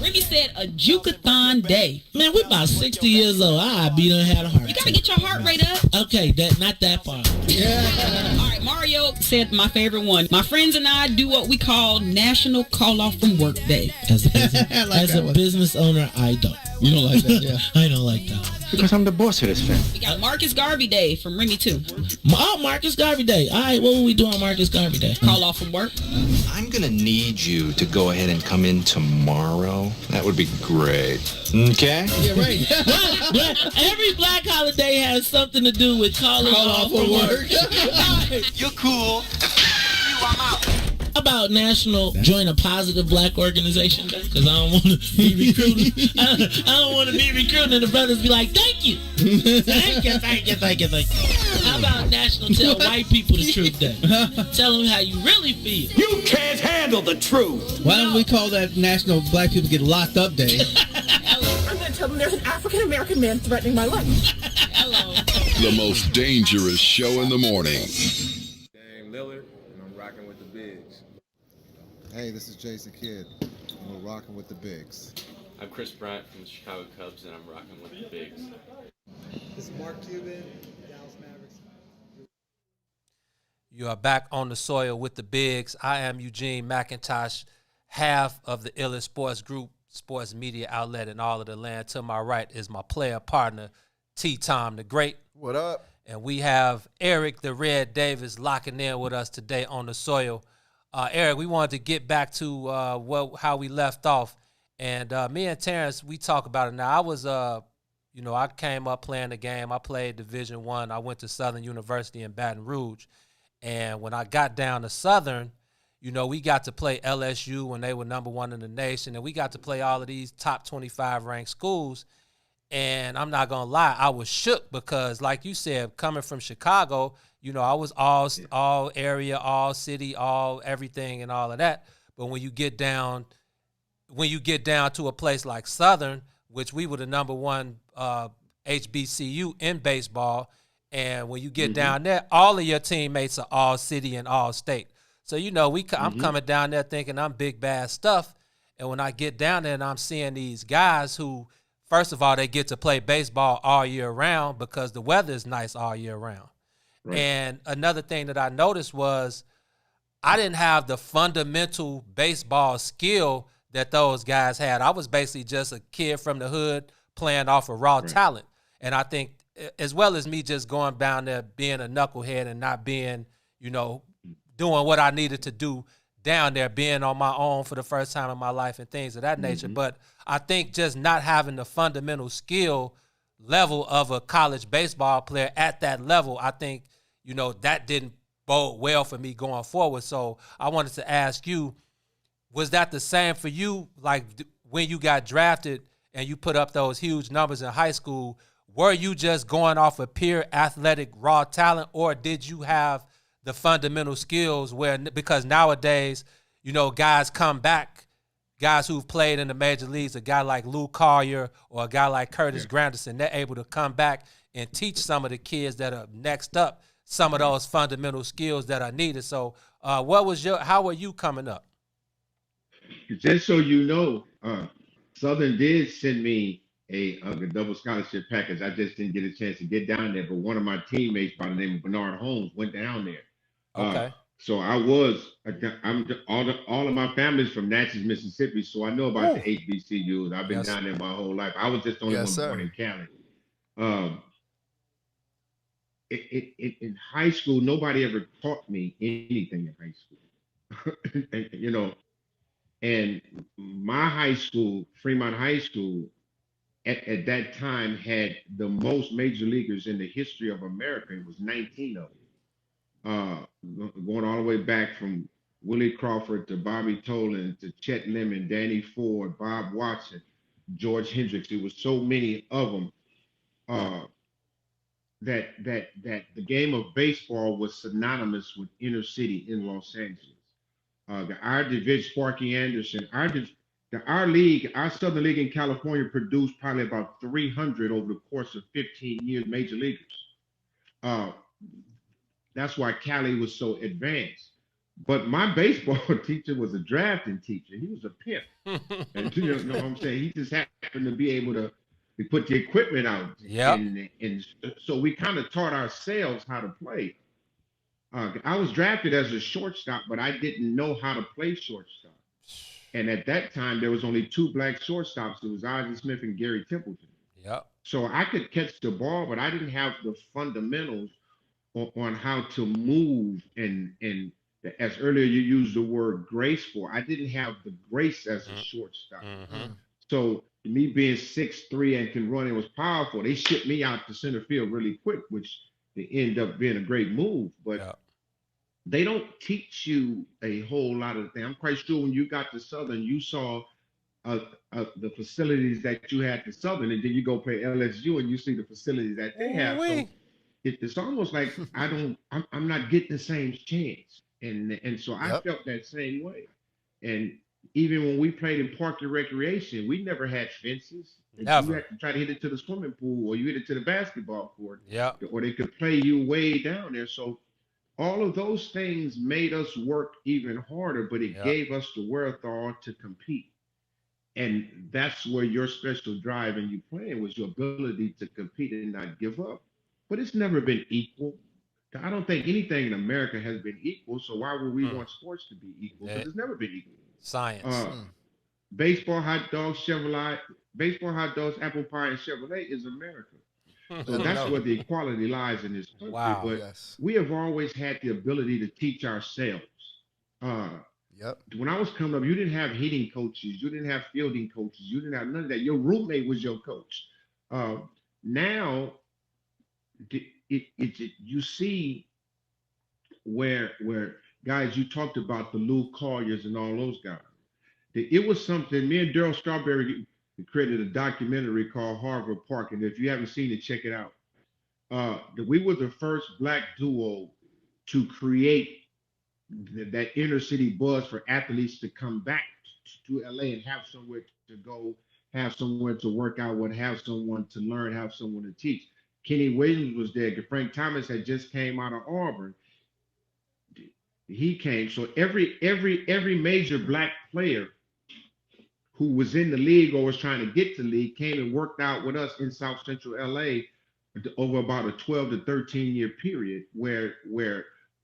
Randy said a Jukathon Day. Man, we're about 60 years old. Be done had a heart. You gotta get your heart rate up. Okay, not that far. All right, Mario said my favorite one. My friends and I do what we call National Call Off from Work Day. As a business owner, I don't. You don't like that, yeah? I don't like that. Because I'm the boss of this family. We got Marcus Garvey Day from Remy too. Oh, Marcus Garvey Day. All right, what will we do on Marcus Garvey Day? Call off from work. I'm going to need you to go ahead and come in tomorrow. That would be great. Okay? Yeah, right. Every black holiday has something to do with calling off from work. You're cool. I'm out. About National Join a Positive Black Organization Day, because I don't want to be recruited. I don't want to be recruited and the brothers be like, thank you. Thank you. How about National Tell White People the Truth Day? Tell them how you really feel. You can't handle the truth. Why don't we call that National Black People Get Locked Up Day? I'm going to tell them there's an African American man threatening my life. Hello. The most dangerous show in the morning. Dame Lillard, and I'm rocking with the Bigs. Hey, this is Jason Kidd, and we're rocking with the Bigs. I'm Chris Bryant from the Chicago Cubs, and I'm rocking with the Bigs. This is Mark Cuban, Dallas Mavericks. You are back on the soil with the Bigs. I am Eugene McIntosh, half of the illest sports group, sports media outlet in all of the land. To my right is my player partner, T-Tom the Great. What up? And we have Eric the Red Davis locking in with us today on the soil. Eric, we wanted to get back to how we left off. And me and Terrence, we talk about it now. I was, I came up playing the game. I played Division I. I went to Southern University in Baton Rouge. And when I got down to Southern, we got to play LSU when they were number 1 in the nation. And we got to play all of these top 25 ranked schools. And I'm not going to lie, I was shook because, like you said, coming from Chicago, I was all area, all city, all everything and all of that. But when you get down when you get down to a place like Southern, which we were the number one HBCU in baseball, and when you get down there, all of your teammates are all city and all state. So, you know, I'm coming down there thinking I'm big bad stuff. And when I get down there and I'm seeing these guys who, first of all, they get to play baseball all year round because the weather is nice all year round. Right. And another thing that I noticed was I didn't have the fundamental baseball skill that those guys had. I was basically just a kid from the hood playing off of raw talent. And I think as well as me just going down there being a knucklehead and not being, you know, doing what I needed to do down there, being on my own for the first time in my life and things of that nature. But I think just not having the fundamental skill level of a college baseball player at that level, I think, you know, that didn't bode well for me going forward. So I wanted to ask you, was that the same for you? Like when you got drafted and you put up those huge numbers in high school, were you just going off of pure athletic raw talent, or did you have the fundamental skills where, because nowadays, you know, guys come back, guys who've played in the major leagues, a guy like Lou Collier or a guy like Curtis Granderson, they're able to come back and teach some of the kids that are next up some of those fundamental skills that are needed. So how were you coming up? Just so you know, Southern did send me a double scholarship package. I just didn't get a chance to get down there, but one of my teammates by the name of Bernard Holmes went down there. Okay. So all of my family's from Natchez, Mississippi, so I know about the HBCUs. I've been down there my whole life. I was just the only one born in Cali. In high school, nobody ever taught me anything in high school. You know, and my high school, Fremont High School, at that time had the most major leaguers in the history of America. It was 19 of them. Going all the way back from Willie Crawford to Bobby Tolan to Chet Lemon, Danny Ford, Bob Watson, George Hendricks. There was so many of them that the game of baseball was synonymous with inner city in Los Angeles. Our division, Sparky Anderson, our league, our Southern League in California produced probably about 300 over the course of 15 years, major leaguers. That's why Cali was so advanced. But my baseball teacher was a drafting teacher. He was a pimp. And you know what I'm saying? He just happened to be able to put the equipment out. Yeah. And so we kind of taught ourselves how to play. I was drafted as a shortstop, but I didn't know how to play shortstop. And at that time, there was only two black shortstops. It was Ozzie Smith and Gary Templeton. Yeah. So I could catch the ball, but I didn't have the fundamentals on how to move. And as earlier you used the word graceful, I didn't have the grace as a shortstop. So me being 6'3" and can run, it was powerful. They shipped me out to center field really quick, which they end up being a great move. But they don't teach you a whole lot of things. I'm quite sure when you got to Southern, you saw the facilities that you had to Southern, and then you go play LSU and you see the facilities that they have. So it's almost like I'm not getting the same chance. And so I felt that same way. And even when we played in park and recreation, we never had fences. Never. You had to try to hit it to the swimming pool, or you hit it to the basketball court. Yeah. Or they could play you way down there. So all of those things made us work even harder, but it gave us the wherewithal to compete. And that's where your special drive in you playing was your ability to compete and not give up. But it's never been equal. I don't think anything in America has been equal. So why would we want sports to be equal? Because it's never been equal. Science. Baseball, hot dogs, Chevrolet, baseball, hot dogs, apple pie, and Chevrolet is America. So that's where the equality lies in this country. Wow. But we have always had the ability to teach ourselves. When I was coming up, you didn't have hitting coaches, you didn't have fielding coaches, you didn't have none of that. Your roommate was your coach. Now, you see where guys, you talked about the Lou Colliers and all those guys. It was something. Me and Daryl Strawberry created a documentary called Harvard Park, and if you haven't seen it, check it out. We were the first black duo to create that inner city buzz for athletes to come back to LA and have somewhere to go, have somewhere to work out with, have someone to learn, have someone to teach. Kenny Williams was there. Frank Thomas had just came out of Auburn. He came. So every major black player who was in the league or was trying to get to the league came and worked out with us in South Central LA over about a 12 to 13 year period where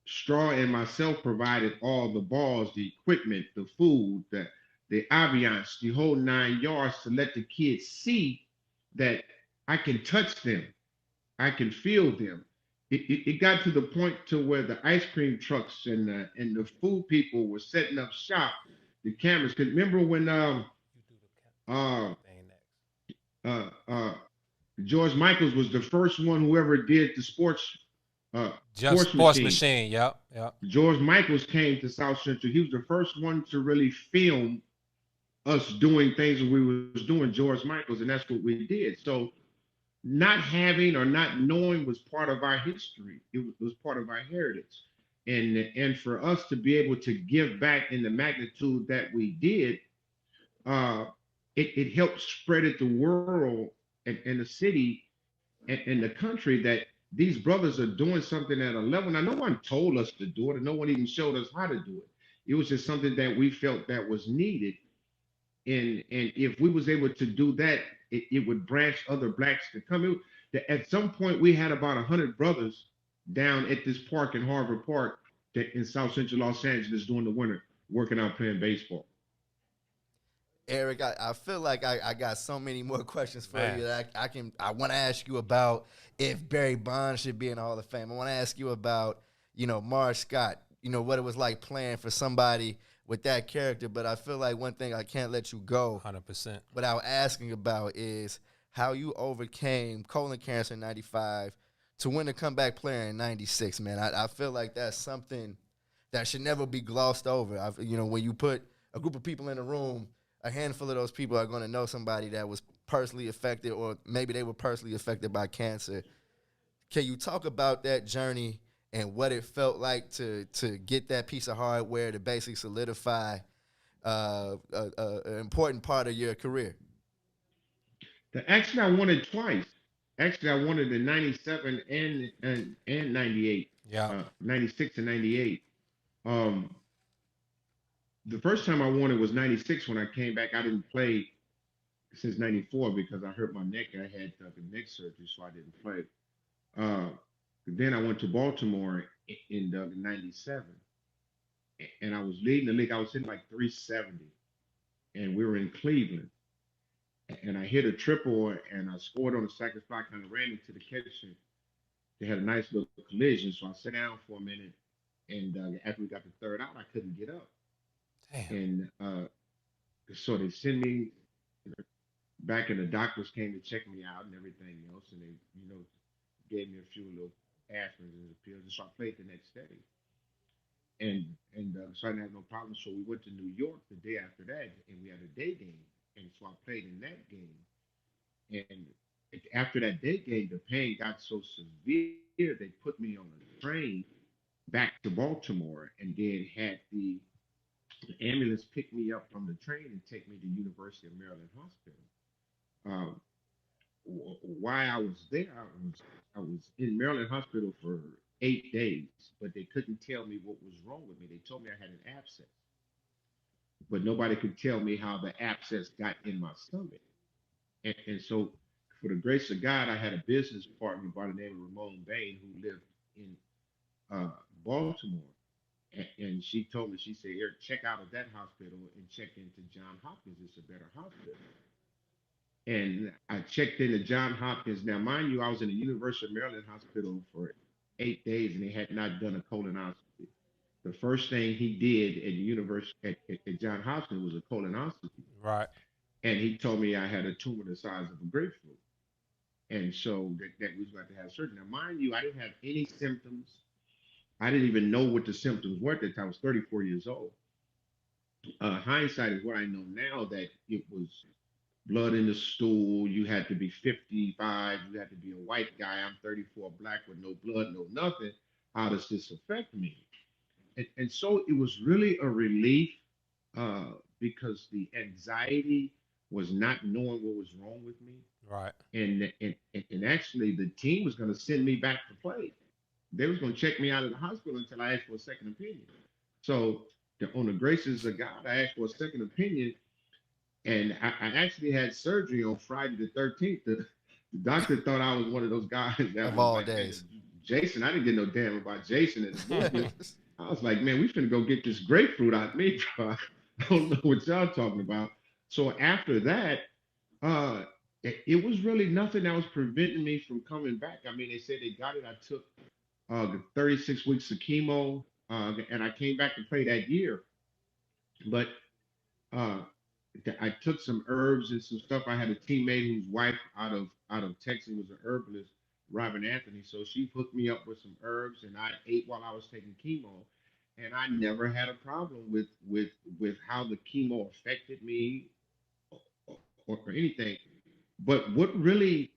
Straw and myself provided all the balls, the equipment, the food, the ambiance, the whole 9 yards to let the kids see that I can touch them, I can feel them. It got to the point to where the ice cream trucks and the food people were setting up shop, the cameras. Cause remember when uh, uh, George Michaels was the first one who ever did the sports sports machine. Yep. George Michaels came to South Central. He was the first one to really film us doing things that we was doing, George Michaels, and that's what we did. So not having or not knowing was part of our history. It was part of our heritage. And for us to be able to give back in the magnitude that we did, it helped spread it the world and the city and the country that these brothers are doing something at a level. Now, no one told us to do it, and no one even showed us how to do it. It was just something that we felt that was needed. And if we was able to do that, it would branch other blacks to come. At some point, we had about 100 brothers down at this park in Harvard Park in South Central Los Angeles during the winter, working out playing baseball. Eric, I feel like I got so many more questions for you that I want to ask you about if Barry Bonds should be in the Hall of Fame. I want to ask you about, Marge Scott, what it was like playing for somebody with that character. But I feel like one thing I can't let you go 100% without asking about is how you overcame colon cancer in 95 to win the comeback player in 96, man. I feel like that's something that should never be glossed over. When you put a group of people in a room, a handful of those people are going to know somebody that was personally affected, or maybe they were personally affected by cancer. Can you talk about that journey and what it felt like to get that piece of hardware to basically solidify an important part of your career? Actually, I won it twice. Actually, I won it in 97 and 98. Yeah. 96 and 98. The first time I won it was 96 when I came back. I didn't play since 94 because I hurt my neck. I had neck surgery, so I didn't play. Then I went to Baltimore in 97, and I was leading the league. I was hitting like 370, and we were in Cleveland. And I hit a triple, and I scored on the second spot, kind of ran into the catcher. They had a nice little collision, so I sat down for a minute, and after we got the third out, I couldn't get up. Damn. And so they sent me back, and the doctors came to check me out and everything else, and they, gave me a few little aspirins and pills, and so I played the next day. And so I didn't have no problem. So we went to New York the day after that, and we had a day game, and so I played in that game. And after that day game, the pain got so severe they put me on a train back to Baltimore, and then had the ambulance pick me up from the train and take me to University of Maryland Hospital. Why I was there, I was in Maryland Hospital for 8 days, but they couldn't tell me what was wrong with me. They told me I had an abscess, but nobody could tell me how the abscess got in my stomach. And so, for the grace of God, I had a business partner by the name of Ramon Bain who lived in Baltimore. And she told me, she said, Eric, check out of that hospital and check into Johns Hopkins. It's a better hospital. And I checked into Johns Hopkins. Now, mind you, I was in the University of Maryland Hospital for 8 days, and they had not done a colonoscopy. The first thing he did at the university at Johns Hopkins was a colonoscopy. Right. And he told me I had a tumor the size of a grapefruit. And so that we was about to have surgery. Now, mind you, I didn't have any symptoms. I didn't even know what the symptoms were at the time. I was 34 years old. Hindsight is what I know now, that it was blood in the stool. You had to be 55. You had to be a white guy. I'm 34, black with no blood, no nothing. How does this affect me? And so it was really a relief because the anxiety was not knowing what was wrong with me. Right. And actually the team was going to send me back to play. They was going to check me out of the hospital until I asked for a second opinion. So on the graces of God, I asked for a second opinion, and I actually had surgery on Friday the 13th. The doctor thought I was one of those guys that Of was all like, days. Jason, I didn't get no damn about Jason in the movie. I was like, man, we finna go get this grapefruit out of me, bro. I don't know what y'all talking about. So after that, it was really nothing that was preventing me from coming back. I mean, they said they got it. I took 36 weeks of chemo, and I came back to play that year. But I took some herbs and some stuff. I had a teammate whose wife out of Texas was an herbalist, Robin Anthony. So she hooked me up with some herbs, and I ate while I was taking chemo. And I never had a problem with how the chemo affected me or anything. But what really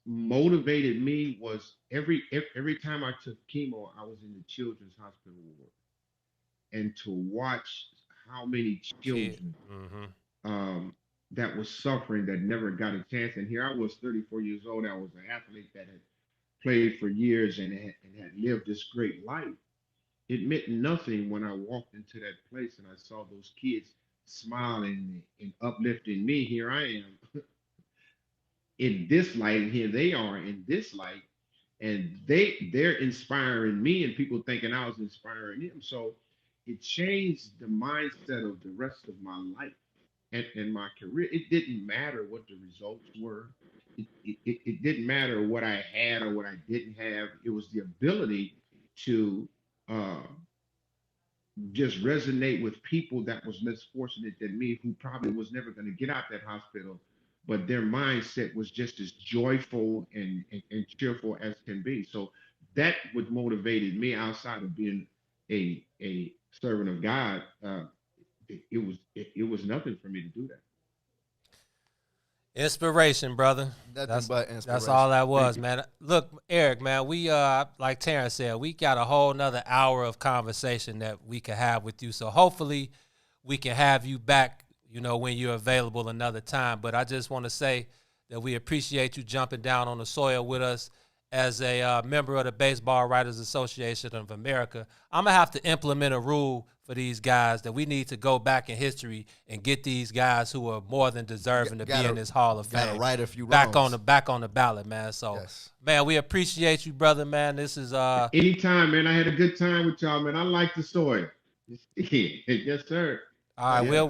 motivated me was every time I took chemo, I was in the children's hospital ward, and to watch how many children that was suffering that never got a chance. And here I was, 34 years old. I was an athlete that had played for years and had lived this great life. It meant nothing when I walked into that place and I saw those kids smiling and uplifting me. Here I am in this light, and here they are in this light, and they're inspiring me, and people thinking I was inspiring them. So it changed the mindset of the rest of my life and my career. It didn't matter what the results were. It didn't matter what I had or what I didn't have. It was the ability to just resonate with people that was less fortunate than me, who probably was never going to get out that hospital, but their mindset was just as joyful and cheerful as can be. So that what motivated me outside of being a servant of God. It was nothing for me to do that. Inspiration, brother. Nothing but inspiration. That's all that was, man. Look, Eric, man, we like Terrence said, we got a whole nother hour of conversation that we can have with you. So hopefully we can have you back, you know, when you're available another time. But I just want to say that we appreciate you jumping down on the soil with us as a member of the Baseball Writers Association of America. I'm going to have to implement a rule for these guys that we need to go back in history and get these guys who are more than deserving to be in this Hall of Fame right a few back on the ballot, man. So, man, we appreciate you, brother, man. This is anytime, man. I had a good time with y'all, man. I like the soil. Yes, sir. All right,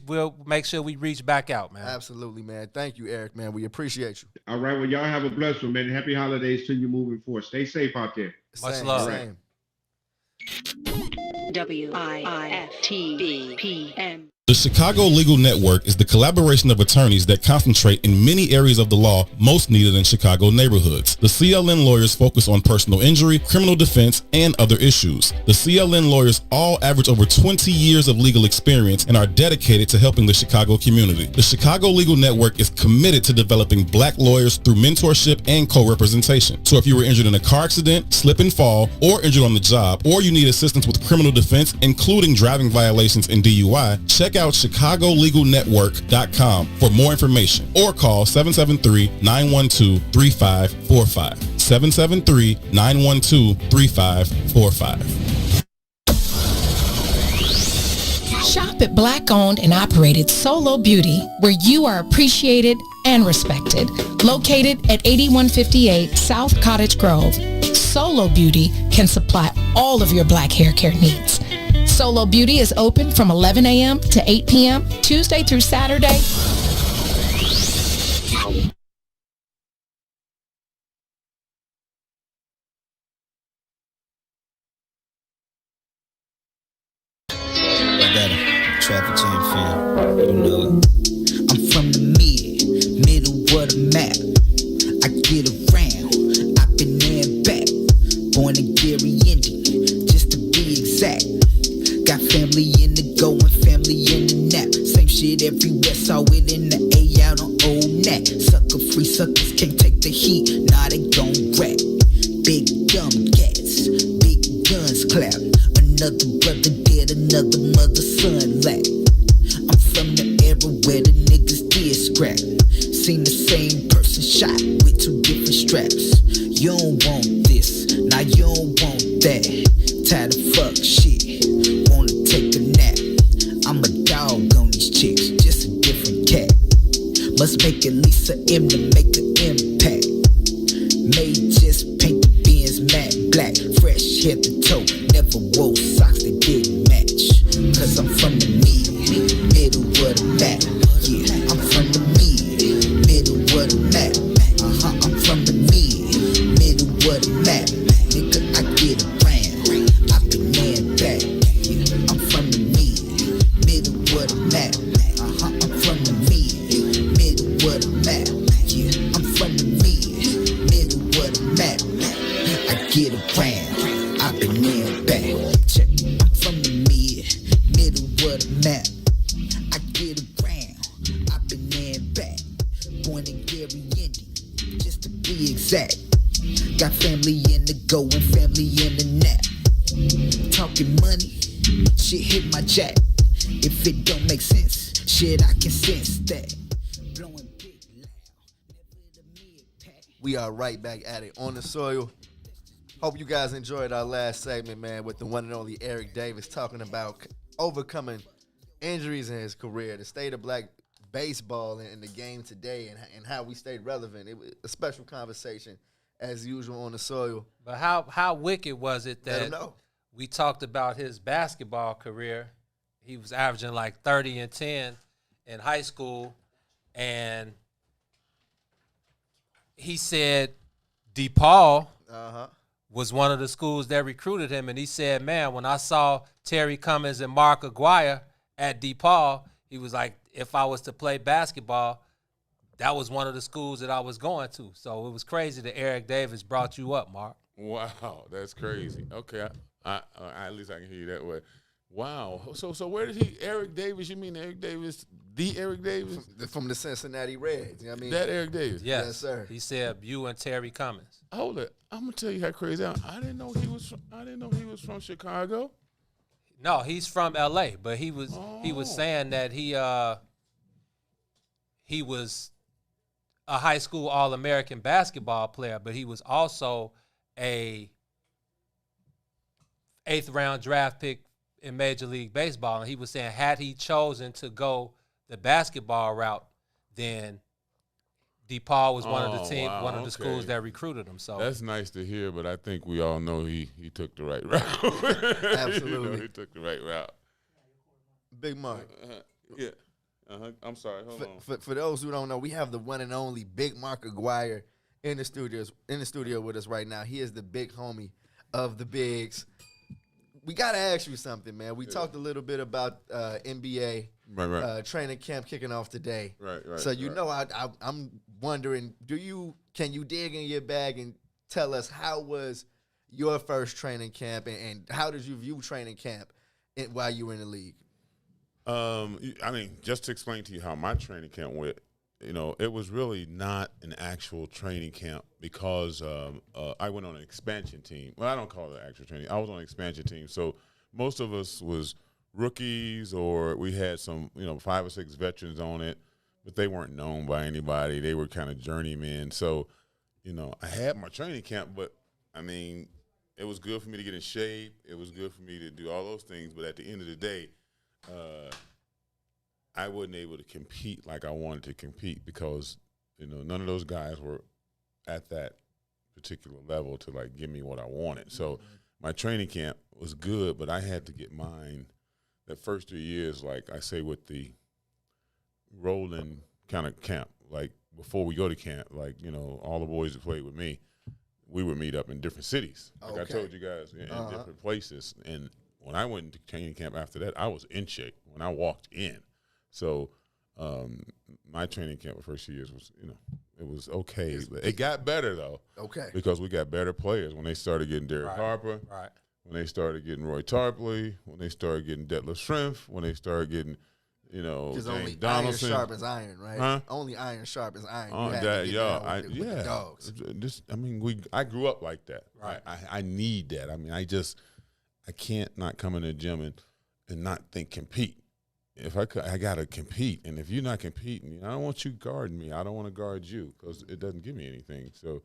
we'll make sure we reach back out, man. Absolutely, man. Thank you, Eric, man. We appreciate you. All right, well, y'all have a blessed one, man. Happy holidays to you moving forward. Stay safe out there. Much love. Same. WIFTBPM. The Chicago Legal Network is the collaboration of attorneys that concentrate in many areas of the law most needed in Chicago neighborhoods. The CLN lawyers focus on personal injury, criminal defense, and other issues. The CLN lawyers all average over 20 years of legal experience and are dedicated to helping the Chicago community. The Chicago Legal Network is committed to developing black lawyers through mentorship and co-representation. So if you were injured in a car accident, slip and fall, or injured on the job, or you need assistance with criminal defense, including driving violations and DUI, check out ChicagoLegalNetwork.com for more information or call 773-912-3545. 773-912-3545. Shop at Black-owned and operated Solo Beauty, where you are appreciated and respected. Located at 8158 South Cottage Grove, Solo Beauty can supply all of your black hair care needs. Solo Beauty is open from 11 a.m. to 8 p.m. Tuesday through Saturday. Traffic jam fan, you know it. I'm from the middle of the map. I get around, I've been there and back. Born in Gary, Indian, just to be exact. Got family in the go and family in the nap. Same shit everywhere, saw it in the A out on Old Nat. Sucker free suckers can't take the heat, nah they gon' rap. Big dumb cats, big guns clap. Another brother dead, another mother son lap. I'm where the niggas did scrap. Seen the same person shot with 2 different straps. You don't want this, now you don't want that. Tired of fuck shit, wanna take a nap. I'm a dog on these chicks, just a different cat. Must make at least a M to make an impact. May just paint the Benz matte black. Fresh head to toe, never wore socks that didn't match. Cause I'm from the middle of the map. Yeah, I'm from the middle of the map. I'm from the middle of the map. Nigga, I get around. I've been there and back. Yeah, I'm from the middle of the map. I'm from the middle of the map. Yeah, I'm from the middle of the map. I get around. I've been there and back. Check. I'm from the middle of the map. I get around. I've been there and back. Born in Gary, Indian, just to be exact. Got family in the go and family in the nap. Talking money, shit hit my jack. If it don't make sense, shit I can sense that. Blowing big loud, never the mid-pack. We are right back at it on the soil. Hope you guys enjoyed our last segment, man, with the one and only Eric Davis talking about overcoming injuries in his career, the state of black baseball in the game today, and how we stayed relevant. It was a special conversation, as usual, on the soil. But how wicked was it Let that him know. we talked about his basketball career? He was averaging like 30 and 10 in high school, and he said DePaul was one of the schools that recruited him, and he said, man, when I saw Terry Cummings and Mark Aguirre at DePaul, he was like, if I was to play basketball, that was one of the schools that I was going to. So it was crazy that Eric Davis brought you up, Mark. Wow, that's crazy. Okay, I at least I can hear you that way. Wow. So where did he, Eric Davis, you mean Eric Davis, the Eric Davis? From the Cincinnati Reds. You know what I mean? That Eric Davis? Yes, sir. He said you and Terry Cummings. Hold it. I'm going to tell you how crazy I didn't know he was from Chicago. No, he's from L.A., but he was saying that he was a high school All-American basketball player, but he was also a 8th round draft pick in Major League Baseball. And he was saying had he chosen to go the basketball route, then DePaul was one of the schools that recruited him. So that's nice to hear, but I think we all know he took the right route. Absolutely. He took the right route. Big Mark. Yeah. I'm sorry. Hold on. For those who don't know, we have the one and only Big Mark Aguirre in the studio with us right now. He is the big homie of the bigs. We got to ask you something, man. We talked a little bit about NBA training camp kicking off today. Right. So know, I'm wondering, can you dig in your bag and tell us how was your first training camp and how did you view training camp while you were in the league? I mean, just to explain to you how my training camp went, it was really not an actual training camp because I went on an expansion team. Well, I don't call it an actual training. I was on an expansion team. So most of us was rookies, or we had some, 5 or 6 veterans on it, but they weren't known by anybody. They were kind of journeymen. So, I had my training camp, but, I mean, it was good for me to get in shape. It was good for me to do all those things. But at the end of the day, I wasn't able to compete like I wanted to compete because, none of those guys were at that particular level to, like, give me what I wanted. So my training camp was good, but I had to get mine that first 3 years, like I say, with the rolling kind of camp. Like, before we go to camp, like, all the boys that played with me, we would meet up in different cities. Like I told you guys, in different places. And when I went into training camp after that, I was in shape when I walked in. So my training camp the first 2 years was, it was okay. But it got better, though. Okay. Because we got better players when they started getting Derek Harper. Right. When they started getting Roy Tarpley. When they started getting Detlef Schrempf. When they started getting, because only Donaldson. iron sharpens iron, right? Huh? Only iron sharpens iron. Oh, with the dogs. I grew up like that. Right. I need that. I mean, I can't not come in the gym and not think compete. if I got to compete, and if you're not competing, I don't want you guarding me. I don't want to guard you because it doesn't give me anything. So,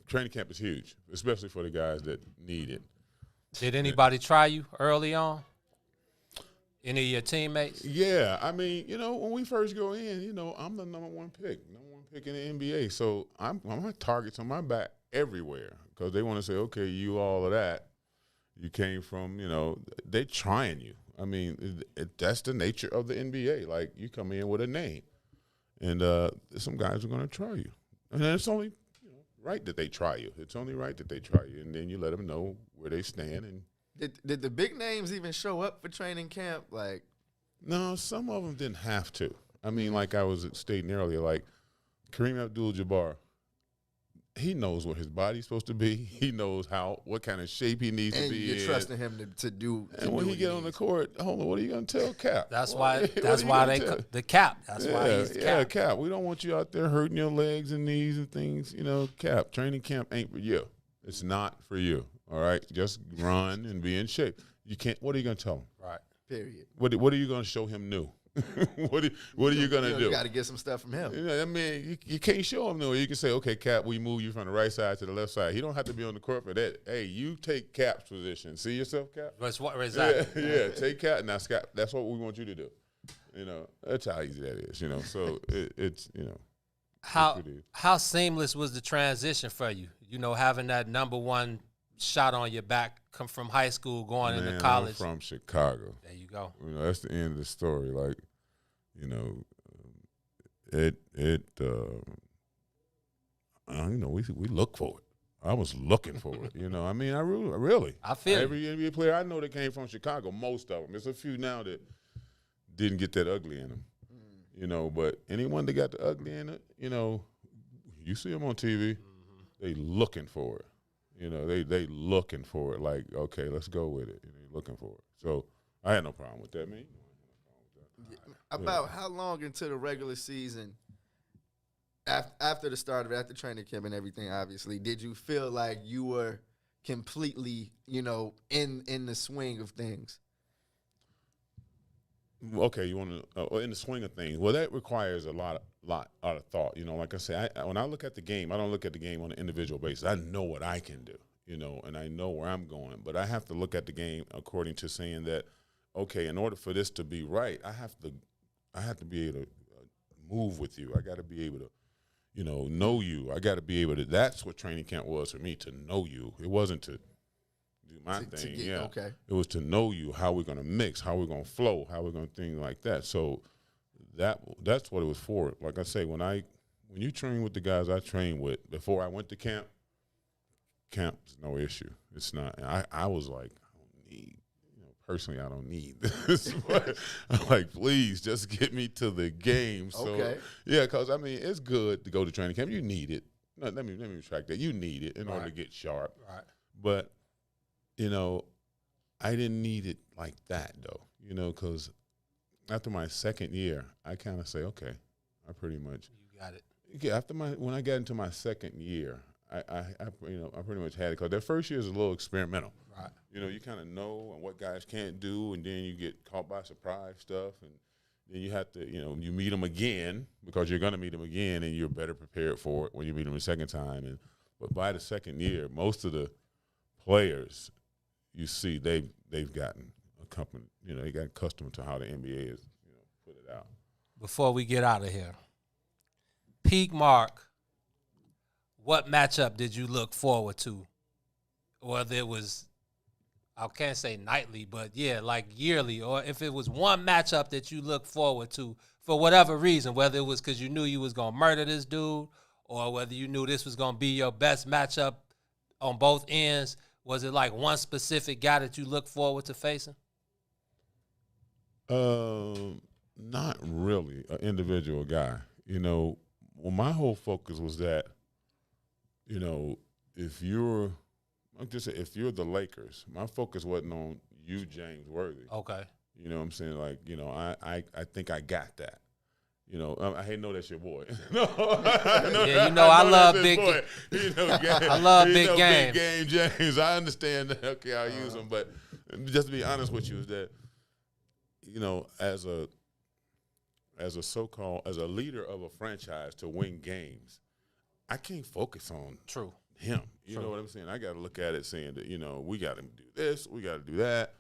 training camp is huge, especially for the guys that need it. Did anybody try you early on? Any of your teammates? Yeah, I mean, when we first go in, I'm the number one pick in the NBA. So I'm my targets on my back everywhere because they want to say, okay, you all of that. You came from, they trying you. I mean, that's the nature of the NBA. Like, you come in with a name, and some guys are going to try you. And then it's only right that they try you. It's only right that they try you, and then you let them know where they stand. And did the big names even show up for training camp? Like, no, some of them didn't have to. I mean, like I was stating earlier, like Kareem Abdul-Jabbar, he knows what his body's supposed to be. He knows what kind of shape he needs to be in. And you're trusting him to do. And when he get on the court, hold on, what are you going to tell Cap? That's why the Cap. That's why he's Cap. Yeah, Cap. We don't want you out there hurting your legs and knees and things. Cap, training camp ain't for you. It's not for you. All right? Just run and be in shape. You can't. What are you going to tell him? Right. Period. What are you going to show him new? What are you going to do? You got to get some stuff from him. I mean, you can't show him new. You can say, okay, Cap, we move you from the right side to the left side. He don't have to be on the court for that. Hey, you take Cap's position. See yourself, Cap? Exactly. Yeah, take Cap. Now, Scott, that's what we want you to do. That's how easy that is, So it's. How seamless was the transition for you? Having that number one shot on your back come from high school going into college. I'm from Chicago. There you go. That's the end of the story. Like, we look for it. I was looking for it. I mean, I really. I feel every NBA player I know that came from Chicago, most of them. There's a few now that didn't get that ugly in them. But anyone that got the ugly in it, you see them on TV, they looking for it. They looking for it. Like, okay, let's go with it. They looking for it. So I had no problem with that, man. About how long into the regular season, after the start of it, after training camp and everything, obviously, did you feel like you were completely, in the swing of things? Okay, you want to in the swing of things. Well, that requires a lot of thought. Like I say, when I look at the game, I don't look at the game on an individual basis. I know what I can do, and I know where I'm going. But I have to look at the game according to saying that, okay, in order for this to be right, I have to be able to move with you. I got to be able to, know you. I got to be able to. That's what training camp was for me, to know you. It wasn't to do my thing. Okay. It was to know you, how we're going to mix, how we're going to flow, how we're going to things like that. So that's what it was for. Like I say, when you train with the guys I trained with before I went to camp's no issue. It's not. I was like, I don't need. Personally, I don't need this. But I'm like, please, just get me to the game. So, okay. Yeah, because I mean, it's good to go to training camp. You need it. No, let me retract that. You need it in order to get sharp. Right. But I didn't need it like that, though, because after my second year, I kind of say, okay, I pretty much. You got it. Yeah, when I got into my second year, I pretty much had it, because that first year is a little experimental. Right. You kind of know what guys can't do, and then you get caught by surprise stuff, and then you have to, you meet them again, because you're going to meet them again, and you're better prepared for it when you meet them the second time. But by the second year, most of the players, you see, they've gotten accustomed, they got accustomed to how the NBA is, put it out. Before we get out of here, peak Mark, what matchup did you look forward to? Whether it was, I can't say nightly, but yeah, like yearly, or if it was one matchup that you look forward to for whatever reason, whether it was because you knew you was going to murder this dude, or whether you knew this was going to be your best matchup on both ends. Was it like one specific guy that you look forward to facing? Not really an individual guy. Well, my whole focus was that, if you're the Lakers, my focus wasn't on you, James Worthy. Okay. You know what I'm saying? Like, I think I got that. I know that's your boy. No, I love big. I love big game. Big game, James. I understand that. Okay, I'll use him, but just to be honest with you, is that you know, as a so-called as a leader of a franchise to win games, I can't focus on him. You know what I'm saying? I got to look at it saying that, you know, we got to do this, we got to do that,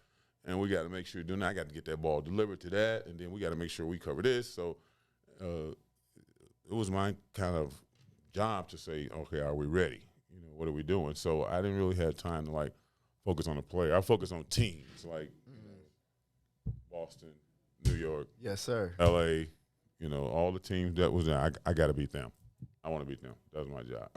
and we got to make sure I got to get that ball delivered to that, and then we got to make sure we cover this. So it was my kind of job to say, okay, are we ready? You know, what are we doing? So I didn't really have time to like focus on the player. I focused on teams like Boston, New York, yes, sir, LA. You know, all the teams that was there. I got to beat them. I want to beat them. That's my job.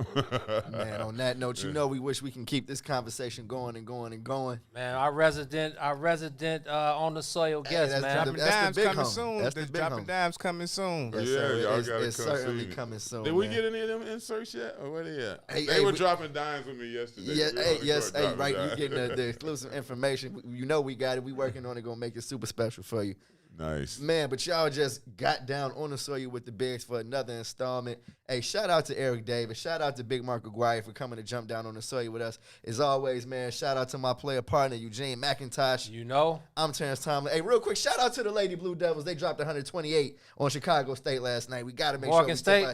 Man, on that note, you know we wish we can keep this conversation going and going and going. Man, our resident on the soil guest, man. Dropping dimes coming soon. That's dropping dimes coming soon. Yes, yeah, sir. y'all got to come certainly see me. coming soon. Did we man. get any of them inserts yet? Or where they at? Hey, they were dropping dimes with me yesterday. Yeah, right. You getting the exclusive information. You know we got it. We working on it. Gonna make it super special for you. Nice. Man, but y'all just got down on the soil with the Bigs for another installment. Hey, shout out to Eric Davis. Shout out to Big Mark Aguirre for coming to jump down on the soil with us. As always, man, shout out to my player partner, Eugene McIntosh. You know. I'm Terrence Tomlin. Hey, real quick, shout out to the Lady Blue Devils. They dropped 128 on Chicago State last night. We got to make Morgan sure. State?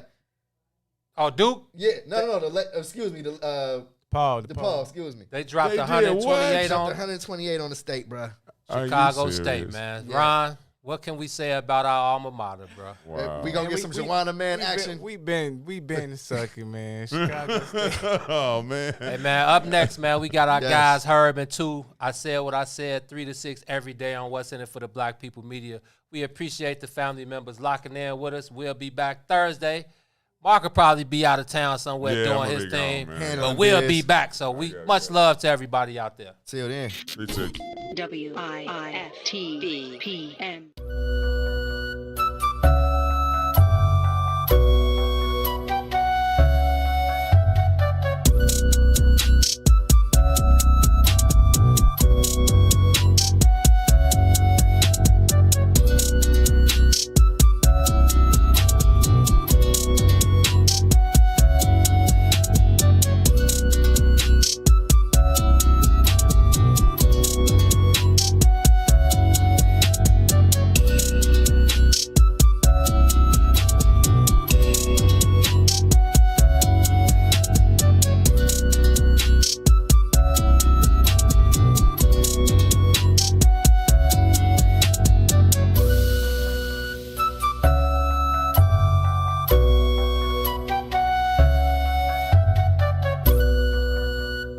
Oh, Duke? Yeah. No. Excuse me. Paul. Excuse me. They dropped 128 on 128 on the state, bro. Chicago State, man. Yeah. Ron, what can we say about our alma mater, bro? Wow. We gonna get some Joanna man action. We been sucking, man. Chicago State. Oh man. Hey man, up next, man, we got our guys Herb and 2. I said what I said 3 to 6 every day on What's in It for the Black People Media. We appreciate the family members locking in with us. We'll be back Thursday. Mark will probably be out of town somewhere doing his thing, but we'll be back. So much love to everybody out there. Till then. WIFTBPM.